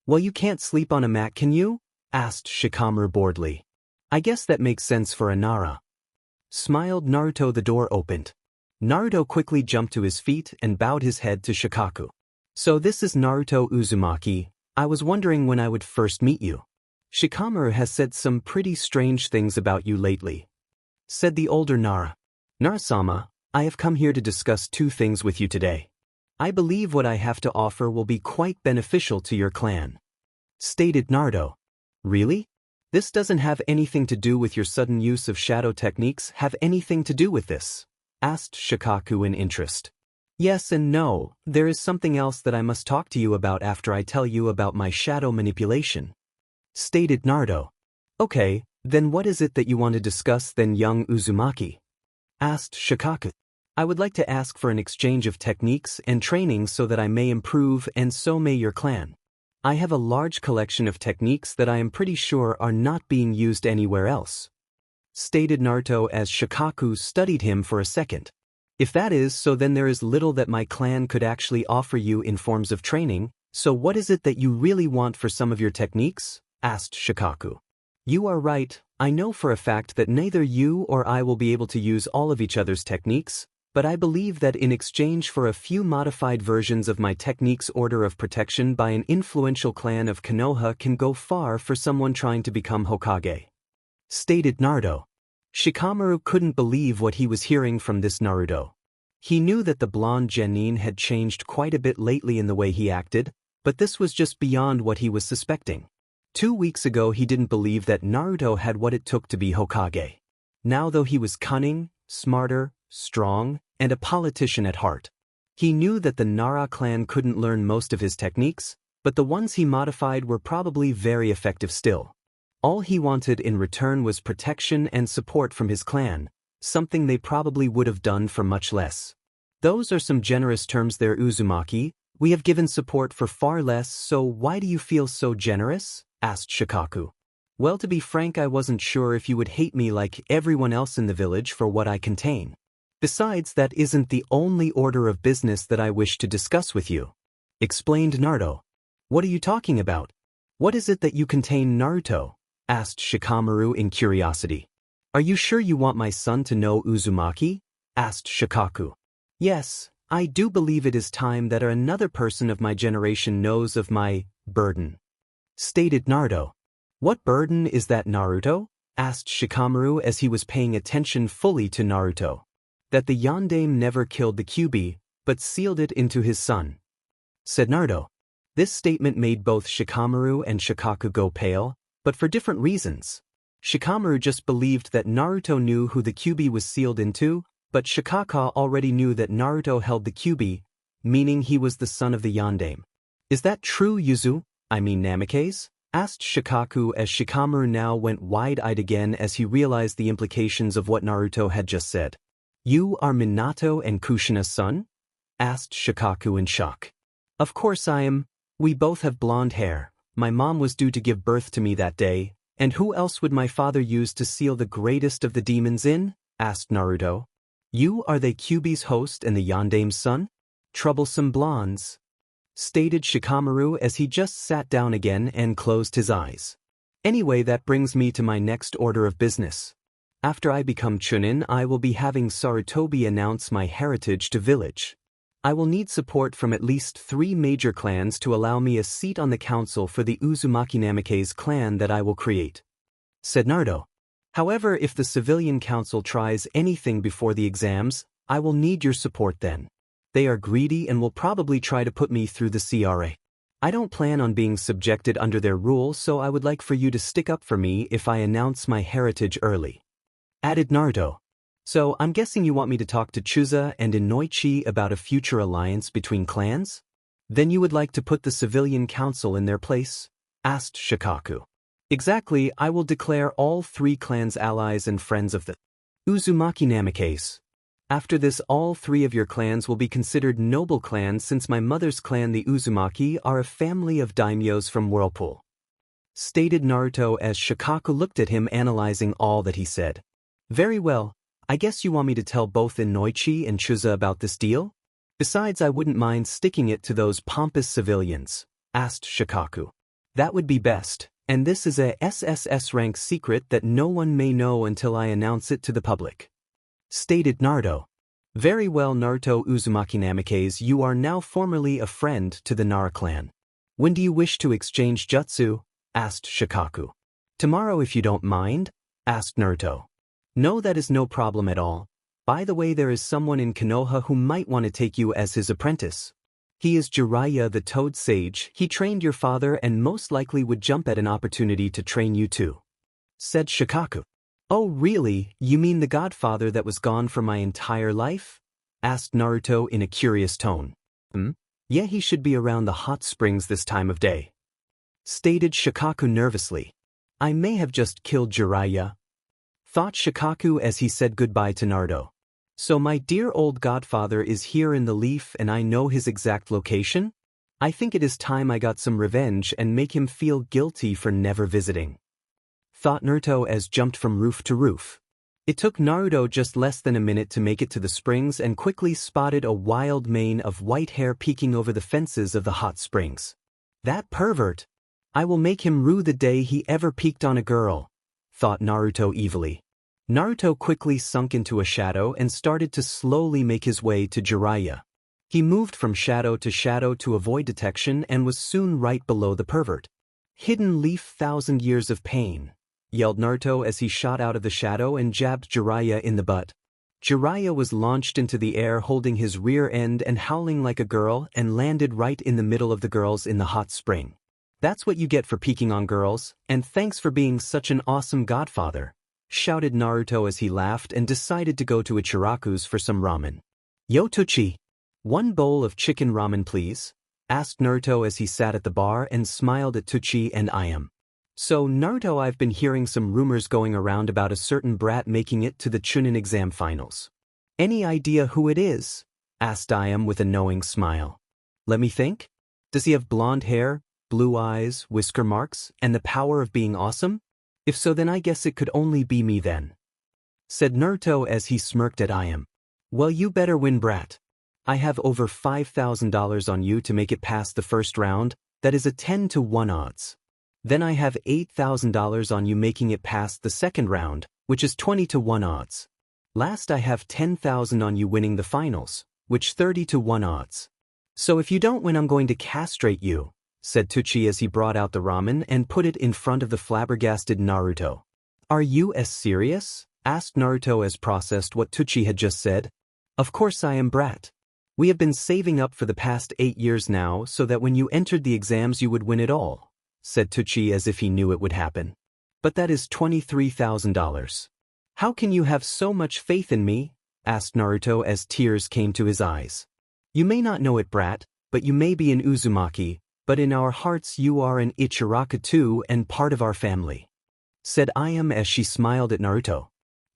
"Well, you can't sleep on a mat, can you?" asked Shikamaru boredly. "I guess that makes sense for a Nara." Smiled Naruto. The door opened. Naruto quickly jumped to his feet and bowed his head to Shikaku. "So this is Naruto Uzumaki. I was wondering when I would first meet you. Shikamaru has said some pretty strange things about you lately," said the older Nara. "Nara-sama, I have come here to discuss 2 things with you today. I believe what I have to offer will be quite beneficial to your clan," stated Naruto. "Really? This doesn't have anything to do with your sudden use of shadow techniques, have anything to do with this?" asked Shikaku in interest. "Yes and no, there is something else that I must talk to you about after I tell you about my shadow manipulation," stated Naruto. "Okay, then what is it that you want to discuss then, young Uzumaki?" asked Shikaku. "I would like to ask for an exchange of techniques and training so that I may improve and so may your clan. I have a large collection of techniques that I am pretty sure are not being used anywhere else," stated Naruto as Shikaku studied him for a second. "If that is so, then there is little that my clan could actually offer you in forms of training, so what is it that you really want for some of your techniques?" asked Shikaku. "You are right, I know for a fact that neither you or I will be able to use all of each other's techniques, but I believe that in exchange for a few modified versions of my technique's order of protection by an influential clan of Konoha can go far for someone trying to become Hokage," stated Naruto. Shikamaru couldn't believe what he was hearing from this Naruto. He knew that the blonde genin had changed quite a bit lately in the way he acted, but this was just beyond what he was suspecting. 2 weeks ago he didn't believe that Naruto had what it took to be Hokage. Now though he was cunning, smarter, strong, and a politician at heart. He knew that the Nara clan couldn't learn most of his techniques, but the ones he modified were probably very effective still. All he wanted in return was protection and support from his clan, something they probably would have done for much less. "Those are some generous terms there, Uzumaki. We have given support for far less, so why do you feel so generous?" asked Shikaku. "Well, to be frank, I wasn't sure if you would hate me like everyone else in the village for what I contain. Besides, that isn't the only order of business that I wish to discuss with you," explained Naruto. "What are you talking about? What is it that you contain, Naruto?" asked Shikamaru in curiosity. "Are you sure you want my son to know, Uzumaki?" asked Shikaku. "Yes, I do believe it is time that another person of my generation knows of my burden," stated Naruto. "What burden is that, Naruto?" asked Shikamaru as he was paying attention fully to Naruto. "That the Yondaime never killed the Kyuubi, but sealed it into his son," said Naruto. This statement made both Shikamaru and Shikaku go pale, but for different reasons. Shikamaru just believed that Naruto knew who the Kyuubi was sealed into, but Shikaku already knew that Naruto held the Kyuubi, meaning he was the son of the Yondaime. "Is that true, Namikaze?" asked Shikaku as Shikamaru now went wide-eyed again as he realized the implications of what Naruto had just said. "You are Minato and Kushina's son?" asked Shikaku in shock. "Of course I am. We both have blonde hair. My mom was due to give birth to me that day, and who else would my father use to seal the greatest of the demons in?" asked Naruto. "You are the Kyuubi's host and the Yondaime's son? Troublesome blondes," stated Shikamaru as he just sat down again and closed his eyes. "Anyway, that brings me to my next order of business. After I become Chunin, I will be having Sarutobi announce my heritage to village. I will need support from at least 3 major clans to allow me a seat on the council for the Uzumaki Namikaze clan that I will create," said Naruto. "However, if the civilian council tries anything before the exams, I will need your support then. They are greedy and will probably try to put me through the CRA. I don't plan on being subjected under their rule, so I would like for you to stick up for me if I announce my heritage early," added Naruto. "So I'm guessing you want me to talk to Chuza and Inoichi about a future alliance between clans? Then you would like to put the civilian council in their place?" asked Shikaku. "Exactly, I will declare all 3 clans allies and friends of the Uzumaki Namikaze. After this, all 3 of your clans will be considered noble clans since my mother's clan the Uzumaki are a family of daimyos from Whirlpool," stated Naruto as Shikaku looked at him analyzing all that he said. "Very well, I guess you want me to tell both Inoichi and Chuza about this deal? Besides, I wouldn't mind sticking it to those pompous civilians," asked Shikaku. "That would be best, and this is a SSS rank secret that no one may know until I announce it to the public," stated Naruto. "Very well, Naruto Uzumaki Namikaze, you are now formally a friend to the Nara clan. When do you wish to exchange jutsu?" asked Shikaku. "Tomorrow if you don't mind?" asked Naruto. "No, that is no problem at all. By the way, there is someone in Konoha who might want to take you as his apprentice. He is Jiraiya the Toad Sage. He trained your father and most likely would jump at an opportunity to train you too," said Shikaku. "Oh really, you mean the godfather that was gone for my entire life?" asked Naruto in a curious tone. Yeah, he should be around the hot springs this time of day," stated Shikaku nervously. "I may have just killed Jiraiya," thought Shikaku as he said goodbye to Naruto. "So my dear old godfather is here in the leaf and I know his exact location? I think it is time I got some revenge and make him feel guilty for never visiting," thought Naruto as jumped from roof to roof. It took Naruto just less than a minute to make it to the springs and quickly spotted a wild mane of white hair peeking over the fences of the hot springs. "That pervert! I will make him rue the day he ever peeked on a girl," thought Naruto evilly. Naruto quickly sunk into a shadow and started to slowly make his way to Jiraiya. He moved from shadow to avoid detection and was soon right below the pervert. "Hidden leaf, 1,000 years of pain," yelled Naruto as he shot out of the shadow and jabbed Jiraiya in the butt. Jiraiya was launched into the air holding his rear end and howling like a girl and landed right in the middle of the girls in the hot spring. "That's what you get for peeking on girls, and thanks for being such an awesome godfather," shouted Naruto as he laughed and decided to go to Ichiraku's for some ramen. "Yo Tuchi, 1 bowl of chicken ramen please," asked Naruto as he sat at the bar and smiled at Tuchi and Ayam. "So Naruto, I've been hearing some rumors going around about a certain brat making it to the Chunin exam finals. Any idea who it is?" asked Ayam with a knowing smile. "Let me think. Does he have blonde hair, blue eyes, whisker marks, and the power of being awesome? If so, then I guess it could only be me then," said Naruto as he smirked at Ayam. "Well, you better win, brat. I have over $5,000 on you to make it past the first round. That is a 10 to 1 odds. Then I have $8,000 on you making it past the second round, which is 20 to 1 odds. Last, I have 10,000 on you winning the finals, which 30 to 1 odds. So if you don't win, I'm going to castrate you," said Tuchi as he brought out the ramen and put it in front of the flabbergasted Naruto. "Are you as serious?" asked Naruto as processed what Tuchi had just said. "Of course I am, brat. We have been saving up for the past 8 years now so that when you entered the exams you would win it all," said Tuchi as if he knew it would happen. "But that is $23,000. How can you have so much faith in me?" asked Naruto as tears came to his eyes. "You may not know it, brat, but you may be an Uzumaki, but in our hearts you are an Ichiraku too and part of our family," said Ayam as she smiled at Naruto.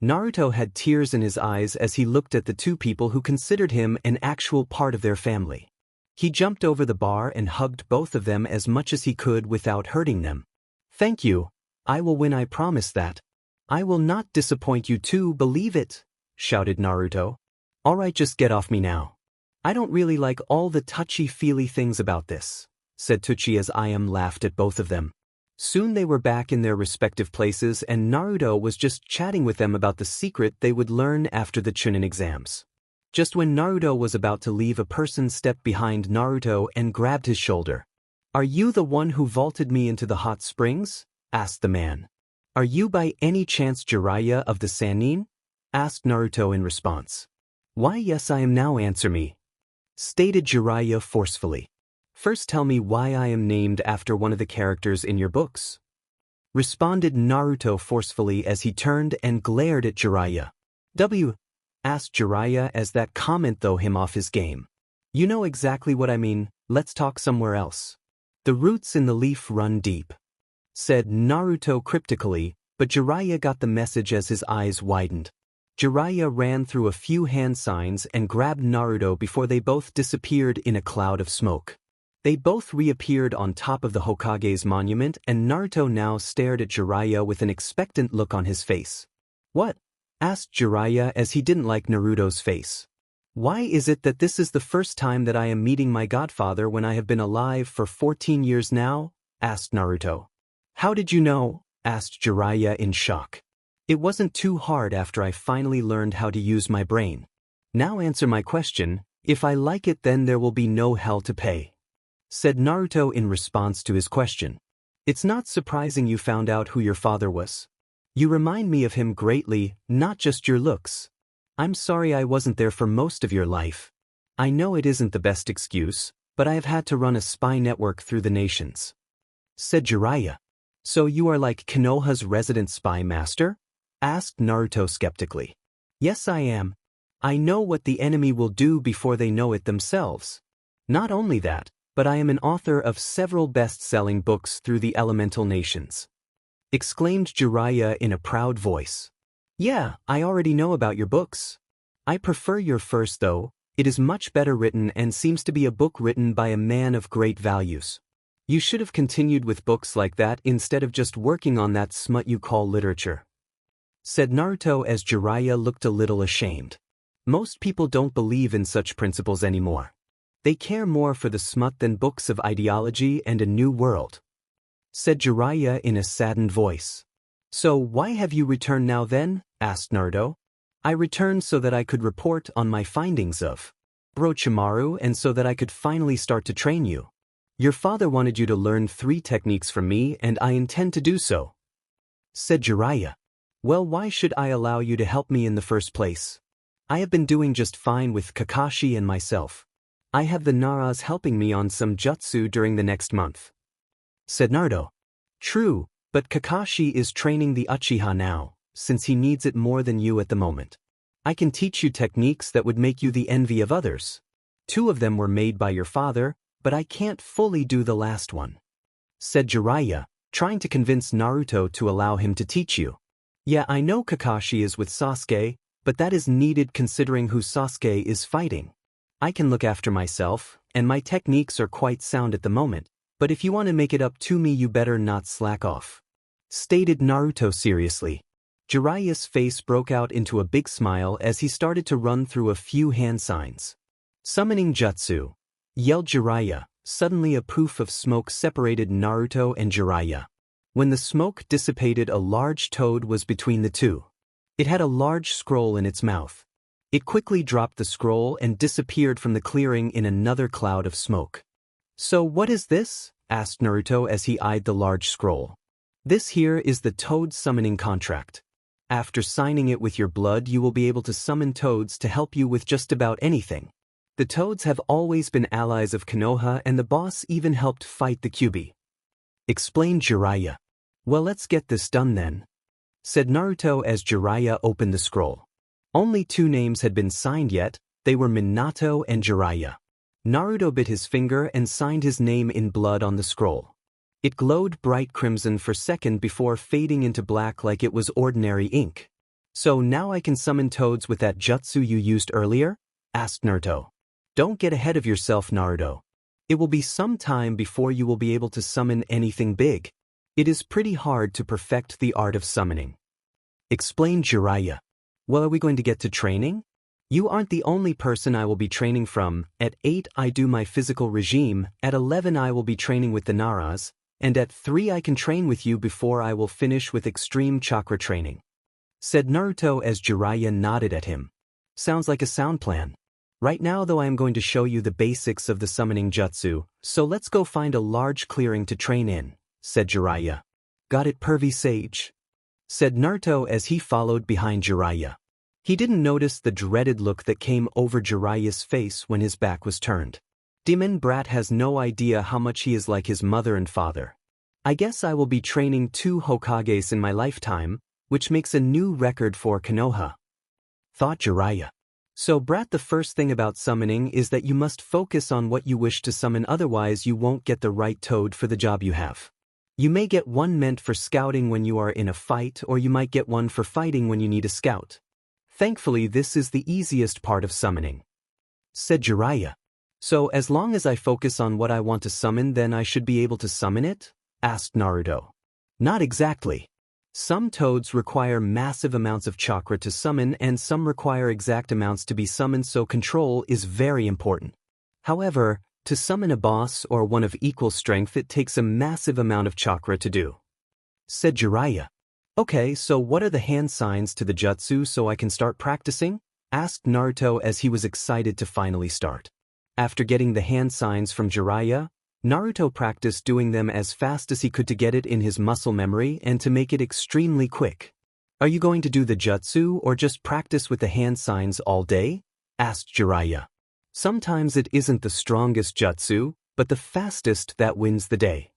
Naruto had tears in his eyes as he looked at the 2 people who considered him an actual part of their family. He jumped over the bar and hugged both of them as much as he could without hurting them. "Thank you. I will win, I promise that. I will not disappoint you too, believe it," shouted Naruto. "Alright, just get off me now. I don't really like all the touchy-feely things about this," said Tuchi as Ayam laughed at both of them. Soon they were back in their respective places and Naruto was just chatting with them about the secret they would learn after the Chunin exams. Just when Naruto was about to leave, a person stepped behind Naruto and grabbed his shoulder. "Are you the one who vaulted me into the hot springs?" asked the man. "Are you by any chance Jiraiya of the Sannin?" asked Naruto in response. "Why, yes, I am now, answer me," stated Jiraiya forcefully. "First tell me why I am named after one of the characters in your books," responded Naruto forcefully as he turned and glared at Jiraiya. "W?" asked Jiraiya as that comment threw him off his game. "You know exactly what I mean, let's talk somewhere else." "The roots in the leaf run deep," said Naruto cryptically, but Jiraiya got the message as his eyes widened. Jiraiya ran through a few hand signs and grabbed Naruto before they both disappeared in a cloud of smoke. They both reappeared on top of the Hokage's monument, and Naruto now stared at Jiraiya with an expectant look on his face. "What?" asked Jiraiya as he didn't like Naruto's face. "Why is it that this is the first time that I am meeting my godfather when I have been alive for 14 years now?" asked Naruto. "How did you know?" asked Jiraiya in shock. "It wasn't too hard after I finally learned how to use my brain. Now answer my question, if I like it then there will be no hell to pay," said Naruto in response to his question. "It's not surprising you found out who your father was. You remind me of him greatly, not just your looks. I'm sorry I wasn't there for most of your life. I know it isn't the best excuse, but I have had to run a spy network through the nations," said Jiraiya. "So you are like Konoha's resident spy master?" asked Naruto skeptically. "Yes, I am. I know what the enemy will do before they know it themselves. Not only that, but I am an author of several best-selling books through the elemental nations," exclaimed Jiraiya in a proud voice. "Yeah, I already know about your books. I prefer your first though, it is much better written and seems to be a book written by a man of great values. You should have continued with books like that instead of just working on that smut you call literature," said Naruto as Jiraiya looked a little ashamed. Most people don't believe in such principles anymore. They care more for the smut than books of ideology and a new world," said Jiraiya in a saddened voice. "So why have you returned now then?" asked Naruto. "I returned so that I could report on my findings of Orochimaru and so that I could finally start to train you. Your father wanted you to learn 3 techniques from me and I intend to do so," said Jiraiya. "Well, why should I allow you to help me in the first place? I have been doing just fine with Kakashi and myself. I have the Naras helping me on some jutsu during the next month," said Naruto. "True, but Kakashi is training the Uchiha now, since he needs it more than you at the moment. I can teach you techniques that would make you the envy of others. 2 of them were made by your father, but I can't fully do the last one," said Jiraiya, trying to convince Naruto to allow him to teach you. "Yeah, I know Kakashi is with Sasuke, but that is needed considering who Sasuke is fighting. I can look after myself, and my techniques are quite sound at the moment, but if you want to make it up to me you better not slack off," stated Naruto seriously. Jiraiya's face broke out into a big smile as he started to run through a few hand signs. "Summoning jutsu," yelled Jiraiya. Suddenly a poof of smoke separated Naruto and Jiraiya. When the smoke dissipated, a large toad was between the two. It had a large scroll in its mouth. It quickly dropped the scroll and disappeared from the clearing in another cloud of smoke. "So what is this?" asked Naruto as he eyed the large scroll. "This here is the Toad Summoning Contract. After signing it with your blood you will be able to summon toads to help you with just about anything. The toads have always been allies of Konoha and the boss even helped fight the Kyuubi," explained Jiraiya. "Well, let's get this done then," said Naruto as Jiraiya opened the scroll. Only 2 names had been signed yet, they were Minato and Jiraiya. Naruto bit his finger and signed his name in blood on the scroll. It glowed bright crimson for a second before fading into black like it was ordinary ink. "So now I can summon toads with that jutsu you used earlier?" asked Naruto. "Don't get ahead of yourself, Naruto. It will be some time before you will be able to summon anything big. It is pretty hard to perfect the art of summoning," explained Jiraiya. "Well, are we going to get to training? You aren't the only person I will be training from. At 8 I do my physical regime, at 11 I will be training with the Naras, and at 3 I can train with you before I will finish with extreme chakra training," said Naruto as Jiraiya nodded at him. Sounds like a sound plan. Right now though I am going to show you the basics of the summoning jutsu, so let's go find a large clearing to train in, said Jiraiya. Got it, pervy sage? Said Naruto as he followed behind Jiraiya. He didn't notice the dreaded look that came over Jiraiya's face when his back was turned. Demon brat has no idea how much he is like his mother and father. I guess I will be training 2 Hokages in my lifetime, which makes a new record for Konoha, thought Jiraiya. So brat, the first thing about summoning is that you must focus on what you wish to summon, otherwise you won't get the right toad for the job you have. You may get one meant for scouting when you are in a fight, or you might get one for fighting when you need a scout. Thankfully this is the easiest part of summoning, said Jiraiya. So as long as I focus on what I want to summon, then I should be able to summon it? Asked Naruto. Not exactly. Some toads require massive amounts of chakra to summon and some require exact amounts to be summoned, so control is very important. However, to summon a boss or one of equal strength it takes a massive amount of chakra to do, said Jiraiya. Okay, so what are the hand signs to the jutsu so I can start practicing? Asked Naruto as he was excited to finally start. After getting the hand signs from Jiraiya, Naruto practiced doing them as fast as he could to get it in his muscle memory and to make it extremely quick. Are you going to do the jutsu or just practice with the hand signs all day? Asked Jiraiya. Sometimes it isn't the strongest jutsu, but the fastest that wins the day,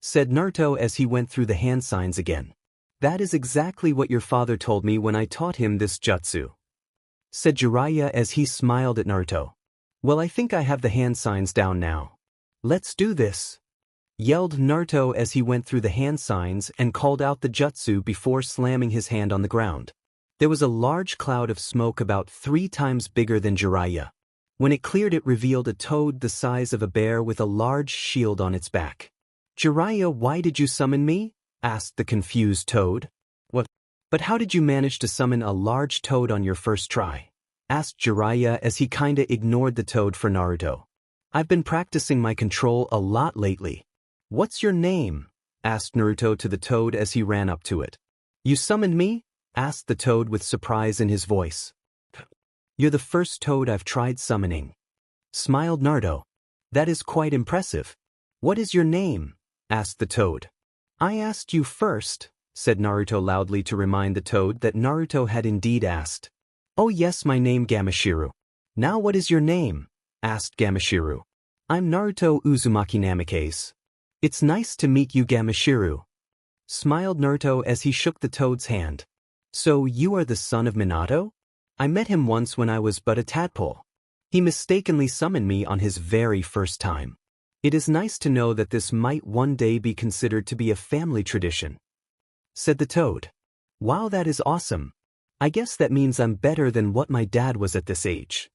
said Naruto as he went through the hand signs again. That is exactly what your father told me when I taught him this jutsu, said Jiraiya as he smiled at Naruto. Well, I think I have the hand signs down now. Let's do this, yelled Naruto as he went through the hand signs and called out the jutsu before slamming his hand on the ground. There was a large cloud of smoke about 3 times bigger than Jiraiya. When it cleared, it revealed a toad the size of a bear with a large shield on its back. Jiraiya, why did you summon me? Asked the confused toad. What? But how did you manage to summon a large toad on your first try? Asked Jiraiya as he kinda ignored the toad for Naruto. I've been practicing my control a lot lately. What's your name? Asked Naruto to the toad as he ran up to it. You summoned me? Asked the toad with surprise in his voice. You're the first toad I've tried summoning, smiled Naruto. That is quite impressive. What is your name? Asked the toad. I asked you first, said Naruto loudly to remind the toad that Naruto had indeed asked. Oh yes, my name Gamashiru. Now what is your name? Asked Gamashiru. I'm Naruto Uzumaki Namikaze. It's nice to meet you, Gamashiru, smiled Naruto as he shook the toad's hand. So you are the son of Minato? I met him once when I was but a tadpole. He mistakenly summoned me on his very first time. It is nice to know that this might one day be considered to be a family tradition, said the toad. Wow, that is awesome. I guess that means I'm better than what my dad was at this age,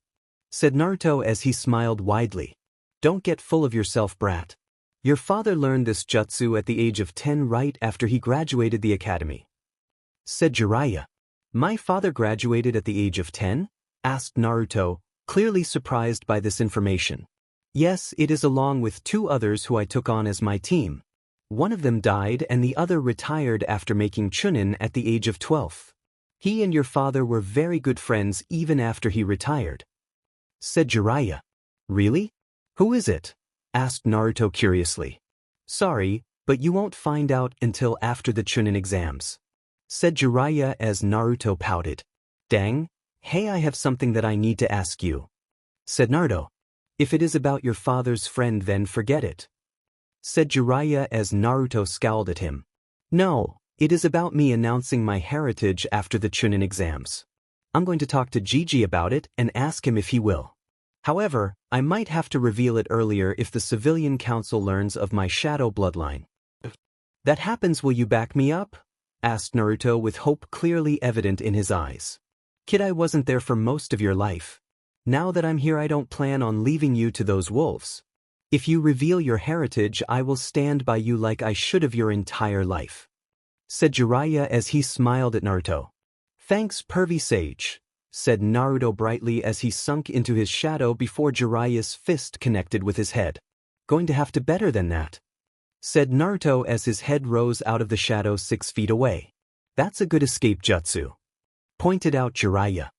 said Naruto as he smiled widely. Don't get full of yourself, brat. Your father learned this jutsu at the age of 10 right after he graduated the academy, said Jiraiya. My father graduated at the age of 10? Asked Naruto, clearly surprised by this information. Yes, it is, along with 2 others who I took on as my team. One of them died and the other retired after making Chunin at the age of 12. He and your father were very good friends even after he retired, said Jiraiya. Really? Who is it? Asked Naruto curiously. Sorry, but you won't find out until after the Chunin exams, said Jiraiya as Naruto pouted. Dang, hey, I have something that I need to ask you, said Naruto. If it is about your father's friend, then forget it, said Jiraiya as Naruto scowled at him. No, it is about me announcing my heritage after the Chunin exams. I'm going to talk to Gigi about it and ask him if he will. However, I might have to reveal it earlier if the civilian council learns of my shadow bloodline. That happens, will you back me up? Asked Naruto with hope clearly evident in his eyes. Kid, I wasn't there for most of your life. Now that I'm here, I don't plan on leaving you to those wolves. If you reveal your heritage, I will stand by you like I should have your entire life, said Jiraiya as he smiled at Naruto. Thanks, pervy sage, said Naruto brightly as he sunk into his shadow before Jiraiya's fist connected with his head. Going to have to better than that, said Naruto as his head rose out of the shadow 6 feet away. That's a good escape jutsu, pointed out Jiraiya.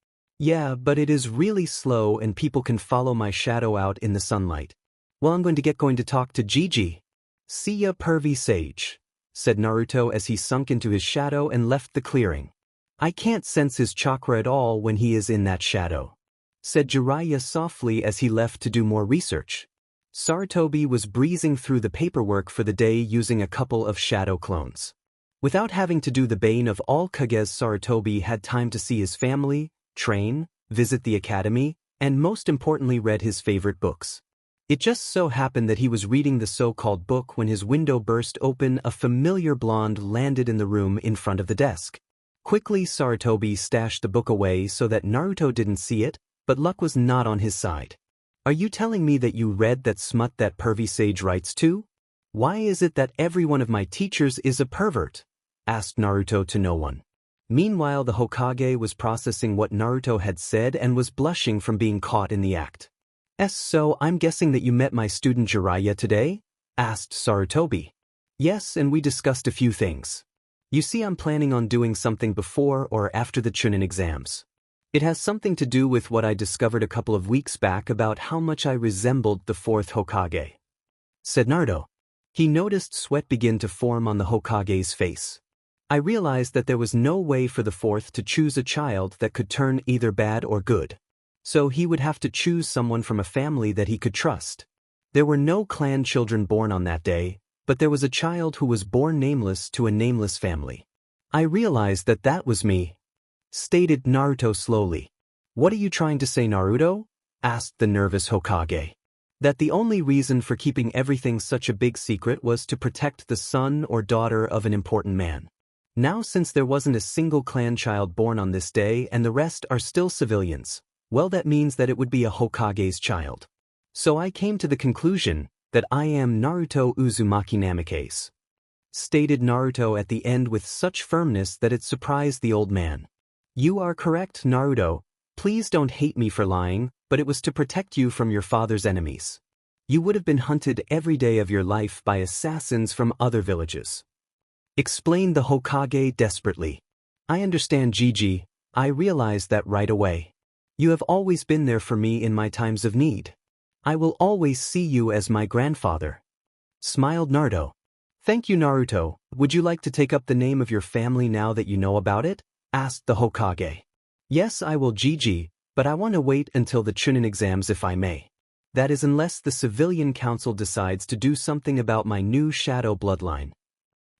Yeah, but it is really slow and people can follow my shadow out in the sunlight. Well, I'm going to talk to Gigi. See ya, pervy sage, said Naruto as he sunk into his shadow and left the clearing. I can't sense his chakra at all when he is in that shadow, said Jiraiya softly as he left to do more research. Sarutobi was breezing through the paperwork for the day using a couple of shadow clones. Without having to do the bane of all Kages, Sarutobi had time to see his family, train, visit the academy, and most importantly read his favorite books. It just so happened that he was reading the so-called book when his window burst open. A familiar blonde landed in the room in front of the desk. Quickly Sarutobi stashed the book away so that Naruto didn't see it, but luck was not on his side. Are you telling me that you read that smut that pervy sage writes too? Why is it that every one of my teachers is a pervert? Asked Naruto to no one. Meanwhile, the Hokage was processing what Naruto had said and was blushing from being caught in the act. So I'm guessing that you met my student Jiraiya today? Asked Sarutobi. Yes, and we discussed a few things. You see, I'm planning on doing something before or after the Chunin exams. It has something to do with what I discovered a couple of weeks back about how much I resembled the fourth Hokage, said Naruto. He noticed sweat begin to form on the Hokage's face. I realized that there was no way for the fourth to choose a child that could turn either bad or good. So he would have to choose someone from a family that he could trust. There were no clan children born on that day, but there was a child who was born nameless to a nameless family. I realized that that was me, stated Naruto slowly. What are you trying to say, Naruto? Asked the nervous Hokage. That the only reason for keeping everything such a big secret was to protect the son or daughter of an important man. Now, since there wasn't a single clan child born on this day and the rest are still civilians, well, that means that it would be a Hokage's child. So I came to the conclusion that I am Naruto Uzumaki Namikaze, stated Naruto at the end with such firmness that it surprised the old man. You are correct, Naruto. Please don't hate me for lying, but it was to protect you from your father's enemies. You would have been hunted every day of your life by assassins from other villages, explained the Hokage desperately. I understand, Gigi. I realized that right away. You have always been there for me in my times of need. I will always see you as my grandfather, smiled Naruto. Thank you, Naruto. Would you like to take up the name of your family now that you know about it? Asked the Hokage. Yes, I will, Gigi, but I want to wait until the Chunin exams if I may. That is unless the civilian council decides to do something about my new shadow bloodline,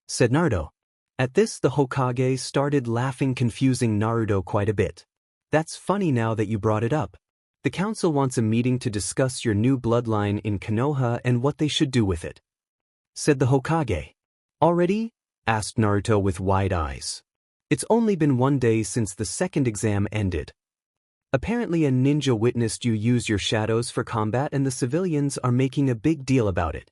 said Naruto. At this, the Hokage started laughing, confusing Naruto quite a bit. That's funny now that you brought it up. The council wants a meeting to discuss your new bloodline in Konoha and what they should do with it, said the Hokage. Already? Asked Naruto with wide eyes. It's only been 1 day since the second exam ended. Apparently a ninja witnessed you use your shadows for combat and the civilians are making a big deal about it,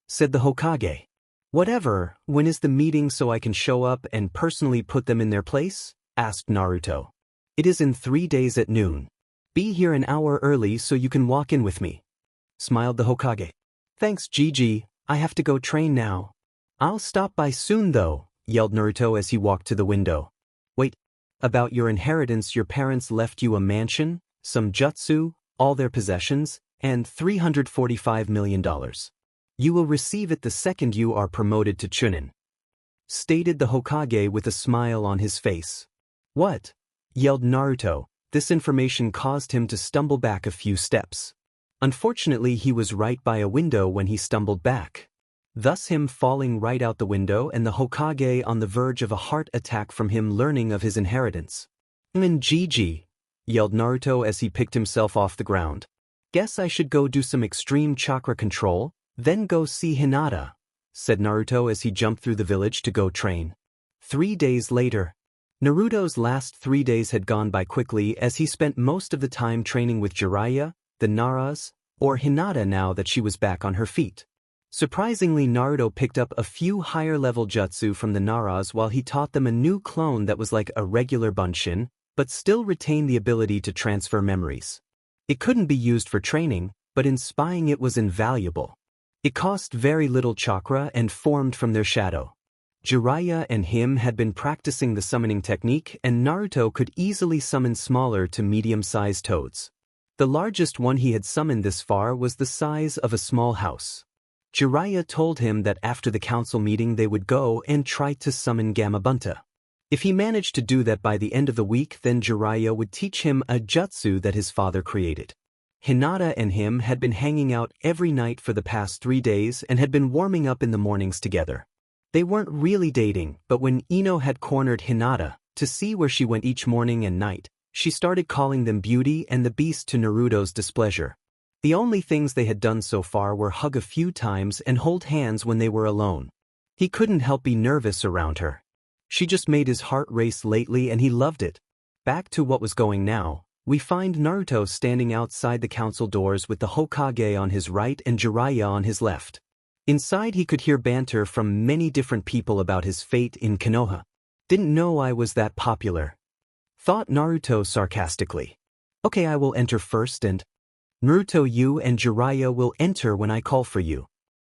said the Hokage. Whatever, when is the meeting so I can show up and personally put them in their place? Asked Naruto. It is in 3 days at noon. Be here an hour early so you can walk in with me, smiled the Hokage. Thanks, Gigi. I have to go train now. I'll stop by soon though, yelled Naruto as he walked to the window. Wait, about your inheritance, your parents left you a mansion, some jutsu, all their possessions, and $345 million. You will receive it the second you are promoted to Chunin, stated the Hokage with a smile on his face. What? Yelled Naruto. This information caused him to stumble back a few steps. Unfortunately, he was right by a window when he stumbled back, thus him falling right out the window and the Hokage on the verge of a heart attack from him learning of his inheritance. Gigi, yelled Naruto as he picked himself off the ground. Guess I should go do some extreme chakra control, then go see Hinata, said Naruto as he jumped through the village to go train. 3 days later. Naruto's last 3 days had gone by quickly as he spent most of the time training with Jiraiya, the Naras, or Hinata now that she was back on her feet. Surprisingly, Naruto picked up a few higher-level jutsu from the Naras while he taught them a new clone that was like a regular Bunshin, but still retained the ability to transfer memories. It couldn't be used for training, but in spying it was invaluable. It cost very little chakra and formed from their shadow. Jiraiya and him had been practicing the summoning technique, and Naruto could easily summon smaller to medium-sized toads. The largest one he had summoned this far was the size of a small house. Jiraiya told him that after the council meeting they would go and try to summon Gamabunta. If he managed to do that by the end of the week, then Jiraiya would teach him a jutsu that his father created. Hinata and him had been hanging out every night for the past 3 days and had been warming up in the mornings together. They weren't really dating, but when Ino had cornered Hinata to see where she went each morning and night, she started calling them Beauty and the Beast to Naruto's displeasure. The only things they had done so far were hug a few times and hold hands when they were alone. He couldn't help be nervous around her. She just made his heart race lately and he loved it. Back to what was going now, we find Naruto standing outside the council doors with the Hokage on his right and Jiraiya on his left. Inside he could hear banter from many different people about his fate in Konoha. Didn't know I was that popular, thought Naruto sarcastically. Okay, I will enter first and Naruto, you and Jiraiya will enter when I call for you,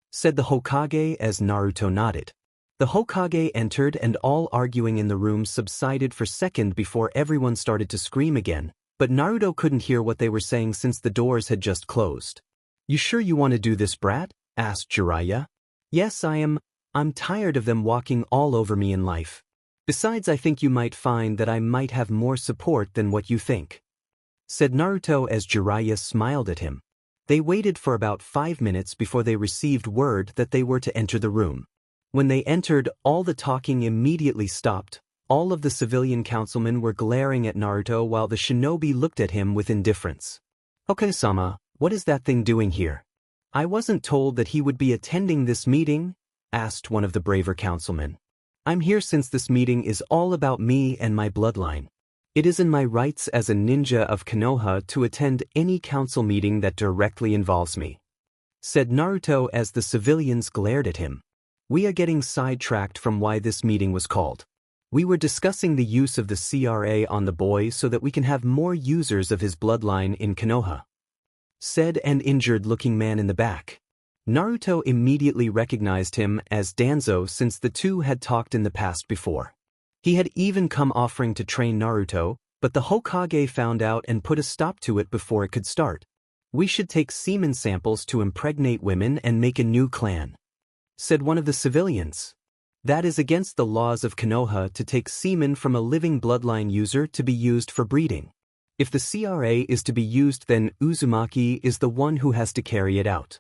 said the Hokage as Naruto nodded. The Hokage entered and all arguing in the room subsided for a second before everyone started to scream again, but Naruto couldn't hear what they were saying since the doors had just closed. You sure you want to do this, brat? Asked Jiraiya. Yes, I am. I'm tired of them walking all over me in life. Besides, I think you might find that I might have more support than what you think, said Naruto as Jiraiya smiled at him. They waited for about 5 minutes before they received word that they were to enter the room. When they entered, all the talking immediately stopped. All of the civilian councilmen were glaring at Naruto while the shinobi looked at him with indifference. Okage-sama, what is that thing doing here? I wasn't told that he would be attending this meeting, asked one of the braver councilmen. I'm here since this meeting is all about me and my bloodline. It is in my rights as a ninja of Konoha to attend any council meeting that directly involves me, said Naruto as the civilians glared at him. We are getting sidetracked from why this meeting was called. We were discussing the use of the CRA on the boy so that we can have more users of his bloodline in Konoha, said an injured-looking man in the back. Naruto immediately recognized him as Danzo since the two had talked in the past before. He had even come offering to train Naruto, but the Hokage found out and put a stop to it before it could start. We should take semen samples to impregnate women and make a new clan, said one of the civilians. That is against the laws of Konoha to take semen from a living bloodline user to be used for breeding. If the CRA is to be used, then Uzumaki is the one who has to carry it out,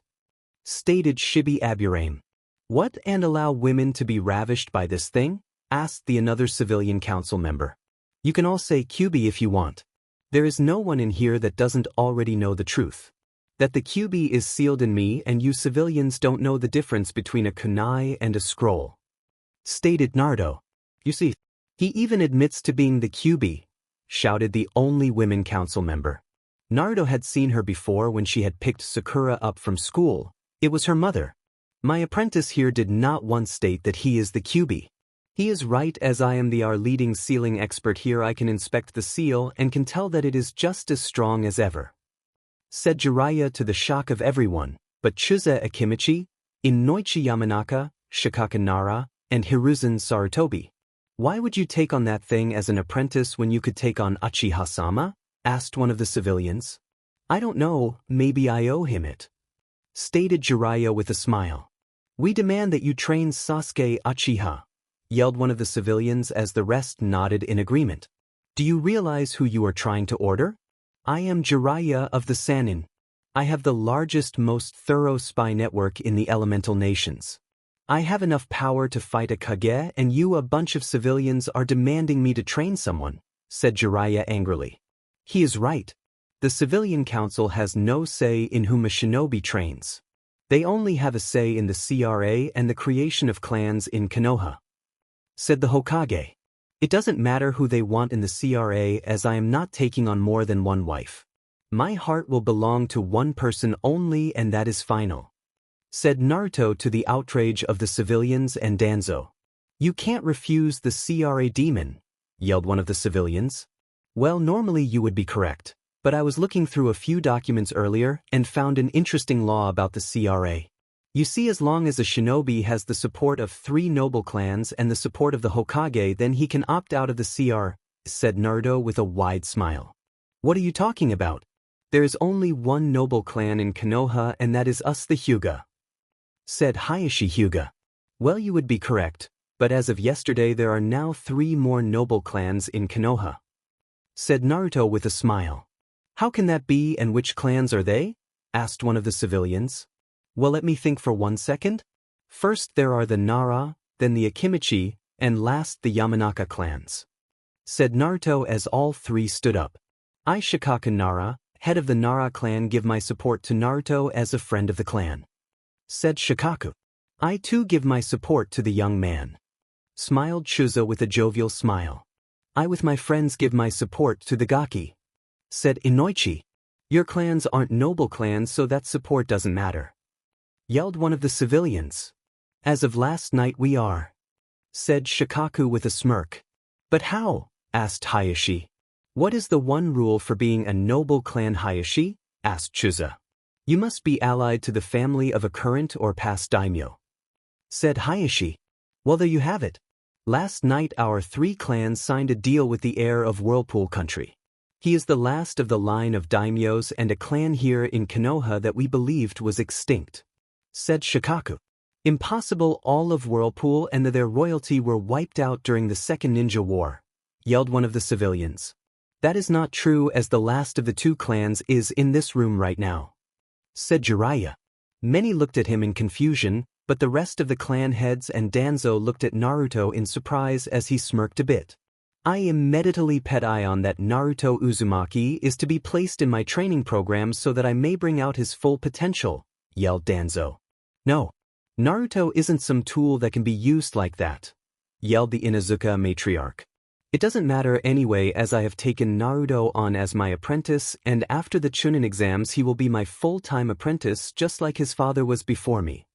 stated Shibi Aburame. What, and allow women to be ravished by this thing? Asked another civilian council member. You can all say QB if you want. There is no one in here that doesn't already know the truth. That the QB is sealed in me and you civilians don't know the difference between a kunai and a scroll, stated Naruto. You see, he even admits to being the QB, shouted the only women council member. Naruto had seen her before when she had picked Sakura up from school. It was her mother. My apprentice here did not once state that he is the QB. He is right, as I am our leading sealing expert here. I can inspect the seal and can tell that it is just as strong as ever, said Jiraiya to the shock of everyone, but Chuza Akimichi, Inoichi Yamanaka, Shikaka Nara, and Hiruzen Sarutobi. Why would you take on that thing as an apprentice when you could take on Uchiha-sama? Asked one of the civilians. I don't know, maybe I owe him it, stated Jiraiya with a smile. We demand that you train Sasuke Uchiha, yelled one of the civilians as the rest nodded in agreement. Do you realize who you are trying to order? I am Jiraiya of the Sannin. I have the largest, most thorough spy network in the elemental nations. I have enough power to fight a Kage, and you, a bunch of civilians, are demanding me to train someone, said Jiraiya angrily. He is right. The civilian council has no say in whom a shinobi trains. They only have a say in the CRA and the creation of clans in Konoha, said the Hokage. It doesn't matter who they want in the CRA, as I am not taking on more than one wife. My heart will belong to one person only, and that is final, said Naruto to the outrage of the civilians and Danzo. You can't refuse the CRA demon, yelled one of the civilians. Well, normally you would be correct, but I was looking through a few documents earlier and found an interesting law about the CRA. You see, as long as a shinobi has the support of 3 noble clans and the support of the Hokage, then he can opt out of the CR, said Naruto with a wide smile. What are you talking about? There is only one noble clan in Konoha, and that is us, the Huga, said Hayashi Huga. Well, you would be correct, but as of yesterday there are now 3 more noble clans in Konoha, said Naruto with a smile. How can that be, and which clans are they? Asked one of the civilians. Well, let me think for 1 second. First there are the Nara, then the Akimichi, and last the Yamanaka clans, said Naruto as all 3 stood up. I, Shikaku Nara, head of the Nara clan, give my support to Naruto as a friend of the clan, said Shikaku. I too give my support to the young man, smiled Chuza with a jovial smile. I with my friends give my support to the Gaki, said Inoichi. Your clans aren't noble clans, so that support doesn't matter, yelled one of the civilians. As of last night we are, said Shikaku with a smirk. But how? Asked Hayashi. What is the one rule for being a noble clan, Hayashi? Asked Chuza. You must be allied to the family of a current or past daimyo, said Hayashi. Well, there you have it. Last night our 3 clans signed a deal with the heir of Whirlpool Country. He is the last of the line of daimyos and a clan here in Konoha that we believed was extinct, said Shikaku. Impossible, all of Whirlpool and their royalty were wiped out during the Second Ninja War, yelled one of the civilians. That is not true, as the last of the 2 clans is in this room right now, said Jiraiya. Many looked at him in confusion, but the rest of the clan heads and Danzo looked at Naruto in surprise as he smirked a bit. I immediately pet on that Naruto Uzumaki is to be placed in my training program so that I may bring out his full potential, yelled Danzo. No, Naruto isn't some tool that can be used like that, yelled the Inuzuka matriarch. It doesn't matter anyway, as I have taken Naruto on as my apprentice, and after the Chunin exams he will be my full-time apprentice just like his father was before me,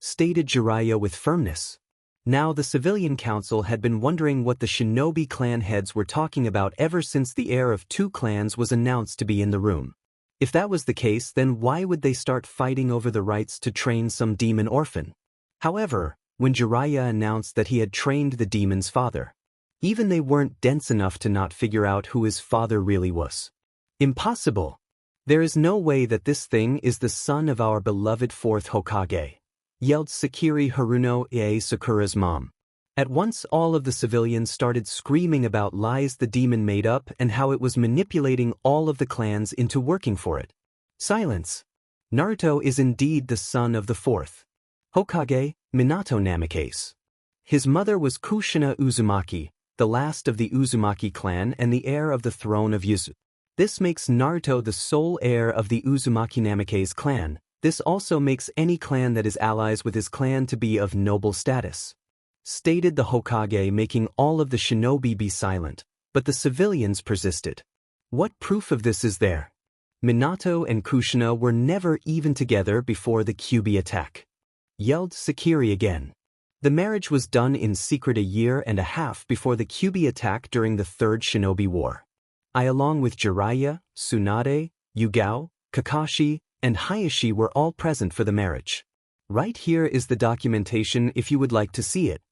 stated Jiraiya with firmness. Now the civilian council had been wondering what the shinobi clan heads were talking about ever since the heir of 2 clans was announced to be in the room. If that was the case, then why would they start fighting over the rights to train some demon orphan? However, when Jiraiya announced that he had trained the demon's father, even they weren't dense enough to not figure out who his father really was. Impossible. There is no way that this thing is the son of our beloved 4th Hokage, yelled Sakiri Haruno Ie Sakura's mom. At once all of the civilians started screaming about lies the demon made up and how it was manipulating all of the clans into working for it. Silence. Naruto is indeed the son of the 4th Hokage, Minato Namikaze. His mother was Kushina Uzumaki, the last of the Uzumaki clan and the heir of the throne of Yuzu. This makes Naruto the sole heir of the Uzumaki Namikaze clan. This also makes any clan that is allies with his clan to be of noble status, stated the Hokage, making all of the shinobi be silent, but the civilians persisted. What proof of this is there? Minato and Kushina were never even together before the Kyuubi attack, yelled Sakiri again. The marriage was done in secret 1.5 years before the Kyuubi attack during the 3rd Shinobi War. I, along with Jiraiya, Tsunade, Yugao, Kakashi, and Hayashi were all present for the marriage. Right here is the documentation if you would like to see it,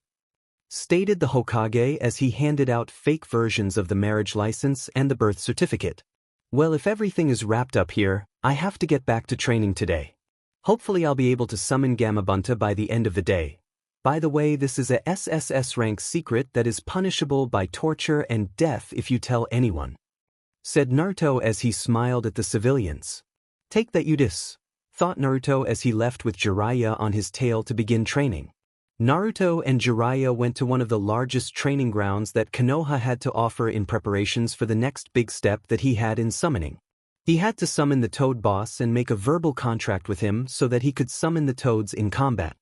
stated the Hokage as he handed out fake versions of the marriage license and the birth certificate. Well, if everything is wrapped up here, I have to get back to training today. Hopefully I'll be able to summon Gamabunta by the end of the day. By the way, this is a SSS rank secret that is punishable by torture and death if you tell anyone, said Naruto as he smiled at the civilians. Take that, Udis, thought Naruto as he left with Jiraiya on his tail to begin training. Naruto and Jiraiya went to one of the largest training grounds that Konoha had to offer in preparations for the next big step that he had in summoning. He had to summon the Toad boss and make a verbal contract with him so that he could summon the Toads in combat.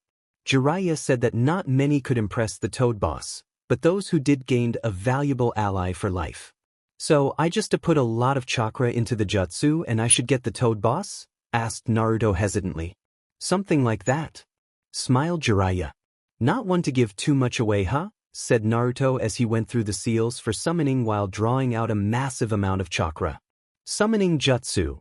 Jiraiya said that not many could impress the Toad boss, but those who did gained a valuable ally for life. So I just to put a lot of chakra into the jutsu and I should get the Toad boss? Asked Naruto hesitantly. Something like that, smiled Jiraiya. Not one to give too much away, huh? Said Naruto as he went through the seals for summoning while drawing out a massive amount of chakra. Summoning jutsu,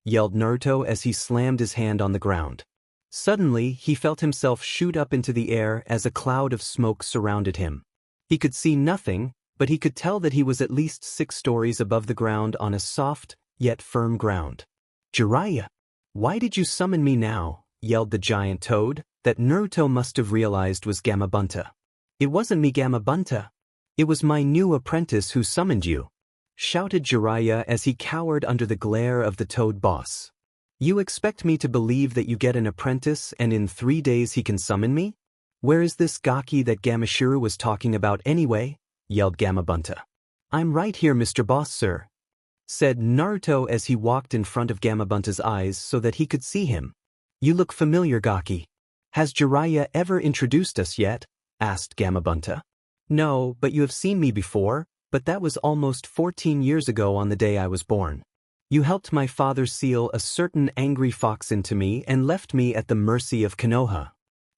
yelled Naruto as he slammed his hand on the ground. Suddenly, he felt himself shoot up into the air as a cloud of smoke surrounded him. He could see nothing, but he could tell that he was at least 6 stories above the ground on a soft, yet firm ground. "Jiraiya, why did you summon me now?" yelled the giant toad, that Naruto must have realized was Gamabunta. "It wasn't me, Gamabunta. It was my new apprentice who summoned you," shouted Jiraiya as he cowered under the glare of the toad boss. "You expect me to believe that you get an apprentice and in 3 days he can summon me? Where is this Gaki that Gamashiro was talking about anyway?" yelled Gamabunta. "I'm right here, Mr. Boss, sir," said Naruto as he walked in front of Gamabunta's eyes so that he could see him. "You look familiar, Gaki. Has Jiraiya ever introduced us yet?" asked Gamabunta. "No, but you have seen me before, but that was almost 14 years ago on the day I was born. You helped my father seal a certain angry fox into me and left me at the mercy of Konoha,"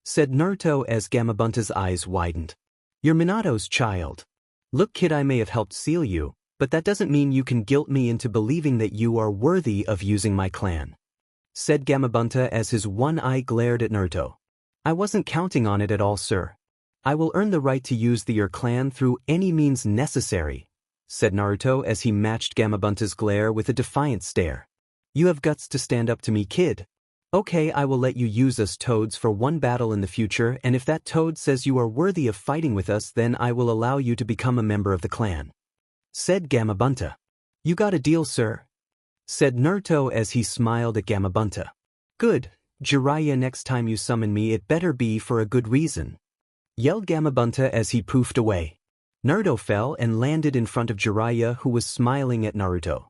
said Naruto as Gamabunta's eyes widened. "You're Minato's child. Look, kid, I may have helped seal you, but that doesn't mean you can guilt me into believing that you are worthy of using my clan," said Gamabunta as his one eye glared at Naruto. "I wasn't counting on it at all, sir. I will earn the right to use your clan through any means necessary," said Naruto as he matched Gamabunta's glare with a defiant stare. "You have guts to stand up to me, kid. Okay, I will let you use us toads for one battle in the future, and if that toad says you are worthy of fighting with us, then I will allow you to become a member of the clan," said Gamabunta. "You got a deal, sir," said Naruto as he smiled at Gamabunta. "Good, Jiraiya, next time you summon me it better be for a good reason," yelled Gamabunta as he poofed away. Naruto fell and landed in front of Jiraiya, who was smiling at Naruto.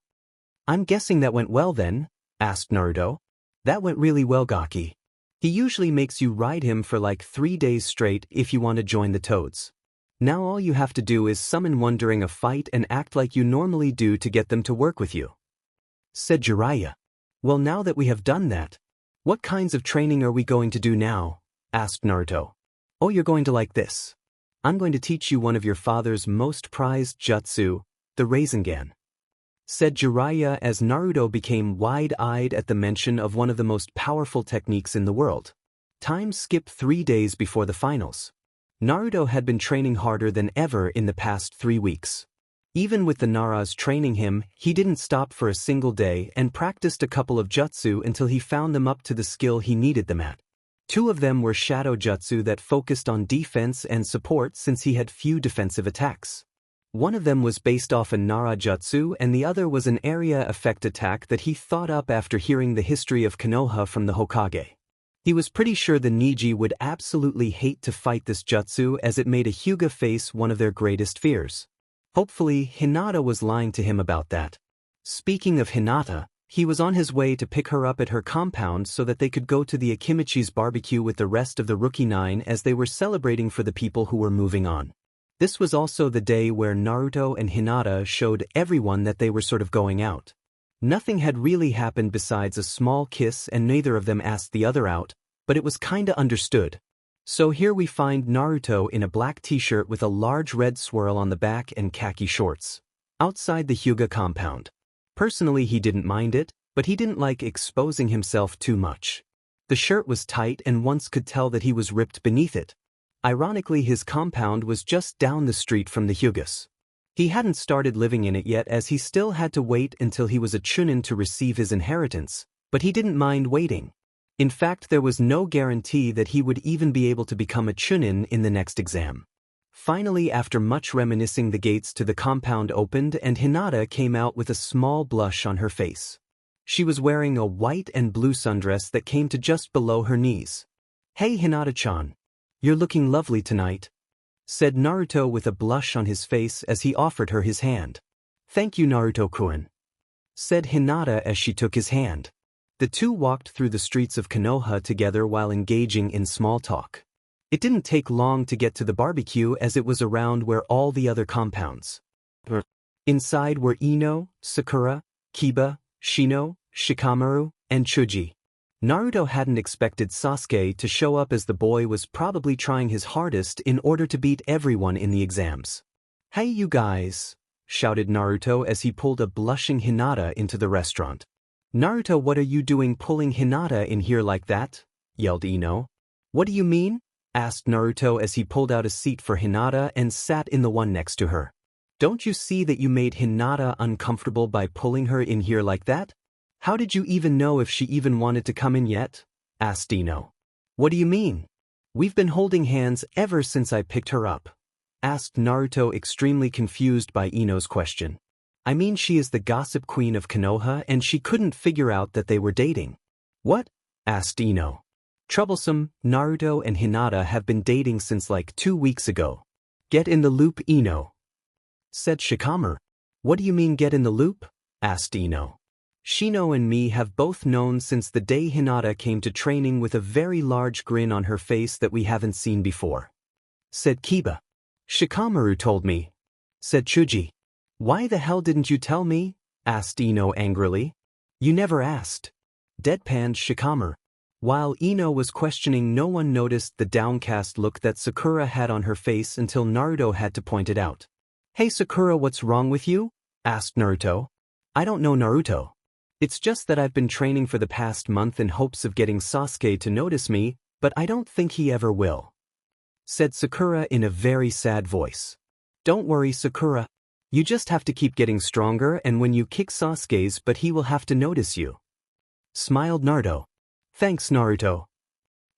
"I'm guessing that went well then?" asked Naruto. "That went really well, Gaki. He usually makes you ride him for like 3 days straight if you want to join the toads. Now all you have to do is summon one during a fight and act like you normally do to get them to work with you," said Jiraiya. "Well, now that we have done that, what kinds of training are we going to do now?" asked Naruto. "Oh, you're going to like this. I'm going to teach you one of your father's most prized jutsu, the Rasengan," said Jiraiya as Naruto became wide-eyed at the mention of one of the most powerful techniques in the world. Time skipped 3 days before the finals. Naruto had been training harder than ever in the past 3 weeks. Even with the Naras training him, he didn't stop for a single day and practiced a couple of jutsu until he found them up to the skill he needed them at. 2 of them were shadow jutsu that focused on defense and support since he had few defensive attacks. One of them was based off a Nara jutsu and the other was an area effect attack that he thought up after hearing the history of Konoha from the Hokage. He was pretty sure the Neji would absolutely hate to fight this jutsu as it made a Huga face one of their greatest fears. Hopefully, Hinata was lying to him about that. Speaking of Hinata, he was on his way to pick her up at her compound so that they could go to the Akimichi's barbecue with the rest of the Rookie 9 as they were celebrating for the people who were moving on. This was also the day where Naruto and Hinata showed everyone that they were sort of going out. Nothing had really happened besides a small kiss and neither of them asked the other out, but it was kinda understood. So here we find Naruto in a black t-shirt with a large red swirl on the back and khaki shorts, outside the Huga compound. Personally, he didn't mind it, but he didn't like exposing himself too much. The shirt was tight and once could tell that he was ripped beneath it. Ironically, his compound was just down the street from the Hugas. He hadn't started living in it yet as he still had to wait until he was a Chunin to receive his inheritance, but he didn't mind waiting. In fact, there was no guarantee that he would even be able to become a Chunin in the next exam. Finally, after much reminiscing, the gates to the compound opened and Hinata came out with a small blush on her face. She was wearing a white and blue sundress that came to just below her knees. "Hey Hinata-chan. You're looking lovely tonight," said Naruto with a blush on his face as he offered her his hand. "Thank you, Naruto-kun," said Hinata as she took his hand. The two walked through the streets of Konoha together while engaging in small talk. It didn't take long to get to the barbecue as it was around where all the other compounds. Inside were Ino, Sakura, Kiba, Shino, Shikamaru, and Chuji. Naruto hadn't expected Sasuke to show up as the boy was probably trying his hardest in order to beat everyone in the exams. "Hey you guys," shouted Naruto as he pulled a blushing Hinata into the restaurant. "Naruto, what are you doing pulling Hinata in here like that?" yelled Ino. What do you mean? Asked Naruto as he pulled out a seat for Hinata and sat in the one next to her. Don't you see that you made Hinata uncomfortable by pulling her in here like that? How did you even know if she even wanted to come in yet? Asked Ino. What do you mean? We've been holding hands ever since I picked her up. Asked Naruto, extremely confused by Ino's question. I mean, she is the gossip queen of Konoha and she couldn't figure out that they were dating. What? Asked Ino. Troublesome, Naruto and Hinata have been dating since like 2 weeks ago. Get in the loop, Ino. Said Shikamaru. What do you mean get in the loop? Asked Ino. Shino and me have both known since the day Hinata came to training with a very large grin on her face that we haven't seen before. Said Kiba. Shikamaru told me. Said Chuji. Why the hell didn't you tell me? Asked Ino angrily. You never asked. Deadpanned Shikamaru. While Ino was questioning, no one noticed the downcast look that Sakura had on her face until Naruto had to point it out. Hey Sakura, what's wrong with you? Asked Naruto. I don't know, Naruto. It's just that I've been training for the past month in hopes of getting Sasuke to notice me, but I don't think he ever will. Said Sakura in a very sad voice. Don't worry, Sakura. You just have to keep getting stronger, and when you kick Sasuke's butt he will have to notice you. Smiled Naruto. Thanks, Naruto.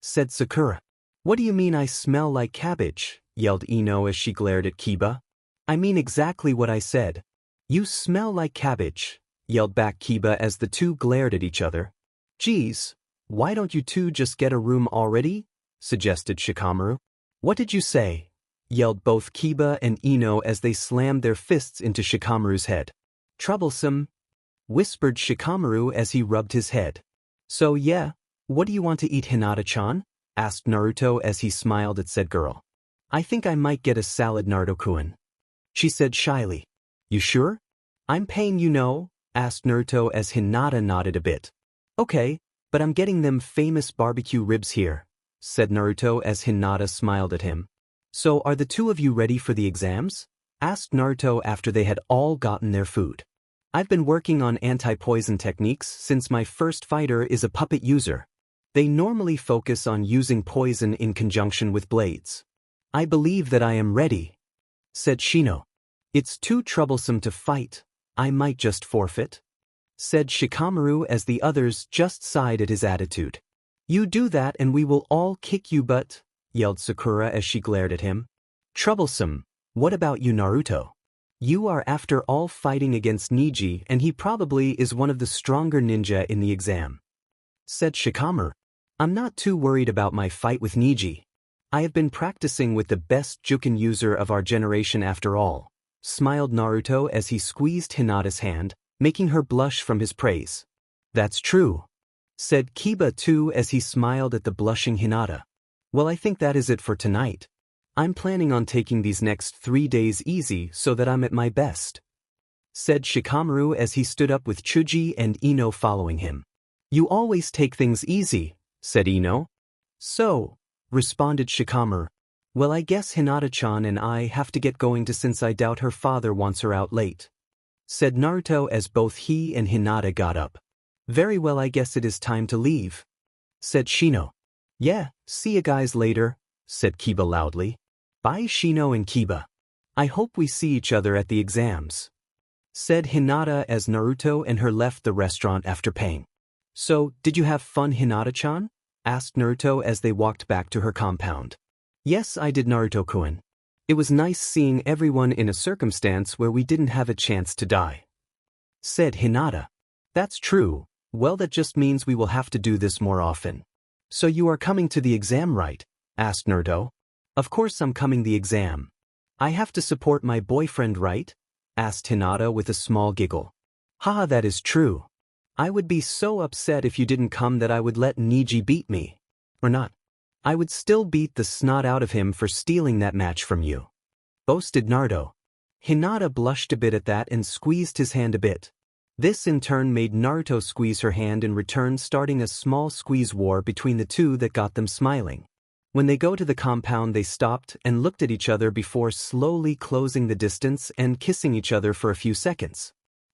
Said Sakura. What do you mean I smell like cabbage? Yelled Ino as she glared at Kiba. I mean exactly what I said. You smell like cabbage, yelled back Kiba as the two glared at each other. Geez, why don't you two just get a room already? Suggested Shikamaru. What did you say? Yelled both Kiba and Ino as they slammed their fists into Shikamaru's head. Troublesome, whispered Shikamaru as he rubbed his head. So yeah, what do you want to eat, Hinata-chan? Asked Naruto as he smiled at said girl. I think I might get a salad, Naruto-kun. She said shyly. You sure? I'm paying, you know, asked Naruto as Hinata nodded a bit. Okay, but I'm getting them famous barbecue ribs here, said Naruto as Hinata smiled at him. So are the two of you ready for the exams? Asked Naruto after they had all gotten their food. I've been working on anti-poison techniques since my first fighter is a puppet user. They normally focus on using poison in conjunction with blades. I believe that I am ready, said Shino. It's too troublesome to fight. I might just forfeit, said Shikamaru as the others just sighed at his attitude. You do that and we will all kick you butt, yelled Sakura as she glared at him. Troublesome. What about you, Naruto? You are after all fighting against Neji and he probably is one of the stronger ninja in the exam, said Shikamaru. I'm not too worried about my fight with Neji. I have been practicing with the best Juken user of our generation after all, smiled Naruto as he squeezed Hinata's hand, making her blush from his praise. That's true, said Kiba too as he smiled at the blushing Hinata. Well, I think that is it for tonight. I'm planning on taking these next 3 days easy so that I'm at my best, said Shikamaru as he stood up with Chuji and Ino following him. You always take things easy, said Ino. So, responded Shikamaru. Well, I guess Hinata-chan and I have to get going to since I doubt her father wants her out late, said Naruto as both he and Hinata got up. Very well, I guess it is time to leave, said Shino. Yeah, see ya guys later, said Kiba loudly. Bye Shino and Kiba. I hope we see each other at the exams, said Hinata as Naruto and her left the restaurant after paying. So, did you have fun, Hinata-chan? Asked Naruto as they walked back to her compound. Yes, I did, Naruto-kun. It was nice seeing everyone in a circumstance where we didn't have a chance to die, said Hinata. That's true. Well, that just means we will have to do this more often. So you are coming to the exam, right? Asked Naruto. Of course I'm coming the exam. I have to support my boyfriend, right? Asked Hinata with a small giggle. Haha, that is true. I would be so upset if you didn't come that I would let Neji beat me. Or not. I would still beat the snot out of him for stealing that match from you, boasted Naruto. Hinata blushed a bit at that and squeezed his hand a bit. This in turn made Naruto squeeze her hand in return, starting a small squeeze war between the two that got them smiling. When they go to the compound, they stopped and looked at each other before slowly closing the distance and kissing each other for a few seconds.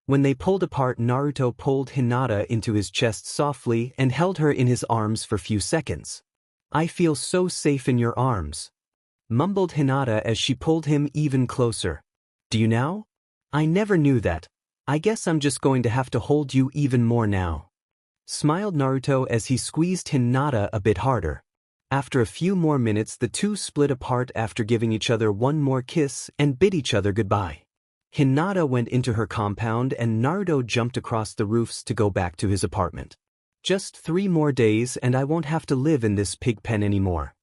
When they pulled apart, Naruto pulled Hinata into his chest softly and held her in his arms for few seconds. "I feel so safe in your arms," mumbled Hinata as she pulled him even closer. "Do you now?" "I never knew that. I guess I'm just going to have to hold you even more now," smiled Naruto as he squeezed Hinata a bit harder. After a few more minutes, the two split apart after giving each other one more kiss and bid each other goodbye. Hinata went into her compound and Naruto jumped across the roofs to go back to his apartment. "Just 3 more days and I won't have to live in this pig pen anymore,"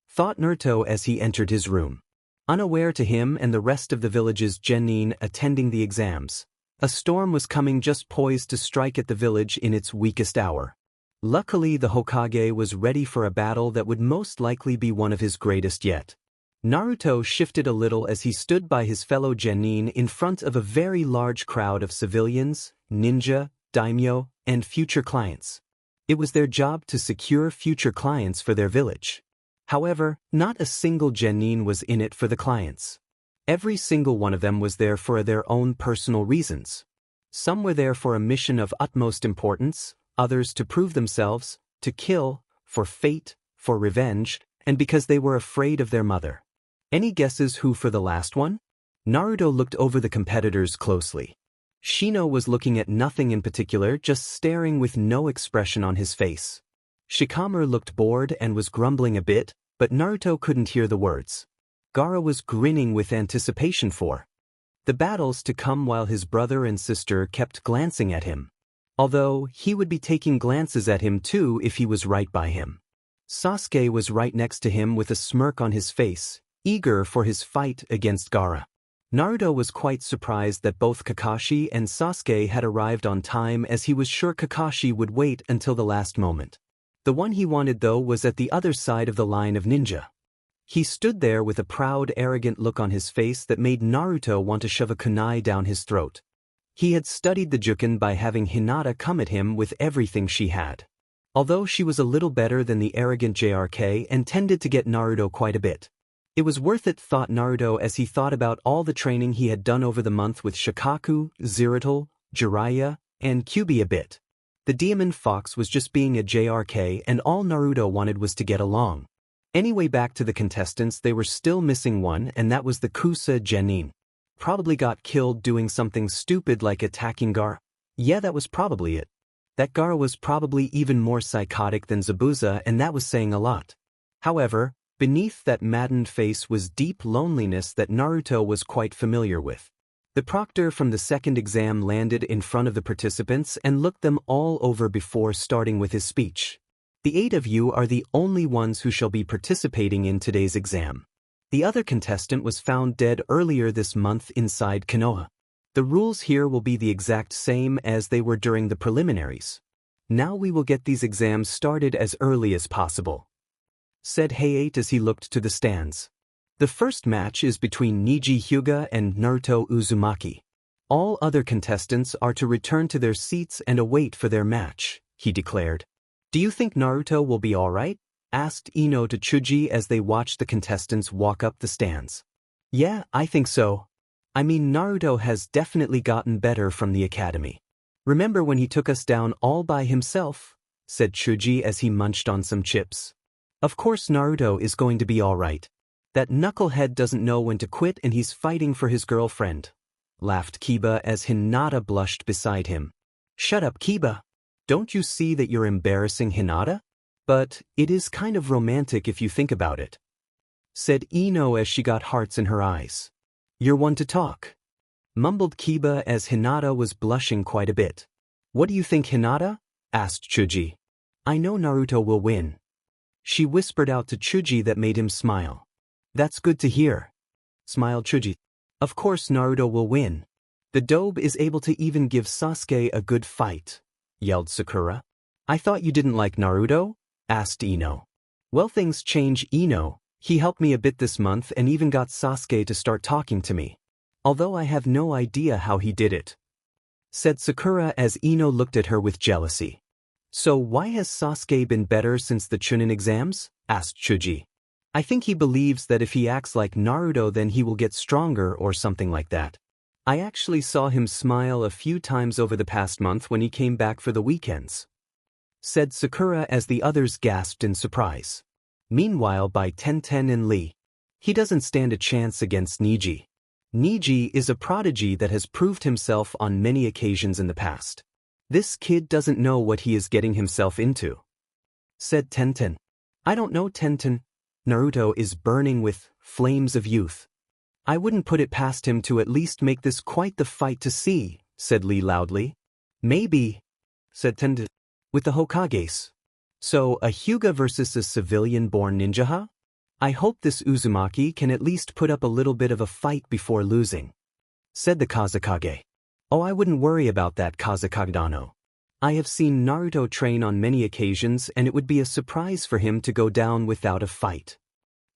thought Naruto as he entered his room. Unaware to him and the rest of the village's genin attending the exams, a storm was coming, just poised to strike at the village in its weakest hour. Luckily, the Hokage was ready for a battle that would most likely be one of his greatest yet. Naruto shifted a little as he stood by his fellow genin in front of a very large crowd of civilians, ninja, daimyo, and future clients. It was their job to secure future clients for their village. However, not a single genin was in it for the clients. Every single one of them was there for their own personal reasons. Some were there for a mission of utmost importance, others to prove themselves, to kill, for fate, for revenge, and because they were afraid of their mother. Any guesses who for the last one? Naruto looked over the competitors closely. Shino was looking at nothing in particular, just staring with no expression on his face. Shikamaru looked bored and was grumbling a bit, but Naruto couldn't hear the words. Gaara was grinning with anticipation for the battles to come, while his brother and sister kept glancing at him. Although, he would be taking glances at him too if he was right by him. Sasuke was right next to him with a smirk on his face, eager for his fight against Gaara. Naruto was quite surprised that both Kakashi and Sasuke had arrived on time, as he was sure Kakashi would wait until the last moment. The one he wanted, though, was at the other side of the line of ninja. He stood there with a proud, arrogant look on his face that made Naruto want to shove a kunai down his throat. He had studied the Juken by having Hinata come at him with everything she had. Although she was a little better than the arrogant JRK and tended to get Naruto quite a bit. It was worth it, thought Naruto as he thought about all the training he had done over the month with Shikaku, Zeridal, Jiraiya, and Kyuubi a bit. The Demon Fox was just being a JRK, and all Naruto wanted was to get along. Anyway, back to the contestants, they were still missing one, and that was the Kusa genin. Probably got killed doing something stupid like attacking Gaara. Yeah, that was probably it. That Gaara was probably even more psychotic than Zabuza, and that was saying a lot. However, beneath that maddened face was deep loneliness that Naruto was quite familiar with. The proctor from the second exam landed in front of the participants and looked them all over before starting with his speech. "The 8 of you are the only ones who shall be participating in today's exam. The other contestant was found dead earlier this month inside Konoha. The rules here will be the exact same as they were during the preliminaries. Now we will get these exams started as early as possible," said Hayate as he looked to the stands. "The first match is between Neji Huga and Naruto Uzumaki. All other contestants are to return to their seats and await for their match," he declared. "Do you think Naruto will be alright?" asked Ino to Chuji as they watched the contestants walk up the stands. "Yeah, I think so. I mean, Naruto has definitely gotten better from the academy. Remember when he took us down all by himself?" said Chuji as he munched on some chips. "Of course Naruto is going to be alright. That knucklehead doesn't know when to quit, and he's fighting for his girlfriend," laughed Kiba as Hinata blushed beside him. "Shut up, Kiba. Don't you see that you're embarrassing Hinata? But it is kind of romantic if you think about it," said Ino as she got hearts in her eyes. "You're one to talk," mumbled Kiba as Hinata was blushing quite a bit. "What do you think, Hinata?" asked Chuji. "I know Naruto will win," she whispered out to Chuji. That made him smile. "That's good to hear," smiled Chuji. "Of course Naruto will win. The dobe is able to even give Sasuke a good fight," yelled Sakura. "I thought you didn't like Naruto?" asked Ino. "Well, things change, Ino. He helped me a bit this month and even got Sasuke to start talking to me. Although I have no idea how he did it," said Sakura as Ino looked at her with jealousy. "So why has Sasuke been better since the Chunin exams?" asked Chuji. "I think he believes that if he acts like Naruto then he will get stronger or something like that. I actually saw him smile a few times over the past month when he came back for the weekends," said Sakura as the others gasped in surprise. Meanwhile, by Tenten and Lee, he doesn't stand a chance against Neji. Neji is a prodigy that has proved himself on many occasions in the past. This kid doesn't know what he is getting himself into, said Tenten. I don't know, Tenten. Naruto is burning with flames of youth. I wouldn't put it past him to at least make this quite the fight to see, said Lee loudly. Maybe, said Tenten, with the Hokages. So, a Huga versus a civilian-born ninja, huh? I hope this Uzumaki can at least put up a little bit of a fight before losing, said the Kazekage. Oh, I wouldn't worry about that, Kazekage-dano. I have seen Naruto train on many occasions and it would be a surprise for him to go down without a fight,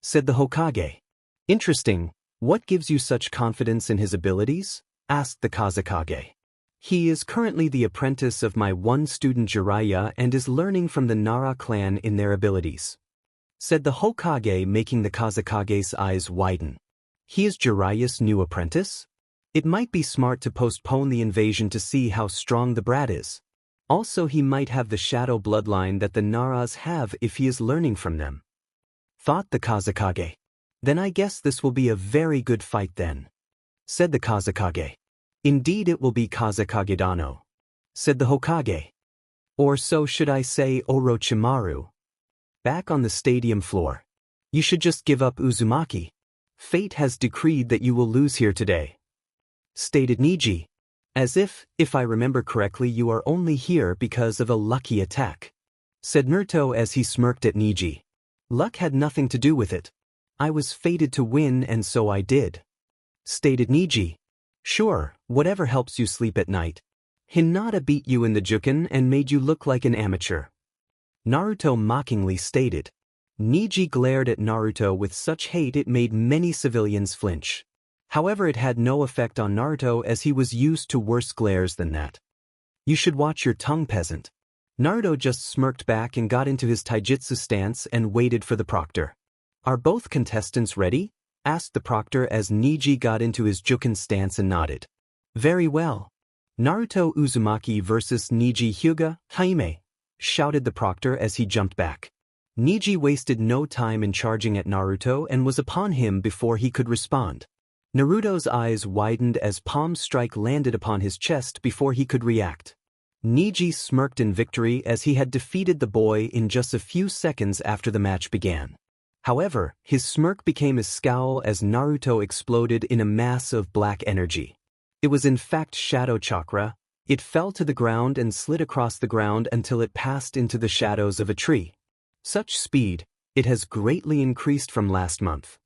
said the Hokage. Interesting. What gives you such confidence in his abilities? Asked the Kazekage. He is currently the apprentice of my one student Jiraiya and is learning from the Nara clan in their abilities, said the Hokage, making the Kazekage's eyes widen. He is Jiraiya's new apprentice? It might be smart to postpone the invasion to see how strong the brat is. Also, he might have the shadow bloodline that the Naras have if he is learning from them, thought the Kazekage. Then I guess this will be a very good fight then, said the Kazekage. Indeed it will be, Kazekage-dano, said the Hokage. Or so should I say, Orochimaru. Back on the stadium floor. You should just give up, Uzumaki. Fate has decreed that you will lose here today, stated Neji. As if I remember correctly, you are only here because of a lucky attack, said Naruto as he smirked at Neji. Luck had nothing to do with it. I was fated to win and so I did, stated Neji. Sure, whatever helps you sleep at night. Hinata beat you in the Juken and made you look like an amateur, Naruto mockingly stated. Neji glared at Naruto with such hate it made many civilians flinch. However, it had no effect on Naruto as he was used to worse glares than that. You should watch your tongue, peasant. Naruto just smirked back and got into his taijutsu stance and waited for the proctor. Are both contestants ready? Asked the proctor as Neji got into his Juken stance and nodded. Very well. Naruto Uzumaki versus Neji Huga, Hime, shouted the proctor as he jumped back. Neji wasted no time in charging at Naruto and was upon him before he could respond. Naruto's eyes widened as palm strike landed upon his chest before he could react. Neji smirked in victory as he had defeated the boy in just a few seconds after the match began. However, his smirk became a scowl as Naruto exploded in a mass of black energy. It was in fact shadow chakra. It fell to the ground and slid across the ground until it passed into the shadows of a tree. Such speed, it has greatly increased from last month,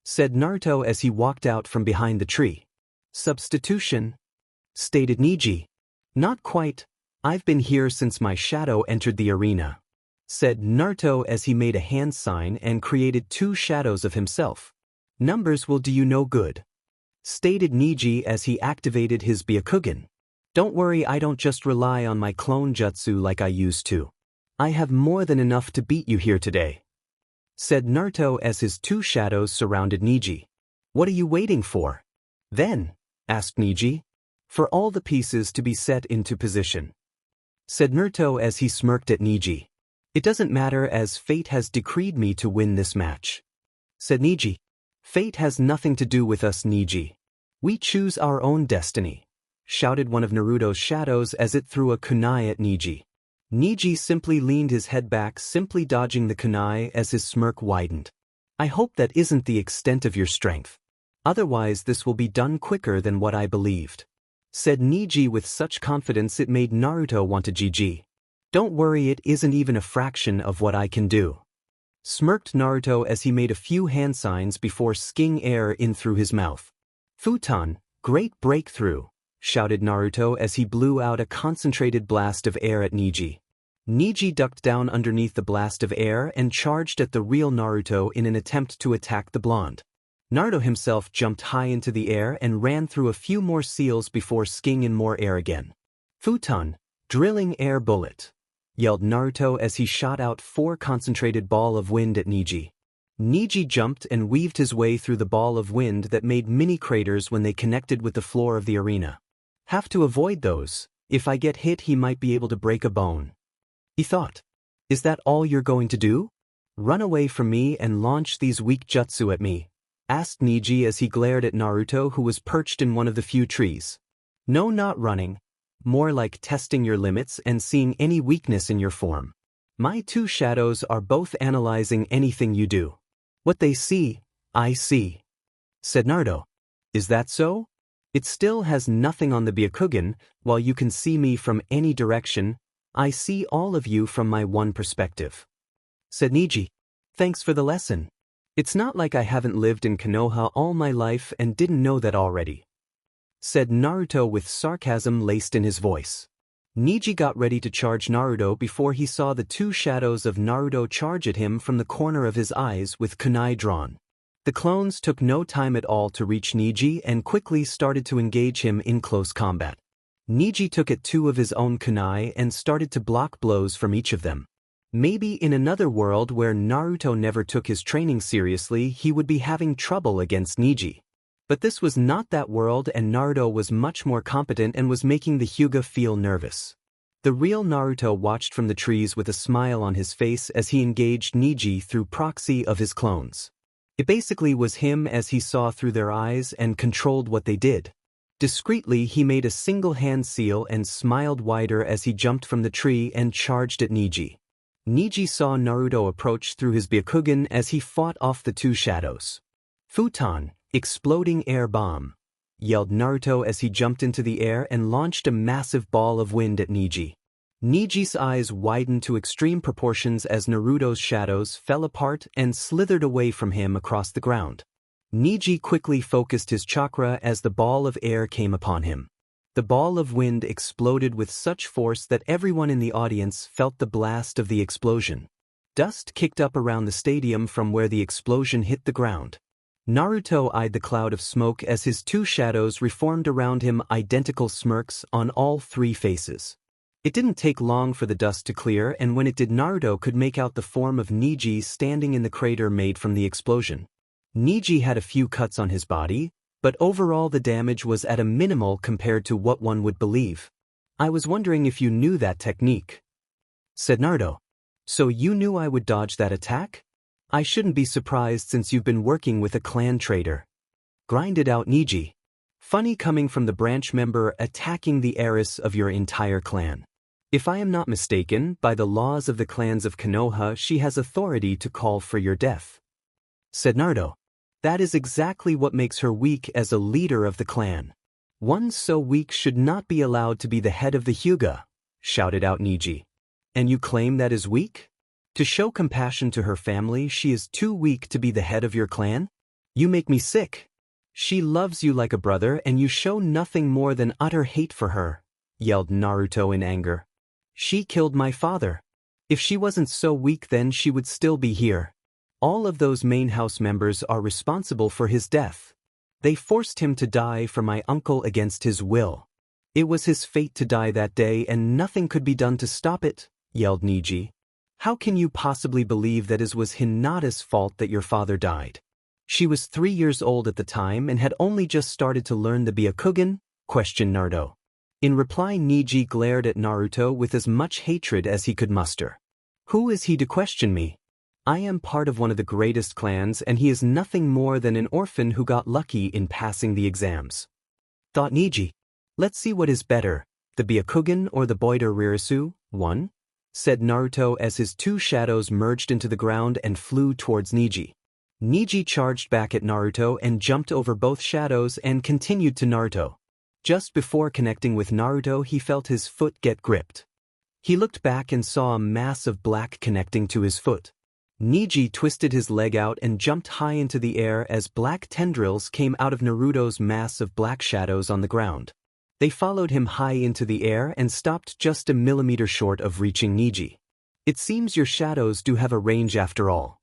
said Naruto as he walked out from behind the tree. Substitution, stated Neji. Not quite. I've been here since my shadow entered the arena, said Naruto as he made a hand sign and created two shadows of himself. Numbers will do you no good, stated Neji as he activated his Byakugan. Don't worry, I don't just rely on my clone jutsu like I used to. I have more than enough to beat you here today, said Naruto as his two shadows surrounded Neji. What are you waiting for? Then, asked Neji. For all the pieces to be set into position, said Naruto as he smirked at Neji. It doesn't matter as fate has decreed me to win this match, said Neji. Fate has nothing to do with us, Neji. We choose our own destiny, shouted one of Naruto's shadows as it threw a kunai at Neji. Neji simply leaned his head back, simply dodging the kunai as his smirk widened. I hope that isn't the extent of your strength. Otherwise this will be done quicker than what I believed, said Neji with such confidence it made Naruto want to GG. Don't worry, it isn't even a fraction of what I can do, smirked Naruto as he made a few hand signs before skiing air in through his mouth. Futon, great breakthrough, shouted Naruto as he blew out a concentrated blast of air at Neji. Neji ducked down underneath the blast of air and charged at the real Naruto in an attempt to attack the blonde. Naruto himself jumped high into the air and ran through a few more seals before skiing in more air again. Futon, drilling air bullet, yelled Naruto as he shot out 4 concentrated ball of wind at Neji. Neji jumped and weaved his way through the ball of wind that made mini craters when they connected with the floor of the arena. Have to avoid those. If I get hit, he might be able to break a bone. He thought. Is that all you're going to do? Run away from me and launch these weak jutsu at me? Asked Neji as he glared at Naruto, who was perched in one of the few trees. No, not running. More like testing your limits and seeing any weakness in your form. My two shadows are both analyzing anything you do. What they see, I see. Said Naruto. Is that so? It still has nothing on the Byakugan. While you can see me from any direction, I see all of you from my one perspective. Said Neji. Thanks for the lesson. It's not like I haven't lived in Konoha all my life and didn't know that already. Said Naruto with sarcasm laced in his voice. Neji got ready to charge Naruto before he saw the two shadows of Naruto charge at him from the corner of his eyes with kunai drawn. The clones took no time at all to reach Neji and quickly started to engage him in close combat. Neji took at two of his own kunai and started to block blows from each of them. Maybe in another world where Naruto never took his training seriously, he would be having trouble against Neji. But this was not that world, and Naruto was much more competent and was making the Huga feel nervous. The real Naruto watched from the trees with a smile on his face as he engaged Neji through proxy of his clones. It basically was him as he saw through their eyes and controlled what they did. Discreetly, he made a single hand seal and smiled wider as he jumped from the tree and charged at Neji. Neji saw Naruto approach through his Byakugan as he fought off the two shadows. Futon, exploding air bomb, yelled Naruto as he jumped into the air and launched a massive ball of wind at Neji. Neji's eyes widened to extreme proportions as Naruto's shadows fell apart and slithered away from him across the ground. Neji quickly focused his chakra as the ball of air came upon him. The ball of wind exploded with such force that everyone in the audience felt the blast of the explosion. Dust kicked up around the stadium from where the explosion hit the ground. Naruto eyed the cloud of smoke as his two shadows reformed around him, identical smirks on all three faces. It didn't take long for the dust to clear, and when it did, Naruto could make out the form of Neji standing in the crater made from the explosion. Neji had a few cuts on his body, but overall the damage was at a minimal compared to what one would believe. I was wondering if you knew that technique. Said Naruto. So you knew I would dodge that attack? I shouldn't be surprised since you've been working with a clan traitor. Grinded out Neji. Funny coming from the branch member attacking the heiress of your entire clan. If I am not mistaken, by the laws of the clans of Konoha, she has authority to call for your death. Said Naruto. That is exactly what makes her weak as a leader of the clan. One so weak should not be allowed to be the head of the Huga, shouted out Neji. And you claim that is weak? To show compassion to her family, she is too weak to be the head of your clan? You make me sick. She loves you like a brother and you show nothing more than utter hate for her, yelled Naruto in anger. She killed my father. If she wasn't so weak, then she would still be here. All of those main house members are responsible for his death. They forced him to die for my uncle against his will. It was his fate to die that day and nothing could be done to stop it, yelled Neji. How can you possibly believe that it was Hinata's fault that your father died? She was 3 years old at the time and had only just started to learn the Byakugan, questioned Naruto. In reply, Neji glared at Naruto with as much hatred as he could muster. Who is he to question me? I am part of one of the greatest clans and he is nothing more than an orphan who got lucky in passing the exams. Thought Neji. Let's see what is better, the Byakugan or the Boider Ririsu, one? Said Naruto as his two shadows merged into the ground and flew towards Neji. Neji charged back at Naruto and jumped over both shadows and continued to Naruto. Just before connecting with Naruto, he felt his foot get gripped. He looked back and saw a mass of black connecting to his foot. Neji twisted his leg out and jumped high into the air as black tendrils came out of Naruto's mass of black shadows on the ground. They followed him high into the air and stopped just a millimeter short of reaching Neji. It seems your shadows do have a range after all.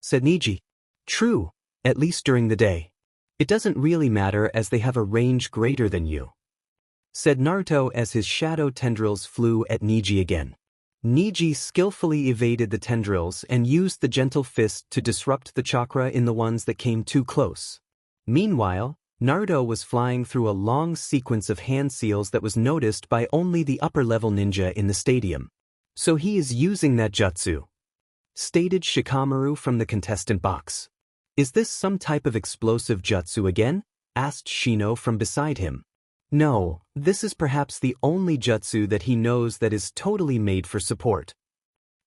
Said Neji. True, at least during the day. It doesn't really matter as they have a range greater than you. Said Naruto as his shadow tendrils flew at Neji again. Neji skillfully evaded the tendrils and used the gentle fist to disrupt the chakra in the ones that came too close. Meanwhile, Naruto was flying through a long sequence of hand seals that was noticed by only the upper-level ninja in the stadium. So he is using that jutsu, stated Shikamaru from the contestant box. Is this some type of explosive jutsu again? Asked Shino from beside him. No, this is perhaps the only jutsu that he knows that is totally made for support,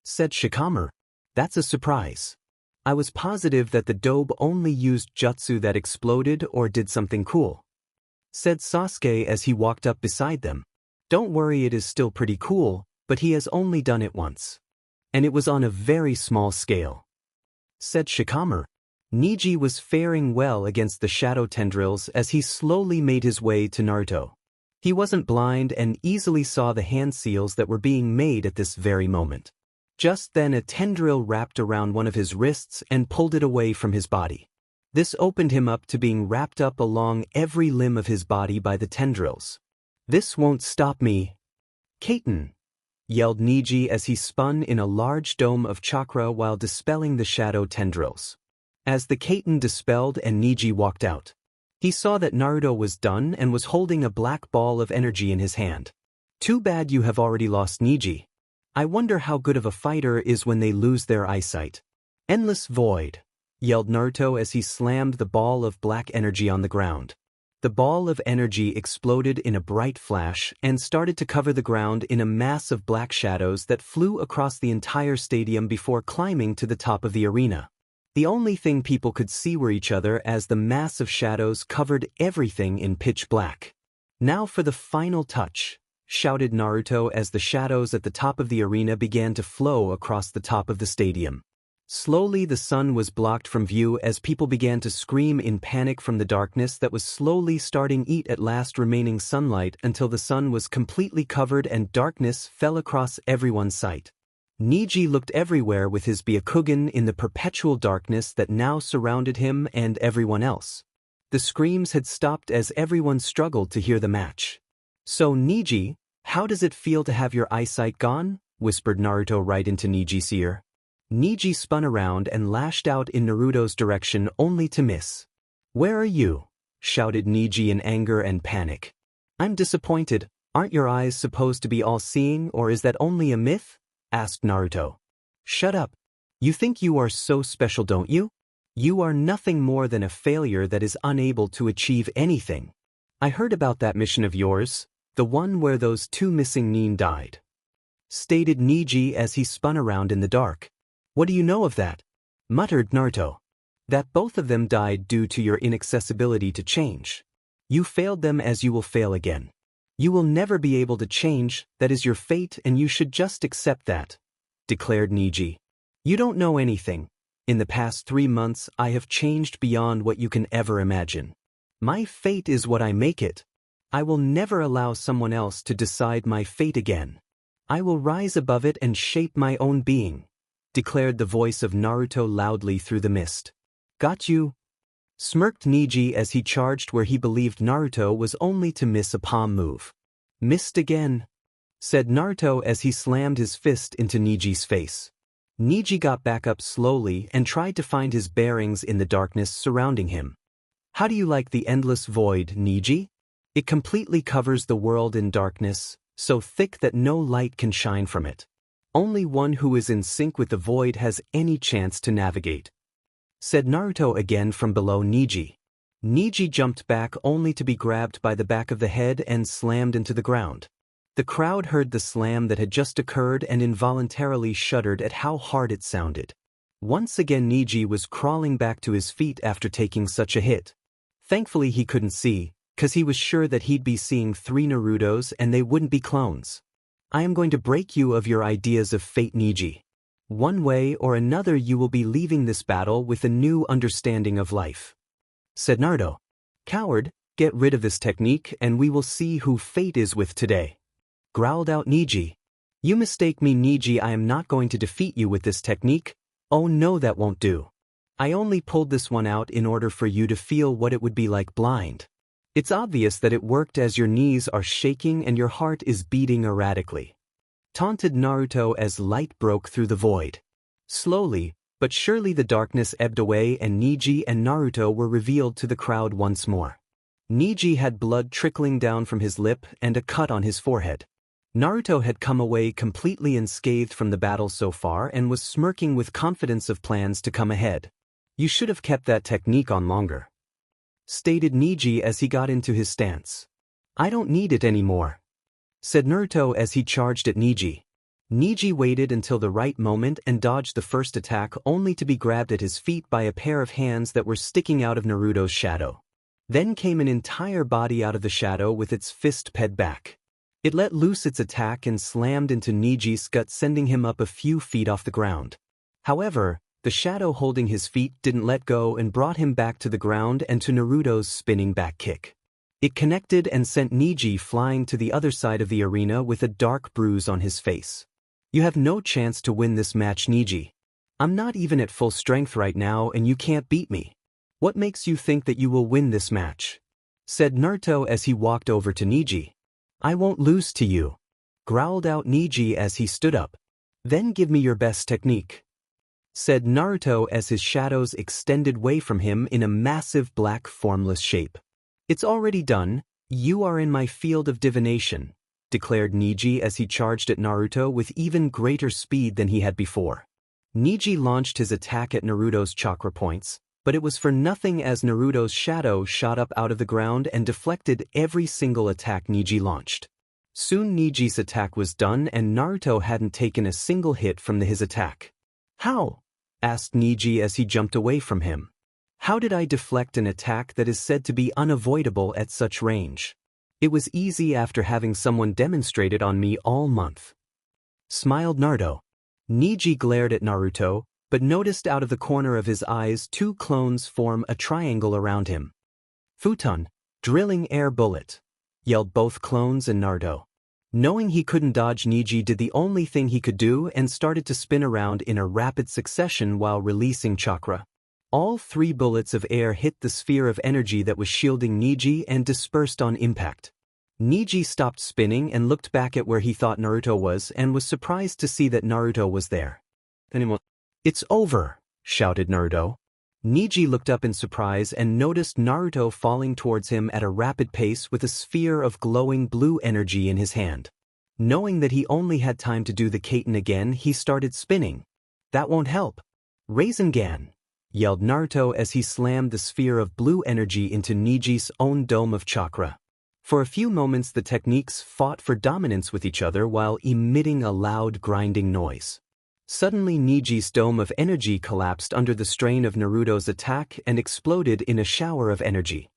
said Shikamaru. That's a surprise. I was positive that the dobe only used jutsu that exploded or did something cool, said Sasuke as he walked up beside them. Don't worry, it is still pretty cool, but he has only done it once. And it was on a very small scale, said Shikamaru. Neji was faring well against the shadow tendrils as he slowly made his way to Naruto. He wasn't blind and easily saw the hand seals that were being made at this very moment. Just then a tendril wrapped around one of his wrists and pulled it away from his body. This opened him up to being wrapped up along every limb of his body by the tendrils. This won't stop me, Kaiten, yelled Neji as he spun in a large dome of chakra while dispelling the shadow tendrils. As the Kaiten dispelled and Neji walked out, he saw that Naruto was done and was holding a black ball of energy in his hand. Too bad you have already lost, Neji. I wonder how good of a fighter is when they lose their eyesight. Endless void, yelled Naruto as he slammed the ball of black energy on the ground. The ball of energy exploded in a bright flash and started to cover the ground in a mass of black shadows that flew across the entire stadium before climbing to the top of the arena. The only thing people could see were each other as the mass of shadows covered everything in pitch black. Now for the final touch, shouted Naruto as the shadows at the top of the arena began to flow across the top of the stadium. Slowly the sun was blocked from view as people began to scream in panic from the darkness that was slowly starting eat at last remaining sunlight until the sun was completely covered and darkness fell across everyone's sight. Neji looked everywhere with his Byakugan in the perpetual darkness that now surrounded him and everyone else. The screams had stopped as everyone struggled to hear the match. So Neji, how does it feel to have your eyesight gone? Whispered Naruto right into Neji's ear. Neji spun around and lashed out in Naruto's direction only to miss. Where are you? Shouted Neji in anger and panic. I'm disappointed. Aren't your eyes supposed to be all-seeing, or is that only a myth? Asked Naruto. Shut up. You think you are so special, don't you? You are nothing more than a failure that is unable to achieve anything. I heard about that mission of yours, the one where those two missing nin died, stated Neji as he spun around in the dark. What do you know of that? Muttered Naruto. That both of them died due to your inaccessibility to change. You failed them as you will fail again. You will never be able to change, that is your fate and you should just accept that, declared Neji. You don't know anything. In the past 3 months I have changed beyond what you can ever imagine. My fate is what I make it. I will never allow someone else to decide my fate again. I will rise above it and shape my own being, declared the voice of Naruto loudly through the mist. Got you? Smirked Neji as he charged where he believed Naruto was only to miss a palm move. Missed again, said Naruto as he slammed his fist into Neji's face. Neji got back up slowly and tried to find his bearings in the darkness surrounding him. How do you like the endless void, Neji? It completely covers the world in darkness, so thick that no light can shine from it. Only one who is in sync with the void has any chance to navigate, said Naruto again from below Neji. Neji jumped back only to be grabbed by the back of the head and slammed into the ground. The crowd heard the slam that had just occurred and involuntarily shuddered at how hard it sounded. Once again Neji was crawling back to his feet after taking such a hit. Thankfully he couldn't see, 'cause he was sure that he'd be seeing 3 Narutos and they wouldn't be clones. I am going to break you of your ideas of fate, Neji. One way or another you will be leaving this battle with a new understanding of life, said Naruto. Coward, get rid of this technique and we will see who fate is with today, growled out Neji. You mistake me, Neji, I am not going to defeat you with this technique. Oh no, that won't do. I only pulled this one out in order for you to feel what it would be like blind. It's obvious that it worked as your knees are shaking and your heart is beating erratically. taunted Naruto as light broke through the void. Slowly, but surely the darkness ebbed away and Neji and Naruto were revealed to the crowd once more. Neji had blood trickling down from his lip and a cut on his forehead. Naruto had come away completely unscathed from the battle so far and was smirking with confidence of plans to come ahead. "You should have kept that technique on longer," stated Neji as he got into his stance. "I don't need it anymore," said Naruto as he charged at Neji. Neji waited until the right moment and dodged the first attack only to be grabbed at his feet by a pair of hands that were sticking out of Naruto's shadow. Then came an entire body out of the shadow with its fist ped back. It let loose its attack and slammed into Neji's gut, sending him up a few feet off the ground. However, the shadow holding his feet didn't let go and brought him back to the ground and to Naruto's spinning back kick. It connected and sent Neji flying to the other side of the arena with a dark bruise on his face. "You have no chance to win this match, Neji. I'm not even at full strength right now and you can't beat me. What makes you think that you will win this match?" said Naruto as he walked over to Neji. "I won't lose to you," growled out Neji as he stood up. "Then give me your best technique," said Naruto as his shadows extended away from him in a massive black formless shape. "It's already done. You are in my field of divination," declared Neji as he charged at Naruto with even greater speed than he had before. Neji launched his attack at Naruto's chakra points, but it was for nothing as Naruto's shadow shot up out of the ground and deflected every single attack Neji launched. Soon Neji's attack was done and Naruto hadn't taken a single hit from his attack. "How?" asked Neji as he jumped away from him. "How did I deflect an attack that is said to be unavoidable at such range? It was easy after having someone demonstrate it on me all month," smiled Naruto. Neji glared at Naruto, but noticed out of the corner of his eyes two clones form a triangle around him. "Futon, drilling air bullet," yelled both clones and Naruto. Knowing he couldn't dodge, Neji did the only thing he could do and started to spin around in a rapid succession while releasing chakra. All three bullets of air hit the sphere of energy that was shielding Neji and dispersed on impact. Neji stopped spinning and looked back at where he thought Naruto was and was surprised to see that Naruto was there. "It's over," shouted Naruto. Neji looked up in surprise and noticed Naruto falling towards him at a rapid pace with a sphere of glowing blue energy in his hand. Knowing that he only had time to do the Kaiten again, he started spinning. "That won't help." "Rasengan," yelled Naruto as he slammed the sphere of blue energy into Neji's own dome of chakra. For a few moments the techniques fought for dominance with each other while emitting a loud grinding noise. Suddenly Neji's dome of energy collapsed under the strain of Naruto's attack and exploded in a shower of energy.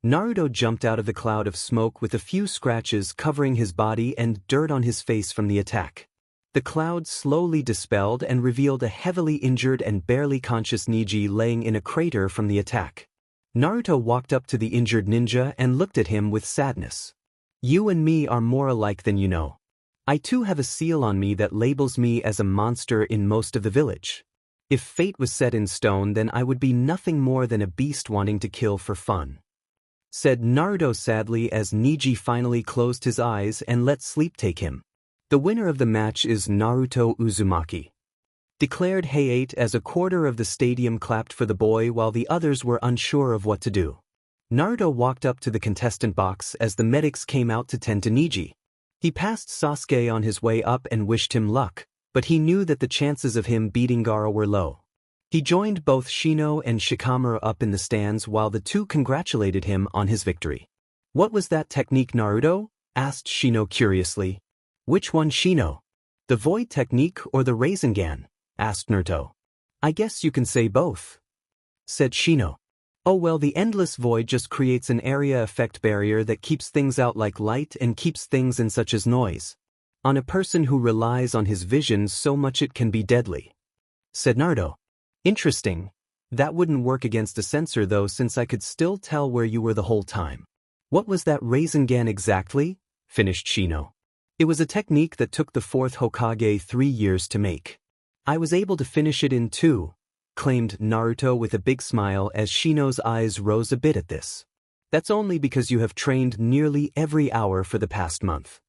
Naruto jumped out of the cloud of smoke with a few scratches covering his body and dirt on his face from the attack. The cloud slowly dispelled and revealed a heavily injured and barely conscious Neji laying in a crater from the attack. Naruto walked up to the injured ninja and looked at him with sadness. "You and me are more alike than you know. I too have a seal on me that labels me as a monster in most of the village. If fate was set in stone, then I would be nothing more than a beast wanting to kill for fun," said Naruto sadly as Neji finally closed his eyes and let sleep take him. "The winner of the match is Naruto Uzumaki," declared Hayate as a quarter of the stadium clapped for the boy while the others were unsure of what to do. Naruto walked up to the contestant box as the medics came out to tend to Neji. He passed Sasuke on his way up and wished him luck, but he knew that the chances of him beating Gaara were low. He joined both Shino and Shikamaru up in the stands while the two congratulated him on his victory. "What was that technique, Naruto?" asked Shino curiously. "Which one, Shino? The void technique or the Rasengan?" asked Naruto. "I guess you can say both," said Shino. "Oh well, the endless void just creates an area effect barrier that keeps things out like light and keeps things in such as noise on a person who relies on his vision so much it can be deadly," said Naruto. "Interesting. That wouldn't work against a sensor though, since I could still tell where you were the whole time." "What was that Rasengan exactly?" finished Shino. "It was a technique that took the fourth Hokage 3 years to make. I was able to finish it in 2, claimed Naruto with a big smile as Shino's eyes rose a bit at this. "That's only because you have trained nearly every hour for the past month,"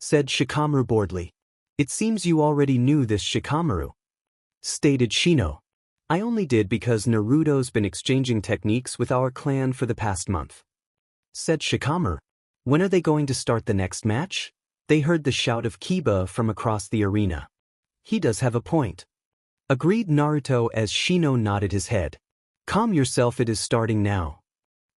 said Shikamaru boredly. It seems you already knew this, Shikamaru, stated Shino. I only did because Naruto's been exchanging techniques with our clan for the past month, said Shikamaru. When are they going to start the next match? They heard the shout of Kiba from across the arena. He does have a point, agreed Naruto as Shino nodded his head. Calm yourself, it is starting now,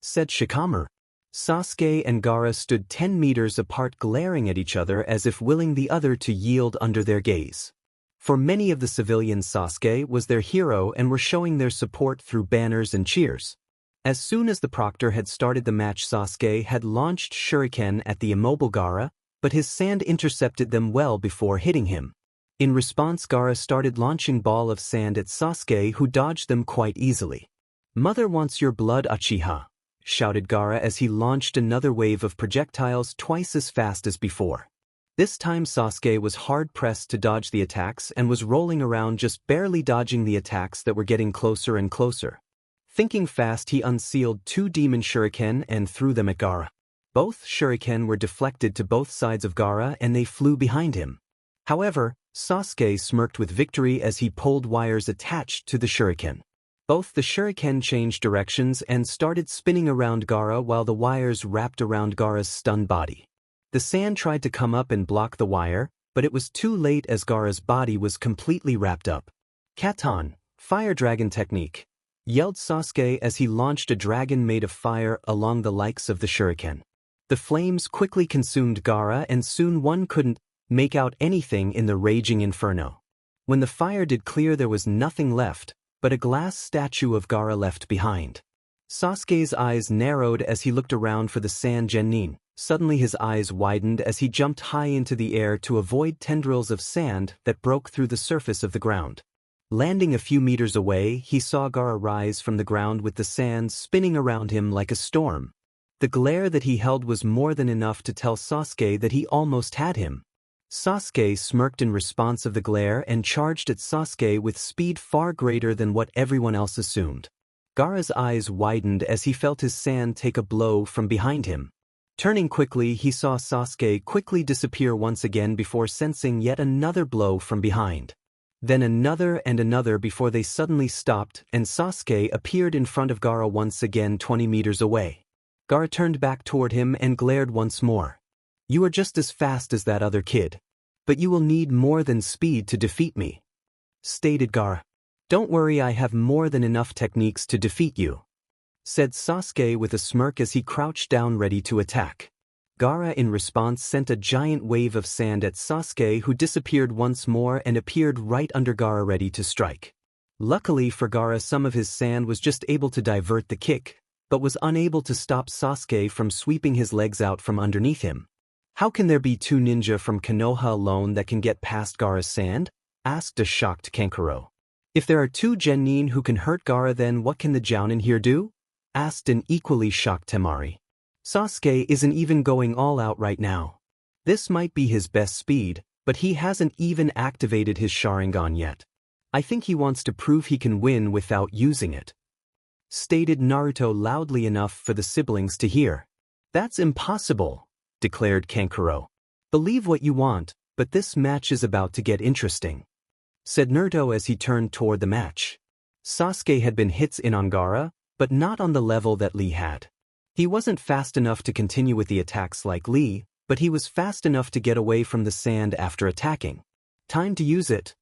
said Shikamaru. Sasuke and Gaara stood 10 meters apart, glaring at each other as if willing the other to yield under their gaze. For many of the civilians, Sasuke was their hero and were showing their support through banners and cheers. As soon as the proctor had started the match, Sasuke had launched shuriken at the immobile Gaara, but his sand intercepted them well before hitting him. In response, Gaara started launching ball of sand at Sasuke, who dodged them quite easily. Mother wants your blood, Uchiha, shouted Gaara as he launched another wave of projectiles twice as fast as before. This time Sasuke was hard-pressed to dodge the attacks and was rolling around, just barely dodging the attacks that were getting closer and closer. Thinking fast, he unsealed 2 demon shuriken and threw them at Gaara. Both shuriken were deflected to both sides of Gaara and they flew behind him. However, Sasuke smirked with victory as he pulled wires attached to the shuriken. Both the shuriken changed directions and started spinning around Gaara while the wires wrapped around Gaara's stunned body. The sand tried to come up and block the wire, but it was too late as Gaara's body was completely wrapped up. Katon, fire dragon technique, yelled Sasuke as he launched a dragon made of fire along the likes of the shuriken. The flames quickly consumed Gaara and soon one couldn't make out anything in the raging inferno. When the fire did clear, there was nothing left but a glass statue of Gaara left behind. Sasuke's eyes narrowed as he looked around for the sand genin. Suddenly his eyes widened as he jumped high into the air to avoid tendrils of sand that broke through the surface of the ground. Landing a few meters away, he saw Gaara rise from the ground with the sand spinning around him like a storm. The glare that he held was more than enough to tell Sasuke that he almost had him. Sasuke smirked in response of the glare and charged at Sasuke with speed far greater than what everyone else assumed. Gaara's eyes widened as he felt his sand take a blow from behind him. Turning quickly, he saw Sasuke quickly disappear once again before sensing yet another blow from behind. Then another and another before they suddenly stopped and Sasuke appeared in front of Gaara once again 20 meters away. Gaara turned back toward him and glared once more. You are just as fast as that other kid. But you will need more than speed to defeat me, stated Gaara. Don't worry, I have more than enough techniques to defeat you, said Sasuke with a smirk as he crouched down ready to attack. Gaara in response sent a giant wave of sand at Sasuke, who disappeared once more and appeared right under Gaara ready to strike. Luckily for Gaara, some of his sand was just able to divert the kick, but was unable to stop Sasuke from sweeping his legs out from underneath him. How can there be 2 ninja from Konoha alone that can get past Gaara's sand? Asked a shocked Kankuro. If there are 2 genin who can hurt Gaara, then what can the jounin here do? Asked an equally shocked Temari. Sasuke isn't even going all out right now. This might be his best speed, but he hasn't even activated his Sharingan yet. I think he wants to prove he can win without using it, stated Naruto loudly enough for the siblings to hear. That's impossible, declared Kankuro. Believe what you want, but this match is about to get interesting, said Naruto as he turned toward the match. Sasuke had been hits in on Gaara, but not on the level that Lee had. He wasn't fast enough to continue with the attacks like Lee, but he was fast enough to get away from the sand after attacking. Time to use it,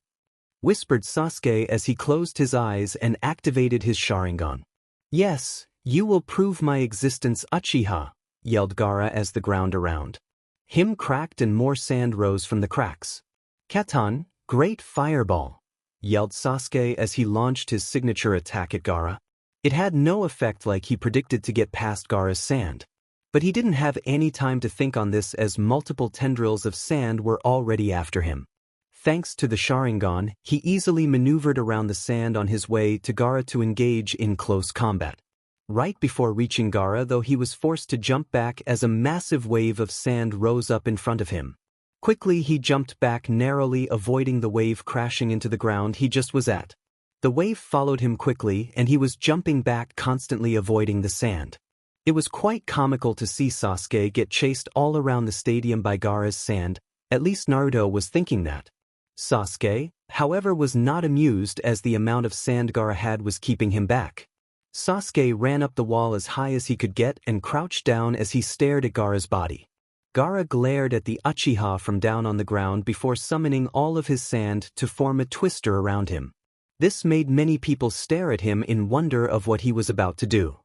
whispered Sasuke as he closed his eyes and activated his Sharingan. Yes, you will prove my existence, Uchiha, yelled Gaara as the ground around him cracked and more sand rose from the cracks. Katon, great fireball, yelled Sasuke as he launched his signature attack at Gaara. It had no effect like he predicted to get past Gaara's sand. But he didn't have any time to think on this as multiple tendrils of sand were already after him. Thanks to the Sharingan, he easily maneuvered around the sand on his way to Gaara to engage in close combat. Right before reaching Gaara, though, he was forced to jump back as a massive wave of sand rose up in front of him. Quickly he jumped back narrowly, avoiding the wave crashing into the ground he just was at. The wave followed him quickly and he was jumping back, constantly avoiding the sand. It was quite comical to see Sasuke get chased all around the stadium by Gaara's sand, At least Naruto was thinking that. Sasuke, however, was not amused as the amount of sand Gaara had was keeping him back. Sasuke ran up the wall as high as he could get and crouched down as he stared at Gaara's body. Gaara glared at the Uchiha from down on the ground before summoning all of his sand to form a twister around him. This made many people stare at him in wonder of what he was about to do.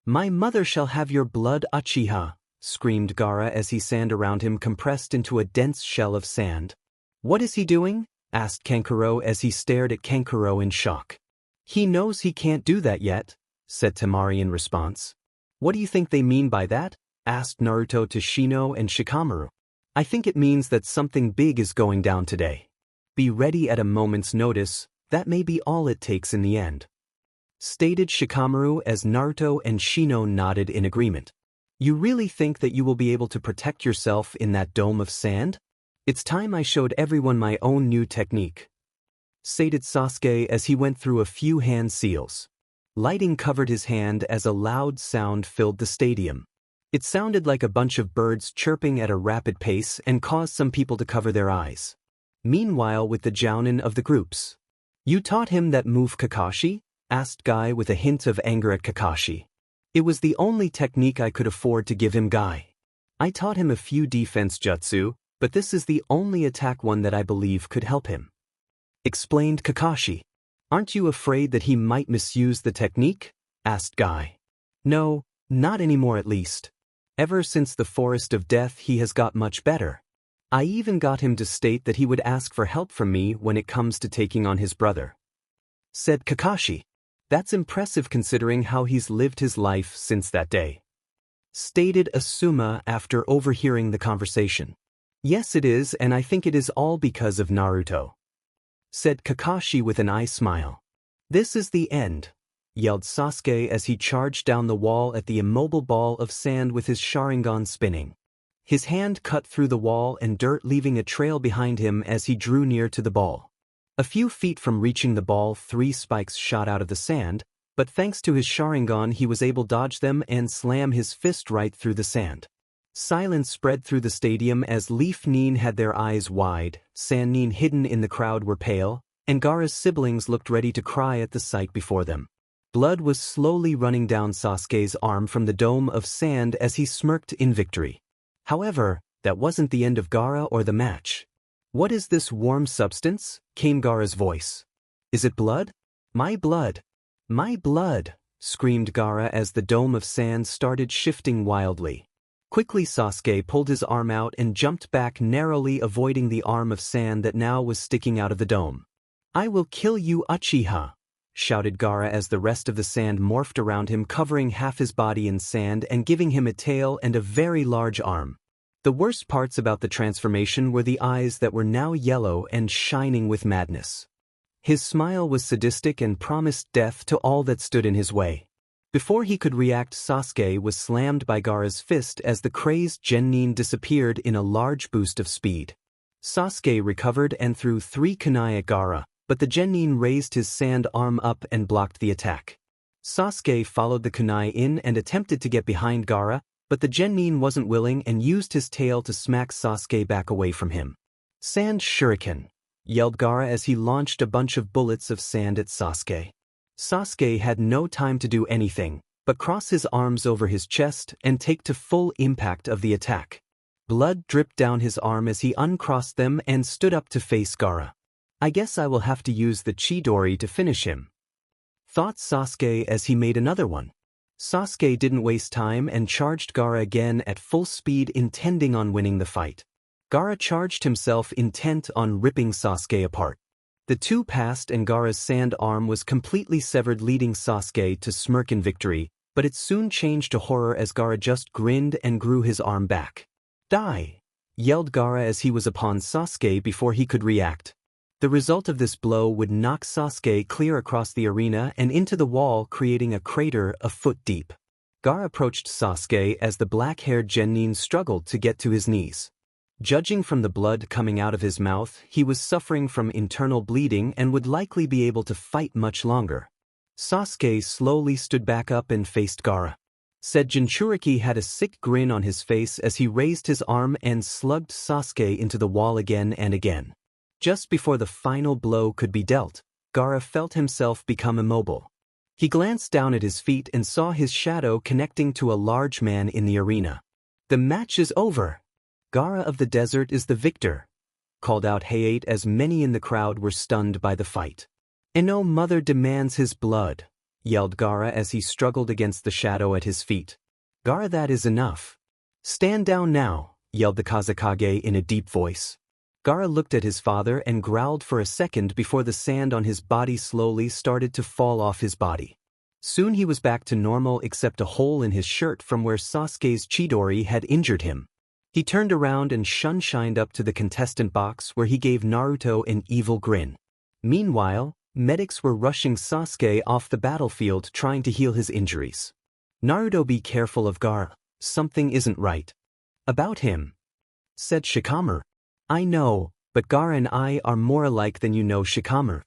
"My mother shall have your blood, Uchiha," screamed Gaara as his sand around him compressed into a dense shell of sand. "What is he doing?" asked Kankuro as he stared at Kankuro in shock. "He knows he can't do that yet," said Temari in response. "What do you think they mean by that?" asked Naruto to Shino and Shikamaru. "I think it means that something big is going down today. Be ready at a moment's notice, that may be all it takes in the end," stated Shikamaru as Naruto and Shino nodded in agreement. "You really think that you will be able to protect yourself in that dome of sand? It's time I showed everyone my own new technique," stated Sasuke as he went through a few hand seals. Lighting covered his hand as a loud sound filled the stadium. It sounded like a bunch of birds chirping at a rapid pace and caused some people to cover their eyes. Meanwhile, with the jounin of the groups. "You taught him that move, Kakashi?" asked Guy with a hint of anger at Kakashi. "It was the only technique I could afford to give him, Guy. I taught him a few defense jutsu, but this is the only attack one that I believe could help him," explained Kakashi. "Aren't you afraid that he might misuse the technique?" asked Guy. "No, not anymore at least. Ever since the Forest of Death he has got much better. I even got him to state that he would ask for help from me when it comes to taking on his brother," said Kakashi. "That's impressive considering how he's lived his life since that day," stated Asuma after overhearing the conversation. "Yes it is, and I think it is all because of Naruto," said Kakashi with an eye smile. "This is the end," yelled Sasuke as he charged down the wall at the immobile ball of sand with his Sharingan spinning. His hand cut through the wall and dirt, leaving a trail behind him as he drew near to the ball. A few feet from reaching the ball, 3 spikes shot out of the sand, but thanks to his Sharingan he was able to dodge them and slam his fist right through the sand. Silence spread through the stadium as Leaf Nin had their eyes wide, San Nin hidden in the crowd were pale, and Gaara's siblings looked ready to cry at the sight before them. Blood was slowly running down Sasuke's arm from the dome of sand as he smirked in victory. However, that wasn't the end of Gaara or the match. "What is this warm substance?" came Gaara's voice. "Is it blood? My blood! My blood!" screamed Gaara as the dome of sand started shifting wildly. Quickly Sasuke pulled his arm out and jumped back, narrowly avoiding the arm of sand that now was sticking out of the dome. "I will kill you, Uchiha!" shouted Gaara as the rest of the sand morphed around him, covering half his body in sand and giving him a tail and a very large arm. The worst parts about the transformation were the eyes that were now yellow and shining with madness. His smile was sadistic and promised death to all that stood in his way. Before he could react, Sasuke was slammed by Gaara's fist as the crazed Genin disappeared in a large boost of speed. Sasuke recovered and threw 3 kunai at Gaara, but the Genin raised his sand arm up and blocked the attack. Sasuke followed the kunai in and attempted to get behind Gaara, but the Genin wasn't willing and used his tail to smack Sasuke back away from him. "Sand Shuriken!" yelled Gaara as he launched a bunch of bullets of sand at Sasuke. Sasuke had no time to do anything, but cross his arms over his chest and take to full impact of the attack. Blood dripped down his arm as he uncrossed them and stood up to face Gaara. "I guess I will have to use the Chidori to finish him," thought Sasuke as he made another one. Sasuke didn't waste time and charged Gaara again at full speed, intending on winning the fight. Gaara charged himself, intent on ripping Sasuke apart. The two passed and Gaara's sand arm was completely severed, leading Sasuke to smirk in victory, but it soon changed to horror as Gaara just grinned and grew his arm back. "Die!" yelled Gaara as he was upon Sasuke before he could react. The result of this blow would knock Sasuke clear across the arena and into the wall, creating a crater a foot deep. Gaara approached Sasuke as the black-haired Genin struggled to get to his knees. Judging from the blood coming out of his mouth, he was suffering from internal bleeding and would likely be able to fight much longer. Sasuke slowly stood back up and faced Gaara. said Jinchuriki had a sick grin on his face as he raised his arm and slugged Sasuke into the wall again and again. Just before the final blow could be dealt, Gaara felt himself become immobile. He glanced down at his feet and saw his shadow connecting to a large man in the arena. "The match is over. Gaara of the desert is the victor," called out ICHeart as many in the crowd were stunned by the fight. "Ino mother demands his blood," yelled Gaara as he struggled against the shadow at his feet. "Gaara, that is enough. Stand down now," yelled the Kazekage in a deep voice. Gaara looked at his father and growled for a second before the sand on his body slowly started to fall off his body. Soon he was back to normal except a hole in his shirt from where Sasuke's Chidori had injured him. He turned around and shined up to the contestant box where he gave Naruto an evil grin. Meanwhile, medics were rushing Sasuke off the battlefield trying to heal his injuries. "Naruto, be careful of Gaara. Something isn't right about him," said Shikamaru. "I know, but Gaara and I are more alike than you know, Shikamaru,"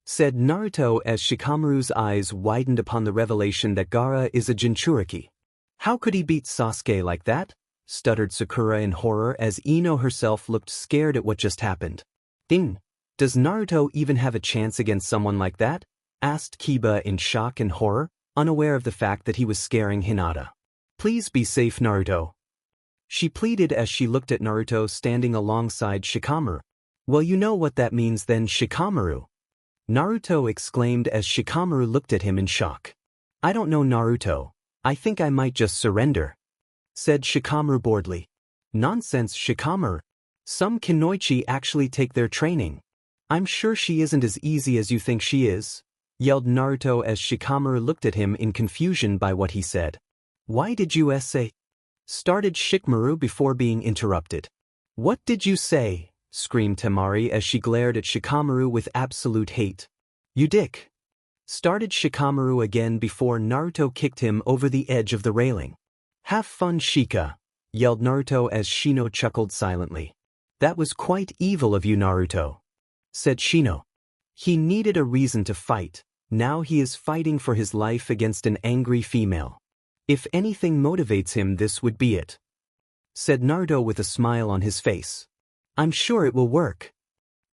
said Naruto as Shikamaru's eyes widened upon the revelation that Gaara is a Jinchuriki. "How could he beat Sasuke like that?" stuttered Sakura in horror as Ino herself looked scared at what just happened. "Ding! Does Naruto even have a chance against someone like that?" asked Kiba in shock and horror, unaware of the fact that he was scaring Hinata. "Please be safe, Naruto," she pleaded as she looked at Naruto standing alongside Shikamaru. "Well, you know what that means then, Shikamaru," Naruto exclaimed as Shikamaru looked at him in shock. "I don't know, Naruto. I think I might just surrender," said Shikamaru boredly. "Nonsense, Shikamaru. Some Kunoichi actually take their training. I'm sure she isn't as easy as you think she is," yelled Naruto as Shikamaru looked at him in confusion by what he said. "Why did you say?" started Shikamaru before being interrupted. "What did you say?" screamed Temari as she glared at Shikamaru with absolute hate. "You dick!" started Shikamaru again before Naruto kicked him over the edge of the railing. "Have fun, Shika," yelled Naruto as Shino chuckled silently. "That was quite evil of you, Naruto," said Shino. "He needed a reason to fight. Now he is fighting for his life against an angry female. If anything motivates him, this would be it," said Naruto with a smile on his face. "I'm sure it will work,"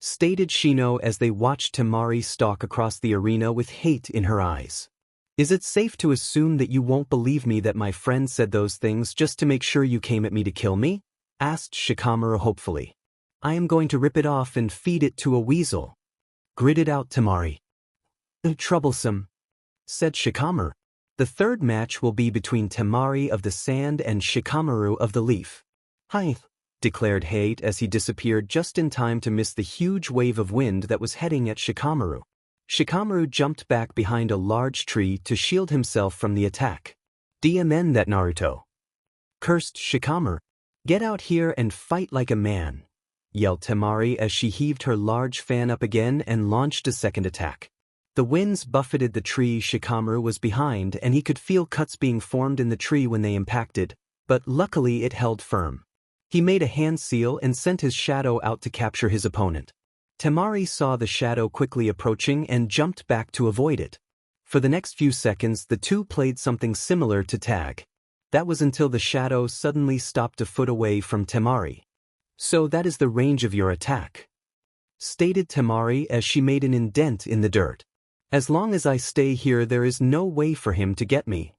stated Shino as they watched Temari stalk across the arena with hate in her eyes. "Is it safe to assume that you won't believe me that my friend said those things just to make sure you came at me to kill me?" asked Shikamaru hopefully. "I am going to rip it off and feed it to a weasel," gritted out Temari. "Troublesome," said Shikamaru. "The third match will be between Temari of the Sand and Shikamaru of the Leaf." "Hi," declared ICHeart as he disappeared just in time to miss the huge wave of wind that was heading at Shikamaru. Shikamaru jumped back behind a large tree to shield himself from the attack. "DMN that Naruto," cursed Shikamaru. "Get out here and fight like a man," yelled Temari as she heaved her large fan up again and launched a second attack. The winds buffeted the tree Shikamaru was behind and he could feel cuts being formed in the tree when they impacted, but luckily it held firm. He made a hand seal and sent his shadow out to capture his opponent. Temari saw the shadow quickly approaching and jumped back to avoid it. For the next few seconds the two played something similar to tag. That was until the shadow suddenly stopped a foot away from Temari. "So that is the range of your attack," stated Temari as she made an indent in the dirt. "As long as I stay here there is no way for him to get me,"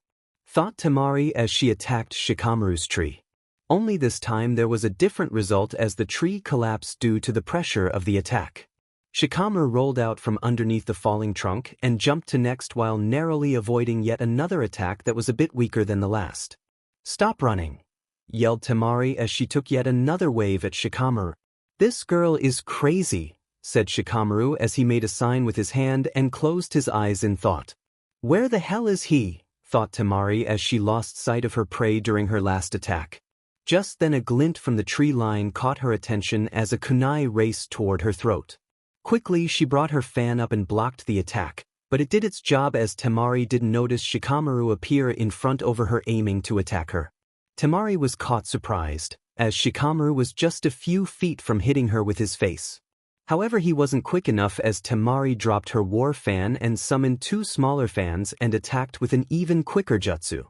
thought Temari as she attacked Shikamaru's tree. Only this time there was a different result as the tree collapsed due to the pressure of the attack. Shikamaru rolled out from underneath the falling trunk and jumped to next while narrowly avoiding yet another attack that was a bit weaker than the last. "Stop running," yelled Temari as she took yet another wave at Shikamaru. "This girl is crazy," said Shikamaru as he made a sign with his hand and closed his eyes in thought. "Where the hell is he?" thought Temari as she lost sight of her prey during her last attack. Just then a glint from the tree line caught her attention as a kunai raced toward her throat. Quickly she brought her fan up and blocked the attack, but it did its job as Temari didn't notice Shikamaru appear in front over her aiming to attack her. Temari was caught surprised, as Shikamaru was just a few feet from hitting her with his face. However, he wasn't quick enough as Temari dropped her war fan and summoned two smaller fans and attacked with an even quicker jutsu.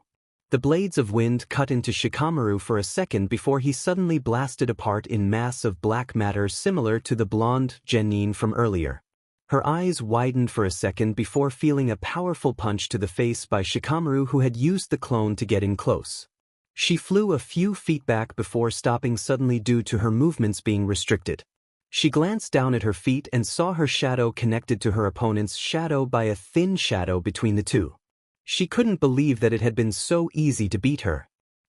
The blades of wind cut into Shikamaru for a second before he suddenly blasted apart in mass of black matter similar to the blonde Genin from earlier. Her eyes widened for a second before feeling a powerful punch to the face by Shikamaru, who had used the clone to get in close. She flew a few feet back before stopping suddenly due to her movements being restricted. She glanced down at her feet and saw her shadow connected to her opponent's shadow by a thin shadow between the two. She couldn't believe that it had been so easy to beat her.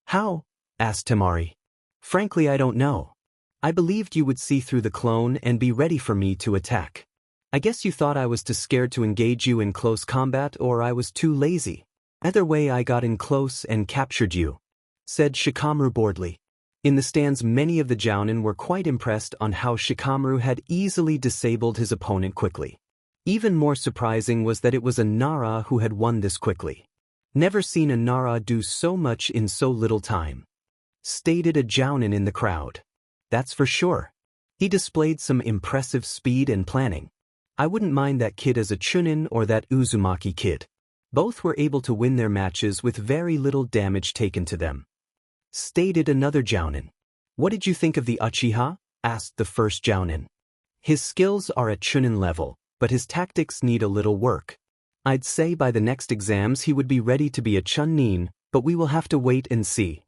How? Asked Temari. Frankly, I don't know. I believed you would see through the clone and be ready for me to attack. I guess you thought I was too scared to engage you in close combat, or I was too lazy. Either way, I got in close and captured you, said Shikamaru boredly. In the stands, many of the Jounin were quite impressed on how Shikamaru had easily disabled his opponent quickly. Even more surprising was that it was a Nara who had won this quickly. Never seen a Nara do so much in so little time, stated a Jounin in the crowd. That's for sure. He displayed some impressive speed and planning. I wouldn't mind that kid as a Chunin or that Uzumaki kid. Both were able to win their matches with very little damage taken to them, stated another Jounin. What did you think of the Uchiha? Asked the first Jounin. His skills are at Chunin level, but his tactics need a little work. I'd say by the next exams he would be ready to be a Chunin, but we will have to wait and see,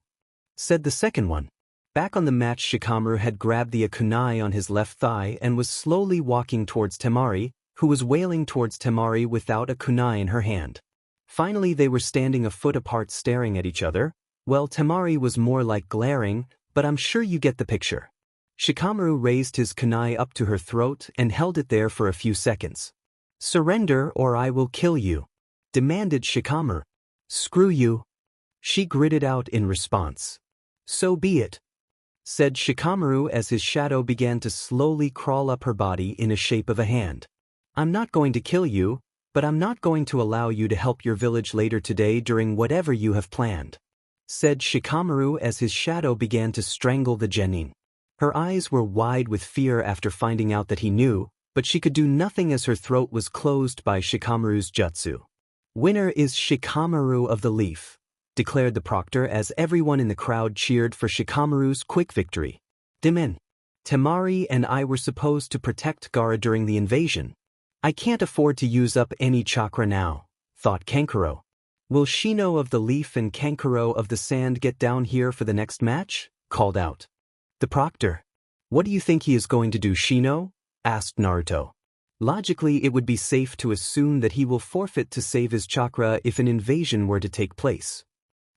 said the second one. Back on the match, Shikamaru had grabbed the kunai on his left thigh and was slowly walking towards Temari, who was wailing towards Temari without a kunai in her hand. Finally they were standing a foot apart staring at each other. Well, Temari was more like glaring, but I'm sure you get the picture. Shikamaru raised his kunai up to her throat and held it there for a few seconds. Surrender or I will kill you, demanded Shikamaru. Screw you, she gritted out in response. So be it, said Shikamaru as his shadow began to slowly crawl up her body in a shape of a hand. I'm not going to kill you, but I'm not going to allow you to help your village later today during whatever you have planned, said Shikamaru as his shadow began to strangle the Genin. Her eyes were wide with fear after finding out that he knew, but she could do nothing as her throat was closed by Shikamaru's jutsu. Winner is Shikamaru of the Leaf, declared the proctor as everyone in the crowd cheered for Shikamaru's quick victory. Demen. Temari and I were supposed to protect Gaara during the invasion. I can't afford to use up any chakra now, thought Kankuro. Will Shino of the Leaf and Kankuro of the Sand get down here for the next match? Called out the proctor. What do you think he is going to do, Shino? Asked Naruto. Logically, it would be safe to assume that he will forfeit to save his chakra if an invasion were to take place,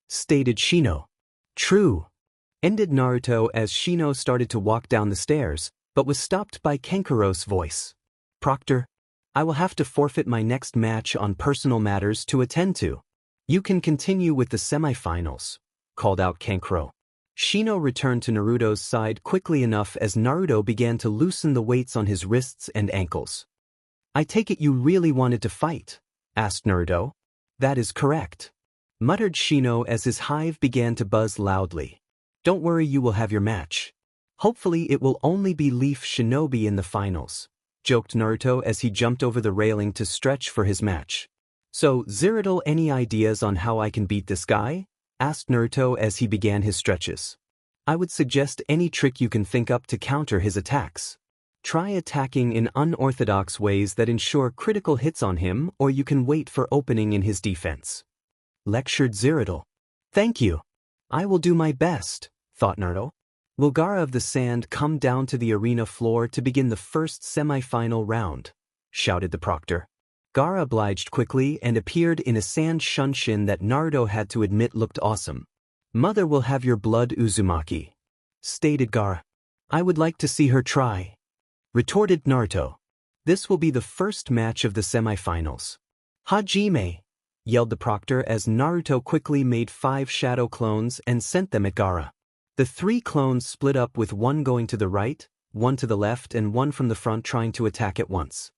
stated Shino. True, ended Naruto as Shino started to walk down the stairs, but was stopped by Kankuro's voice. Proctor, I will have to forfeit my next match on personal matters to attend to. You can continue with the semifinals, called out Kankuro. Shino returned to Naruto's side quickly enough as Naruto began to loosen the weights on his wrists and ankles. I take it you really wanted to fight? Asked Naruto. That is correct, muttered Shino as his hive began to buzz loudly. Don't worry, you will have your match. Hopefully it will only be Leaf Shinobi in the finals, joked Naruto as he jumped over the railing to stretch for his match. So, Zeridal, any ideas on how I can beat this guy? Asked Naruto as he began his stretches. I would suggest any trick you can think up to counter his attacks. Try attacking in unorthodox ways that ensure critical hits on him, or you can wait for opening in his defense, lectured Zeridal. Thank you. I will do my best, thought Naruto. Will Gaara of the Sand come down to the arena floor to begin the first semi-final round? Shouted the proctor. Gaara obliged quickly and appeared in a sand shunshin that Naruto had to admit looked awesome. Mother will have your blood, Uzumaki, stated Gaara. I would like to see her try, retorted Naruto. This will be the first match of the semi-finals. Hajime, yelled the proctor as Naruto quickly made 5 shadow clones and sent them at Gaara. The 3 clones split up with one going to the right, one to the left and one from the front trying to attack at once.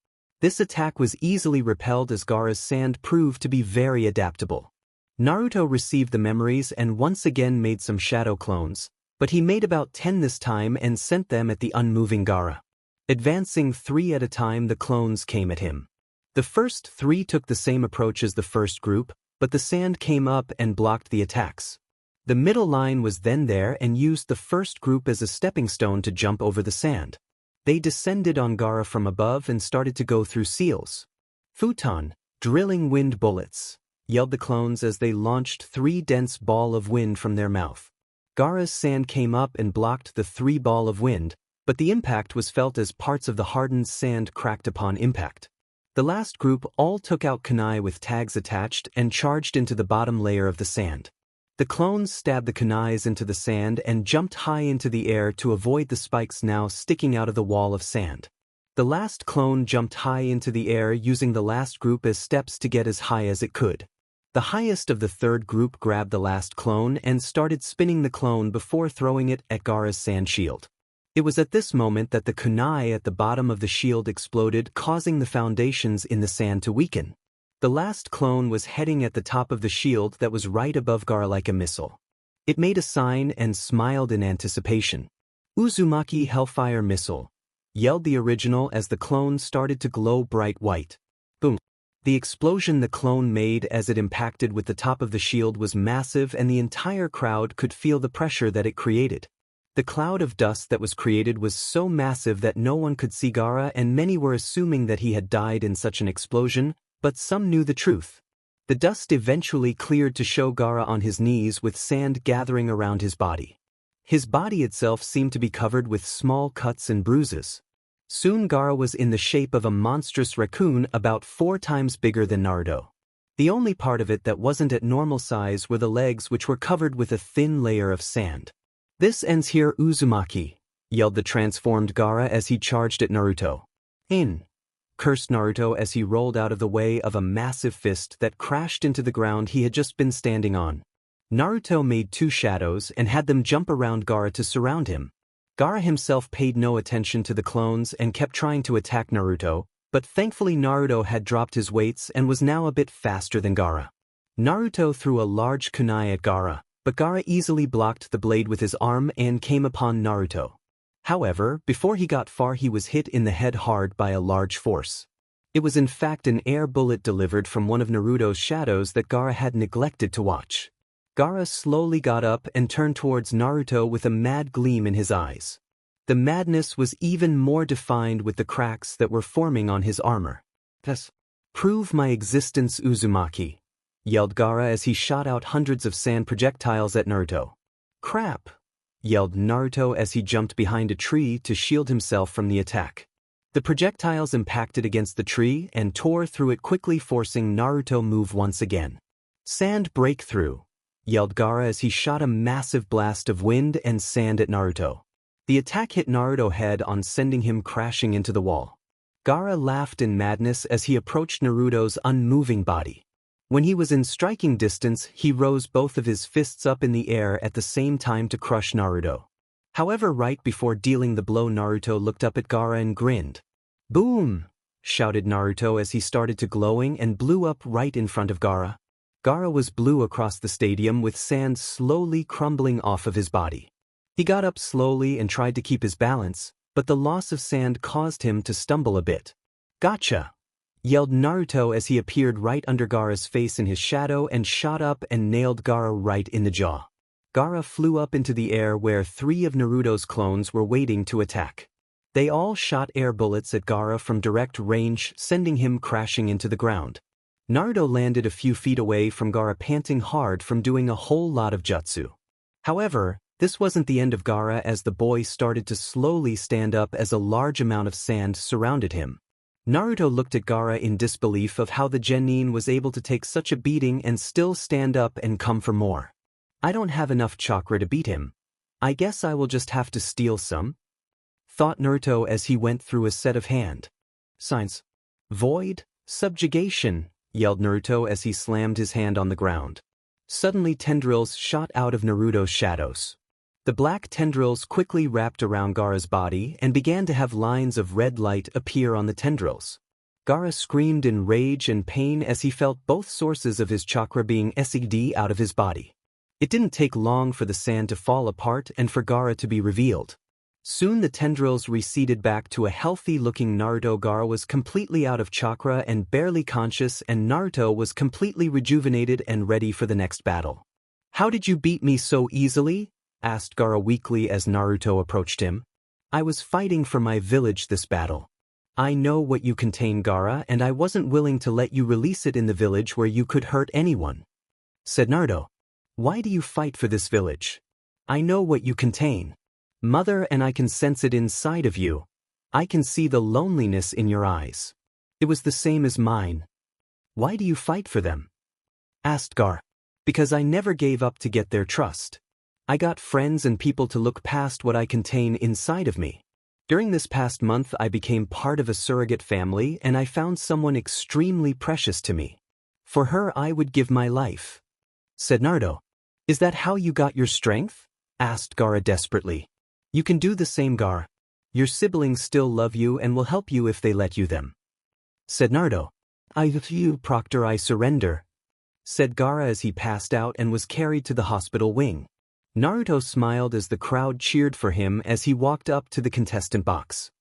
This attack was easily repelled as Gaara's sand proved to be very adaptable. Naruto received the memories and once again made some shadow clones, but he made about 10 this time and sent them at the unmoving Gaara. Advancing 3 at a time, the clones came at him. The first 3 took the same approach as the first group, but the sand came up and blocked the attacks. The middle line was then there and used the first group as a stepping stone to jump over the sand. They descended on Gaara from above and started to go through seals. Futon, drilling wind bullets, yelled the clones as they launched 3 dense ball of wind from their mouth. Gaara's sand came up and blocked the 3 ball of wind, but the impact was felt as parts of the hardened sand cracked upon impact. The last group all took out kunai with tags attached and charged into the bottom layer of the sand. The clones stabbed the kunais into the sand and jumped high into the air to avoid the spikes now sticking out of the wall of sand. The last clone jumped high into the air using the last group as steps to get as high as it could. The highest of the third group grabbed the last clone and started spinning the clone before throwing it at Gaara's sand shield. It was at this moment that the kunai at the bottom of the shield exploded, causing the foundations in the sand to weaken. The last clone was heading at the top of the shield that was right above Gaara like a missile. It made a sign and smiled in anticipation. Uzumaki Hellfire Missile, yelled the original as the clone started to glow bright white. Boom. The explosion the clone made as it impacted with the top of the shield was massive, and the entire crowd could feel the pressure that it created. The cloud of dust that was created was so massive that no one could see Gaara, and many were assuming that he had died in such an explosion, but some knew the truth. The dust eventually cleared to show Gaara on his knees with sand gathering around his body. His body itself seemed to be covered with small cuts and bruises. Soon Gaara was in the shape of a monstrous raccoon about 4 times bigger than Naruto. The only part of it that wasn't at normal size were the legs, which were covered with a thin layer of sand. "This ends here, Uzumaki," yelled the transformed Gaara as he charged at Naruto. "In," cursed Naruto as he rolled out of the way of a massive fist that crashed into the ground he had just been standing on. Naruto made 2 shadows and had them jump around Gaara to surround him. Gaara himself paid no attention to the clones and kept trying to attack Naruto, but thankfully Naruto had dropped his weights and was now a bit faster than Gaara. Naruto threw a large kunai at Gaara, but Gaara easily blocked the blade with his arm and came upon Naruto. However, before he got far he was hit in the head hard by a large force. It was in fact an air bullet delivered from one of Naruto's shadows that Gaara had neglected to watch. Gaara slowly got up and turned towards Naruto with a mad gleam in his eyes. The madness was even more defined with the cracks that were forming on his armor. "Thus, prove my existence, Uzumaki," yelled Gaara as he shot out hundreds of sand projectiles at Naruto. "Crap," yelled Naruto as he jumped behind a tree to shield himself from the attack. The projectiles impacted against the tree and tore through it quickly, forcing Naruto move once again. "Sand breakthrough," yelled Gaara as he shot a massive blast of wind and sand at Naruto. The attack hit Naruto head on, sending him crashing into the wall. Gaara laughed in madness as he approached Naruto's unmoving body. When he was in striking distance, he rose both of his fists up in the air at the same time to crush Naruto. However, right before dealing the blow, Naruto looked up at Gaara and grinned. "Boom!" shouted Naruto as he started to glowing and blew up right in front of Gaara. Gaara was blue across the stadium with sand slowly crumbling off of his body. He got up slowly and tried to keep his balance, but the loss of sand caused him to stumble a bit. "Gotcha!" yelled Naruto as he appeared right under Gaara's face in his shadow and shot up and nailed Gaara right in the jaw. Gaara flew up into the air where 3 of Naruto's clones were waiting to attack. They all shot air bullets at Gaara from direct range, sending him crashing into the ground. Naruto landed a few feet away from Gaara, panting hard from doing a whole lot of jutsu. However, this wasn't the end of Gaara, as the boy started to slowly stand up as a large amount of sand surrounded him. Naruto looked at Gaara in disbelief of how the genin was able to take such a beating and still stand up and come for more. "I don't have enough chakra to beat him. I guess I will just have to steal some," thought Naruto as he went through a set of hand signs. "Void subjugation," yelled Naruto as he slammed his hand on the ground. Suddenly tendrils shot out of Naruto's shadows. The black tendrils quickly wrapped around Gaara's body and began to have lines of red light appear on the tendrils. Gaara screamed in rage and pain as he felt both sources of his chakra being sucked out of his body. It didn't take long for the sand to fall apart and for Gaara to be revealed. Soon the tendrils receded back to a healthy-looking Naruto. Gaara was completely out of chakra and barely conscious, and Naruto was completely rejuvenated and ready for the next battle. "How did you beat me so easily?" asked Gaara weakly as Naruto approached him. "I was fighting for my village this battle. I know what you contain, Gaara, and I wasn't willing to let you release it in the village where you could hurt anyone," said Naruto. "Why do you fight for this village? I know what you contain, Mother, and I can sense it inside of you. I can see the loneliness in your eyes. It was the same as mine. Why do you fight for them?" asked Gaara. "Because I never gave up to get their trust. I got friends and people to look past what I contain inside of me. During this past month I became part of a surrogate family, and I found someone extremely precious to me. For her I would give my life," said Naruto. "Is that how you got your strength?" asked Gaara desperately. "You can do the same, Gaara. Your siblings still love you and will help you if they let you them," said Naruto. "I you, Proctor, I surrender," said Gaara as he passed out and was carried to the hospital wing. Naruto smiled as the crowd cheered for him as he walked up to the contestant box.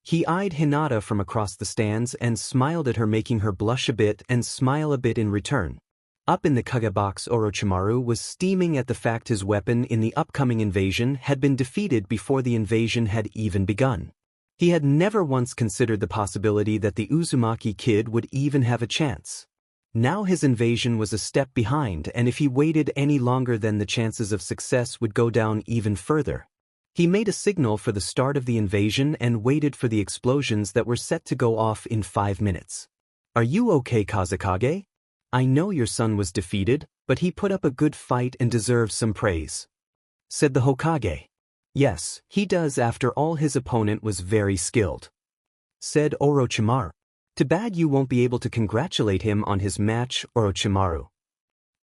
He eyed Hinata from across the stands and smiled at her, making her blush a bit and smile a bit in return. Up in the Kuga box, Orochimaru was steaming at the fact his weapon in the upcoming invasion had been defeated before the invasion had even begun. He had never once considered the possibility that the Uzumaki kid would even have a chance. Now his invasion was a step behind, and if he waited any longer then the chances of success would go down even further. He made a signal for the start of the invasion and waited for the explosions that were set to go off in 5 minutes. "Are you okay, Kazekage? I know your son was defeated, but he put up a good fight and deserves some praise," said the Hokage. "Yes, he does. After all, his opponent was very skilled," said Orochimaru. "Too bad you won't be able to congratulate him on his match, Orochimaru,"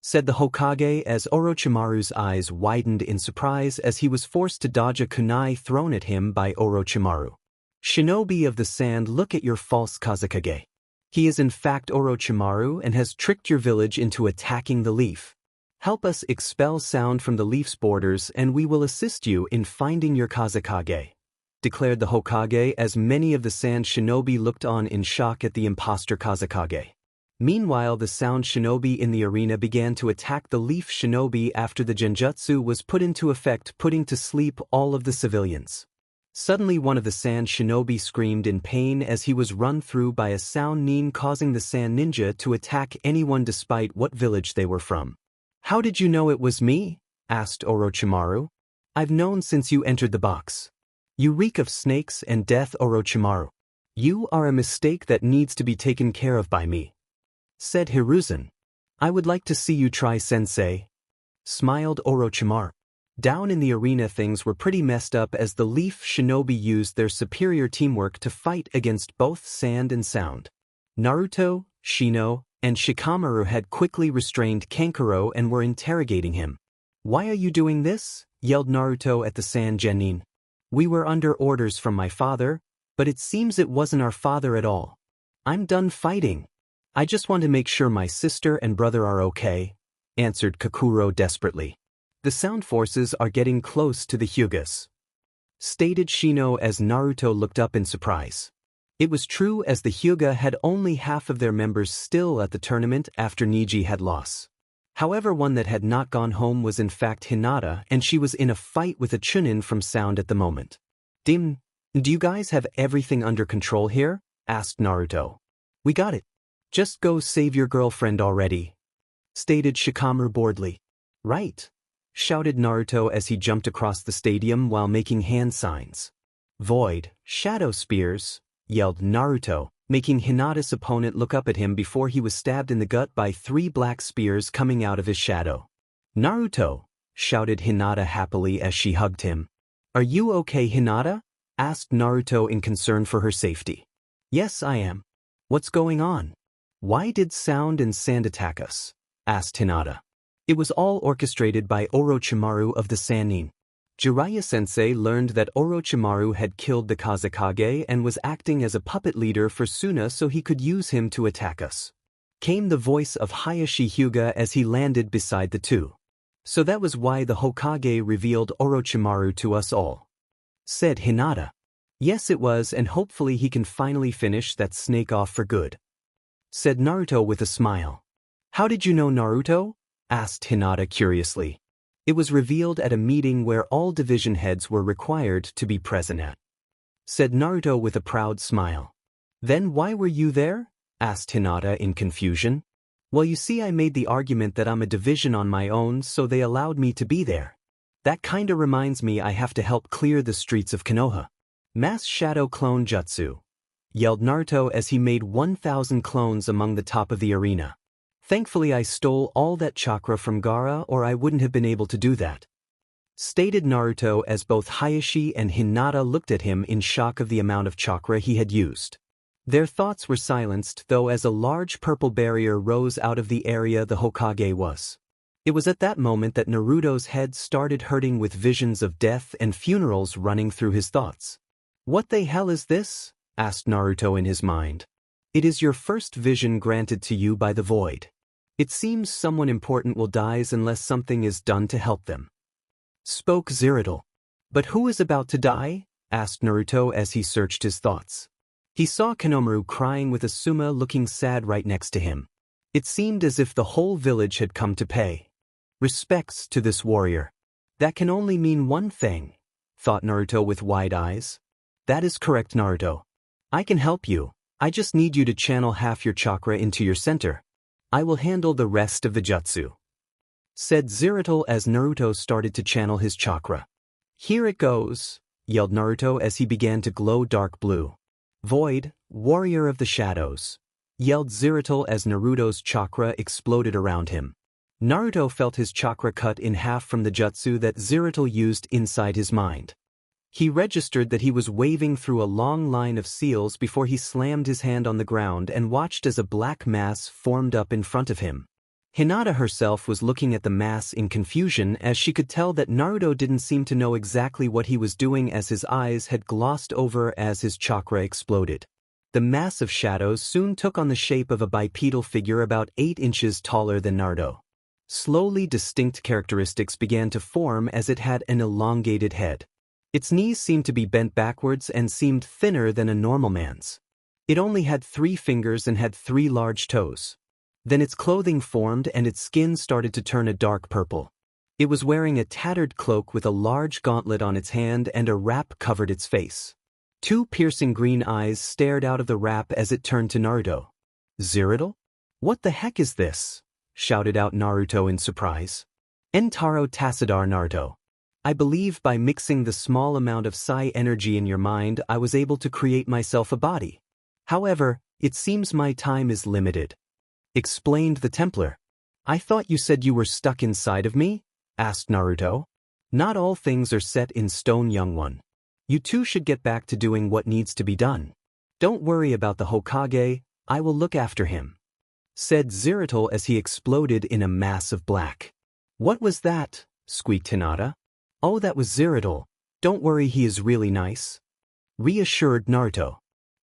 said the Hokage as Orochimaru's eyes widened in surprise as he was forced to dodge a kunai thrown at him by Orochimaru. "Shinobi of the sand, look at your false Kazekage. He is in fact Orochimaru and has tricked your village into attacking the leaf. Help us expel sound from the leaf's borders and we will assist you in finding your Kazekage," declared the Hokage as many of the sand shinobi looked on in shock at the imposter Kazekage. Meanwhile, the sound shinobi in the arena began to attack the leaf shinobi after the genjutsu was put into effect, putting to sleep all of the civilians. Suddenly one of the sand shinobi screamed in pain as he was run through by a sound nin, causing the sand ninja to attack anyone despite what village they were from. "How did you know it was me?" asked Orochimaru. "I've known since you entered the box. You reek of snakes and death, Orochimaru. You are a mistake that needs to be taken care of by me," said Hiruzen. "I would like to see you try, sensei," smiled Orochimaru. Down in the arena things were pretty messed up as the leaf shinobi used their superior teamwork to fight against both sand and sound. Naruto, Shino, and Shikamaru had quickly restrained Kankuro and were interrogating him. "Why are you doing this?" yelled Naruto at the sand genin. "We were under orders from my father, but it seems it wasn't our father at all. I'm done fighting. I just want to make sure my sister and brother are okay," answered Kakuro desperately. "The sound forces are getting close to the Hugas," stated Shino as Naruto looked up in surprise. It was true, as the Huga had only half of their members still at the tournament after Neji had lost. However, one that had not gone home was in fact Hinata, and she was in a fight with a Chunin from sound at the moment. "Do you guys have everything under control here?" asked Naruto. "We got it. Just go save your girlfriend already," stated Shikamaru boredly. "Right," shouted Naruto as he jumped across the stadium while making hand signs. "Void, shadow spears," yelled Naruto, making Hinata's opponent look up at him before he was stabbed in the gut by 3 black spears coming out of his shadow. "Naruto," shouted Hinata happily as she hugged him. "Are you okay, Hinata?" asked Naruto in concern for her safety. "Yes, I am. What's going on? Why did sound and sand attack us?" asked Hinata. "It was all orchestrated by Orochimaru of the Sannin. Jiraiya-sensei learned that Orochimaru had killed the Kazekage and was acting as a puppet leader for Suna so he could use him to attack us," came the voice of Hayashi Huga as he landed beside the two. "So that was why the Hokage revealed Orochimaru to us all," said Hinata. Yes, it was, and hopefully he can finally finish that snake off for good, said Naruto with a smile. How did you know Naruto? Asked Hinata curiously. It was revealed at a meeting where all division heads were required to be present at, said Naruto with a proud smile. Then why were you there? Asked Hinata in confusion. Well, you see, I made the argument that I'm a division on my own, so they allowed me to be there. That kinda reminds me I have to help clear the streets of Konoha. Mass Shadow Clone Jutsu, yelled Naruto as he made 1,000 clones among the top of the arena. Thankfully I stole all that chakra from Gaara, or I wouldn't have been able to do that, stated Naruto as both Hayashi and Hinata looked at him in shock of the amount of chakra he had used. Their thoughts were silenced though as a large purple barrier rose out of the area the Hokage was. It was at that moment that Naruto's head started hurting with visions of death and funerals running through his thoughts. What the hell is this? Asked Naruto in his mind. It is your first vision granted to you by the void. It seems someone important will die unless something is done to help them, spoke Zeridal. But who is about to die? Asked Naruto as he searched his thoughts. He saw Konomaru crying with Asuma looking sad right next to him. It seemed as if the whole village had come to pay respects to this warrior. That can only mean one thing, thought Naruto with wide eyes. That is correct, Naruto. I can help you. I just need you to channel half your chakra into your center. I will handle the rest of the jutsu, said Zeridal as Naruto started to channel his chakra. Here it goes, yelled Naruto as he began to glow dark blue. Void, warrior of the shadows, yelled Zeridal as Naruto's chakra exploded around him. Naruto felt his chakra cut in half from the jutsu that Zeridal used inside his mind. He registered that he was waving through a long line of seals before he slammed his hand on the ground and watched as a black mass formed up in front of him. Hinata herself was looking at the mass in confusion as she could tell that Naruto didn't seem to know exactly what he was doing as his eyes had glossed over as his chakra exploded. The mass of shadows soon took on the shape of a bipedal figure about 8 inches taller than Naruto. Slowly distinct characteristics began to form as it had an elongated head. Its knees seemed to be bent backwards and seemed thinner than a normal man's. It only had 3 fingers and had 3 large toes. Then its clothing formed and its skin started to turn a dark purple. It was wearing a tattered cloak with a large gauntlet on its hand and a wrap covered its face. 2 piercing green eyes stared out of the wrap as it turned to Naruto. Zeridal? What the heck is this? Shouted out Naruto in surprise. Entaro Tassadar Naruto. I believe by mixing the small amount of psi energy in your mind I was able to create myself a body. However, it seems my time is limited, explained the Templar. I thought you said you were stuck inside of me? Asked Naruto. Not all things are set in stone, young one. You too should get back to doing what needs to be done. Don't worry about the Hokage, I will look after him, said Zeridal as he exploded in a mass of black. What was that? Squeaked Hinata. Oh, that was Zeridal. Don't worry, he is really nice, reassured Naruto.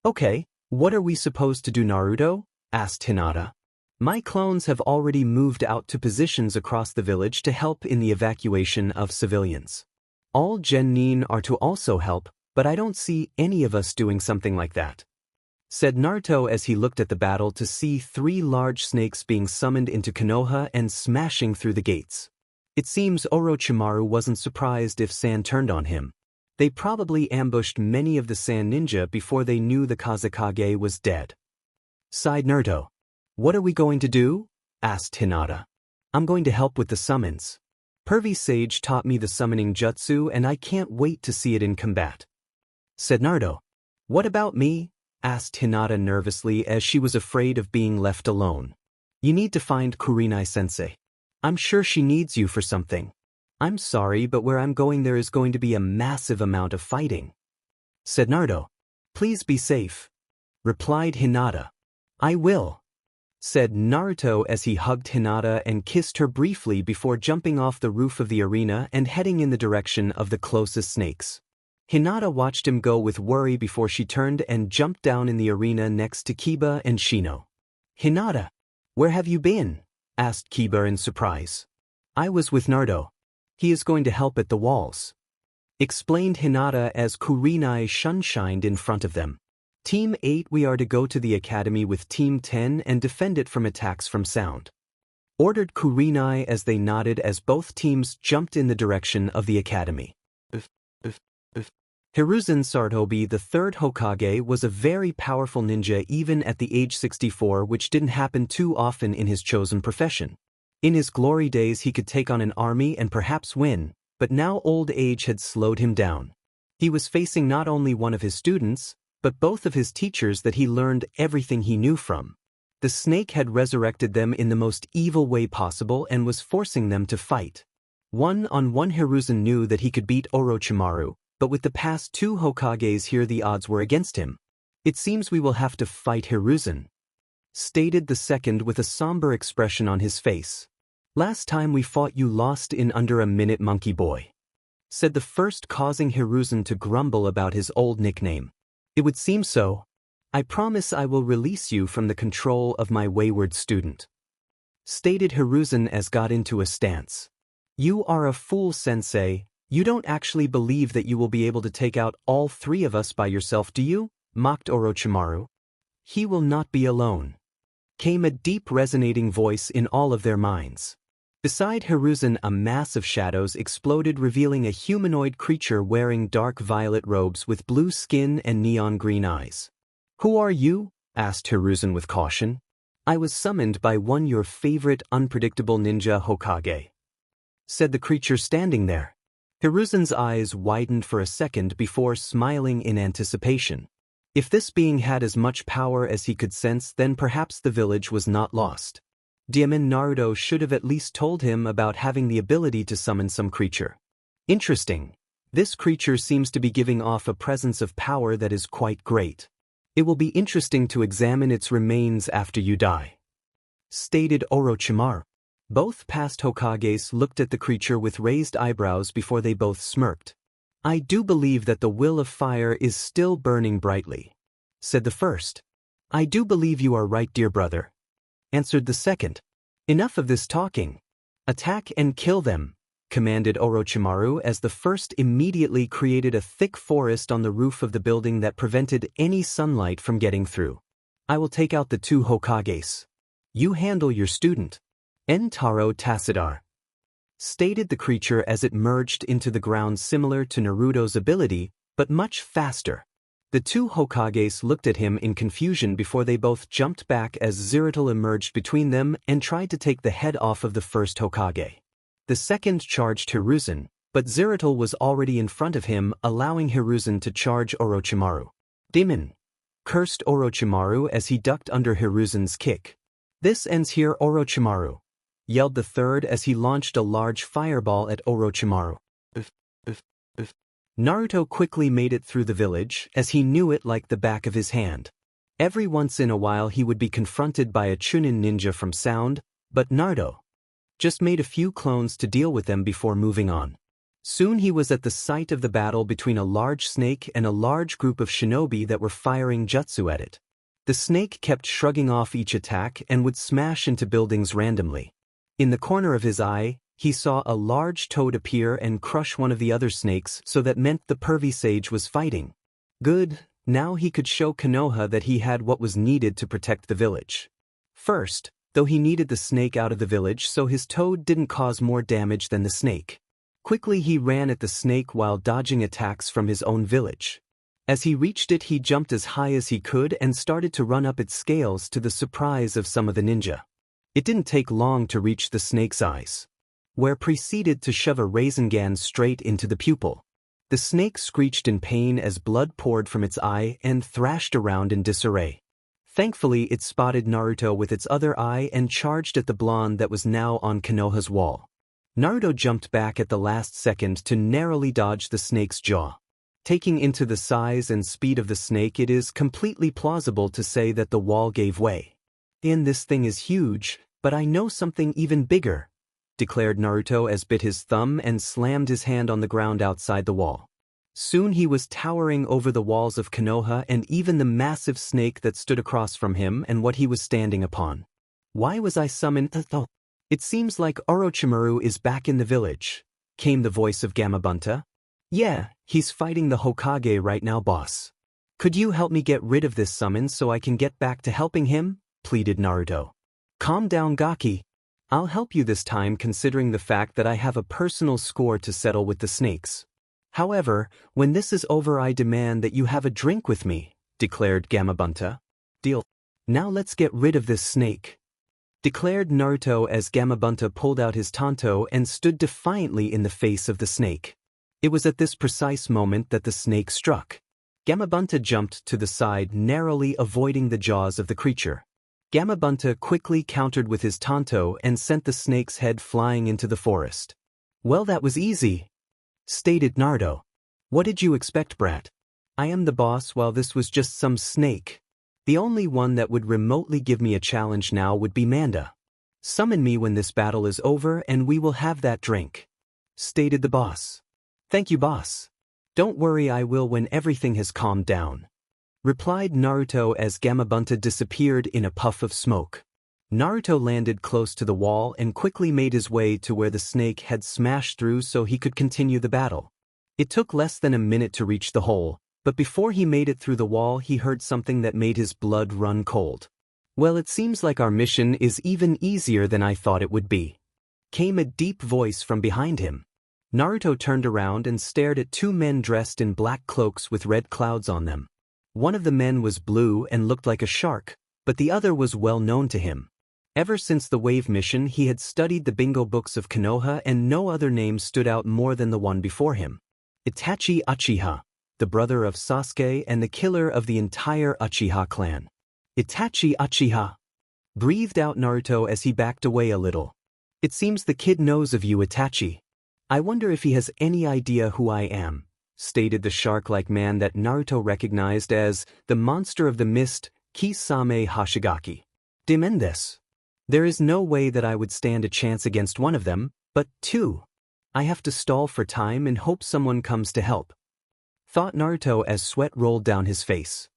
Okay, what are we supposed to do, Naruto? Asked Hinata. My clones have already moved out to positions across the village to help in the evacuation of civilians. All genin are to also help, but I don't see any of us doing something like that, said Naruto as he looked at the battle to see 3 large snakes being summoned into Konoha and smashing through the gates. It seems Orochimaru wasn't surprised if Sand turned on him. They probably ambushed many of the Sand ninja before they knew the Kazekage was dead, sighed Naruto. What are we going to do? Asked Hinata. I'm going to help with the summons. Pervy Sage taught me the summoning jutsu and I can't wait to see it in combat, said Naruto. What about me? Asked Hinata nervously as she was afraid of being left alone. You need to find Kurenai-sensei. I'm sure she needs you for something. I'm sorry, but where I'm going there is going to be a massive amount of fighting, said Naruto. Please be safe, replied Hinata. I will, said Naruto as he hugged Hinata and kissed her briefly before jumping off the roof of the arena and heading in the direction of the closest snakes. Hinata watched him go with worry before she turned and jumped down in the arena next to Kiba and Shino. Hinata, where have you been? Asked Kiba in surprise. I was with Naruto. He is going to help at the walls, explained Hinata as Kurenai sunshined in front of them. Team 8, we are to go to the academy with Team 10 and defend it from attacks from sound. Ordered Kurenai as they nodded as both teams jumped in the direction of the academy. Hiruzen Sarutobi, the third Hokage, was a very powerful ninja even at the age 64, which didn't happen too often in his chosen profession. In his glory days he could take on an army and perhaps win, but now old age had slowed him down. He was facing not only one of his students, but both of his teachers that he learned everything he knew from. The snake had resurrected them in the most evil way possible and was forcing them to fight. One-on-one Hiruzen knew that he could beat Orochimaru, but with the past two Hokages here the odds were against him. It seems we will have to fight Hiruzen, stated the second with a somber expression on his face. Last time we fought you lost in under a minute, monkey boy, said the first, causing Hiruzen to grumble about his old nickname. It would seem so. I promise I will release you from the control of my wayward student, stated Hiruzen as got into a stance. You are a fool, sensei. You don't actually believe that you will be able to take out all three of us by yourself, do you? Mocked Orochimaru. He will not be alone, came a deep resonating voice in all of their minds. Beside Hiruzen, a mass of shadows exploded, revealing a humanoid creature wearing dark violet robes with blue skin and neon green eyes. Who are you? Asked Hiruzen with caution. I was summoned by your favorite unpredictable ninja Hokage, said the creature standing there. Hiruzen's eyes widened for a second before smiling in anticipation. If this being had as much power as he could sense, then perhaps the village was not lost. Daemon Naruto should have at least told him about having the ability to summon some creature. Interesting. This creature seems to be giving off a presence of power that is quite great. It will be interesting to examine its remains after you die, stated Orochimaru. Both past Hokages looked at the creature with raised eyebrows before they both smirked. I do believe that the will of fire is still burning brightly, said the first. I do believe you are right, dear brother, answered the second. Enough of this talking. Attack and kill them, commanded Orochimaru as the first immediately created a thick forest on the roof of the building that prevented any sunlight from getting through. I will take out the two Hokages. You handle your student, Entaro Tassadar, stated the creature as it merged into the ground, similar to Naruto's ability, but much faster. The two Hokages looked at him in confusion before they both jumped back as Zeridal emerged between them and tried to take the head off of the first Hokage. The second charged Hiruzen, but Zeridal was already in front of him, allowing Hiruzen to charge Orochimaru. Demon, cursed Orochimaru as he ducked under Hiruzen's kick. This ends here, Orochimaru, yelled the third as he launched a large fireball at Orochimaru. Naruto quickly made it through the village, as he knew it like the back of his hand. Every once in a while he would be confronted by a Chunin ninja from sound, but Naruto just made a few clones to deal with them before moving on. Soon he was at the site of the battle between a large snake and a large group of shinobi that were firing jutsu at it. The snake kept shrugging off each attack and would smash into buildings randomly. In the corner of his eye, he saw a large toad appear and crush one of the other snakes, so that meant the pervy sage was fighting. Good, now he could show Konoha that he had what was needed to protect the village. First, though, he needed the snake out of the village so his toad didn't cause more damage than the snake. Quickly he ran at the snake while dodging attacks from his own village. As he reached it, he jumped as high as he could and started to run up its scales, to the surprise of some of the ninja. It didn't take long to reach the snake's eyes, where proceeded to shove a Rasengan straight into the pupil. The snake screeched in pain as blood poured from its eye and thrashed around in disarray. Thankfully, it spotted Naruto with its other eye and charged at the blonde that was now on Konoha's wall. Naruto jumped back at the last second to narrowly dodge the snake's jaw. Taking into the size and speed of the snake, it is completely plausible to say that the wall gave way. This thing is huge, but I know something even bigger, declared Naruto as bit his thumb and slammed his hand on the ground outside the wall. Soon he was towering over the walls of Konoha and even the massive snake that stood across from him and what he was standing upon. Why was I summoned? It seems like Orochimaru is back in the village, came the voice of Gamabunta. Yeah, he's fighting the Hokage right now, boss. Could you help me get rid of this summon so I can get back to helping him? Pleaded Naruto. Calm down, Gaki. I'll help you this time considering the fact that I have a personal score to settle with the snakes. However, when this is over I demand that you have a drink with me, declared Gamabunta. Deal. Now let's get rid of this snake, declared Naruto as Gamabunta pulled out his tanto and stood defiantly in the face of the snake. It was at this precise moment that the snake struck. Gamabunta jumped to the side, narrowly avoiding the jaws of the creature. Gamabunta quickly countered with his tanto and sent the snake's head flying into the forest. Well, that was easy, stated Naruto. What did you expect, brat? I am the boss while this was just some snake. The only one that would remotely give me a challenge now would be Manda. Summon me when this battle is over and we will have that drink, stated the boss. Thank you, boss. Don't worry, I will when everything has calmed down, replied Naruto as Gamabunta disappeared in a puff of smoke. Naruto landed close to the wall and quickly made his way to where the snake had smashed through so he could continue the battle. It took less than a minute to reach the hole, but before he made it through the wall he heard something that made his blood run cold. Well, it seems like our mission is even easier than I thought it would be, came a deep voice from behind him. Naruto turned around and stared at two men dressed in black cloaks with red clouds on them. One of the men was blue and looked like a shark, but the other was well known to him. Ever since the Wave mission he had studied the bingo books of Konoha and no other name stood out more than the one before him. Itachi Uchiha, the brother of Sasuke and the killer of the entire Uchiha clan. Itachi Uchiha, breathed out Naruto as he backed away a little. It seems the kid knows of you, Itachi. I wonder if he has any idea who I am, stated the shark-like man that Naruto recognized as the monster of the mist, Kisame Hashigaki. Tremendous. There is no way that I would stand a chance against one of them, but two. I have to stall for time and hope someone comes to help, thought Naruto as sweat rolled down his face.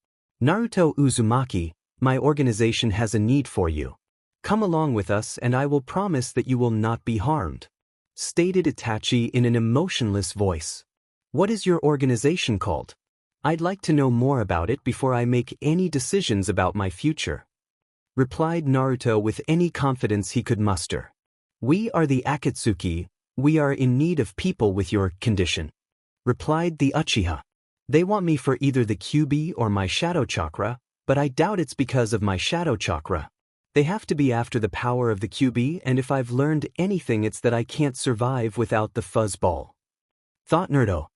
Naruto Uzumaki, my organization has a need for you. Come along with us and I will promise that you will not be harmed, stated Itachi in an emotionless voice. What is your organization called? I'd like to know more about it before I make any decisions about my future, replied Naruto with any confidence he could muster. We are the Akatsuki. We are in need of people with your condition, replied the Uchiha. They want me for either the QB or my shadow chakra, but I doubt it's because of my shadow chakra. They have to be after the power of the QB, and if I've learned anything it's that I can't survive without the fuzzball, thought Naruto.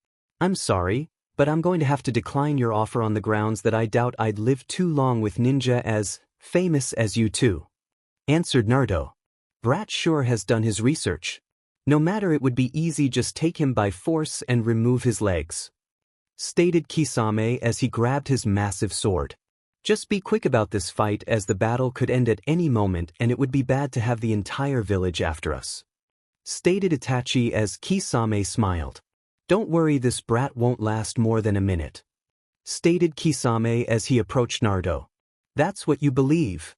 I'm sorry, but I'm going to have to decline your offer on the grounds that I doubt I'd live too long with ninja as famous as you two, answered Naruto. Brat sure has done his research. No matter, it would be easy, just take him by force and remove his legs, stated Kisame as he grabbed his massive sword. Just be quick about this fight as the battle could end at any moment and it would be bad to have the entire village after us, stated Itachi as Kisame smiled. Don't worry, this brat won't last more than a minute, stated Kisame as he approached Naruto. That's what you believe,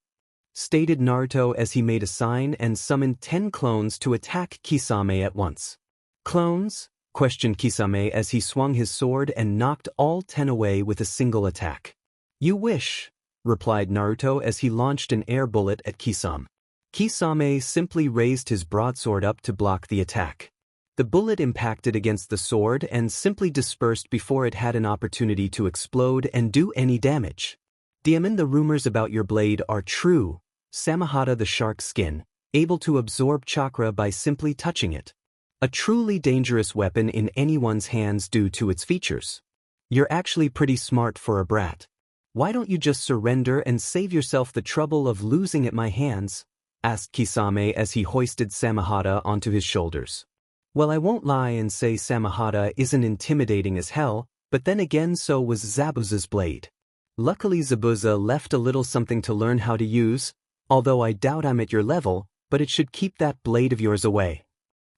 stated Naruto as he made a sign and summoned 10 clones to attack Kisame at once. Clones? Questioned Kisame as he swung his sword and knocked all 10 away with a single attack. You wish, replied Naruto as he launched an air bullet at Kisame. Kisame simply raised his broadsword up to block the attack. The bullet impacted against the sword and simply dispersed before it had an opportunity to explode and do any damage. Diamond, the rumors about your blade are true. Samahata, the shark skin, able to absorb chakra by simply touching it. A truly dangerous weapon in anyone's hands due to its features. You're actually pretty smart for a brat. Why don't you just surrender and save yourself the trouble of losing at my hands? Asked Kisame as he hoisted Samahata onto his shoulders. Well, I won't lie and say Samahata isn't intimidating as hell, but then again so was Zabuza's blade. Luckily Zabuza left a little something to learn how to use, although I doubt I'm at your level, but it should keep that blade of yours away,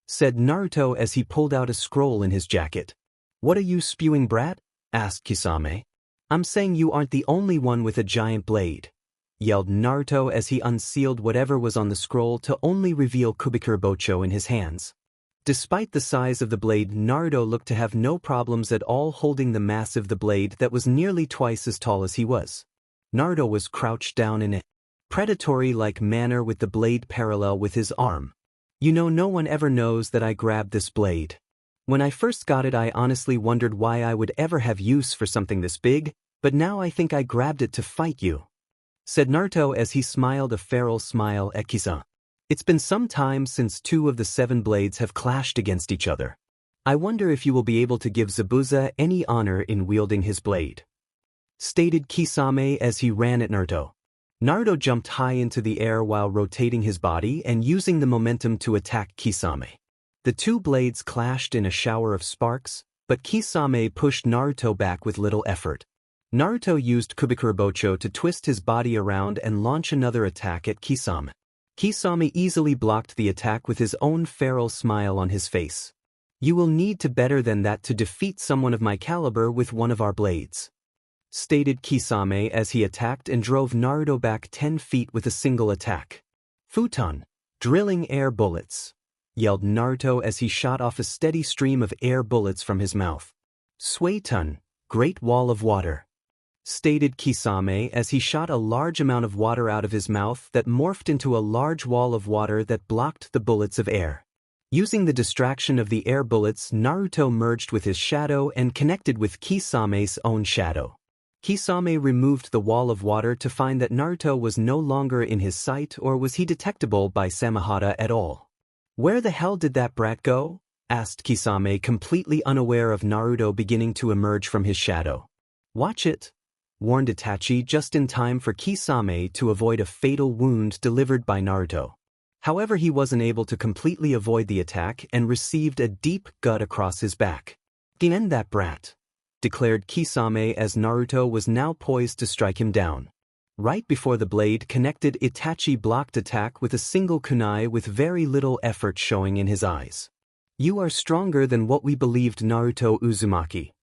said Naruto as he pulled out a scroll in his jacket. What are you spewing, brat? Asked Kisame. I'm saying you aren't the only one with a giant blade, yelled Naruto as he unsealed whatever was on the scroll to only reveal Kubikure Bocho in his hands. Despite the size of the blade, Naruto looked to have no problems at all holding the massive blade that was nearly twice as tall as he was. Naruto was crouched down in a predatory-like manner with the blade parallel with his arm. You know, no one ever knows that I grabbed this blade. When I first got it, I honestly wondered why I would ever have use for something this big, but now I think I grabbed it to fight you," said Naruto as he smiled a feral smile at Kisame. "It's been some time since 2 of the 7 blades have clashed against each other. I wonder if you will be able to give Zabuza any honor in wielding his blade," stated Kisame as he ran at Naruto. Naruto jumped high into the air while rotating his body and using the momentum to attack Kisame. The 2 blades clashed in a shower of sparks, but Kisame pushed Naruto back with little effort. Naruto used Kubikurabocho to twist his body around and launch another attack at Kisame. Kisame easily blocked the attack with his own feral smile on his face. "You will need to better than that to defeat someone of my caliber with one of our blades," stated Kisame as he attacked and drove Naruto back 10 feet with a single attack. "Futon, drilling air bullets," yelled Naruto as he shot off a steady stream of air bullets from his mouth. "Suiton, great wall of water," stated Kisame as he shot a large amount of water out of his mouth that morphed into a large wall of water that blocked the bullets of air. Using the distraction of the air bullets, Naruto merged with his shadow and connected with Kisame's own shadow. Kisame removed the wall of water to find that Naruto was no longer in his sight, or was he detectable by Samehada at all. "Where the hell did that brat go?" asked Kisame, completely unaware of Naruto beginning to emerge from his shadow. "Watch it," warned Itachi just in time for Kisame to avoid a fatal wound delivered by Naruto. However, he wasn't able to completely avoid the attack and received a deep gut across his back. "End that brat," declared Kisame as Naruto was now poised to strike him down. Right before the blade connected, Itachi blocked attack with a single kunai with very little effort showing in his eyes. "You are stronger than what we believed, Naruto Uzumaki,"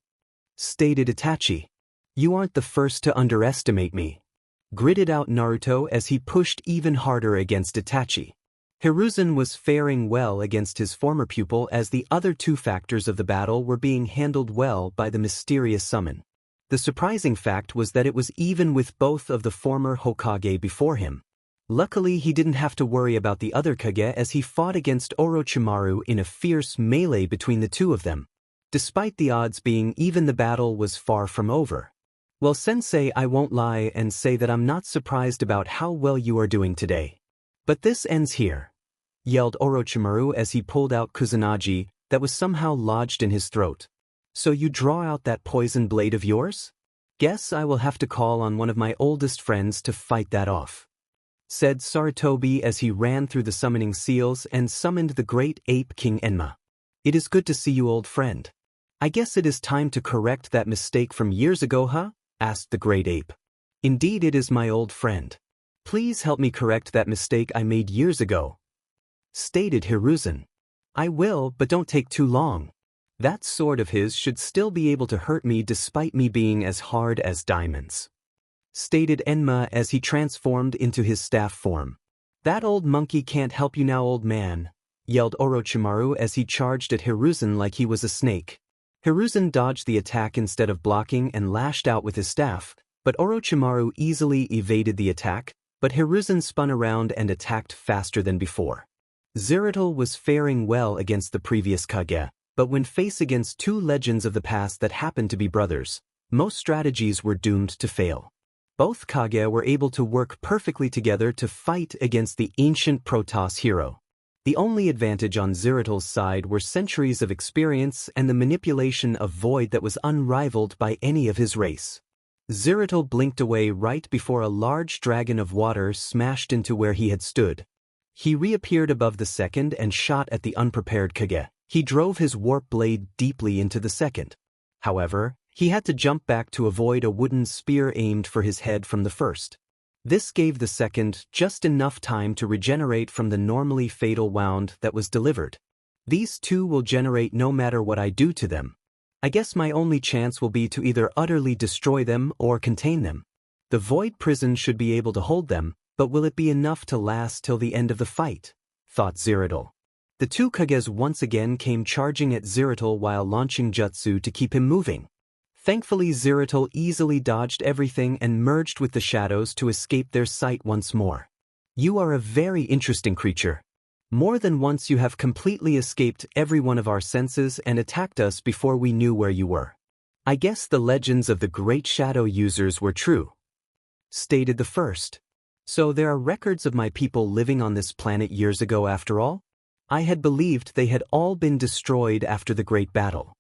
stated Itachi. "You aren't the first to underestimate me," gritted out Naruto as he pushed even harder against Itachi. Hiruzen was faring well against his former pupil as the other 2 factors of the battle were being handled well by the mysterious summon. The surprising fact was that it was even with both of the former Hokage before him. Luckily, he didn't have to worry about the other Kage as he fought against Orochimaru in a fierce melee between the 2 of them. Despite the odds being even, the battle was far from over. "Well, Sensei, I won't lie and say that I'm not surprised about how well you are doing today. But this ends here," yelled Orochimaru as he pulled out Kusanagi that was somehow lodged in his throat. "So you draw out that poison blade of yours? Guess I will have to call on one of my oldest friends to fight that off," said Sarutobi as he ran through the summoning seals and summoned the great ape King Enma. "It is good to see you, old friend. I guess it is time to correct that mistake from years ago, huh?" asked the great ape. "Indeed, it is, my old friend. Please help me correct that mistake I made years ago," stated Hiruzen. "I will, but don't take too long. That sword of his should still be able to hurt me despite me being as hard as diamonds," stated Enma as he transformed into his staff form. "That old monkey can't help you now, old man," yelled Orochimaru as he charged at Hiruzen like he was a snake. Hiruzen dodged the attack instead of blocking and lashed out with his staff, but Orochimaru easily evaded the attack, but Hiruzen spun around and attacked faster than before. Zeridal was faring well against the previous Kage, but when faced against 2 legends of the past that happened to be brothers, most strategies were doomed to fail. Both Kage were able to work perfectly together to fight against the ancient Protoss hero. The only advantage on Zeridal's side were centuries of experience and the manipulation of void that was unrivaled by any of his race. Zeridal blinked away right before a large dragon of water smashed into where he had stood. He reappeared above the second and shot at the unprepared Kage. He drove his warp blade deeply into the second. However, he had to jump back to avoid a wooden spear aimed for his head from the first. This gave the second just enough time to regenerate from the normally fatal wound that was delivered. These 2 will generate no matter what I do to them. I guess my only chance will be to either utterly destroy them or contain them. The void prison should be able to hold them, but will it be enough to last till the end of the fight? Thought Zeridal. The two Kages once again came charging at Zeridal while launching jutsu to keep him moving. Thankfully, Zeridal easily dodged everything and merged with the shadows to escape their sight once more. You are a very interesting creature. More than once you have completely escaped every one of our senses and attacked us before we knew where you were. I guess the legends of the great shadow users were true, stated the first. So there are records of my people living on this planet years ago after all? I had believed they had all been destroyed after the great battle,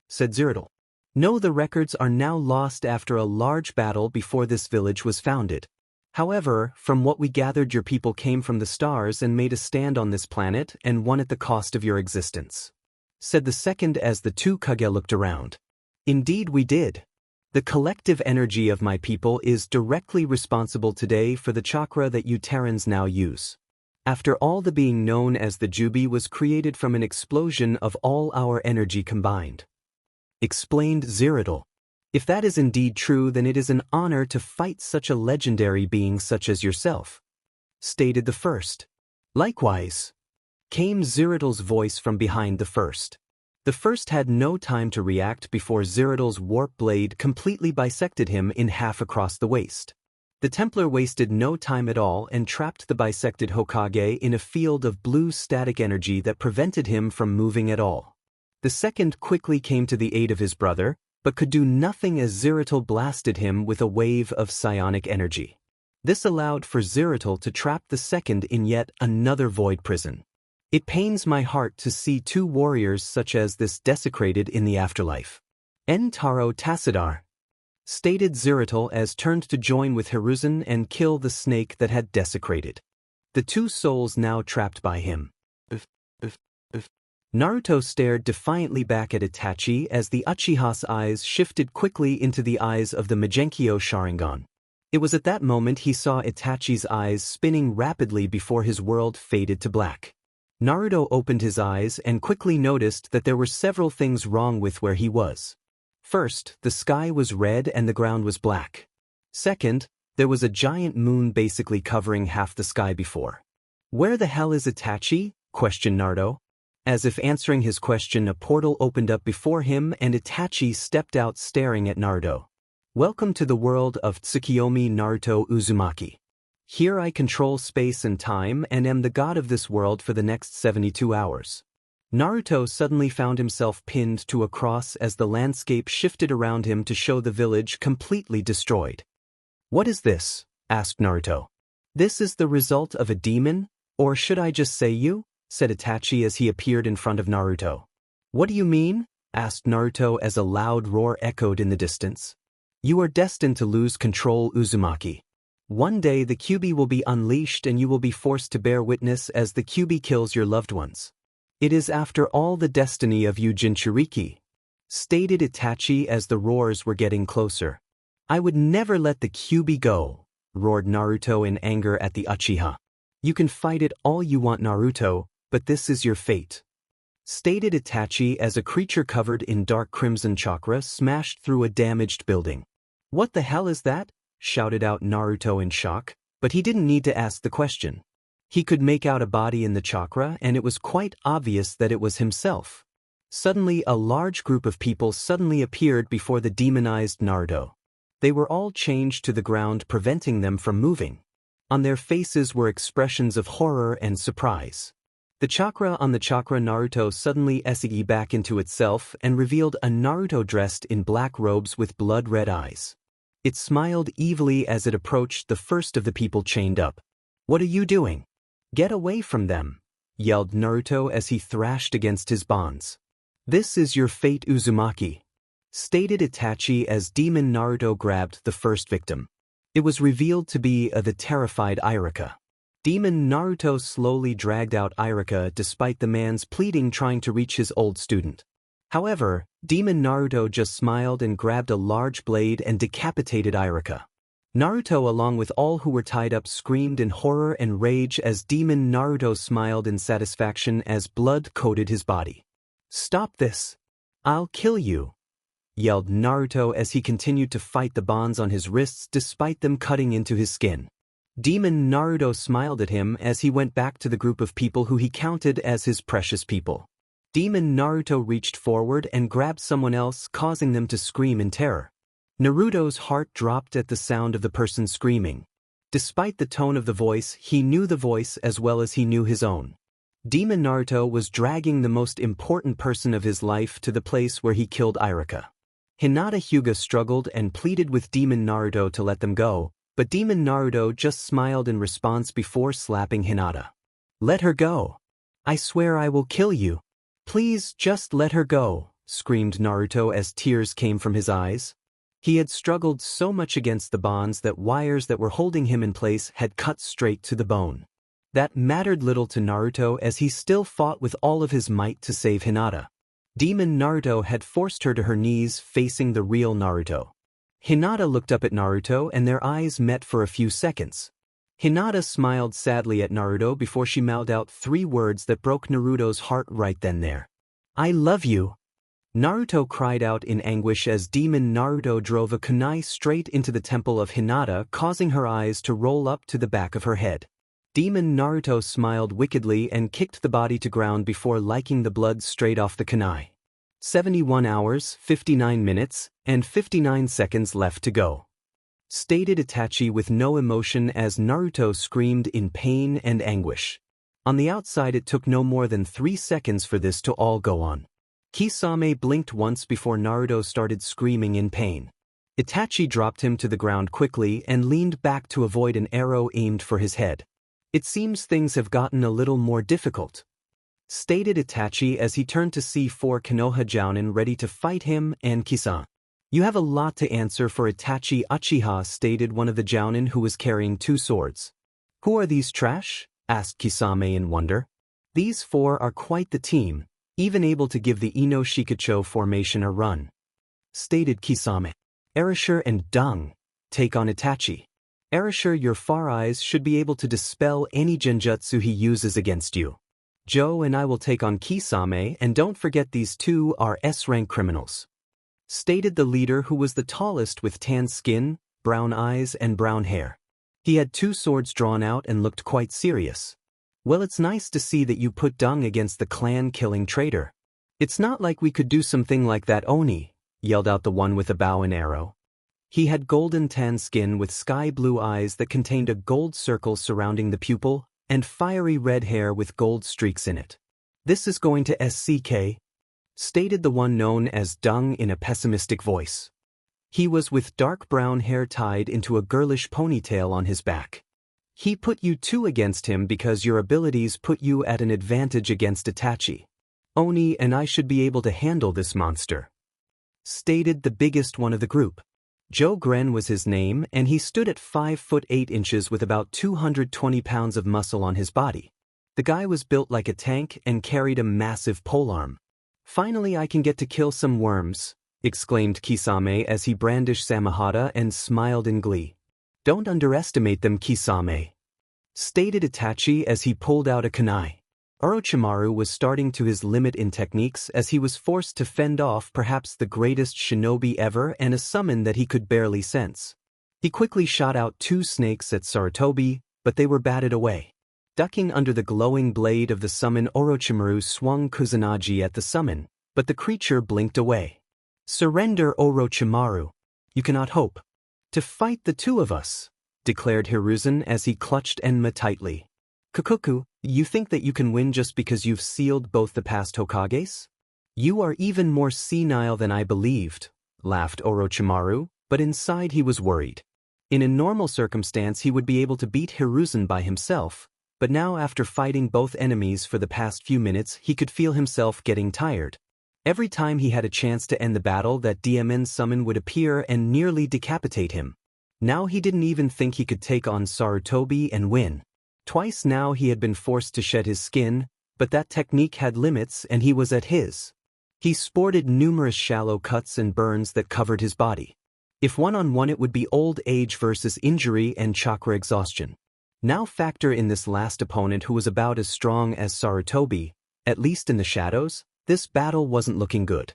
said Zeridal. No, the records are now lost after a large battle before this village was founded. However, from what we gathered, your people came from the stars and made a stand on this planet and won at the cost of your existence, said the second as the two Kage looked around. Indeed we did. The collective energy of my people is directly responsible today for the chakra that you Terrans now use. After all, the being known as the Jubi was created from an explosion of all our energy combined, explained Zeridal. If that is indeed true, then it is an honor to fight such a legendary being such as yourself, stated the first. Likewise, came Zeridal's voice from behind the first. The first had no time to react before Zeridal's warp blade completely bisected him in half across the waist. The Templar wasted no time at all and trapped the bisected Hokage in a field of blue static energy that prevented him from moving at all. The second quickly came to the aid of his brother, but could do nothing as Zeridal blasted him with a wave of psionic energy. This allowed for Zeridal to trap the second in yet another void prison. It pains my heart to see two warriors such as this desecrated in the afterlife. Taro Tassadar, stated Zeridal as turned to join with Hiruzen and kill the snake that had desecrated the two souls now trapped by him. Naruto stared defiantly back at Itachi as the Uchiha's eyes shifted quickly into the eyes of the Magenkyo Sharingan. It was at that moment he saw Itachi's eyes spinning rapidly before his world faded to black. Naruto opened his eyes and quickly noticed that there were several things wrong with where he was. First, the sky was red and the ground was black. Second, there was a giant moon basically covering half the sky before. Where the hell is Itachi? Questioned Naruto. As if answering his question, a portal opened up before him and Itachi stepped out staring at Naruto. Welcome to the world of Tsukiyomi Naruto Uzumaki. Here I control space and time and am the god of this world for the next 72 hours. Naruto suddenly found himself pinned to a cross as the landscape shifted around him to show the village completely destroyed. What is this? Asked Naruto. This is the result of a demon, or should I just say you? Said Itachi as he appeared in front of Naruto. What do you mean? Asked Naruto as a loud roar echoed in the distance. You are destined to lose control, Uzumaki. One day the Kyuubi will be unleashed and you will be forced to bear witness as the Kyuubi kills your loved ones. It is after all the destiny of you Jinchuriki, stated Itachi as the roars were getting closer. I would never let the Kyuubi go, roared Naruto in anger at the Uchiha. You can fight it all you want, Naruto, but this is your fate, stated Itachi as a creature covered in dark crimson chakra smashed through a damaged building. What the hell is that? Shouted out Naruto in shock, but he didn't need to ask the question. He could make out a body in the chakra and it was quite obvious that it was himself. Suddenly a large group of people suddenly appeared before the demonized Naruto. They were all changed to the ground, preventing them from moving. On their faces were expressions of horror and surprise. The chakra on the chakra Naruto suddenly SE back into itself and revealed a Naruto dressed in black robes with blood-red eyes. It smiled evilly as it approached the first of the people chained up. What are you doing? Get away from them, yelled Naruto as he thrashed against his bonds. This is your fate, Uzumaki, stated Itachi as Demon Naruto grabbed the first victim. It was revealed to be the terrified Irika. Demon Naruto slowly dragged out Irika despite the man's pleading, trying to reach his old student. However, Demon Naruto just smiled and grabbed a large blade and decapitated Irika. Naruto, along with all who were tied up, screamed in horror and rage as Demon Naruto smiled in satisfaction as blood coated his body. Stop this! I'll kill you! Yelled Naruto as he continued to fight the bonds on his wrists despite them cutting into his skin. Demon Naruto smiled at him as he went back to the group of people who he counted as his precious people. Demon Naruto reached forward and grabbed someone else, causing them to scream in terror. Naruto's heart dropped at the sound of the person screaming. Despite the tone of the voice, he knew the voice as well as he knew his own. Demon Naruto was dragging the most important person of his life to the place where he killed Iruka. Hinata Huga struggled and pleaded with Demon Naruto to let them go, but Demon Naruto just smiled in response before slapping Hinata. "Let her go. I swear I will kill you. Please just let her go," screamed Naruto as tears came from his eyes. He had struggled so much against the bonds that wires that were holding him in place had cut straight to the bone. That mattered little to Naruto as he still fought with all of his might to save Hinata. Demon Naruto had forced her to her knees facing the real Naruto. Hinata looked up at Naruto and their eyes met for a few seconds. Hinata smiled sadly at Naruto before she mouthed out 3 words that broke Naruto's heart right then there. "I love you." Naruto cried out in anguish as Demon Naruto drove a kunai straight into the temple of Hinata, causing her eyes to roll up to the back of her head. Demon Naruto smiled wickedly and kicked the body to ground before liking the blood straight off the kunai. 71 hours, 59 minutes, and 59 seconds left to go, stated Itachi with no emotion as Naruto screamed in pain and anguish. On the outside it took no more than 3 seconds for this to all go on. Kisame blinked once before Naruto started screaming in pain. Itachi dropped him to the ground quickly and leaned back to avoid an arrow aimed for his head. "It seems things have gotten a little more difficult," stated Itachi as he turned to see 4 Konoha Jounin ready to fight him and Kisame. "You have a lot to answer for, Itachi Uchiha," stated one of the Jounin who was carrying 2 swords. "Who are these trash?" asked Kisame in wonder. "These 4 are quite the team, even able to give the Ino Shikacho formation a run," stated Kisame. "Erasure and Dung, take on Itachi. Erasure, your far eyes should be able to dispel any genjutsu he uses against you. Joe and I will take on Kisame, and don't forget these 2 are S-rank criminals," stated the leader who was the tallest with tan skin, brown eyes and brown hair. He had 2 swords drawn out and looked quite serious. "Well, it's nice to see that you put Dung against the clan-killing traitor. It's not like we could do something like that, Oni," yelled out the one with a bow and arrow. He had golden tan skin with sky-blue eyes that contained a gold circle surrounding the pupil, and fiery red hair with gold streaks in it. "This is going to SCK," stated the one known as Dung in a pessimistic voice. He was with dark brown hair tied into a girlish ponytail on his back. "He put you 2 against him because your abilities put you at an advantage against Itachi. Oni and I should be able to handle this monster," stated the biggest one of the group. Joe Gren was his name, and he stood at 5 foot 8 inches with about 220 pounds of muscle on his body. The guy was built like a tank and carried a massive polearm. "Finally I can get to kill some worms," exclaimed Kisame as he brandished Samahata and smiled in glee. "Don't underestimate them, Kisame," stated Itachi as he pulled out a kunai. Orochimaru was starting to his limit in techniques as he was forced to fend off perhaps the greatest shinobi ever and a summon that he could barely sense. He quickly shot out 2 snakes at Sarutobi, but they were batted away. Ducking under the glowing blade of the summon, Orochimaru swung Kusanagi at the summon, but the creature blinked away. "Surrender, Orochimaru. You cannot hope to fight the 2 of us," declared Hiruzen as he clutched Enma tightly. "Kakuku, you think that you can win just because you've sealed both the past Hokages? You are even more senile than I believed," laughed Orochimaru, but inside he was worried. In a normal circumstance he would be able to beat Hiruzen by himself, but now after fighting both enemies for the past few minutes he could feel himself getting tired. Every time he had a chance to end the battle that DMN summon would appear and nearly decapitate him. Now he didn't even think he could take on Sarutobi and win. Twice now he had been forced to shed his skin, but that technique had limits and he was at his. He sported numerous shallow cuts and burns that covered his body. If one-on-one it would be old age versus injury and chakra exhaustion. Now factor in this last opponent who was about as strong as Sarutobi, at least in the shadows, this battle wasn't looking good.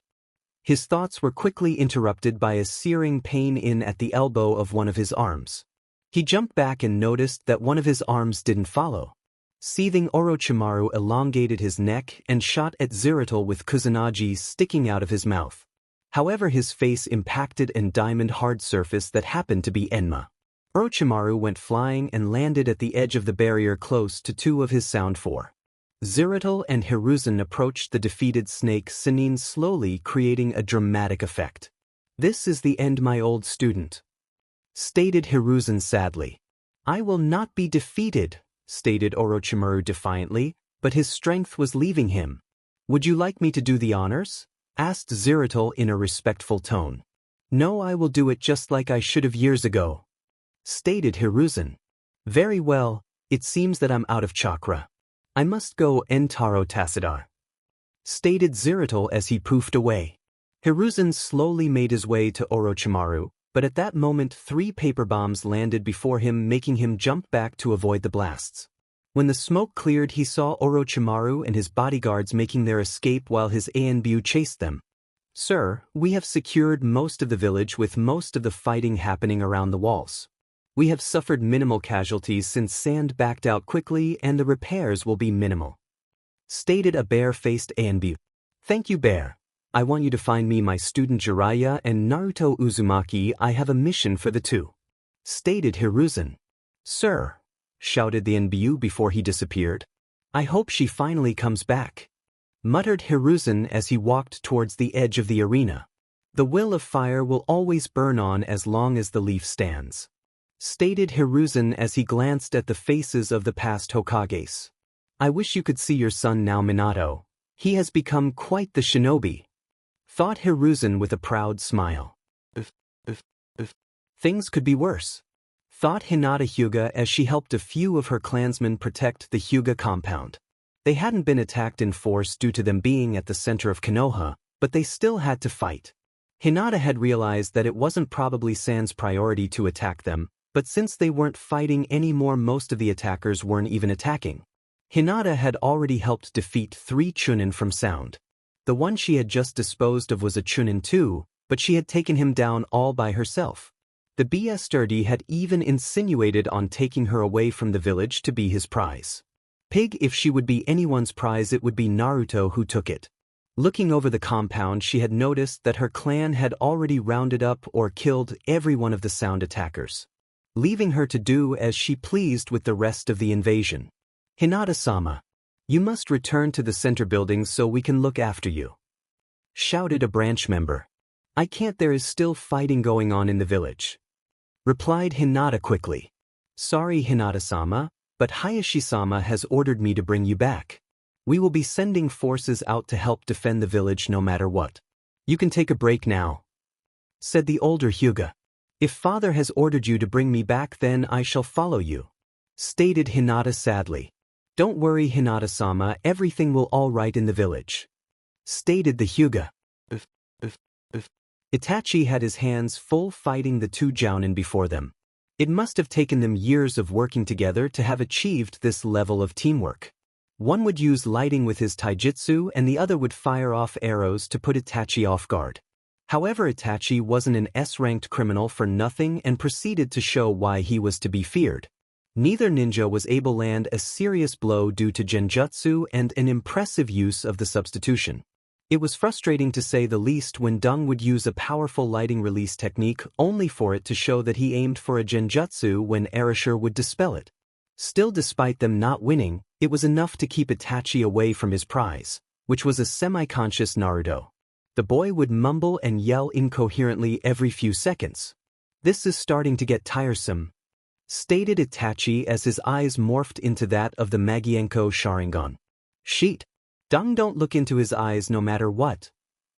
His thoughts were quickly interrupted by a searing pain in at the elbow of one of his arms. He jumped back and noticed that one of his arms didn't follow. Seething Orochimaru elongated his neck and shot at Zeridal with Kusanagi sticking out of his mouth. However, his face impacted a diamond-hard surface that happened to be Enma. Orochimaru went flying and landed at the edge of the barrier close to two of his sound four. Zeridal and Hiruzen approached the defeated snake Chunin slowly, creating a dramatic effect. "This is the end, my old student," stated Hiruzen sadly. "I will not be defeated," stated Orochimaru defiantly, but his strength was leaving him. "Would you like me to do the honors?" asked Zeridal in a respectful tone. "No, I will do it just like I should have years ago," stated Hiruzen. "Very well, it seems that I'm out of chakra. I must go Entaro Tassadar," stated Zeridal as he poofed away. Hiruzen slowly made his way to Orochimaru, but at that moment 3 paper bombs landed before him, making him jump back to avoid the blasts. When the smoke cleared, he saw Orochimaru and his bodyguards making their escape while his ANBU chased them. "Sir, we have secured most of the village with most of the fighting happening around the walls. We have suffered minimal casualties since Sand backed out quickly and the repairs will be minimal," stated a bare-faced ANBU. "Thank you, Bear. I want you to find me my student Jiraiya and Naruto Uzumaki. I have a mission for the two," stated Hiruzen. "Sir," shouted the NBU before he disappeared. "I hope she finally comes back," muttered Hiruzen as he walked towards the edge of the arena. "The will of fire will always burn on as long as the leaf stands," stated Hiruzen as he glanced at the faces of the past Hokages. "I wish you could see your son now, Minato. He has become quite the shinobi," thought Hiruzen with a proud smile. Things could be worse," thought Hinata Huga as she helped a few of her clansmen protect the Huga compound. They hadn't been attacked in force due to them being at the center of Konoha, but they still had to fight. Hinata had realized that it wasn't probably Sand's priority to attack them, but since they weren't fighting anymore, most of the attackers weren't even attacking. Hinata had already helped defeat 3 Chunin from Sound. The one she had just disposed of was a Chunin too, but she had taken him down all by herself. The BSTRD had even insinuated on taking her away from the village to be his prize. Pig, if she would be anyone's prize, it would be Naruto who took it. Looking over the compound, she had noticed that her clan had already rounded up or killed every one of the Sound attackers, leaving her to do as she pleased with the rest of the invasion. "Hinata-sama, you must return to the center building so we can look after you," shouted a branch member. "I can't, there is still fighting going on in the village," replied Hinata quickly. "Sorry, Hinata-sama, but Hayashi-sama has ordered me to bring you back. We will be sending forces out to help defend the village no matter what. You can take a break now," said the older Huga. "If father has ordered you to bring me back, then I shall follow you," stated Hinata sadly. "Don't worry, Hinata-sama, everything will all right in the village," stated the Huga. Itachi had his hands full fighting the 2 Jounin before them. It must have taken them years of working together to have achieved this level of teamwork. One would use lighting with his taijutsu and the other would fire off arrows to put Itachi off guard. However, Itachi wasn't an S-ranked criminal for nothing and proceeded to show why he was to be feared. Neither ninja was able to land a serious blow due to genjutsu and an impressive use of the substitution. It was frustrating to say the least when Dung would use a powerful lighting release technique only for it to show that he aimed for a genjutsu when Erasure would dispel it. Still, despite them not winning, it was enough to keep Itachi away from his prize, which was a semi-conscious Naruto. The boy would mumble and yell incoherently every few seconds. "This is starting to get tiresome," stated Itachi as his eyes morphed into that of the Magienko Sharingan. "Sheet. Dung, don't look into his eyes no matter what,"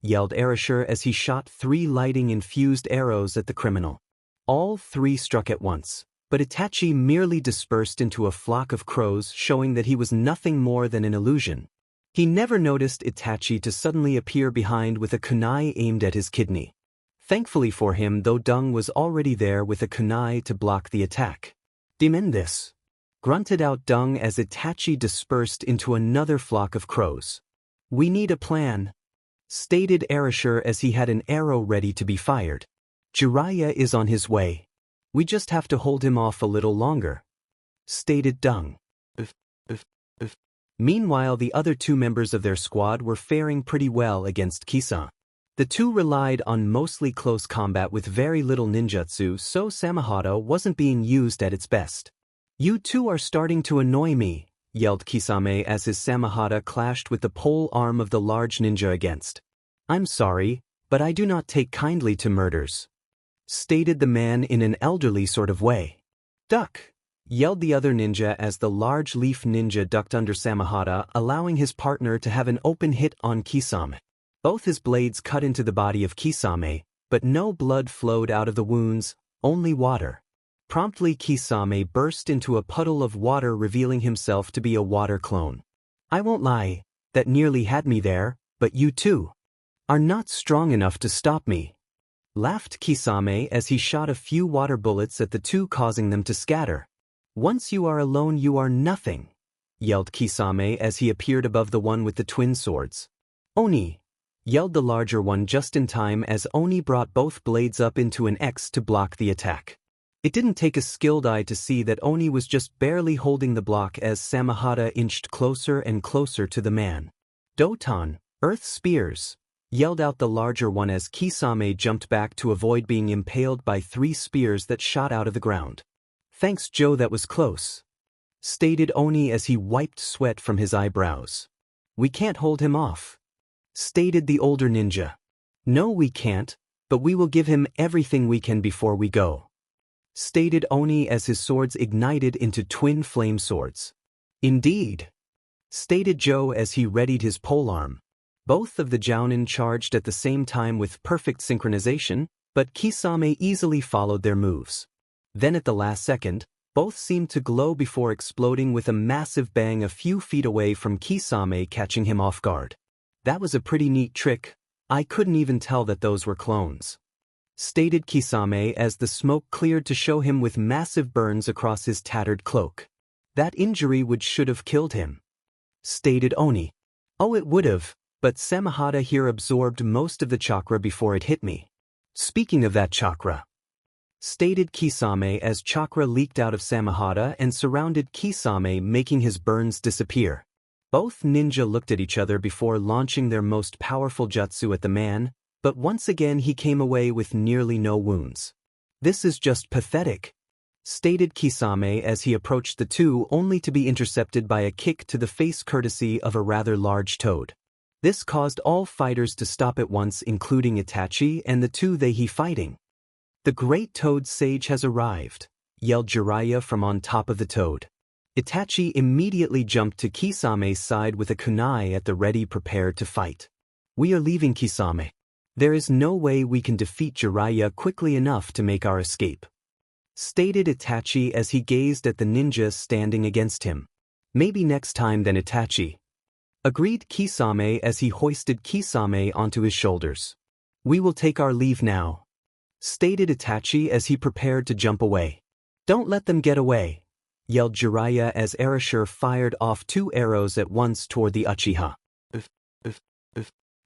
yelled Erasure as he shot 3 lighting-infused arrows at the criminal. All 3 struck at once, but Itachi merely dispersed into a flock of crows, showing that he was nothing more than an illusion. He never noticed Itachi to suddenly appear behind with a kunai aimed at his kidney. Thankfully for him, though, Dung was already there with a kunai to block the attack. "Demon this," grunted out Dung as Itachi dispersed into another flock of crows. "We need a plan," stated Erasure as he had an arrow ready to be fired. "Jiraiya is on his way," We just have to hold him off a little longer. Stated Dung. Meanwhile, the other two members of their squad were faring pretty well against Kisame. The two relied on mostly close combat with very little ninjutsu, so Samehada wasn't being used at its best. "You two are starting to annoy me," yelled Kisame as his Samehada clashed with the pole arm of the large ninja against. "I'm sorry, but I do not take kindly to murders," stated the man in an elderly sort of way. "Duck!" yelled the other ninja as the large leaf ninja ducked under Samehada, allowing his partner to have an open hit on Kisame. Both his blades cut into the body of Kisame, but no blood flowed out of the wounds, only water. Promptly Kisame burst into a puddle of water, revealing himself to be a water clone. "I won't lie, that nearly had me there, but you two are not strong enough to stop me," laughed Kisame as he shot a few water bullets at the two, causing them to scatter. "Once you are alone you are nothing," yelled Kisame as he appeared above the one with the twin swords. "Oni!" yelled the larger one just in time as Oni brought both blades up into an X to block the attack. It didn't take a skilled eye to see that Oni was just barely holding the block as Samehada inched closer and closer to the man. "Doton, Earth Spears!" yelled out the larger one as Kisame jumped back to avoid being impaled by 3 spears that shot out of the ground. "Thanks Joe, that was close," stated Oni as he wiped sweat from his eyebrows. "We can't hold him off," stated the older ninja. "No we can't, but we will give him everything we can before we go," stated Oni as his swords ignited into twin flame swords. "Indeed," stated Joe as he readied his polearm. Both of the Jounin charged at the same time with perfect synchronization, but Kisame easily followed their moves. Then at the last second, both seemed to glow before exploding with a massive bang a few feet away from Kisame, catching him off guard. "That was a pretty neat trick. I couldn't even tell that those were clones," stated Kisame as the smoke cleared to show him with massive burns across his tattered cloak. "That injury should have killed him," stated Oni. "Oh, it would have, but Samehada here absorbed most of the chakra before it hit me." "Speaking of that chakra," stated Kisame as chakra leaked out of Samehada and surrounded Kisame, making his burns disappear. Both ninja looked at each other before launching their most powerful jutsu at the man, but once again he came away with nearly no wounds. "This is just pathetic," stated Kisame as he approached the two, only to be intercepted by a kick to the face courtesy of a rather large toad. This caused all fighters to stop at once, including Itachi and the two they fighting. "The great toad sage has arrived," yelled Jiraiya from on top of the toad. Itachi immediately jumped to Kisame's side with a kunai at the ready, prepared to fight. "We are leaving, Kisame. There is no way we can defeat Jiraiya quickly enough to make our escape," stated Itachi as he gazed at the ninja standing against him. "Maybe next time then, Itachi," agreed Kisame as he hoisted Kisame onto his shoulders. "We will take our leave now," stated Itachi as he prepared to jump away. "Don't let them get away," yelled Jiraiya as Arashur fired off 2 arrows at once toward the Uchiha.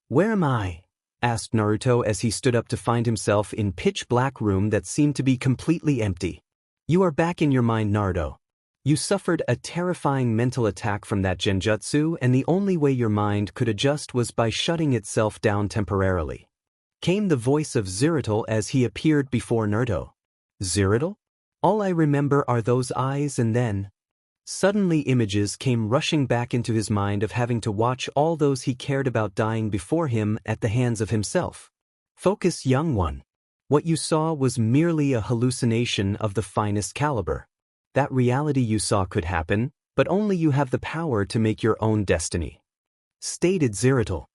"Where am I?" asked Naruto as he stood up to find himself in pitch-black room that seemed to be completely empty. "You are back in your mind, Naruto. You suffered a terrifying mental attack from that genjutsu, and the only way your mind could adjust was by shutting itself down temporarily," came the voice of Zeridal as he appeared before Naruto. "Zeridal? All I remember are those eyes," and then suddenly images came rushing back into his mind of having to watch all those he cared about dying before him at the hands of himself. "Focus, young one. What you saw was merely a hallucination of the finest caliber. That reality you saw could happen, but only you have the power to make your own destiny," stated Zeridal.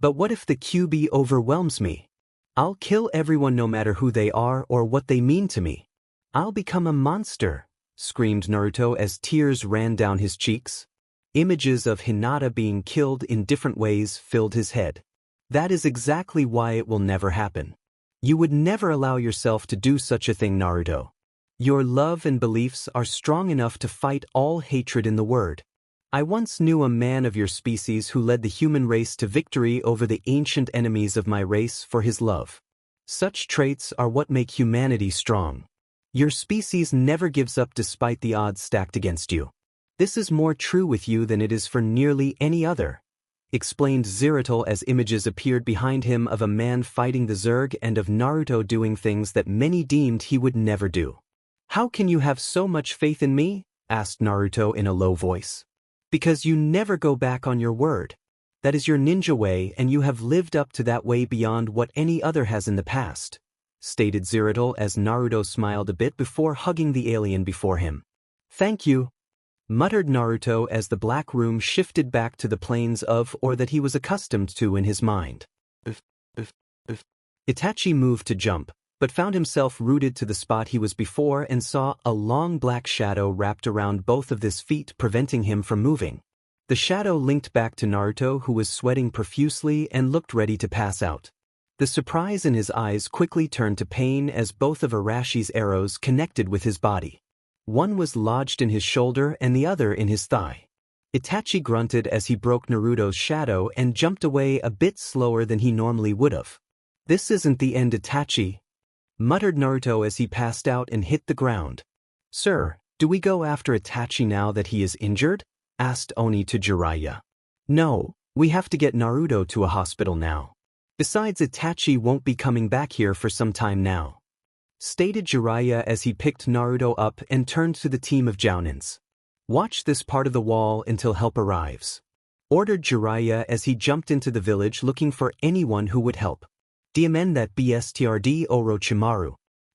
"But what if the QB overwhelms me? I'll kill everyone no matter who they are or what they mean to me. I'll become a monster," screamed Naruto as tears ran down his cheeks. Images of Hinata being killed in different ways filled his head. "That is exactly why it will never happen. You would never allow yourself to do such a thing, Naruto. Your love and beliefs are strong enough to fight all hatred in the world. I once knew a man of your species who led the human race to victory over the ancient enemies of my race for his love. Such traits are what make humanity strong." Your species never gives up despite the odds stacked against you. This is more true with you than it is for nearly any other, explained Zeridal as images appeared behind him of a man fighting the Zerg and of Naruto doing things that many deemed he would never do. How can you have so much faith in me? Asked Naruto in a low voice. Because you never go back on your word. That is your ninja way and you have lived up to that way beyond what any other has in the past, stated Zeridal as Naruto smiled a bit before hugging the alien before him. Thank you, muttered Naruto as the black room shifted back to the planes of or that he was accustomed to in his mind. Itachi moved to jump, but found himself rooted to the spot he was before and saw a long black shadow wrapped around both of his feet preventing him from moving. The shadow linked back to Naruto who was sweating profusely and looked ready to pass out. The surprise in his eyes quickly turned to pain as both of Arashi's arrows connected with his body. One was lodged in his shoulder and the other in his thigh. Itachi grunted as he broke Naruto's shadow and jumped away a bit slower than he normally would have. This isn't the end, Itachi, muttered Naruto as he passed out and hit the ground. Sir, do we go after Itachi now that he is injured? Asked Oni to Jiraiya. No, we have to get Naruto to a hospital now. Besides, Itachi won't be coming back here for some time now, stated Jiraiya as he picked Naruto up and turned to the team of Jounins. Watch this part of the wall until help arrives, ordered Jiraiya as he jumped into the village looking for anyone who would help. Diamond that BSTRD Orochimaru.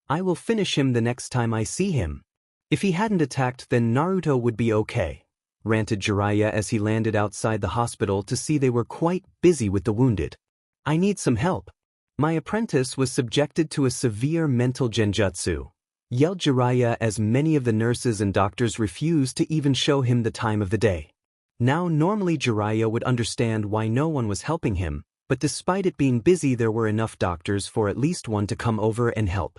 I will finish him the next time I see him. If he hadn't attacked, then Naruto would be okay, ranted Jiraiya as he landed outside the hospital to see they were quite busy with the wounded. I need some help. My apprentice was subjected to a severe mental genjutsu, yelled Jiraiya as many of the nurses and doctors refused to even show him the time of the day. Now normally Jiraiya would understand why no one was helping him, but despite it being busy there were enough doctors for at least one to come over and help.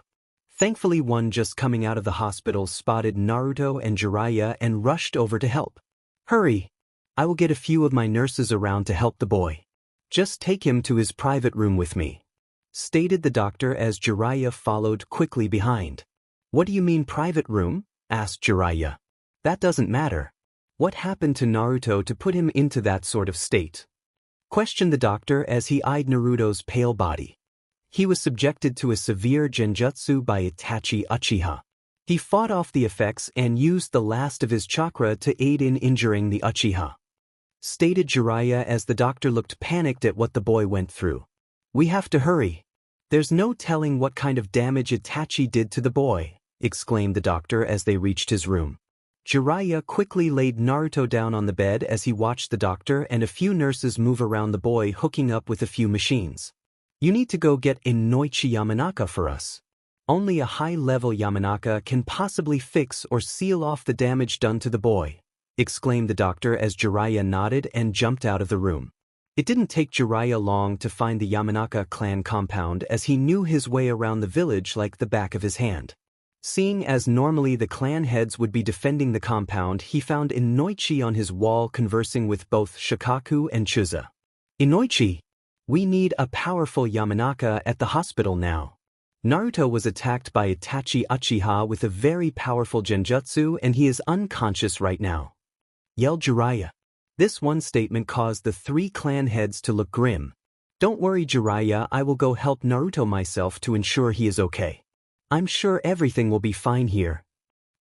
Thankfully one just coming out of the hospital spotted Naruto and Jiraiya and rushed over to help. Hurry! I will get a few of my nurses around to help the boy. Just take him to his private room with me, stated the doctor as Jiraiya followed quickly behind. What do you mean private room? Asked Jiraiya. That doesn't matter. What happened to Naruto to put him into that sort of state? Questioned the doctor as he eyed Naruto's pale body. He was subjected to a severe genjutsu by Itachi Uchiha. He fought off the effects and used the last of his chakra to aid in injuring the Uchiha, stated Jiraiya as the doctor looked panicked at what the boy went through. We have to hurry. There's no telling what kind of damage Itachi did to the boy, exclaimed the doctor as they reached his room. Jiraiya quickly laid Naruto down on the bed as he watched the doctor and a few nurses move around the boy hooking up with a few machines. You need to go get Inoichi Yamanaka for us. Only a high-level Yamanaka can possibly fix or seal off the damage done to the boy, exclaimed the doctor as Jiraiya nodded and jumped out of the room. It didn't take Jiraiya long to find the Yamanaka clan compound as he knew his way around the village like the back of his hand. Seeing as normally the clan heads would be defending the compound, he found Inoichi on his wall conversing with both Shikaku and Chuza. Inoichi, we need a powerful Yamanaka at the hospital now. Naruto was attacked by Itachi Uchiha with a very powerful genjutsu and he is unconscious right now, yelled Jiraiya. This one statement caused the three clan heads to look grim. Don't worry Jiraiya, I will go help Naruto myself to ensure he is okay. I'm sure everything will be fine here,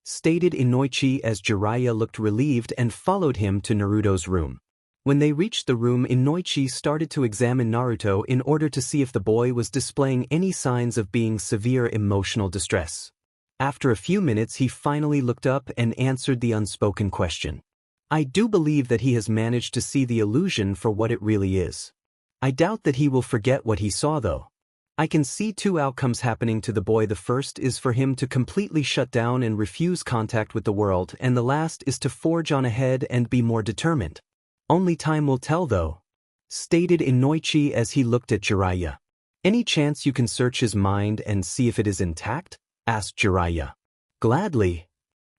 stated Inoichi as Jiraiya looked relieved and followed him to Naruto's room. When they reached the room, Inoichi started to examine Naruto in order to see if the boy was displaying any signs of being severe emotional distress. After a few minutes he finally looked up and answered the unspoken question. I do believe that he has managed to see the illusion for what it really is. I doubt that he will forget what he saw though. I can see two outcomes happening to the boy. The first is for him to completely shut down and refuse contact with the world, and the last is to forge on ahead and be more determined. Only time will tell though, stated Inoichi as he looked at Jiraiya. Any chance you can search his mind and see if it is intact? Asked Jiraiya. Gladly,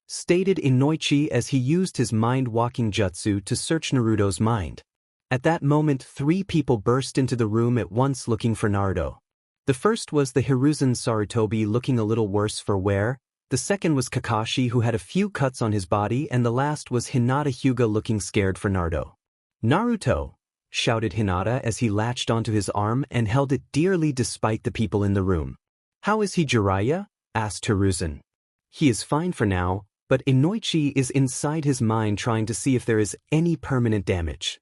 stated Inoichi as he used his mind-walking jutsu to search Naruto's mind. At that moment 3 people burst into the room at once looking for Naruto. The first was the Hiruzen Sarutobi looking a little worse for wear, The second was Kakashi, who had a few cuts on his body, and the last was Hinata Huga, looking scared for Naruto. "Naruto!" shouted Hinata as he latched onto his arm and held it dearly despite the people in the room. "How is he, Jiraiya?" asked Hiruzen. "He is fine for now, but Inoichi is inside his mind trying to see if there is any permanent damage,"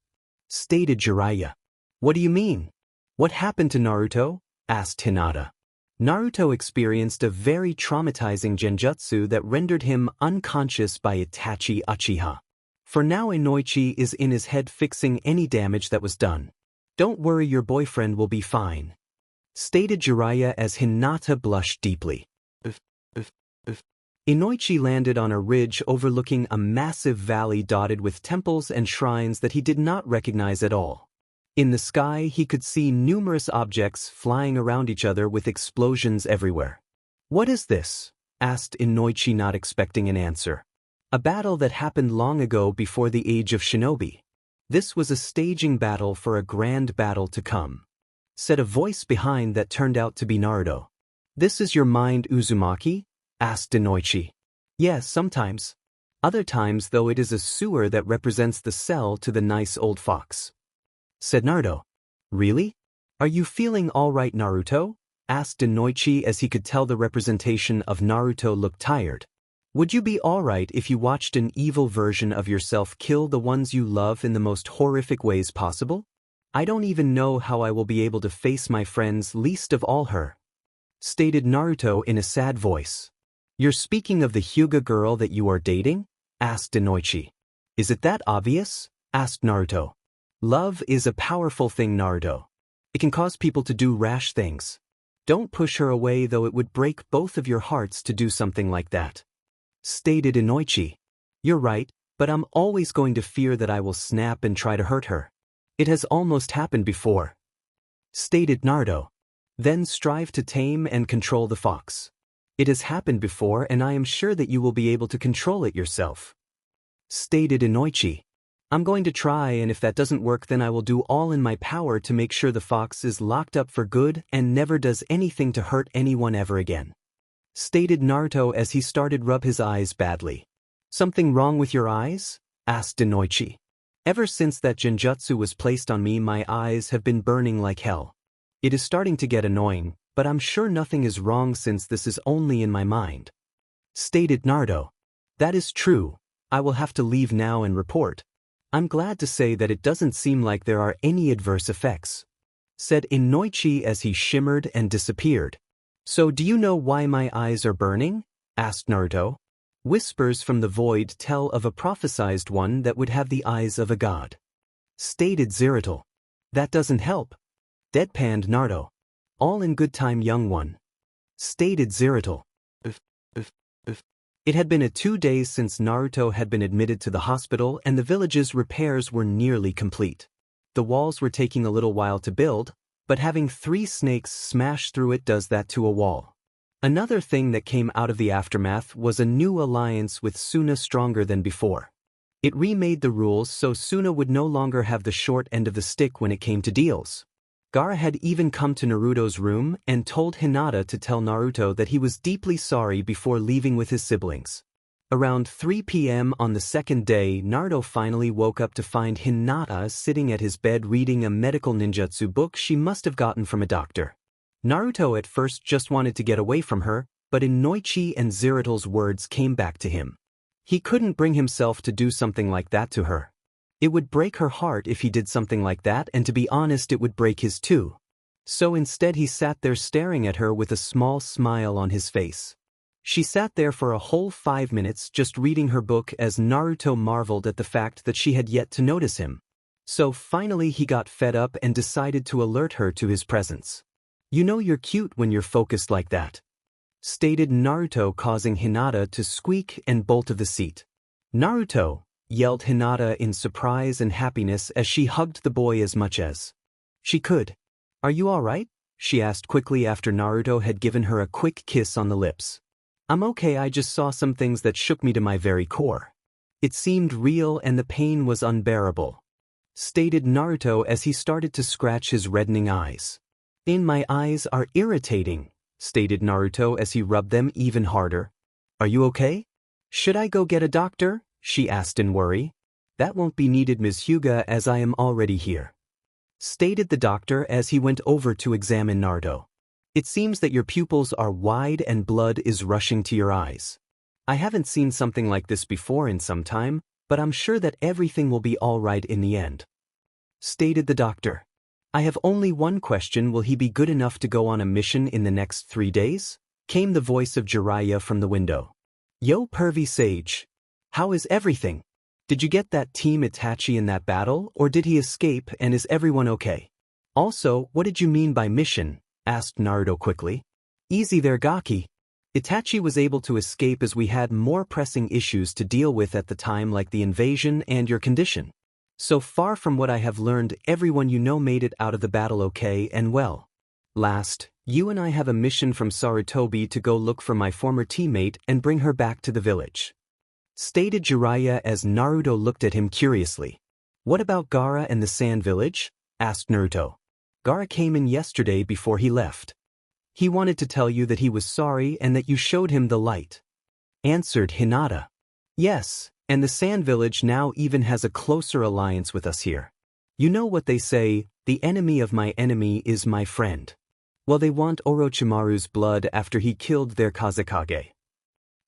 stated Jiraiya. "What do you mean? What happened to Naruto?" asked Hinata. "Naruto experienced a very traumatizing genjutsu that rendered him unconscious by Itachi Uchiha. For now Inoichi is in his head fixing any damage that was done. Don't worry, your boyfriend will be fine," stated Jiraiya as Hinata blushed deeply. Inoichi landed on a ridge overlooking a massive valley dotted with temples and shrines that he did not recognize at all. In the sky he could see numerous objects flying around each other with explosions everywhere. "What is this?" asked Inoichi, not expecting an answer. "A battle that happened long ago before the age of Shinobi. This was a staging battle for a grand battle to come," said a voice behind that turned out to be Naruto. "This is your mind, Uzumaki?" asked Inoichi. "Yes, sometimes. Other times, though, it is a sewer that represents the cell to the nice old fox," said Naruto. "Really? Are you feeling all right, Naruto?" asked Inoichi as he could tell the representation of Naruto looked tired. "Would you be all right if you watched an evil version of yourself kill the ones you love in the most horrific ways possible? I don't even know how I will be able to face my friends, least of all her," stated Naruto in a sad voice. "You're speaking of the Huga girl that you are dating?" asked Inoichi. "Is it that obvious?" asked Naruto. "Love is a powerful thing, Naruto. It can cause people to do rash things. Don't push her away, though it would break both of your hearts to do something like that," stated Inoichi. "You're right, but I'm always going to fear that I will snap and try to hurt her. It has almost happened before," stated Naruto. "Then strive to tame and control the fox. It has happened before, and I am sure that you will be able to control it yourself," stated Inoichi. "I'm going to try, and if that doesn't work, then I will do all in my power to make sure the fox is locked up for good and never does anything to hurt anyone ever again," stated Naruto as he started rub his eyes badly. "Something wrong with your eyes?" asked Inoichi. "Ever since that genjutsu was placed on me, my eyes have been burning like hell. It is starting to get annoying, but I'm sure nothing is wrong since this is only in my mind," stated Naruto. "That is true. I will have to leave now and report. I'm glad to say that it doesn't seem like there are any adverse effects," said Inoichi as he shimmered and disappeared. "So do you know why my eyes are burning?" asked Naruto. "Whispers from the void tell of a prophesized one that would have the eyes of a god," stated Zeridal. "That doesn't help," deadpanned Naruto. "All in good time, young one," stated Zeridal. It had been 2 days since Naruto had been admitted to the hospital, and the village's repairs were nearly complete. The walls were taking a little while to build, but having 3 snakes smash through it does that to a wall. Another thing that came out of the aftermath was a new alliance with Suna, stronger than before. It remade the rules so Suna would no longer have the short end of the stick when it came to deals. Gaara had even come to Naruto's room and told Hinata to tell Naruto that he was deeply sorry before leaving with his siblings. Around 3 p.m. on the second day, Naruto finally woke up to find Hinata sitting at his bed reading a medical ninjutsu book she must have gotten from a doctor. Naruto at first just wanted to get away from her, but Inoichi and Zeridal's words came back to him. He couldn't bring himself to do something like that to her. It would break her heart if he did something like that, and to be honest, it would break his too. So instead he sat there staring at her with a small smile on his face. She sat there for a whole 5 minutes just reading her book as Naruto marveled at the fact that she had yet to notice him. So finally he got fed up and decided to alert her to his presence. "You know you're cute when you're focused like that," stated Naruto, causing Hinata to squeak and bolt of the seat. "Naruto!" yelled Hinata in surprise and happiness as she hugged the boy as much as she could. "Are you all right?" she asked quickly after Naruto had given her a quick kiss on the lips. "I'm okay, I just saw some things that shook me to my very core. It seemed real and the pain was unbearable," stated Naruto as he started to scratch his reddening eyes. "My eyes are irritating," stated Naruto as he rubbed them even harder. Are you okay? Should I go get a doctor? She asked in worry. That won't be needed, Ms. Huga, as I am already here, stated the doctor as he went over to examine Naruto. It seems that your pupils are wide and blood is rushing to your eyes. I haven't seen something like this before in some time, but I'm sure that everything will be all right in the end, stated the doctor. I have only one question. Will he be good enough to go on a mission in the next 3 days? Came the voice of Jiraiya from the window. Yo, pervy sage. How is everything? Did you get that team Itachi in that battle, or did he escape and is everyone okay? Also, what did you mean by mission? Asked Naruto quickly. Easy there, Gaki. Itachi was able to escape as we had more pressing issues to deal with at the time, like the invasion and your condition. So far from what I have learned, everyone you know made it out of the battle okay and well. Last, you and I have a mission from Sarutobi to go look for my former teammate and bring her back to the village, stated Jiraiya as Naruto looked at him curiously. What about Gaara and the Sand Village? Asked Naruto. Gaara came in yesterday before he left. He wanted to tell you that he was sorry and that you showed him the light, answered Hinata. Yes, and the Sand Village now even has a closer alliance with us here. You know what they say, the enemy of my enemy is my friend. Well, they want Orochimaru's blood after he killed their Kazekage,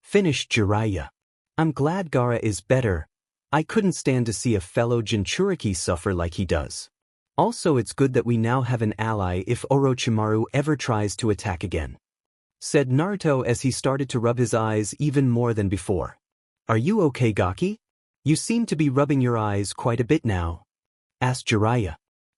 finished Jiraiya. I'm glad Gaara is better. I couldn't stand to see a fellow Jinchuriki suffer like he does. Also, it's good that we now have an ally if Orochimaru ever tries to attack again, said Naruto as he started to rub his eyes even more than before. Are you okay, Gaki? You seem to be rubbing your eyes quite a bit now, asked Jiraiya.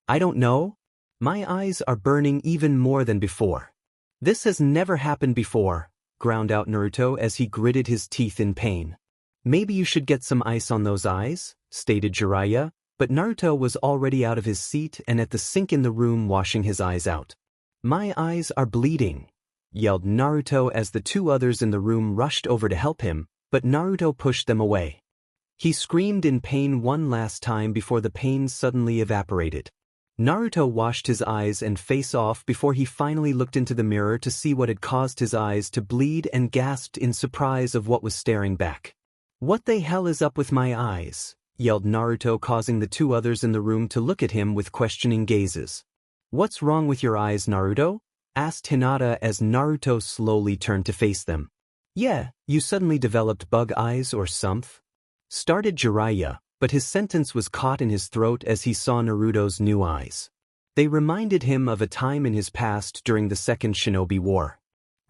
I don't know. My eyes are burning even more than before. This has never happened before, ground out Naruto as he gritted his teeth in pain. Maybe you should get some ice on those eyes, stated Jiraiya, but Naruto was already out of his seat and at the sink in the room washing his eyes out. My eyes are bleeding, yelled Naruto as the two others in the room rushed over to help him, but Naruto pushed them away. He screamed in pain one last time before the pain suddenly evaporated. Naruto washed his eyes and face off before he finally looked into the mirror to see what had caused his eyes to bleed and gasped in surprise of what was staring back. What the hell is up with my eyes? Yelled Naruto, causing the two others in the room to look at him with questioning gazes. What's wrong with your eyes, Naruto? Asked Hinata as Naruto slowly turned to face them. Yeah, you suddenly developed bug eyes or something? Started Jiraiya, but his sentence was caught in his throat as he saw Naruto's new eyes. They reminded him of a time in his past during the Second Shinobi War.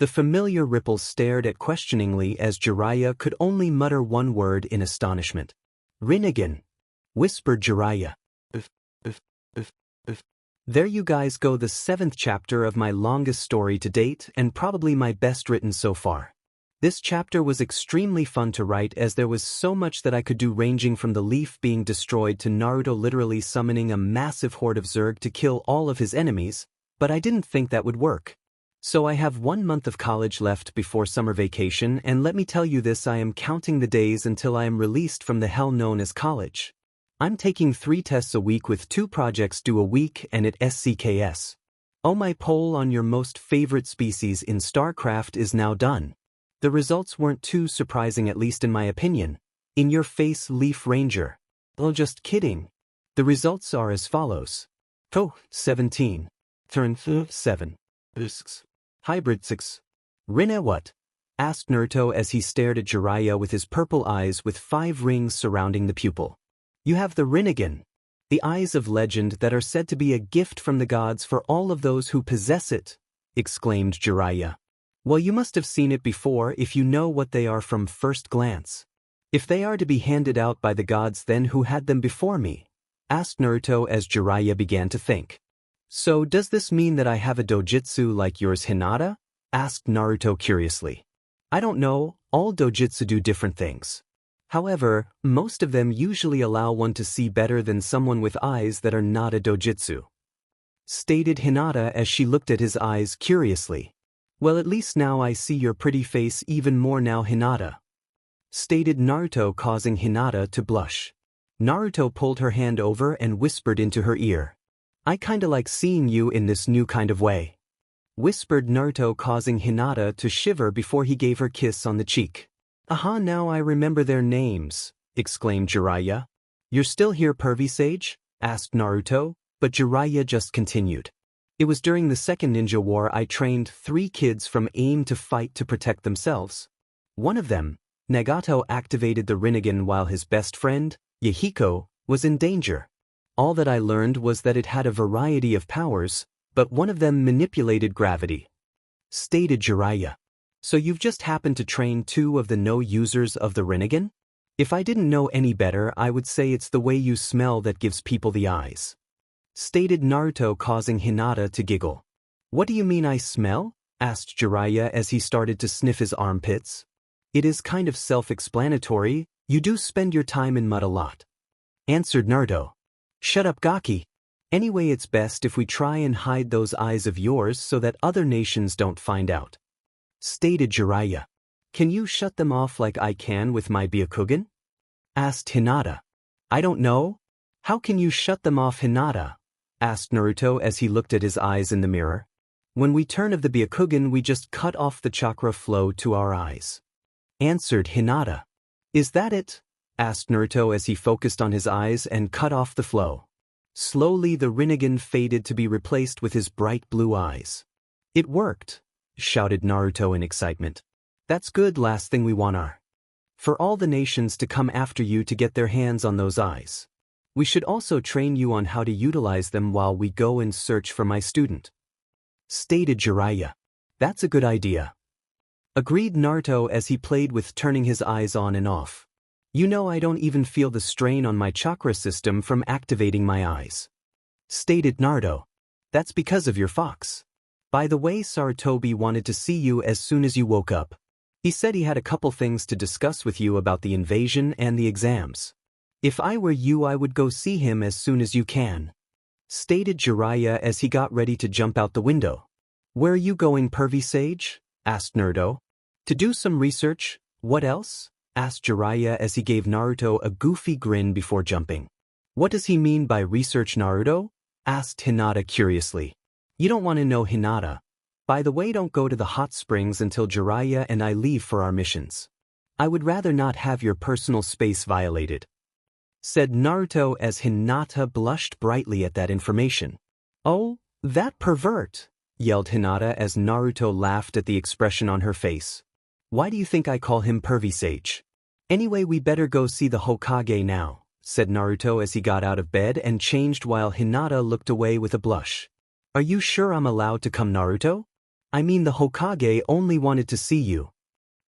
The familiar ripples stared at questioningly as Jiraiya could only mutter one word in astonishment. Rinnegan, whispered Jiraiya. There you guys go, the 7th chapter of my longest story to date and probably my best written so far. This chapter was extremely fun to write as there was so much that I could do, ranging from the leaf being destroyed to Naruto literally summoning a massive horde of Zerg to kill all of his enemies, but I didn't think that would work. So I have 1 month of college left before summer vacation, and let me tell you this, I am counting the days until I am released from the hell known as college. I'm taking 3 tests a week with 2 projects due a week and at SCKS. Oh, my poll on your most favorite species in StarCraft is now done. The results weren't too surprising, at least in my opinion. In your face, Leaf Ranger. Oh, just kidding. The results are as follows. 17. Turn 7. Hybrid 6. Rinne what? Asked Naruto as he stared at Jiraiya with his purple eyes with 5 rings surrounding the pupil. You have the Rinnegan, the eyes of legend that are said to be a gift from the gods for all of those who possess it, exclaimed Jiraiya. Well, you must have seen it before if you know what they are from first glance. If they are to be handed out by the gods, then who had them before me? Asked Naruto as Jiraiya began to think. So does this mean that I have a dojutsu like yours, Hinata? Asked Naruto curiously. I don't know, all dojutsu do different things. However, most of them usually allow one to see better than someone with eyes that are not a dojutsu, stated Hinata as she looked at his eyes curiously. Well, at least now I see your pretty face even more now, Hinata, stated Naruto, causing Hinata to blush. Naruto pulled her hand over and whispered into her ear. I kinda like seeing you in this new kind of way, whispered Naruto, causing Hinata to shiver before he gave her a kiss on the cheek. Aha, now I remember their names, exclaimed Jiraiya. You're still here, pervy sage? Asked Naruto, but Jiraiya just continued. It was during the second ninja war I trained 3 kids from aim to fight to protect themselves. One of them, Nagato, activated the Rinnegan while his best friend, Yahiko, was in danger. All that I learned was that it had a variety of powers, but one of them manipulated gravity. Stated Jiraiya. So you've just happened to train 2 of the no users of the Rinnegan? If I didn't know any better, I would say it's the way you smell that gives people the eyes. Stated Naruto, causing Hinata to giggle. What do you mean I smell? Asked Jiraiya as he started to sniff his armpits. It is kind of self-explanatory, you do spend your time in mud a lot. Answered Naruto. Shut up, Gaki. Anyway, it's best if we try and hide those eyes of yours so that other nations don't find out. Stated Jiraiya. Can you shut them off like I can with my Byakugan? Asked Hinata. I don't know. How can you shut them off, Hinata? Asked Naruto as he looked at his eyes in the mirror. When we turn of the Byakugan, we just cut off the chakra flow to our eyes. Answered Hinata. Is that it? Asked Naruto as he focused on his eyes and cut off the flow. Slowly the Rinnegan faded to be replaced with his bright blue eyes. It worked, shouted Naruto in excitement. That's good, last thing we want are for all the nations to come after you to get their hands on those eyes. We should also train you on how to utilize them while we go and search for my student. Stated Jiraiya. That's a good idea. Agreed Naruto as he played with turning his eyes on and off. You know, I don't even feel the strain on my chakra system from activating my eyes. Stated Naruto. That's because of your fox. By the way, Sarutobi wanted to see you as soon as you woke up. He said he had a couple things to discuss with you about the invasion and the exams. If I were you, I would go see him as soon as you can. Stated Jiraiya as he got ready to jump out the window. Where are you going, pervy sage? Asked Naruto. To do some research. What else? Asked Jiraiya as he gave Naruto a goofy grin before jumping. What does he mean by research, Naruto? Asked Hinata curiously. You don't want to know, Hinata. By the way, don't go to the hot springs until Jiraiya and I leave for our missions. I would rather not have your personal space violated. Said Naruto as Hinata blushed brightly at that information. Oh, that pervert, yelled Hinata as Naruto laughed at the expression on her face. Why do you think I call him pervy sage? Anyway, we better go see the Hokage now, said Naruto as he got out of bed and changed while Hinata looked away with a blush. Are you sure I'm allowed to come, Naruto? I mean, the Hokage only wanted to see you.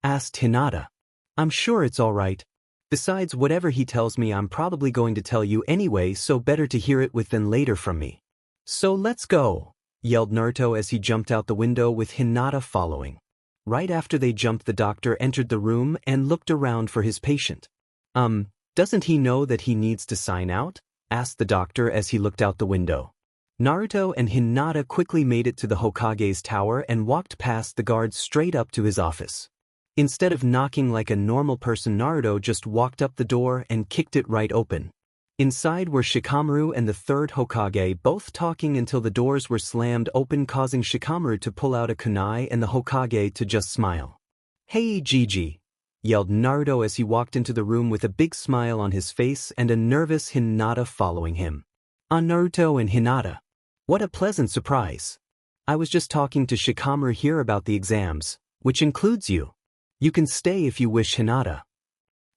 Asked Hinata. I'm sure it's all right. Besides, whatever he tells me I'm probably going to tell you anyway, so better to hear it with than later from me. So let's go, yelled Naruto as he jumped out the window with Hinata following. Right after they jumped, the doctor entered the room and looked around for his patient. Doesn't he know that he needs to sign out? Asked the doctor as he looked out the window. Naruto and Hinata quickly made it to the Hokage's tower and walked past the guards straight up to his office. Instead of knocking like a normal person, Naruto just walked up the door and kicked it right open. Inside were Shikamaru and the third Hokage, both talking until the doors were slammed open, causing Shikamaru to pull out a kunai and the Hokage to just smile. Hey, Gigi, yelled Naruto as he walked into the room with a big smile on his face and a nervous Hinata following him. Naruto and Hinata. What a pleasant surprise. I was just talking to Shikamaru here about the exams, which includes you. You can stay if you wish, Hinata.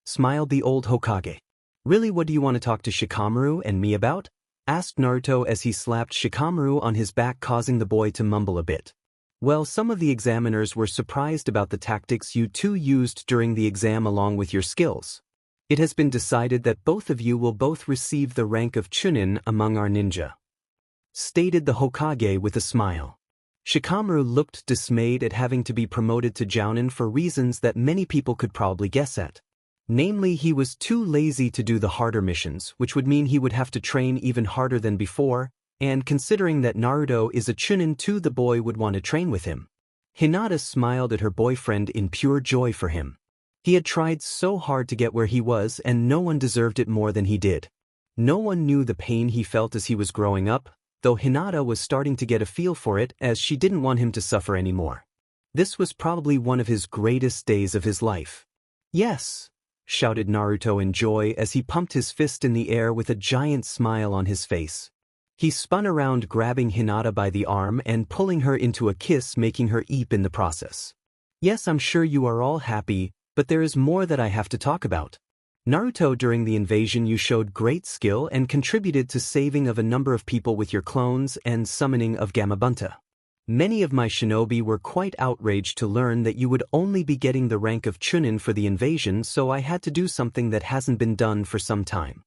Smiled the old Hokage. Really, what do you want to talk to Shikamaru and me about? Asked Naruto as he slapped Shikamaru on his back, causing the boy to mumble a bit. Well, some of the examiners were surprised about the tactics you two used during the exam along with your skills. It has been decided that both of you will both receive the rank of Chunin among our ninja. Stated the Hokage with a smile. Shikamaru looked dismayed at having to be promoted to Jounin for reasons that many people could probably guess at. Namely, he was too lazy to do the harder missions, which would mean he would have to train even harder than before, and considering that Naruto is a Chunin too, the boy would want to train with him. Hinata smiled at her boyfriend in pure joy for him. He had tried so hard to get where he was, and no one deserved it more than he did. No one knew the pain he felt as he was growing up, though Hinata was starting to get a feel for it as she didn't want him to suffer anymore. This was probably one of his greatest days of his life. Yes, shouted Naruto in joy as he pumped his fist in the air with a giant smile on his face. He spun around, grabbing Hinata by the arm and pulling her into a kiss, making her eep in the process. Yes, I'm sure you are all happy, but there is more that I have to talk about. Naruto, during the invasion you showed great skill and contributed to saving of a number of people with your clones and summoning of Gamabunta. Many of my shinobi were quite outraged to learn that you would only be getting the rank of Chunin for the invasion, so I had to do something that hasn't been done for some time.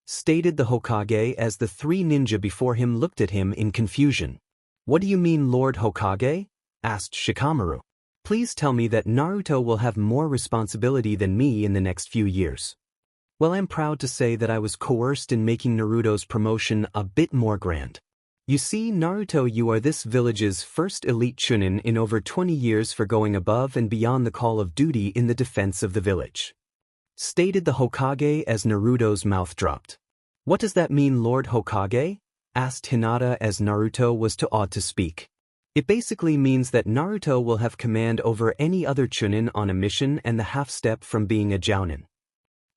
Stated the Hokage as the three ninja before him looked at him in confusion. What do you mean, Lord Hokage? Asked Shikamaru. Please tell me that Naruto will have more responsibility than me in the next few years. Well, I'm proud to say that I was coerced in making Naruto's promotion a bit more grand. You see, Naruto, you are this village's first elite Chunin in over 20 years for going above and beyond the call of duty in the defense of the village. Stated the Hokage as Naruto's mouth dropped. What does that mean, Lord Hokage? Asked Hinata as Naruto was too awed to speak. It basically means that Naruto will have command over any other Chunin on a mission and the half step from being a Jounin.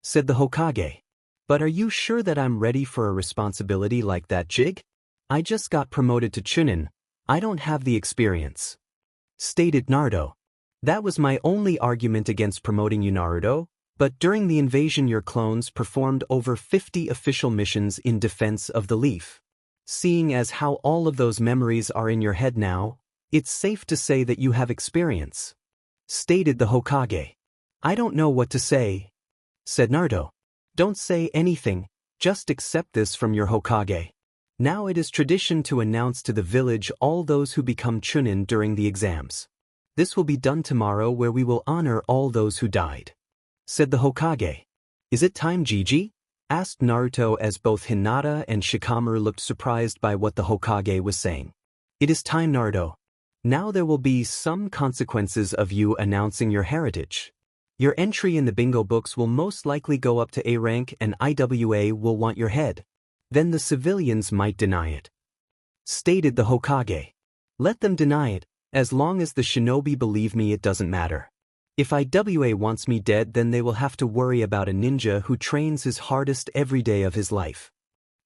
Said the Hokage. But are you sure that I'm ready for a responsibility like that, Jig? I just got promoted to Chunin. I don't have the experience. Stated Naruto. That was my only argument against promoting you, Naruto, but during the invasion your clones performed over 50 official missions in defense of the Leaf. Seeing as how all of those memories are in your head now, it's safe to say that you have experience. Stated the Hokage. I don't know what to say. Said Naruto. Don't say anything, just accept this from your Hokage. Now it is tradition to announce to the village all those who become Chunin during the exams. This will be done tomorrow, where we will honor all those who died. Said the Hokage. Is it time, Gigi? Asked Naruto as both Hinata and Shikamaru looked surprised by what the Hokage was saying. It is time, Naruto. Now there will be some consequences of you announcing your heritage. Your entry in the bingo books will most likely go up to A rank and IWA will want your head. Then the civilians might deny it. Stated the Hokage. Let them deny it, as long as the shinobi believe me, it doesn't matter. If IWA wants me dead, then they will have to worry about a ninja who trains his hardest every day of his life.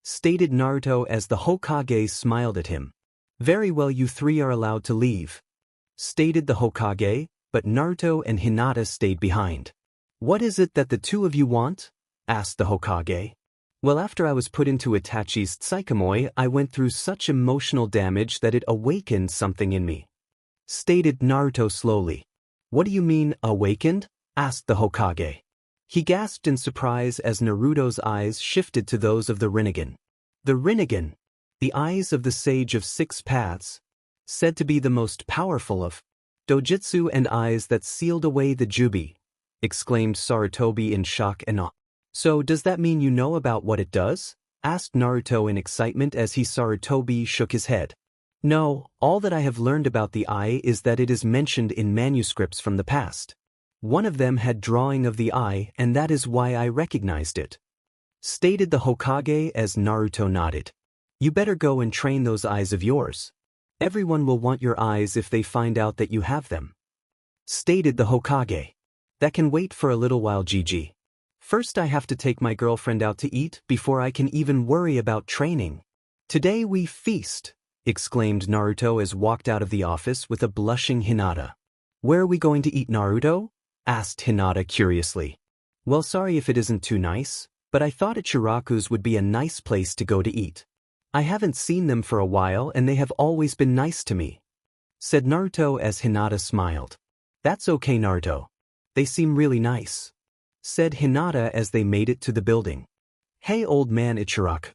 Stated Naruto as the Hokage smiled at him. Very well, you three are allowed to leave. Stated the Hokage, but Naruto and Hinata stayed behind. What is it that the two of you want? Asked the Hokage. Well, after I was put into Itachi's Tsukamoi, I went through such emotional damage that it awakened something in me. Stated Naruto slowly. What do you mean, awakened? Asked the Hokage. He gasped in surprise as Naruto's eyes shifted to those of the Rinnegan. The Rinnegan, the eyes of the Sage of Six Paths, said to be the most powerful of dojutsu and eyes that sealed away the Jubi, exclaimed Sarutobi in shock and awe. So does that mean you know about what it does? Asked Naruto in excitement as Sarutobi shook his head. No, all that I have learned about the eye is that it is mentioned in manuscripts from the past. One of them had drawing of the eye, and that is why I recognized it. Stated the Hokage as Naruto nodded. You better go and train those eyes of yours. Everyone will want your eyes if they find out that you have them. Stated the Hokage. That can wait for a little while, Gigi. First I have to take my girlfriend out to eat before I can even worry about training. Today we feast, exclaimed Naruto as walked out of the office with a blushing Hinata. Where are we going to eat, Naruto? Asked Hinata curiously. Well, sorry if it isn't too nice, but I thought Ichiraku's would be a nice place to go to eat. I haven't seen them for a while and they have always been nice to me. Said Naruto as Hinata smiled. That's okay, Naruto. They seem really nice. Said Hinata as they made it to the building. Hey, old man Ichiraku.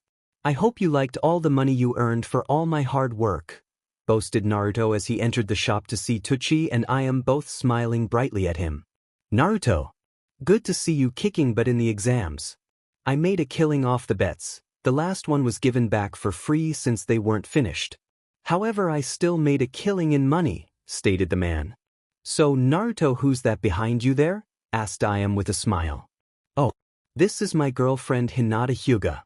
I hope you liked all the money you earned for all my hard work, boasted Naruto as he entered the shop to see Tucci and Ayam both smiling brightly at him. Naruto. Good to see you kicking butt in the exams. I made a killing off the bets. The last one was given back for free since they weren't finished. However, I still made a killing in money, stated the man. So, Naruto, who's that behind you there? Asked Ayam with a smile. Oh, this is my girlfriend Hinata Huga.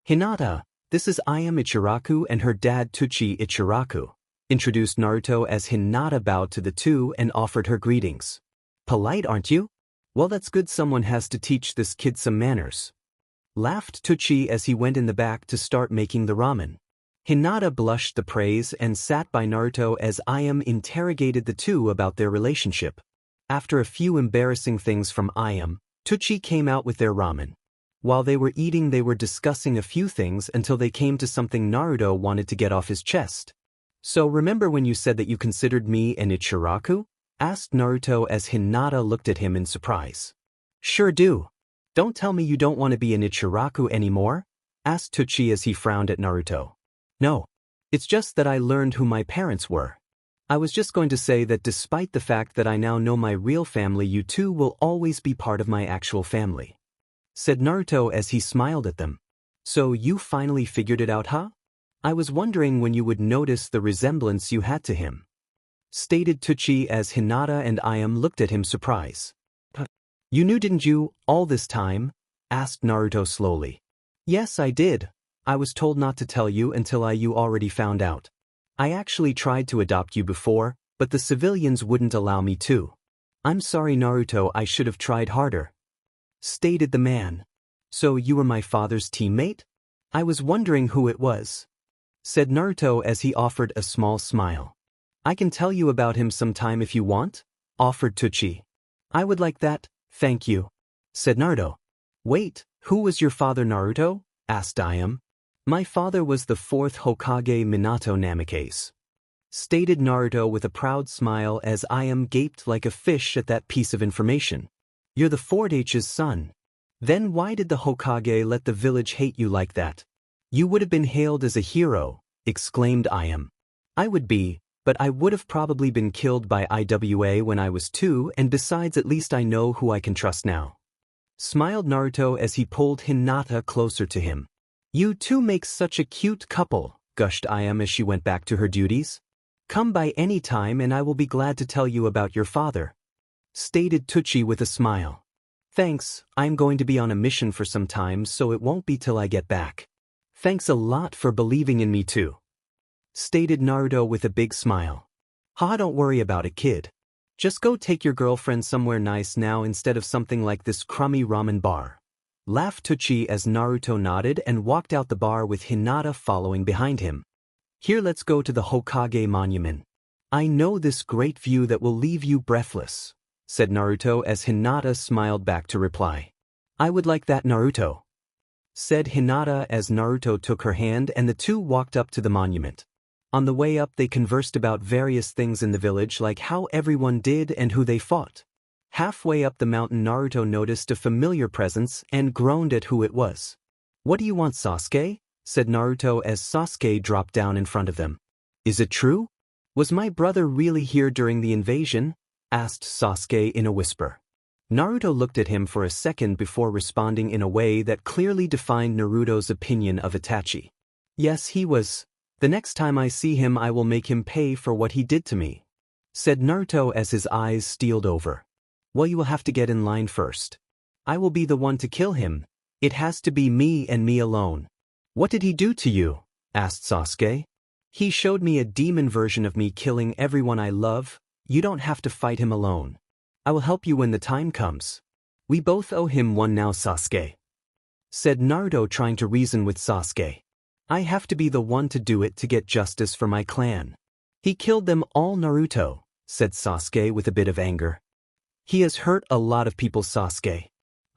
Hinata, this is Ayam Ichiraku and her dad Tucci Ichiraku, introduced Naruto as Hinata bowed to the two and offered her greetings. Polite, aren't you? Well, that's good, someone has to teach this kid some manners. Laughed Tsuchi as he went in the back to start making the ramen. Hinata blushed the praise and sat by Naruto as Ayam interrogated the two about their relationship. After a few embarrassing things from Ayam, Tsuchi came out with their ramen. While they were eating, they were discussing a few things until they came to something Naruto wanted to get off his chest. So remember when you said that you considered me an Ichiraku? Asked Naruto as Hinata looked at him in surprise. Sure do. Don't tell me you don't want to be an Ichiraku anymore? Asked Tsuchi as he frowned at Naruto. No. It's just that I learned who my parents were. I was just going to say that despite the fact that I now know my real family, you two will always be part of my actual family. Said Naruto as he smiled at them. So you finally figured it out, huh? I was wondering when you would notice the resemblance you had to him. Stated Tsuchi as Hinata and Ayam looked at him surprised. You knew, didn't you, all this time? Asked Naruto slowly. Yes, I did. I was told not to tell you until you already found out. I actually tried to adopt you before, but the civilians wouldn't allow me to. I'm sorry, Naruto, I should have tried harder. Stated the man. So you were my father's teammate? I was wondering who it was. Said Naruto as he offered a small smile. I can tell you about him sometime if you want, offered Tsuchi. I would like that, thank you. Said Naruto. Wait, who was your father, Naruto? Asked Ayam. My father was the 4th Hokage Minato Namikaze. Stated Naruto with a proud smile as Ayam gaped like a fish at that piece of information. You're the 4H's son. Then why did the Hokage let the village hate you like that? You would have been hailed as a hero, exclaimed Ayam. I would be, but I would have probably been killed by IWA when I was 2, and besides, at least I know who I can trust now. Smiled Naruto as he pulled Hinata closer to him. You two make such a cute couple, gushed Ayam as she went back to her duties. Come by any time and I will be glad to tell you about your father. Stated Tsuchi with a smile. Thanks, I'm going to be on a mission for some time, so it won't be till I get back. Thanks a lot for believing in me too. Stated Naruto with a big smile. Ha, don't worry about it, kid. Just go take your girlfriend somewhere nice now instead of something like this crummy ramen bar. Laughed Tsuchi as Naruto nodded and walked out the bar with Hinata following behind him. Here, let's go to the Hokage monument. I know this great view that will leave you breathless, said Naruto as Hinata smiled back to reply. I would like that, Naruto. Said Hinata as Naruto took her hand and the two walked up to the monument. On the way up they conversed about various things in the village, like how everyone did and who they fought. Halfway up the mountain Naruto noticed a familiar presence and groaned at who it was. What do you want, Sasuke? Said Naruto as Sasuke dropped down in front of them. Is it true? Was my brother really here during the invasion? Asked Sasuke in a whisper. Naruto looked at him for a second before responding in a way that clearly defined Naruto's opinion of Itachi. Yes, he was. The next time I see him I will make him pay for what he did to me. Said Naruto as his eyes steeled over. Well, you will have to get in line first. I will be the one to kill him. It has to be me and me alone. What did he do to you? Asked Sasuke. He showed me a demon version of me killing everyone I love. You don't have to fight him alone. I will help you when the time comes. We both owe him one now, Sasuke. Said Naruto, trying to reason with Sasuke. I have to be the one to do it to get justice for my clan. He killed them all, Naruto, said Sasuke with a bit of anger. He has hurt a lot of people, Sasuke.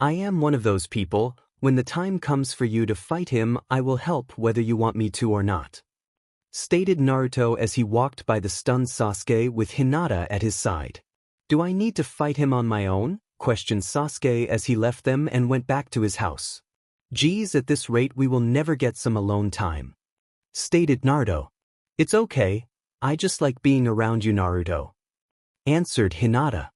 I am one of those people. When the time comes for you to fight him, I will help whether you want me to or not. Stated Naruto as he walked by the stunned Sasuke with Hinata at his side. Do I need to fight him on my own? Questioned Sasuke as he left them and went back to his house. Geez, at this rate we will never get some alone time. Stated Naruto. It's okay, I just like being around you, Naruto. Answered Hinata.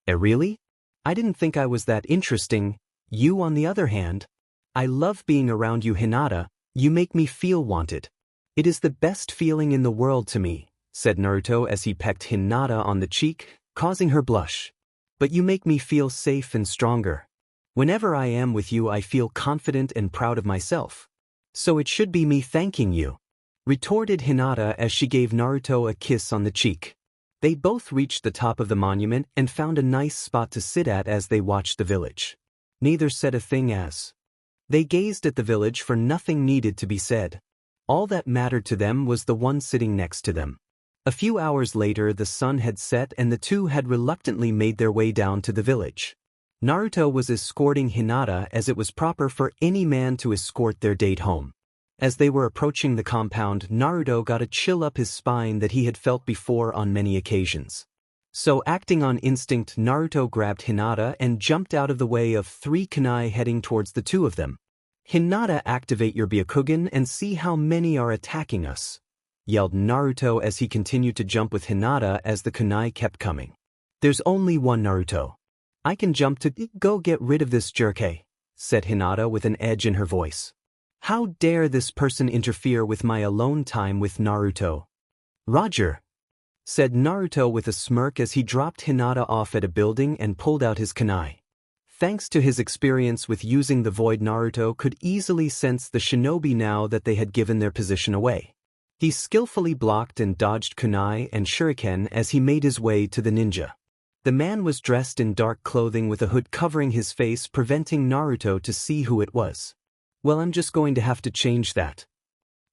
Really? I didn't think I was that interesting. You, on the other hand. I love being around you, Hinata. You make me feel wanted. It is the best feeling in the world to me, said Naruto as he pecked Hinata on the cheek, causing her blush. But you make me feel safe and stronger. Whenever I am with you I feel confident and proud of myself. So it should be me thanking you. Retorted Hinata as she gave Naruto a kiss on the cheek. They both reached the top of the monument and found a nice spot to sit at as they watched the village. Neither said a thing as they gazed at the village, for nothing needed to be said. All that mattered to them was the one sitting next to them. A few hours later the sun had set and the two had reluctantly made their way down to the village. Naruto was escorting Hinata as it was proper for any man to escort their date home. As they were approaching the compound, Naruto got a chill up his spine that he had felt before on many occasions. So acting on instinct, Naruto grabbed Hinata and jumped out of the way of 3 kunai heading towards the two of them. "Hinata, activate your Byakugan and see how many are attacking us," yelled Naruto as he continued to jump with Hinata as the kunai kept coming. "There's only one Naruto. I can jump to go get rid of this jerk, said Hinata with an edge in her voice. "How dare this person interfere with my alone time with Naruto?" "Roger," said Naruto with a smirk as he dropped Hinata off at a building and pulled out his kunai. Thanks to his experience with using the void, Naruto could easily sense the shinobi now that they had given their position away. He skillfully blocked and dodged kunai and shuriken as he made his way to the ninja. The man was dressed in dark clothing with a hood covering his face, preventing Naruto to see who it was. "Well, I'm just going to have to change that,"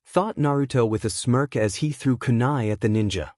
thought Naruto with a smirk as he threw kunai at the ninja.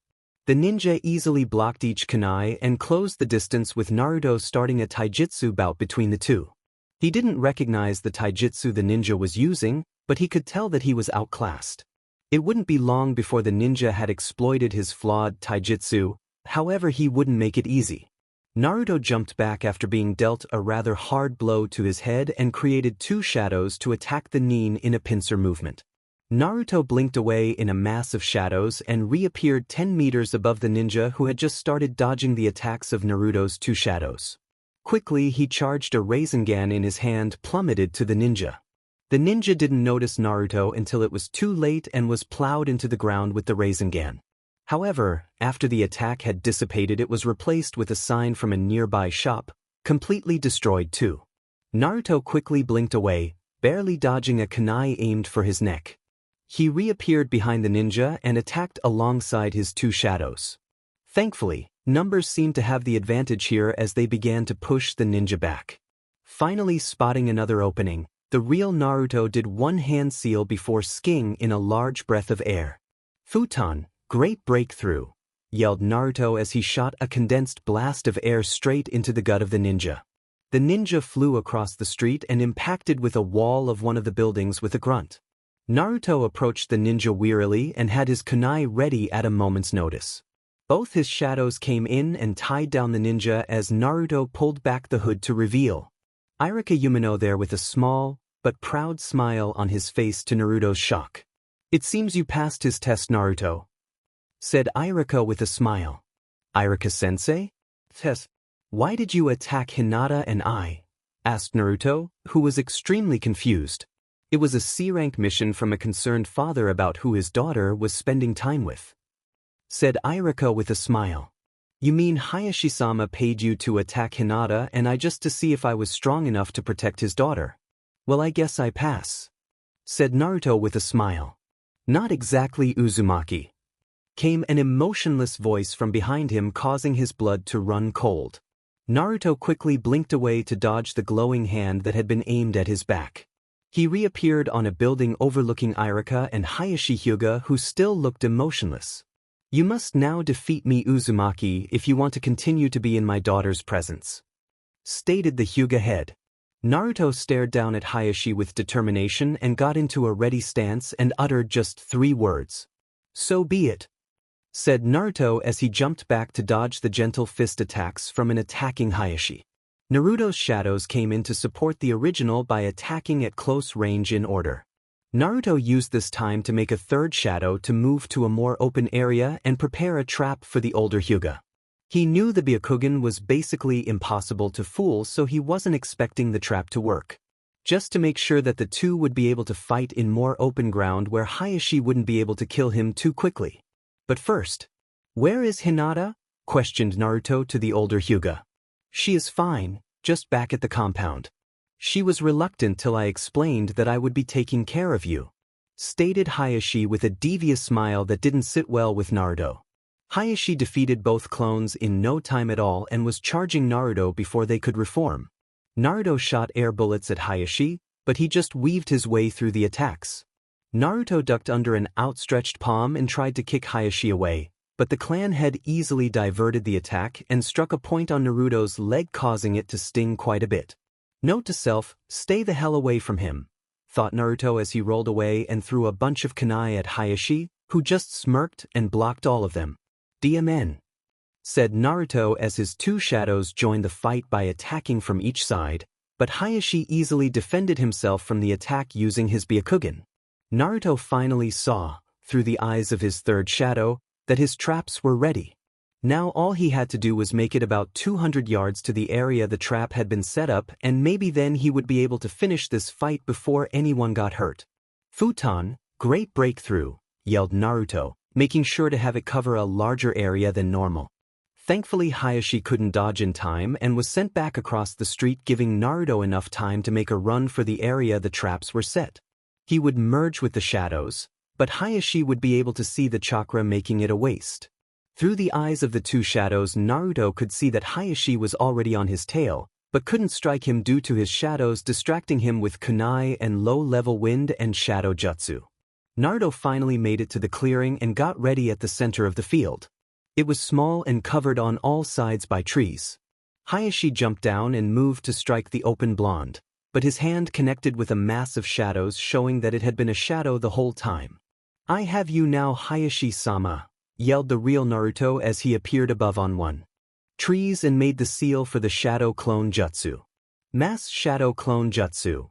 The ninja easily blocked each kunai and closed the distance, with Naruto starting a taijutsu bout between the two. He didn't recognize the taijutsu the ninja was using, but he could tell that he was outclassed. It wouldn't be long before the ninja had exploited his flawed taijutsu, however he wouldn't make it easy. Naruto jumped back after being dealt a rather hard blow to his head and created 2 shadows to attack the nin in a pincer movement. Naruto blinked away in a mass of shadows and reappeared 10 meters above the ninja, who had just started dodging the attacks of Naruto's 2 shadows. Quickly he charged a Rasengan in his hand, plummeted to the ninja. The ninja didn't notice Naruto until it was too late and was plowed into the ground with the Rasengan. However, after the attack had dissipated, it was replaced with a sign from a nearby shop, completely destroyed too. Naruto quickly blinked away, barely dodging a kunai aimed for his neck. He reappeared behind the ninja and attacked alongside his 2 shadows. Thankfully, numbers seemed to have the advantage here as they began to push the ninja back. Finally spotting another opening, the real Naruto did one hand seal before skiing in a large breath of air. "Futon, great breakthrough," yelled Naruto as he shot a condensed blast of air straight into the gut of the ninja. The ninja flew across the street and impacted with a wall of one of the buildings with a grunt. Naruto approached the ninja wearily and had his kunai ready at a moment's notice. Both his shadows came in and tied down the ninja as Naruto pulled back the hood to reveal Irika Umino there with a small but proud smile on his face. To Naruto's shock, "It seems you passed his test, Naruto," said Irika with a smile. "Irika-sensei? Test? Why did you attack Hinata and I?" asked Naruto, who was extremely confused. It was a C-rank mission from a concerned father about who his daughter was spending time with. Said Irika with a smile. "You mean Hayashi-sama paid you to attack Hinata and I just to see if I was strong enough to protect his daughter? Well, I guess I pass," said Naruto with a smile. "Not exactly, Uzumaki," came an emotionless voice from behind him, causing his blood to run cold. Naruto quickly blinked away to dodge the glowing hand that had been aimed at his back. He reappeared on a building overlooking Irika and Hayashi Huga, who still looked emotionless. "You must now defeat me, Uzumaki, if you want to continue to be in my daughter's presence," stated the Huga head. Naruto stared down at Hayashi with determination and got into a ready stance and uttered just 3 words. "So be it," said Naruto as he jumped back to dodge the gentle fist attacks from an attacking Hayashi. Naruto's shadows came in to support the original by attacking at close range in order. Naruto used this time to make a 3rd shadow to move to a more open area and prepare a trap for the older Huga. He knew the Byakugan was basically impossible to fool, so he wasn't expecting the trap to work. Just to make sure that the two would be able to fight in more open ground where Hayashi wouldn't be able to kill him too quickly. "But first, where is Hinata?" questioned Naruto to the older Huga. "She is fine, just back at the compound. She was reluctant till I explained that I would be taking care of you," stated Hayashi with a devious smile that didn't sit well with Naruto. Hayashi defeated both clones in no time at all and was charging Naruto before they could reform. Naruto shot air bullets at Hayashi, but he just weaved his way through the attacks. Naruto ducked under an outstretched palm and tried to kick Hayashi away, but the clan head easily diverted the attack and struck a point on Naruto's leg, causing it to sting quite a bit. Note to self, stay the hell away from him, thought Naruto as he rolled away and threw a bunch of kunai at Hayashi, who just smirked and blocked all of them. DMN, said Naruto as his two shadows joined the fight by attacking from each side, but Hayashi easily defended himself from the attack using his Byakugan. Naruto finally saw, through the eyes of his third shadow, that his traps were ready. Now all he had to do was make it about 200 yards to the area the trap had been set up, and maybe then he would be able to finish this fight before anyone got hurt. Futon, great breakthrough, yelled Naruto, making sure to have it cover a larger area than normal. Thankfully Hayashi couldn't dodge in time and was sent back across the street, giving Naruto enough time to make a run for the area the traps were set. He would merge with the shadows, but Hayashi would be able to see the chakra, making it a waste. Through the eyes of the two shadows, Naruto could see that Hayashi was already on his tail, but couldn't strike him due to his shadows distracting him with kunai and low-level wind and shadow jutsu. Naruto finally made it to the clearing and got ready at the center of the field. It was small and covered on all sides by trees. Hayashi jumped down and moved to strike the open blonde, but his hand connected with a mass of shadows, showing that it had been a shadow the whole time. "I have you now, Hayashi-sama," yelled the real Naruto as he appeared above on one trees and made the seal for the shadow clone jutsu. "Mass shadow clone jutsu,"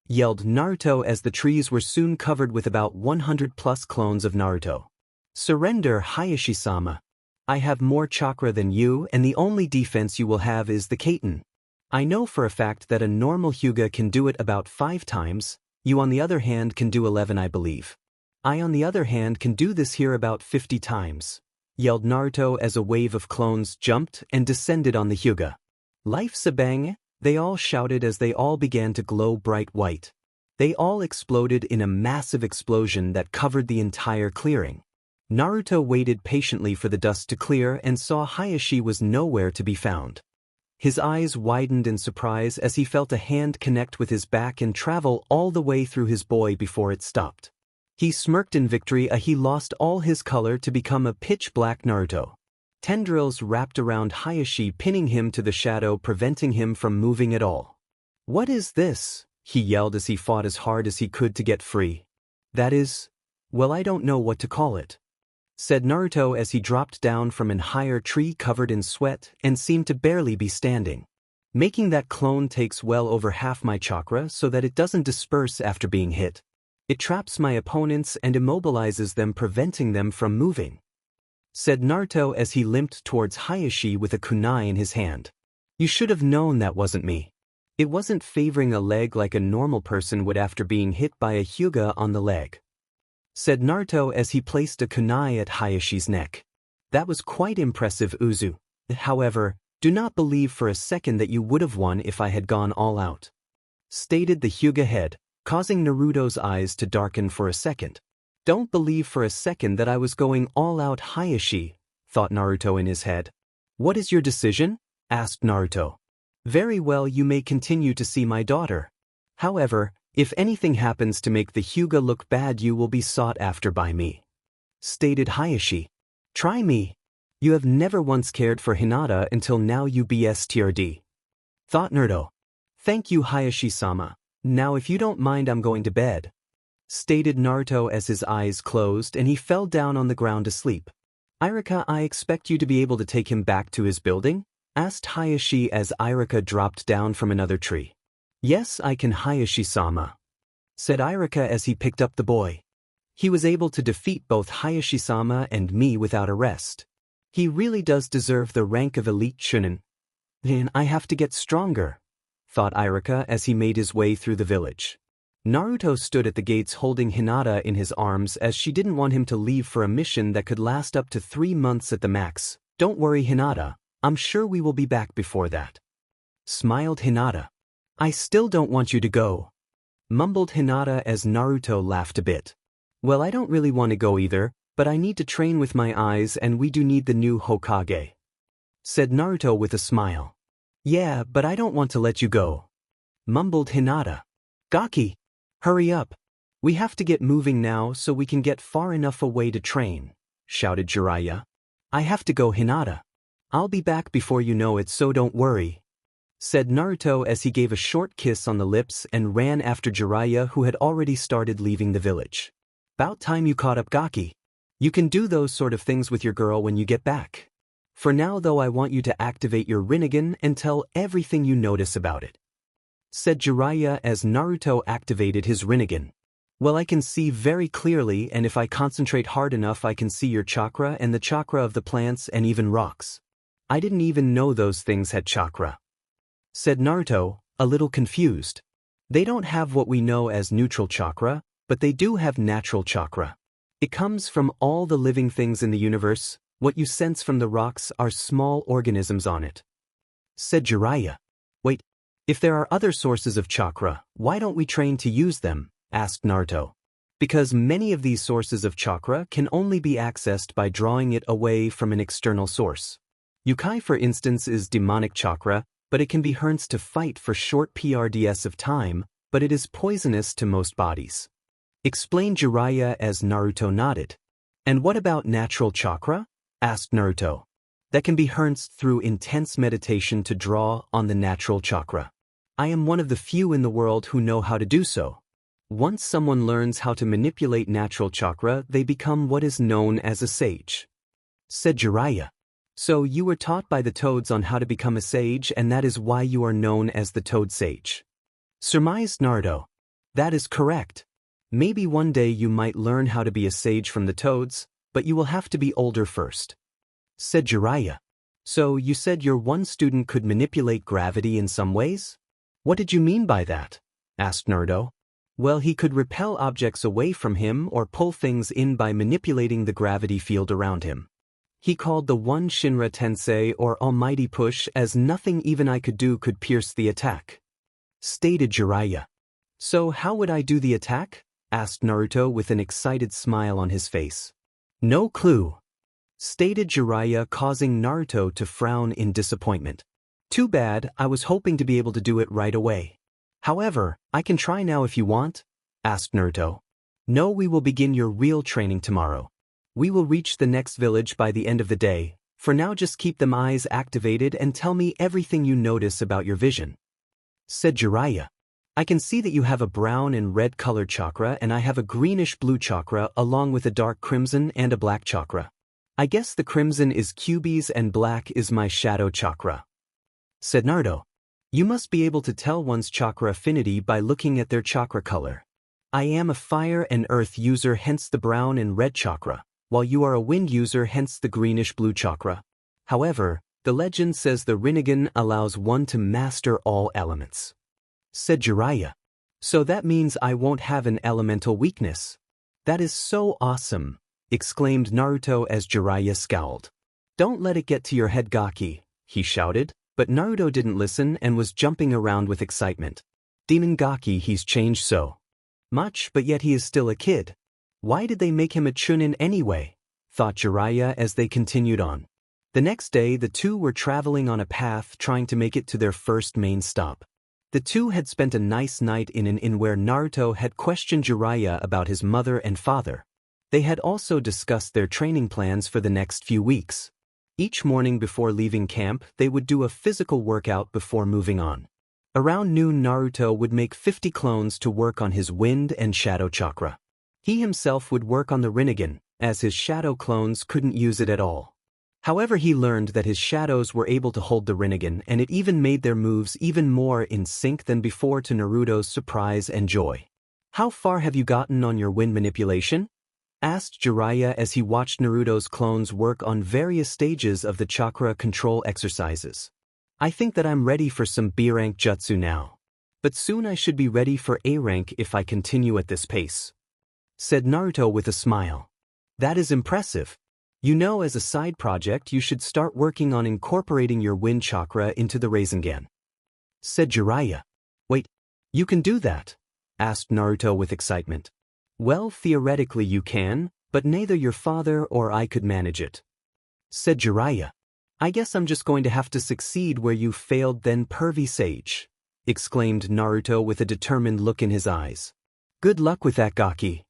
yelled Naruto as the trees were soon covered with about 100 plus clones of Naruto. "Surrender, Hayashi-sama. I have more chakra than you, and the only defense you will have is the Kaiten. I know for a fact that a normal Huga can do it about 5 times, you on the other hand can do 11, I believe. I on the other hand can do this here about 50 times, yelled Naruto as a wave of clones jumped and descended on the Huga. "Life Sabang," they all shouted as they all began to glow bright white. They all exploded in a massive explosion that covered the entire clearing. Naruto waited patiently for the dust to clear and saw Hayashi was nowhere to be found. His eyes widened in surprise as he felt a hand connect with his back and travel all the way through his boy before it stopped. He smirked in victory as he lost all his color to become a pitch-black Naruto. Tendrils wrapped around Hayashi, pinning him to the shadow, preventing him from moving at all. "What is this?" he yelled as he fought as hard as he could to get free. "That is, well, I don't know what to call it," said Naruto as he dropped down from an higher tree covered in sweat and seemed to barely be standing. "Making that clone takes well over half my chakra so that it doesn't disperse after being hit. It traps my opponents and immobilizes them, preventing them from moving," said Naruto as he limped towards Hayashi with a kunai in his hand. "You should have known that wasn't me. It wasn't favoring a leg like a normal person would after being hit by a Huga on the leg," said Naruto as he placed a kunai at Hayashi's neck. "That was quite impressive, Uzu. However, do not believe for a second that you would have won if I had gone all out," stated the Huga head, causing Naruto's eyes to darken for a second. "Don't believe for a second that I was going all out, Hayashi," thought Naruto in his head. "What is your decision?" asked Naruto. "Very well, you may continue to see my daughter. However, if anything happens to make the Huga look bad, you will be sought after by me," stated Hayashi. "Try me. You have never once cared for Hinata until now, you BSTRD," thought Naruto. "Thank you, Hayashi-sama. Now if you don't mind, I'm going to bed," stated Naruto as his eyes closed and he fell down on the ground asleep. "Irika, I expect you to be able to take him back to his building?" asked Hayashi as Irika dropped down from another tree. "Yes, I can, Hayashi-sama," said Irika as he picked up the boy. "He was able to defeat both Hayashi-sama and me without arrest. He really does deserve the rank of elite Chunin. Then I have to get stronger," thought Irika as he made his way through the village. Naruto stood at the gates holding Hinata in his arms as she didn't want him to leave for a mission that could last up to 3 months at the max. "Don't worry, Hinata, I'm sure we will be back before that," smiled Hinata. "I still don't want you to go," mumbled Hinata as Naruto laughed a bit. "Well, I don't really want to go either, But I need to train with my eyes and we do need the new Hokage, said Naruto with a smile. Yeah, but I don't want to let you go, mumbled Hinata. Gaki, hurry up. We have to get moving now so we can get far enough away to train, shouted Jiraiya. I have to go, Hinata. I'll be back before you know it, so don't worry, said Naruto as he gave a short kiss on the lips and ran after Jiraiya, who had already started leaving the village. About time you caught up, Gaki. You can do those sort of things with your girl when you get back. For now though, I want you to activate your Rinnegan and tell everything you notice about it, said Jiraiya as Naruto activated his Rinnegan. Well, I can see very clearly, and if I concentrate hard enough I can see your chakra and the chakra of the plants and even rocks. I didn't even know those things had chakra, said Naruto, a little confused. They don't have what we know as neutral chakra, but they do have natural chakra. It comes from all the living things in the universe. What you sense from the rocks are small organisms on it, said Jiraiya. Wait, if there are other sources of chakra, why don't we train to use them? Asked Naruto. Because many of these sources of chakra can only be accessed by drawing it away from an external source. Yukai, for instance, is demonic chakra, but it can be harnessed to fight for short PRDS of time, but it is poisonous to most bodies, explained Jiraiya as Naruto nodded. And what about natural chakra? Asked Naruto. That can be harnessed through intense meditation to draw on the natural chakra. I am one of the few in the world who know how to do so. Once someone learns how to manipulate natural chakra, they become what is known as a sage, said Jiraiya. So you were taught by the toads on how to become a sage, and that is why you are known as the Toad Sage, surmised Naruto. That is correct. Maybe one day you might learn how to be a sage from the toads, but you will have to be older first, said Jiraiya. So you said your one student could manipulate gravity in some ways? What did you mean by that? Asked Naruto. Well, he could repel objects away from him or pull things in by manipulating the gravity field around him. He called the one Shinra Tensei, or Almighty Push, as nothing even I could do could pierce the attack, stated Jiraiya. So how would I do the attack? Asked Naruto with an excited smile on his face. No clue, stated Jiraiya, causing Naruto to frown in disappointment. Too bad, I was hoping to be able to do it right away. However, I can try now if you want, asked Naruto. No, we will begin your real training tomorrow. We will reach the next village by the end of the day. For now just keep them eyes activated and tell me everything you notice about your vision, said Jiraiya. I can see that you have a brown and red colored chakra and I have a greenish blue chakra along with a dark crimson and a black chakra. I guess the crimson is Kyuubi's and black is my shadow chakra, said Naruto. You must be able to tell one's chakra affinity by looking at their chakra color. I am a fire and earth user, hence the brown and red chakra, while you are a wind user, hence the greenish-blue chakra. However, the legend says the Rinnegan allows one to master all elements, said Jiraiya. So that means I won't have an elemental weakness. That is so awesome, exclaimed Naruto as Jiraiya scowled. Don't let it get to your head, Gaki, he shouted, but Naruto didn't listen and was jumping around with excitement. Demon Gaki, he's changed so much, but yet he is still a kid. Why did they make him a Chunin anyway? Thought Jiraiya as they continued on. The next day the two were traveling on a path trying to make it to their first main stop. The two had spent a nice night in an inn where Naruto had questioned Jiraiya about his mother and father. They had also discussed their training plans for the next few weeks. Each morning before leaving camp they would do a physical workout before moving on. Around noon Naruto would make 50 clones to work on his wind and shadow chakra. He himself would work on the Rinnegan, as his shadow clones couldn't use it at all. However, he learned that his shadows were able to hold the Rinnegan, and it even made their moves even more in sync than before, to Naruto's surprise and joy. How far have you gotten on your wind manipulation? Asked Jiraiya as he watched Naruto's clones work on various stages of the chakra control exercises. I think that I'm ready for some B rank jutsu now. But soon I should be ready for A rank if I continue at this pace, said Naruto with a smile. That is impressive. You know, as a side project you should start working on incorporating your wind chakra into the Rasengan, said Jiraiya. Wait, you can do that? Asked Naruto with excitement. Well, theoretically you can, but neither your father or I could manage it," said Jiraiya. "I guess I'm just going to have to succeed where you failed then, pervy sage," exclaimed Naruto with a determined look in his eyes. "Good luck with that, Gaki,"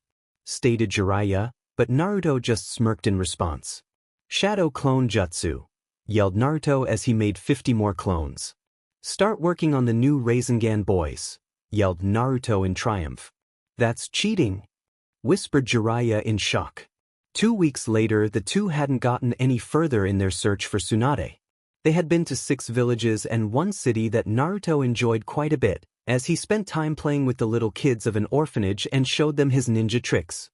stated Jiraiya, but Naruto just smirked in response. "Shadow Clone Jutsu," yelled Naruto as he made 50 more clones. "Start working on the new Rasengan boys," yelled Naruto in triumph. "That's cheating," whispered Jiraiya in shock. 2 weeks later, the two hadn't gotten any further in their search for Tsunade. They had been to 6 villages and 1 city that Naruto enjoyed quite a bit, as he spent time playing with the little kids of an orphanage and showed them his ninja tricks.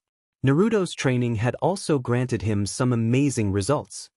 Naruto's training had also granted him some amazing results.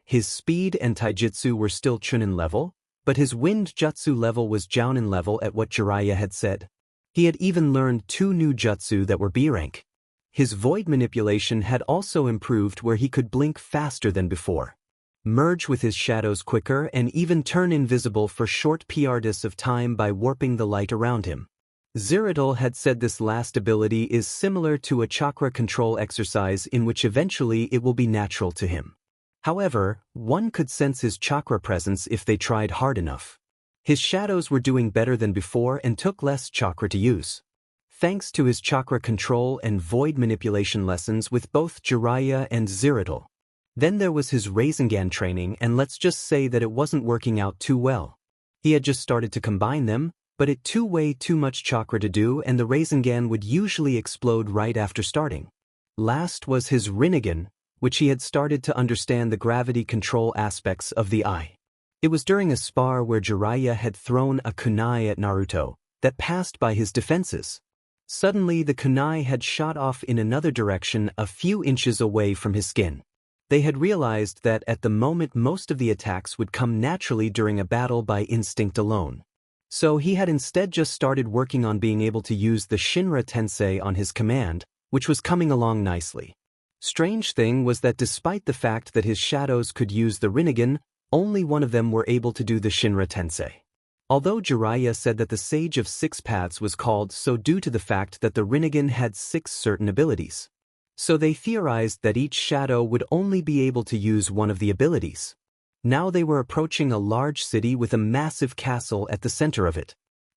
His speed and taijutsu were still Chunin level, but his wind jutsu level was Jounin level at what Jiraiya had said. He had even learned 2 new jutsu that were B rank. His void manipulation had also improved where he could blink faster than before, merge with his shadows quicker, and even turn invisible for short periods of time by warping the light around him. Zeridal had said this last ability is similar to a chakra control exercise in which eventually it will be natural to him. However, one could sense his chakra presence if they tried hard enough. His shadows were doing better than before and took less chakra to use, thanks to his chakra control and void manipulation lessons with both Jiraiya and Zeridal. Then there was his Rasengan training, and let's just say that it wasn't working out too well. He had just started to combine them, but it took way too much chakra to do, and the Rasengan would usually explode right after starting. Last was his Rinnegan, which he had started to understand the gravity control aspects of the eye. It was during a spar where Jiraiya had thrown a kunai at Naruto that passed by his defenses. Suddenly the kunai had shot off in another direction a few inches away from his skin. They had realized that at the moment most of the attacks would come naturally during a battle by instinct alone. So he had instead just started working on being able to use the Shinra Tensei on his command, which was coming along nicely. Strange thing was that despite the fact that his shadows could use the Rinnegan, only one of them were able to do the Shinra Tensei. Although Jiraiya said that the Sage of 6 Paths was called so due to the fact that the Rinnegan had 6 certain abilities. So they theorized that each shadow would only be able to use one of the abilities. Now they were approaching a large city with a massive castle at the center of it.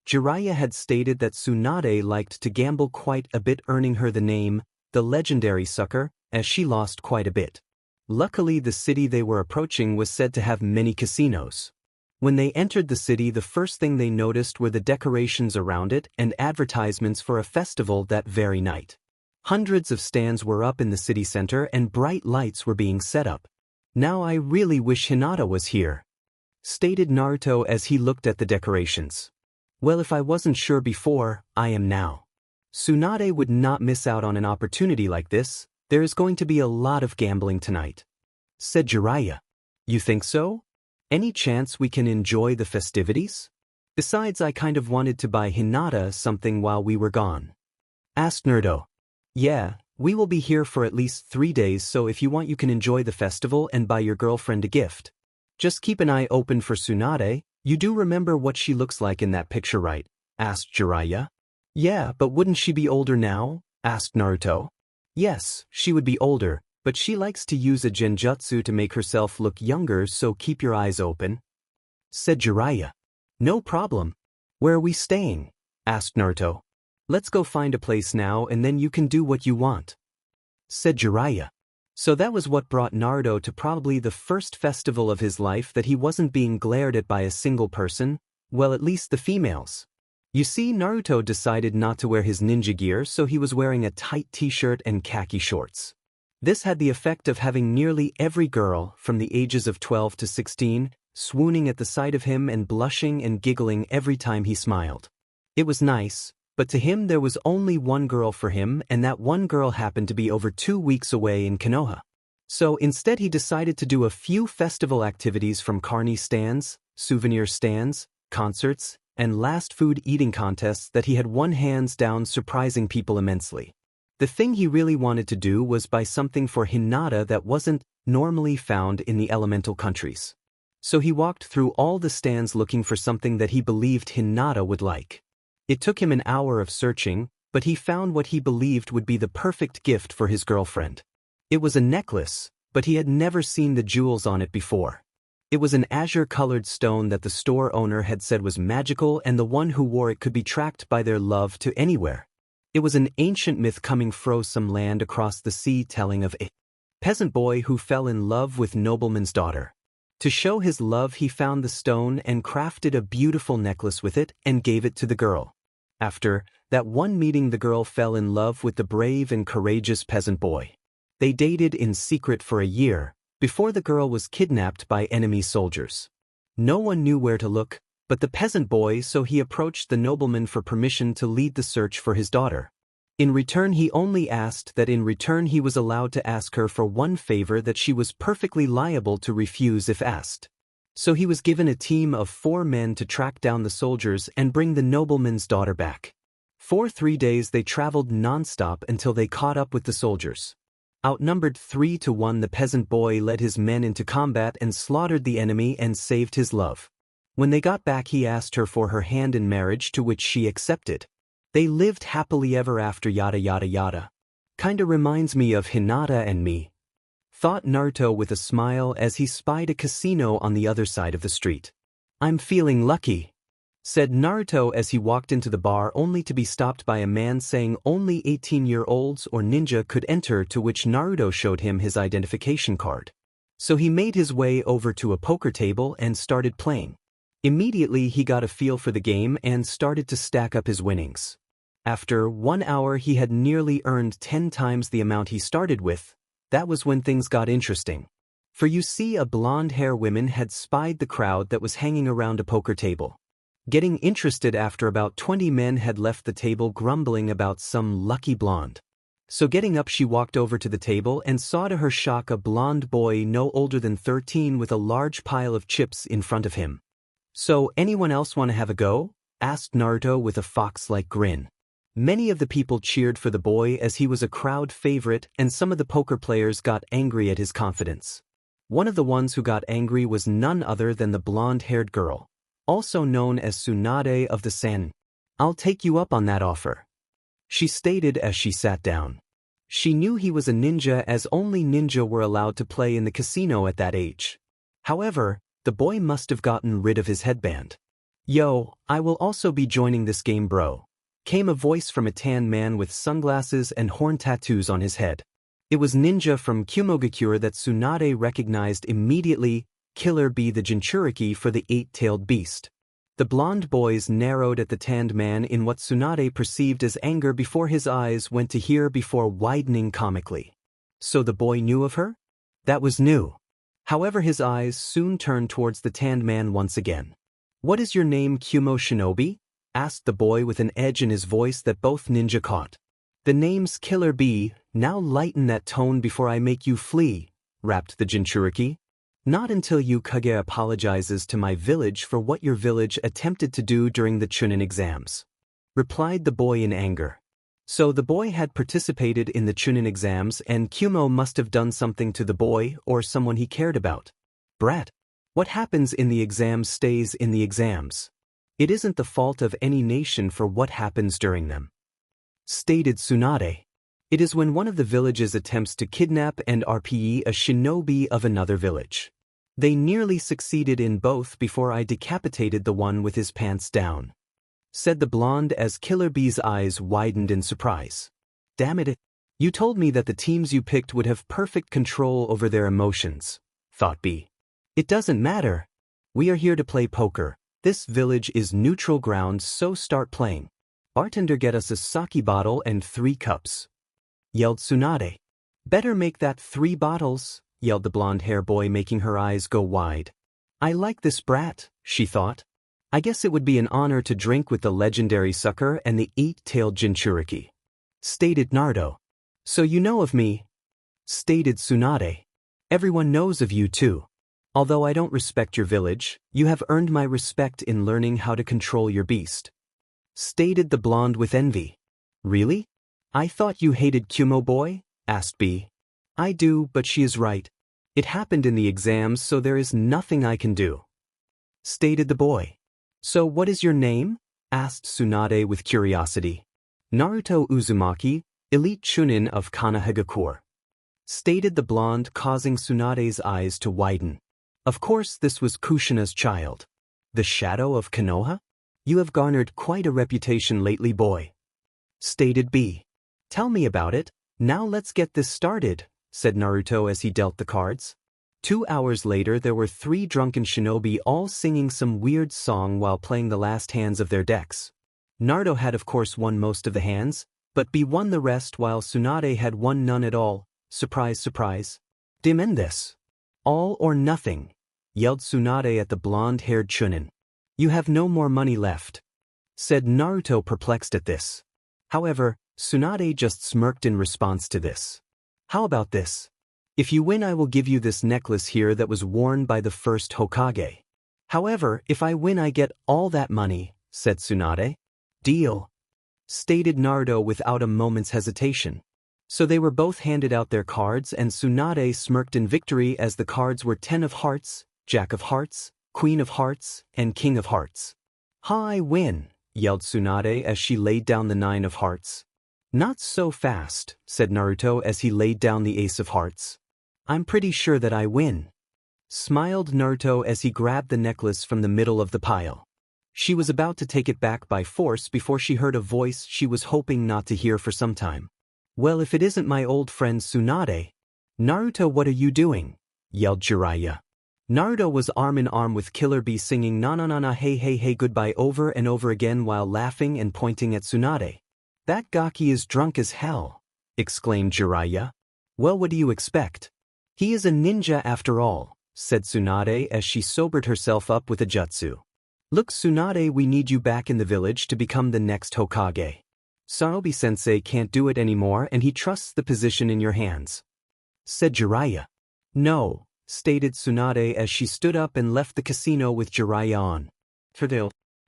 Jiraiya had stated that Tsunade liked to gamble quite a bit, earning her the name, the legendary sucker, as she lost quite a bit. Luckily, the city they were approaching was said to have many casinos. When they entered the city, the first thing they noticed were the decorations around it and advertisements for a festival that very night. Hundreds of stands were up in the city center and bright lights were being set up. "Now I really wish Hinata was here," stated Naruto as he looked at the decorations. "Well, if I wasn't sure before, I am now. Tsunade would not miss out on an opportunity like this. There is going to be a lot of gambling tonight," said Jiraiya. "You think so? Any chance we can enjoy the festivities? Besides, I kind of wanted to buy Hinata something while we were gone," asked Naruto. "Yeah, we will be here for at least 3 days, so if you want you can enjoy the festival and buy your girlfriend a gift. Just keep an eye open for Tsunade. You do remember what she looks like in that picture, right?" asked Jiraiya. "Yeah, but wouldn't she be older now?" asked Naruto. "Yes, she would be older, but she likes to use a genjutsu to make herself look younger, so keep your eyes open," said Jiraiya. "No problem. Where are we staying?" asked Naruto. "Let's go find a place now and then you can do what you want," said Jiraiya. So that was what brought Naruto to probably the first festival of his life that he wasn't being glared at by a single person, well, at least the females. You see, Naruto decided not to wear his ninja gear, so he was wearing a tight t-shirt and khaki shorts. This had the effect of having nearly every girl, from the ages of 12 to 16, swooning at the sight of him and blushing and giggling every time he smiled. It was nice, but to him there was only one girl for him, and that one girl happened to be over 2 weeks away in Konoha. So instead he decided to do a few festival activities, from carny stands, souvenir stands, concerts, and last food eating contests that he had won hands down, surprising people immensely. The thing he really wanted to do was buy something for Hinata that wasn't normally found in the elemental countries. So he walked through all the stands looking for something that he believed Hinata would like. It took him an hour of searching, but he found what he believed would be the perfect gift for his girlfriend. It was a necklace, but he had never seen the jewels on it before. It was an azure-colored stone that the store owner had said was magical, and the one who wore it could be tracked by their love to anywhere. It was an ancient myth coming from some land across the sea, telling of a peasant boy who fell in love with nobleman's daughter. To show his love, he found the stone and crafted a beautiful necklace with it and gave it to the girl. After that one meeting, the girl fell in love with the brave and courageous peasant boy. They dated in secret for a year, before the girl was kidnapped by enemy soldiers. No one knew where to look but the peasant boy, so he approached the nobleman for permission to lead the search for his daughter. In return, he only asked that he was allowed to ask her for one favor that she was perfectly liable to refuse if asked. So he was given a team of 4 men to track down the soldiers and bring the nobleman's daughter back. For 3 days they traveled non-stop until they caught up with the soldiers. Outnumbered 3-1, the peasant boy led his men into combat and slaughtered the enemy and saved his love. When they got back, he asked her for her hand in marriage, to which she accepted. They lived happily ever after, yada yada yada. Kinda reminds me of Hinata and me, thought Naruto with a smile as he spied a casino on the other side of the street. I'm feeling lucky, said Naruto as he walked into the bar, only to be stopped by a man saying only 18-year-olds or ninja could enter, to which Naruto showed him his identification card. So he made his way over to a poker table and started playing. Immediately he got a feel for the game and started to stack up his winnings. After 1 hour he had nearly earned 10 times the amount he started with. That was when things got interesting. For you see, a blonde-hair woman had spied the crowd that was hanging around a poker table. Getting interested after about 20 men had left the table grumbling about some lucky blonde. So getting up, she walked over to the table and saw to her shock a blonde boy no older than 13 with a large pile of chips in front of him. So anyone else want to have a go? Asked Naruto with a fox-like grin. Many of the people cheered for the boy as he was a crowd favorite, and some of the poker players got angry at his confidence. One of the ones who got angry was none other than the blonde-haired girl, also known as Tsunade of the San. I'll take you up on that offer, she stated as she sat down. She knew he was a ninja, as only ninja were allowed to play in the casino at that age. However, the boy must have gotten rid of his headband. Yo, I will also be joining this game, bro, came a voice from a tan man with sunglasses and horn tattoos on his head. It was Ninja from Kumo that Tsunade recognized immediately, Killer Bee the Jinchuriki for the 8-tailed beast. The blonde boys narrowed at the tanned man in what Tsunade perceived as anger before his eyes went to here before widening comically. So the boy knew of her? That was new. However, his eyes soon turned towards the tanned man once again. What is your name, Kumo Shinobi? Asked the boy with an edge in his voice that both ninja caught. The name's Killer Bee. Now lighten that tone before I make you flee, rapped the Jinchuriki. Not until you Kage apologizes to my village for what your village attempted to do during the Chunin exams, replied the boy in anger. So the boy had participated in the Chunin exams, and Kumo must have done something to the boy or someone he cared about. Brat, what happens in the exams stays in the exams. It isn't the fault of any nation for what happens during them, stated Tsunade. It is when one of the villages attempts to kidnap and RPE a shinobi of another village. They nearly succeeded in both before I decapitated the one with his pants down, said the blonde as Killer Bee's eyes widened in surprise. Damn it, you told me that the teams you picked would have perfect control over their emotions, thought Bee. It doesn't matter. We are here to play poker. This village is neutral ground, so start playing. Bartender, get us a sake bottle and 3 cups, yelled Tsunade. Better make that 3 bottles, yelled the blonde-hair boy, making her eyes go wide. I like this brat, she thought. I guess it would be an honor to drink with the legendary sucker and the 8-tailed Jinchuriki, stated Naruto. So you know of me, stated Tsunade. Everyone knows of you too. Although I don't respect your village, you have earned my respect in learning how to control your beast, stated the blonde with envy. Really? I thought you hated Kumo boy? Asked Bee. I do, but she is right. It happened in the exams, so there is nothing I can do, stated the boy. So what is your name? Asked Tsunade with curiosity. Naruto Uzumaki, elite Chunin of Konoha. stated the blonde, causing Tsunade's eyes to widen. Of course this was Kushina's child. The shadow of Konoha? You have garnered quite a reputation lately, boy. Stated B. Tell me about it. Now let's get this started, said Naruto as he dealt the cards. 2 hours later there were 3 drunken shinobi all singing some weird song while playing the last hands of their decks. Naruto had of course won most of the hands, but B won the rest while Tsunade had won none at all. Surprise, surprise. Dim in this. All or nothing, yelled Tsunade at the blonde-haired Chunin. You have no more money left, said Naruto, perplexed at this. However, Tsunade just smirked in response to this. How about this? If you win I will give you this necklace here that was worn by the first Hokage. However, if I win I get all that money, said Tsunade. Deal, stated Naruto without a moment's hesitation. So they were both handed out their cards and Tsunade smirked in victory as the cards were 10 of hearts, Jack of hearts, Queen of hearts, and King of hearts. Ha, I win, yelled Tsunade as she laid down the 9 of hearts. Not so fast, said Naruto as he laid down the Ace of hearts. I'm pretty sure that I win, smiled Naruto as he grabbed the necklace from the middle of the pile. She was about to take it back by force before she heard a voice she was hoping not to hear for some time. Well, if it isn't my old friend Tsunade. Naruto, what are you doing? Yelled Jiraiya. Naruto was arm in arm with Killer Bee singing na na na na hey hey hey goodbye over and over again while laughing and pointing at Tsunade. That Gaki is drunk as hell, exclaimed Jiraiya. Well, what do you expect? He is a ninja after all, said Tsunade as she sobered herself up with a jutsu. Look, Tsunade, we need you back in the village to become the next Hokage. Shinobi-sensei can't do it anymore and he trusts the position in your hands, said Jiraiya. No, stated Tsunade as she stood up and left the casino with Jiraiya on.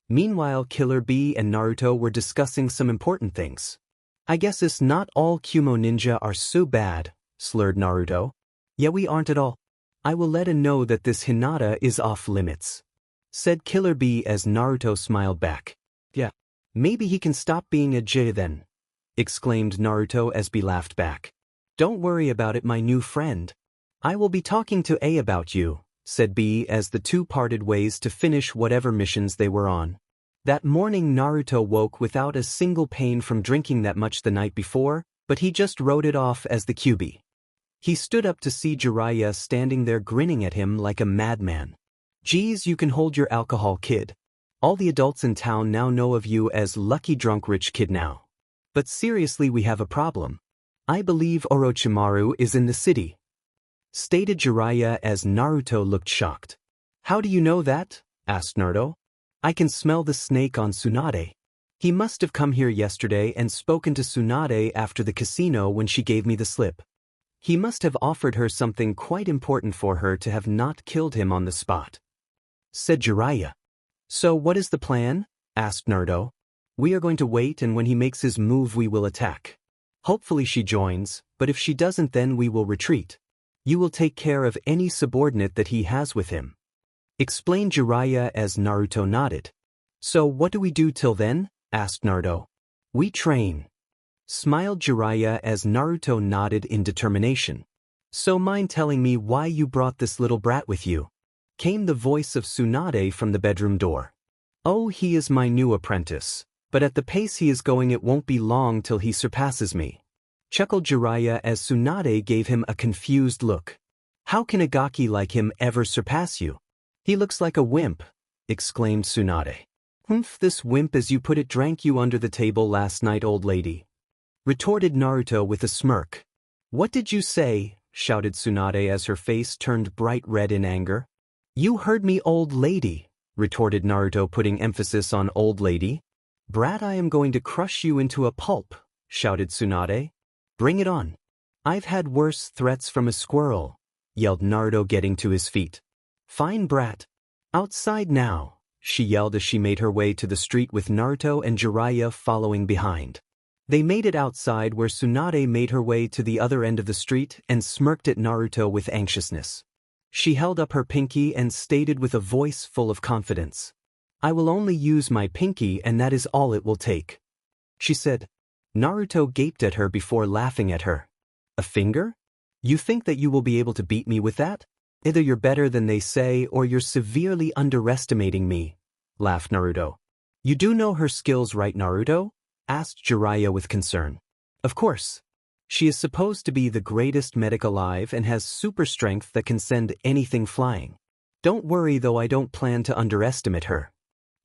Meanwhile, Killer Bee and Naruto were discussing some important things. I guess it's not all Kumo ninja are so bad, slurred Naruto. Yeah, we aren't at all. I will let him know that this Hinata is off limits, said Killer Bee as Naruto smiled back. Yeah. Maybe he can stop being a J then, exclaimed Naruto as B laughed back. Don't worry about it, my new friend. I will be talking to A about you, said B as the two parted ways to finish whatever missions they were on. That morning Naruto woke without a single pain from drinking that much the night before, but he just wrote it off as the QB. He stood up to see Jiraiya standing there grinning at him like a madman. Geez, you can hold your alcohol, kid. All the adults in town now know of you as lucky drunk rich kid now. But seriously, we have a problem. I believe Orochimaru is in the city, stated Jiraiya as Naruto looked shocked. How do you know that? Asked Naruto. I can smell the snake on Tsunade. He must have come here yesterday and spoken to Tsunade after the casino when she gave me the slip. He must have offered her something quite important for her to have not killed him on the spot, said Jiraiya. So what is the plan? Asked Naruto. We are going to wait and when he makes his move we will attack. Hopefully she joins, but if she doesn't then we will retreat. You will take care of any subordinate that he has with him, explained Jiraiya as Naruto nodded. So what do we do till then? Asked Naruto. We train, smiled Jiraiya as Naruto nodded in determination. So mind telling me why you brought this little brat with you? Came the voice of Tsunade from the bedroom door. Oh, he is my new apprentice, but at the pace he is going it won't be long till he surpasses me, chuckled Jiraiya as Tsunade gave him a confused look. How can a Gaki like him ever surpass you? He looks like a wimp, exclaimed Tsunade. Humph, this wimp as you put it drank you under the table last night, old lady, retorted Naruto with a smirk. What did you say? Shouted Tsunade as her face turned bright red in anger. You heard me, old lady, retorted Naruto, putting emphasis on old lady. Brat, I am going to crush you into a pulp, shouted Tsunade. Bring it on. I've had worse threats from a squirrel, yelled Naruto, getting to his feet. Fine, brat. Outside now, she yelled as she made her way to the street with Naruto and Jiraiya following behind. They made it outside where Tsunade made her way to the other end of the street and smirked at Naruto with anxiousness. She held up her pinky and stated with a voice full of confidence. I will only use my pinky and that is all it will take, she said. Naruto gaped at her before laughing at her. A finger? You think that you will be able to beat me with that? Either you're better than they say or you're severely underestimating me, laughed Naruto. You do know her skills, right, Naruto? Asked Jiraiya with concern. Of course. She is supposed to be the greatest medic alive and has super strength that can send anything flying. Don't worry though, I don't plan to underestimate her,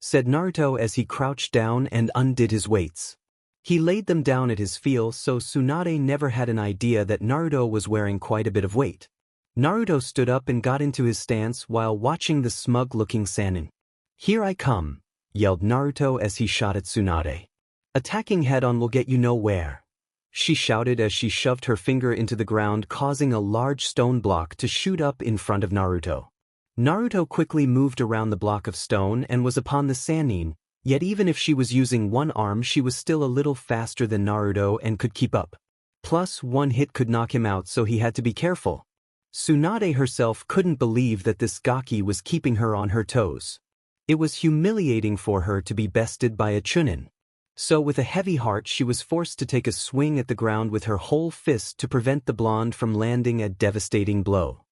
said Naruto as he crouched down and undid his weights. He laid them down at his feet, so Tsunade never had an idea that Naruto was wearing quite a bit of weight. Naruto stood up and got into his stance while watching the smug-looking Sannin. Here I come, yelled Naruto as he shot at Tsunade. Attacking head-on will get you nowhere, she shouted as she shoved her finger into the ground, causing a large stone block to shoot up in front of Naruto. Naruto quickly moved around the block of stone and was upon the Sannin, yet even if she was using one arm she was still a little faster than Naruto and could keep up. Plus, one hit could knock him out, so he had to be careful. Tsunade herself couldn't believe that this Gaki was keeping her on her toes. It was humiliating for her to be bested by a Chunin. So with a heavy heart she was forced to take a swing at the ground with her whole fist to prevent the blonde from landing a devastating blow.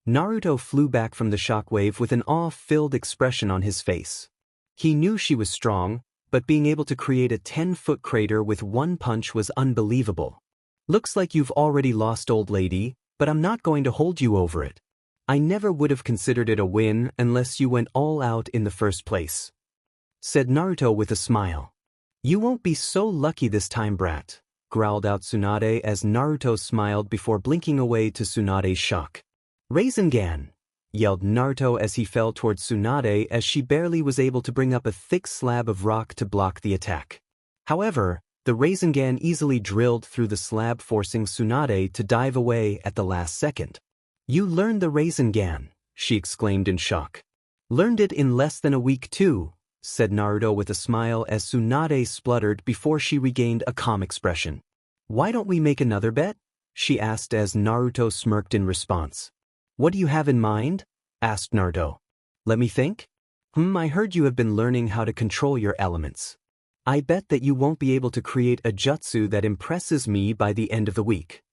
Naruto flew back from the shockwave with an awe-filled expression on his face. He knew she was strong, but being able to create a 10-foot crater with one punch was unbelievable. Looks like you've already lost, old lady, but I'm not going to hold you over it. I never would have considered it a win unless you went all out in the first place, said Naruto with a smile. You won't be so lucky this time, brat, growled out Tsunade as Naruto smiled before blinking away to Tsunade's shock. Rasengan, yelled Naruto as he fell towards Tsunade as she barely was able to bring up a thick slab of rock to block the attack. However, the Rasengan easily drilled through the slab, forcing Tsunade to dive away at the last second. You learned the Rasengan, she exclaimed in shock. Learned it in less than a week too, said Naruto with a smile as Tsunade spluttered before she regained a calm expression. Why don't we make another bet? She asked as Naruto smirked in response. What do you have in mind? Asked Naruto. Let me think. I heard you have been learning how to control your elements. I bet that you won't be able to create a jutsu that impresses me by the end of the week,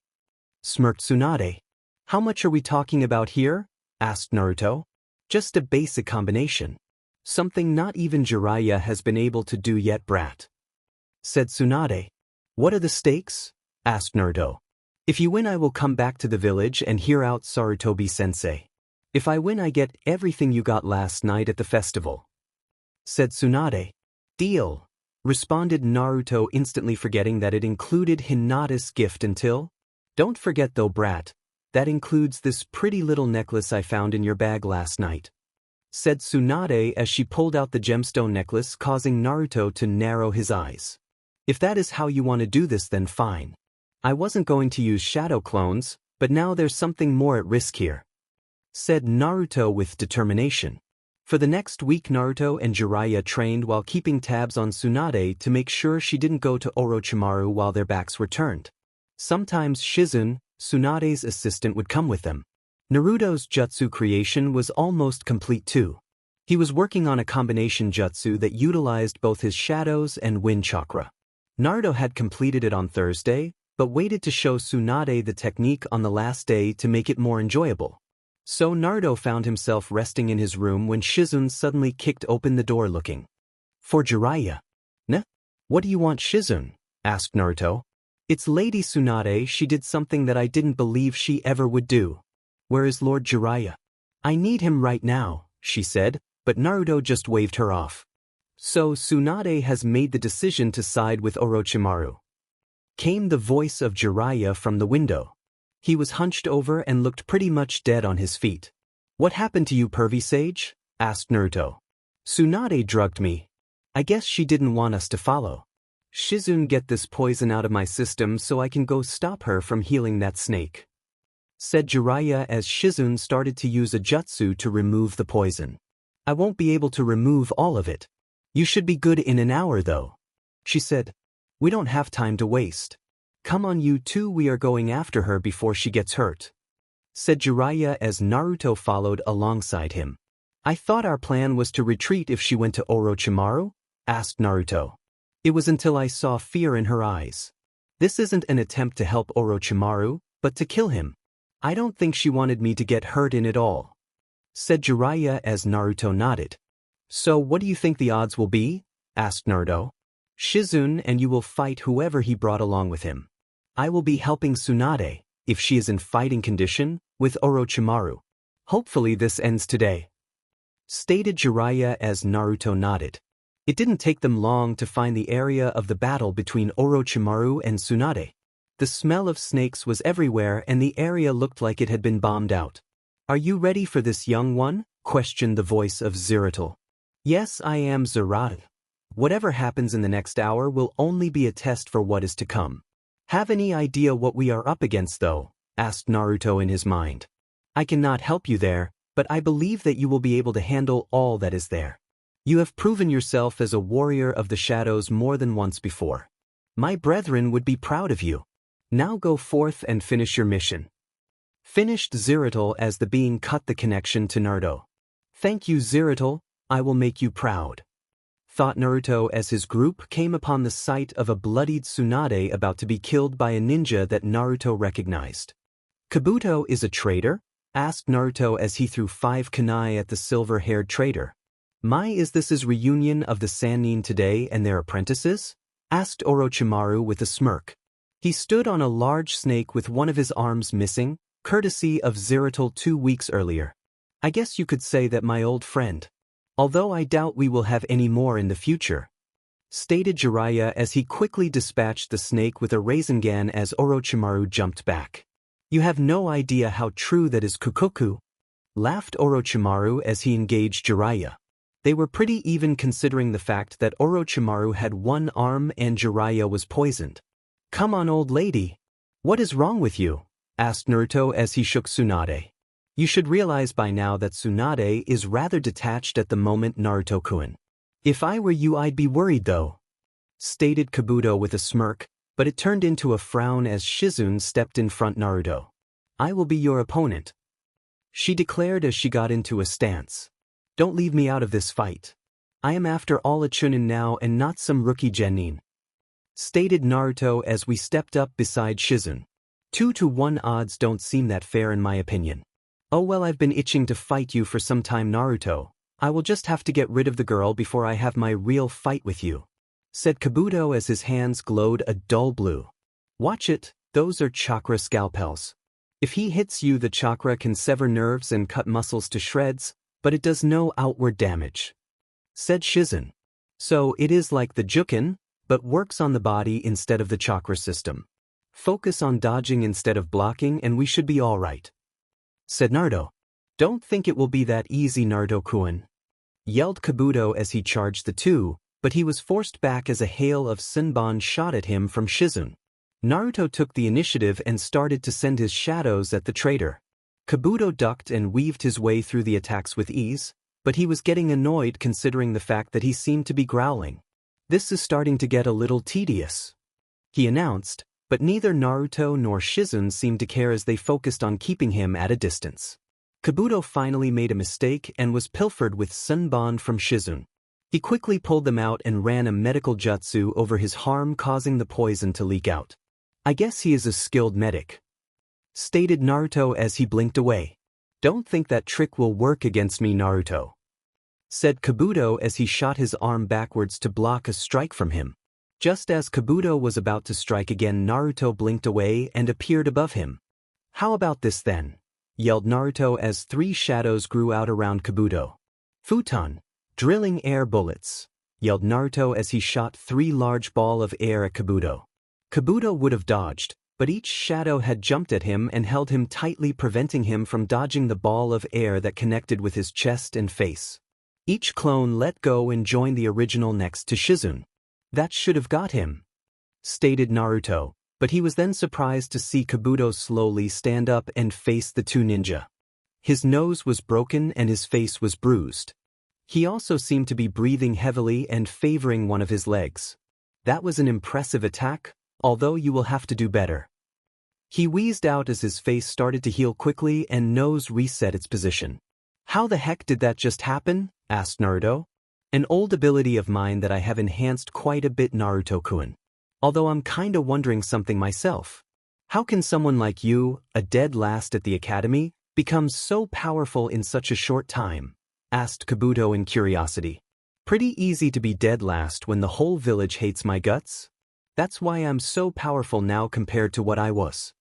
smirked Tsunade. How much are we talking about here? Asked Naruto. Just a basic combination. Something not even Jiraiya has been able to do yet, brat, said Tsunade. What are the stakes? Asked Naruto. If you win I will come back to the village and hear out Sarutobi-sensei. If I win I get everything you got last night at the festival, said Tsunade. Deal, responded Naruto, instantly forgetting that it included Hinata's gift until. Don't forget though, brat, that includes this pretty little necklace I found in your bag last night, said Tsunade as she pulled out the gemstone necklace, causing Naruto to narrow his eyes. If that is how you want to do this, then fine. I wasn't going to use shadow clones, but now there's something more at risk here, said Naruto with determination. For the next week Naruto and Jiraiya trained while keeping tabs on Tsunade to make sure she didn't go to Orochimaru while their backs were turned. Sometimes Shizune, Tsunade's assistant, would come with them. Naruto's jutsu creation was almost complete too. He was working on a combination jutsu that utilized both his shadows and wind chakra. Naruto had completed it on Thursday, but waited to show Tsunade the technique on the last day to make it more enjoyable. So Naruto found himself resting in his room when Shizune suddenly kicked open the door looking for Jiraiya. What do you want, Shizune? Asked Naruto. It's Lady Tsunade. She did something that I didn't believe she ever would do. Where is Lord Jiraiya? I need him right now, she said, but Naruto just waved her off. So Tsunade has made the decision to side with Orochimaru, came the voice of Jiraiya from the window. He was hunched over and looked pretty much dead on his feet. What happened to you, pervy sage? Asked Naruto. Tsunade drugged me. I guess she didn't want us to follow. Shizune, get this poison out of my system so I can go stop her from healing that snake, said Jiraiya as Shizune started to use a jutsu to remove the poison. I won't be able to remove all of it. You should be good in an hour though, she said. We don't have time to waste. Come on you two, we are going after her before she gets hurt, said Jiraiya as Naruto followed alongside him. I thought our plan was to retreat if she went to Orochimaru? Asked Naruto. It was until I saw fear in her eyes. This isn't an attempt to help Orochimaru, but to kill him. I don't think she wanted me to get hurt in it all, said Jiraiya as Naruto nodded. So what do you think the odds will be? Asked Naruto. Shizune and you will fight whoever he brought along with him. I will be helping Tsunade, if she is in fighting condition, with Orochimaru. Hopefully this ends today, stated Jiraiya as Naruto nodded. It didn't take them long to find the area of the battle between Orochimaru and Tsunade. The smell of snakes was everywhere and the area looked like it had been bombed out. Are you ready for this, young one? Questioned the voice of Zeridal. Yes, I am, Zeridal. Whatever happens in the next hour will only be a test for what is to come. Have any idea what we are up against though? Asked Naruto in his mind. I cannot help you there, but I believe that you will be able to handle all that is there. You have proven yourself as a warrior of the shadows more than once before. My brethren would be proud of you. Now go forth and finish your mission. Finished Zeridal as the being cut the connection to Naruto. Thank you, Zeridal, I will make you proud, thought Naruto as his group came upon the sight of a bloodied Tsunade about to be killed by a ninja that Naruto recognized. Kabuto is a traitor? Asked Naruto as he threw 5 kunai at the silver-haired traitor. Is this his reunion of the Sannin today and their apprentices? Asked Orochimaru with a smirk. He stood on a large snake with one of his arms missing, courtesy of Zeridal 2 weeks earlier. I guess you could say that my old friend. Although I doubt we will have any more in the future, stated Jiraiya as he quickly dispatched the snake with a Rasengan as Orochimaru jumped back. You have no idea how true that is, Kukoku, laughed Orochimaru as he engaged Jiraiya. They were pretty even considering the fact that Orochimaru had 1 arm and Jiraiya was poisoned. Come on, old lady. What is wrong with you? Asked Naruto as he shook Tsunade. You should realize by now that Tsunade is rather detached at the moment, Naruto-kun. If I were you I'd be worried though, stated Kabuto with a smirk, but it turned into a frown as Shizune stepped in front Naruto. I will be your opponent, she declared as she got into a stance. Don't leave me out of this fight. I am after all a Chunin now and not some rookie genin, stated Naruto as we stepped up beside Shizune. 2-to-1 odds don't seem that fair in my opinion. Oh well, I've been itching to fight you for some time, Naruto. I will just have to get rid of the girl before I have my real fight with you, said Kabuto as his hands glowed a dull blue. Watch it, those are chakra scalpels. If he hits you, the chakra can sever nerves and cut muscles to shreds, but it does no outward damage, said Shizune. So it is like the Jukin, but works on the body instead of the chakra system. Focus on dodging instead of blocking and we should be alright, said Naruto. Don't think it will be that easy, Naruto-kun, yelled Kabuto as he charged the two, but he was forced back as a hail of Senbon shot at him from Shizune. Naruto took the initiative and started to send his shadows at the traitor. Kabuto ducked and weaved his way through the attacks with ease, but he was getting annoyed considering the fact that he seemed to be growling. This is starting to get a little tedious, he announced, but neither Naruto nor Shizune seemed to care as they focused on keeping him at a distance. Kabuto finally made a mistake and was pilfered with Senbon from Shizune. He quickly pulled them out and ran a medical jutsu over his harm, causing the poison to leak out. I guess he is a skilled medic, stated Naruto as he blinked away. Don't think that trick will work against me, Naruto, said Kabuto as he shot his arm backwards to block a strike from him. Just as Kabuto was about to strike again, Naruto blinked away and appeared above him. How about this then? Yelled Naruto as 3 shadows grew out around Kabuto. Futon, drilling air bullets, yelled Naruto as he shot 3 large balls of air at Kabuto. Kabuto would have dodged, but each shadow had jumped at him and held him tightly, preventing him from dodging the ball of air that connected with his chest and face. Each clone let go and joined the original next to Shizune. That should have got him, stated Naruto, but he was then surprised to see Kabuto slowly stand up and face the 2 ninja. His nose was broken and his face was bruised. He also seemed to be breathing heavily and favoring one of his legs. That was an impressive attack, although you will have to do better, he wheezed out as his face started to heal quickly and nose reset its position. How the heck did that just happen? Asked Naruto. An old ability of mine that I have enhanced quite a bit, Naruto-kun. Although I'm kinda wondering something myself. How can someone like you, a dead last at the academy, become so powerful in such a short time? Asked Kabuto in curiosity. Pretty easy to be dead last when the whole village hates my guts? That's why I'm so powerful now compared to what I was.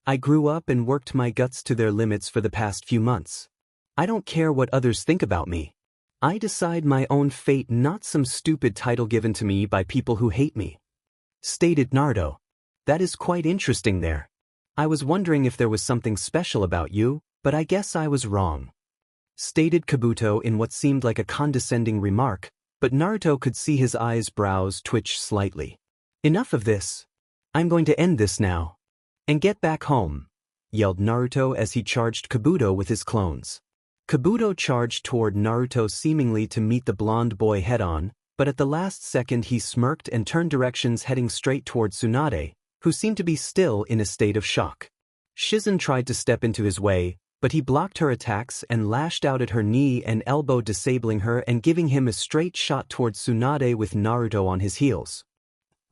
I grew up and worked my guts to their limits for the past few months. I don't care what others think about me. I decide my own fate, not some stupid title given to me by people who hate me. Stated Naruto. That is quite interesting there. I was wondering if there was something special about you, but I guess I was wrong. Stated Kabuto in what seemed like a condescending remark, but Naruto could see his brows twitch slightly. Enough of this. I'm going to end this now. And get back home, yelled Naruto as he charged Kabuto with his clones. Kabuto charged toward Naruto seemingly to meet the blonde boy head-on, but at the last second he smirked and turned directions heading straight toward Tsunade, who seemed to be still in a state of shock. Shizen tried to step into his way, but he blocked her attacks and lashed out at her knee and elbow, disabling her and giving him a straight shot towards Tsunade with Naruto on his heels.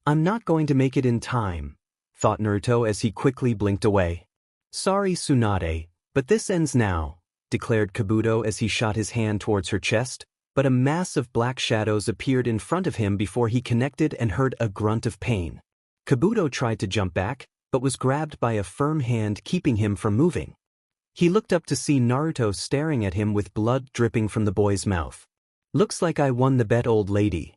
I'm not going to make it in time, thought Naruto as he quickly blinked away. Sorry Tsunade, but this ends now, declared Kabuto as he shot his hand towards her chest, but a mass of black shadows appeared in front of him before he connected and heard a grunt of pain. Kabuto tried to jump back, but was grabbed by a firm hand keeping him from moving. He looked up to see Naruto staring at him with blood dripping from the boy's mouth. Looks like I won the bet, old lady,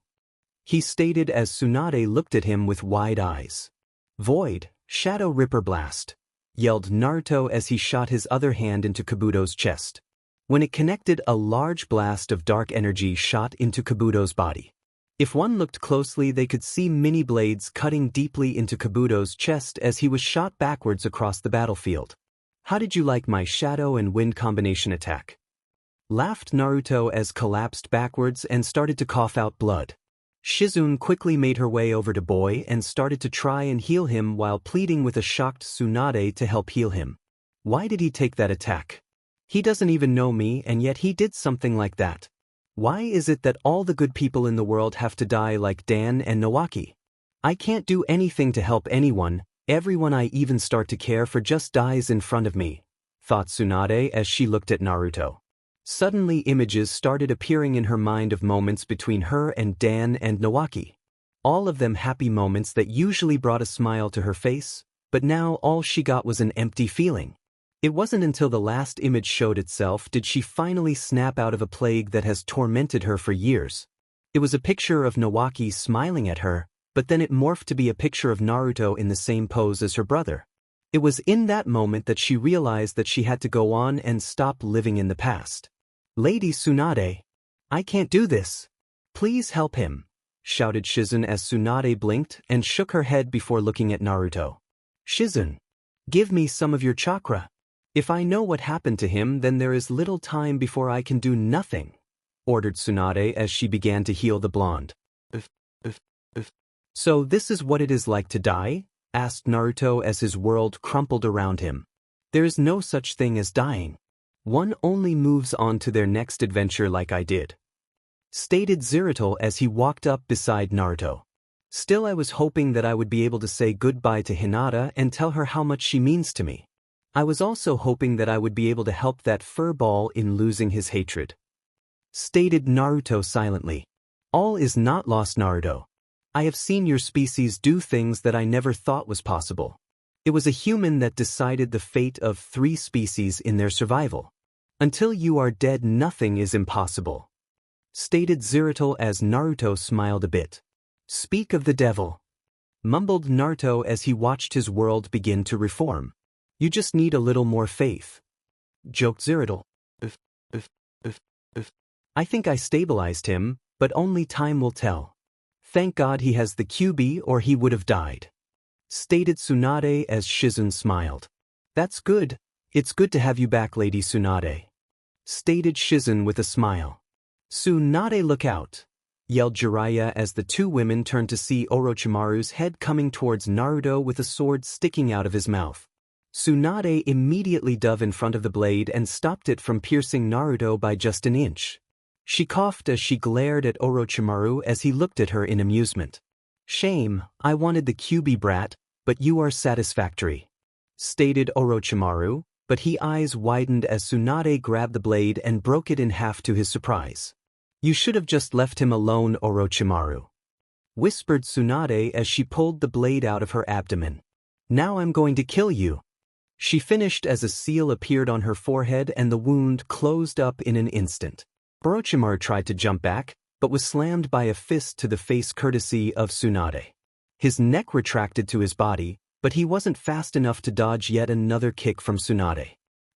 he stated as Tsunade looked at him with wide eyes. Void, Shadow Ripper Blast, yelled Naruto as he shot his other hand into Kabuto's chest. When it connected, a large blast of dark energy shot into Kabuto's body. If one looked closely, they could see mini blades cutting deeply into Kabuto's chest as he was shot backwards across the battlefield. How did you like my shadow and wind combination attack? Laughed Naruto as collapsed backwards and started to cough out blood. Shizune quickly made her way over to Boy and started to try and heal him while pleading with a shocked Tsunade to help heal him. Why did he take that attack? He doesn't even know me and yet he did something like that. Why is it that all the good people in the world have to die like Dan and Nawaki? I can't do anything to help anyone, everyone I even start to care for just dies in front of me, thought Tsunade as she looked at Naruto. Suddenly images started appearing in her mind of moments between her and Dan and Nawaki. All of them happy moments that usually brought a smile to her face, but now all she got was an empty feeling. It wasn't until the last image showed itself did she finally snap out of a plague that has tormented her for years. It was a picture of Nawaki smiling at her, but then it morphed to be a picture of Naruto in the same pose as her brother. It was in that moment that she realized that she had to go on and stop living in the past. Lady Tsunade, I can't do this. Please help him, shouted Shizune as Tsunade blinked and shook her head before looking at Naruto. Shizune, give me some of your chakra. If I know what happened to him, then there is little time before I can do nothing, ordered Tsunade as she began to heal the blonde. So this is what it is like to die? Asked Naruto as his world crumpled around him. There is no such thing as dying. One only moves on to their next adventure like I did, stated Zeridal as he walked up beside Naruto. Still, I was hoping that I would be able to say goodbye to Hinata and tell her how much she means to me. I was also hoping that I would be able to help that furball in losing his hatred, stated Naruto silently. All is not lost, Naruto. I have seen your species do things that I never thought was possible. It was a human that decided the fate of 3 species in their survival. Until you are dead, nothing is impossible, stated Zeridal as Naruto smiled a bit. Speak of the devil, mumbled Naruto as he watched his world begin to reform. You just need a little more faith, joked Zeridal. I think I stabilized him, but only time will tell. Thank God he has the QB or he would have died, stated Tsunade as Shizune smiled. That's good. It's good to have you back, Lady Tsunade, stated Shizune with a smile. Tsunade, look out, yelled Jiraiya as the 2 women turned to see Orochimaru's head coming towards Naruto with a sword sticking out of his mouth. Tsunade immediately dove in front of the blade and stopped it from piercing Naruto by just an inch. She coughed as she glared at Orochimaru as he looked at her in amusement. Shame, I wanted the QB brat, but you are satisfactory. stated Orochimaru, but his eyes widened as Tsunade grabbed the blade and broke it in half to his surprise. You should have just left him alone, Orochimaru, whispered Tsunade as she pulled the blade out of her abdomen. Now I'm going to kill you. She finished as a seal appeared on her forehead and the wound closed up in an instant. Orochimaru tried to jump back, but was slammed by a fist to the face courtesy of Tsunade. His neck retracted to his body, but he wasn't fast enough to dodge yet another kick from Tsunade.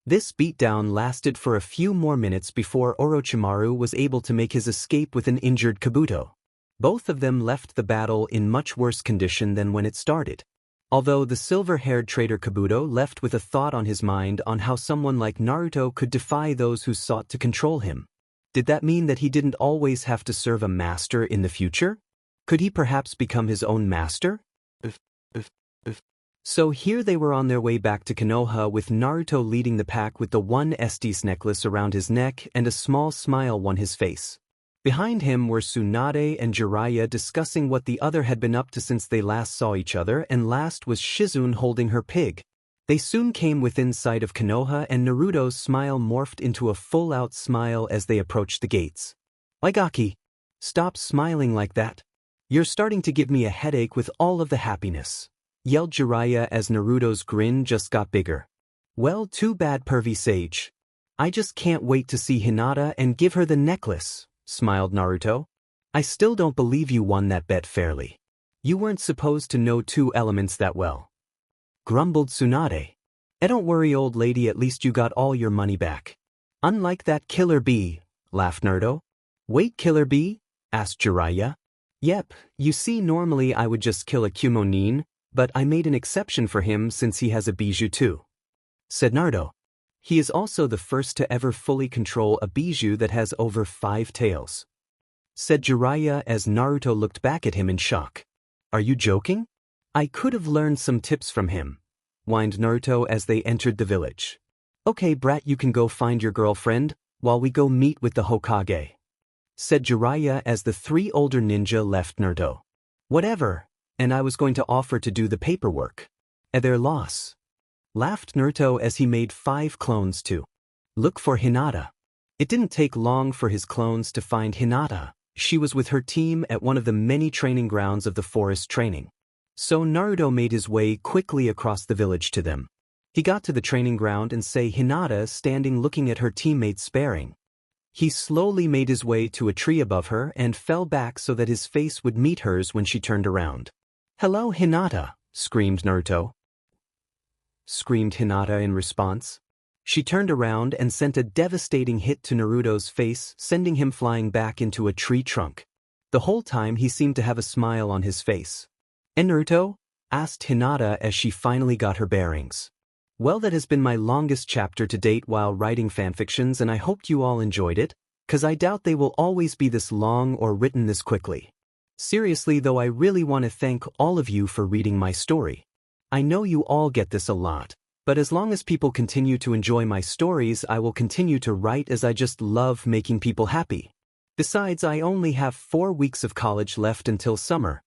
This beatdown lasted for a few more minutes before Orochimaru was able to make his escape with an injured Kabuto. Both of them left the battle in much worse condition than when it started. Although the silver-haired traitor Kabuto left with a thought on his mind on how someone like Naruto could defy those who sought to control him. Did that mean that he didn't always have to serve a master in the future? Could he perhaps become his own master? So here they were on their way back to Konoha with Naruto leading the pack with the one Estes necklace around his neck and a small smile on his face. Behind him were Tsunade and Jiraiya discussing what the other had been up to since they last saw each other, and last was Shizune holding her pig. They soon came within sight of Konoha and Naruto's smile morphed into a full-out smile as they approached the gates. Igaki, stop smiling like that. You're starting to give me a headache with all of the happiness, yelled Jiraiya as Naruto's grin just got bigger. Well, too bad, pervy sage. I just can't wait to see Hinata and give her the necklace, smiled Naruto. I still don't believe you won that bet fairly. You weren't supposed to know two elements that well, grumbled Tsunade. Don't worry, old lady, at least you got all your money back. Unlike that killer bee, laughed Naruto. Wait, killer bee? Asked Jiraiya. Yep, you see, normally I would just kill a Kumo Nin, but I made an exception for him since he has a bijou too, said Naruto. He is also the first to ever fully control a bijou that has over 5 tails, said Jiraiya as Naruto looked back at him in shock. Are you joking? I could have learned some tips from him, whined Naruto as they entered the village. Okay, brat, you can go find your girlfriend, while we go meet with the Hokage, said Jiraiya as the 3 older ninja left Naruto. Whatever, and I was going to offer to do the paperwork. At their loss, laughed Naruto as he made 5 clones to look for Hinata. It didn't take long for his clones to find Hinata. She was with her team at one of the many training grounds of the forest training. So Naruto made his way quickly across the village to them. He got to the training ground and saw Hinata standing looking at her teammates sparring. He slowly made his way to a tree above her and fell back so that his face would meet hers when she turned around. Hello, Hinata, screamed Naruto. Screamed Hinata in response. She turned around and sent a devastating hit to Naruto's face, sending him flying back into a tree trunk. The whole time he seemed to have a smile on his face. And Naruto? Asked Hinata as she finally got her bearings. Well, that has been my longest chapter to date while writing fanfictions, and I hoped you all enjoyed it, 'cause I doubt they will always be this long or written this quickly. Seriously though, I really want to thank all of you for reading my story. I know you all get this a lot, but as long as people continue to enjoy my stories, I will continue to write as I just love making people happy. Besides, I only have 4 weeks of college left until summer,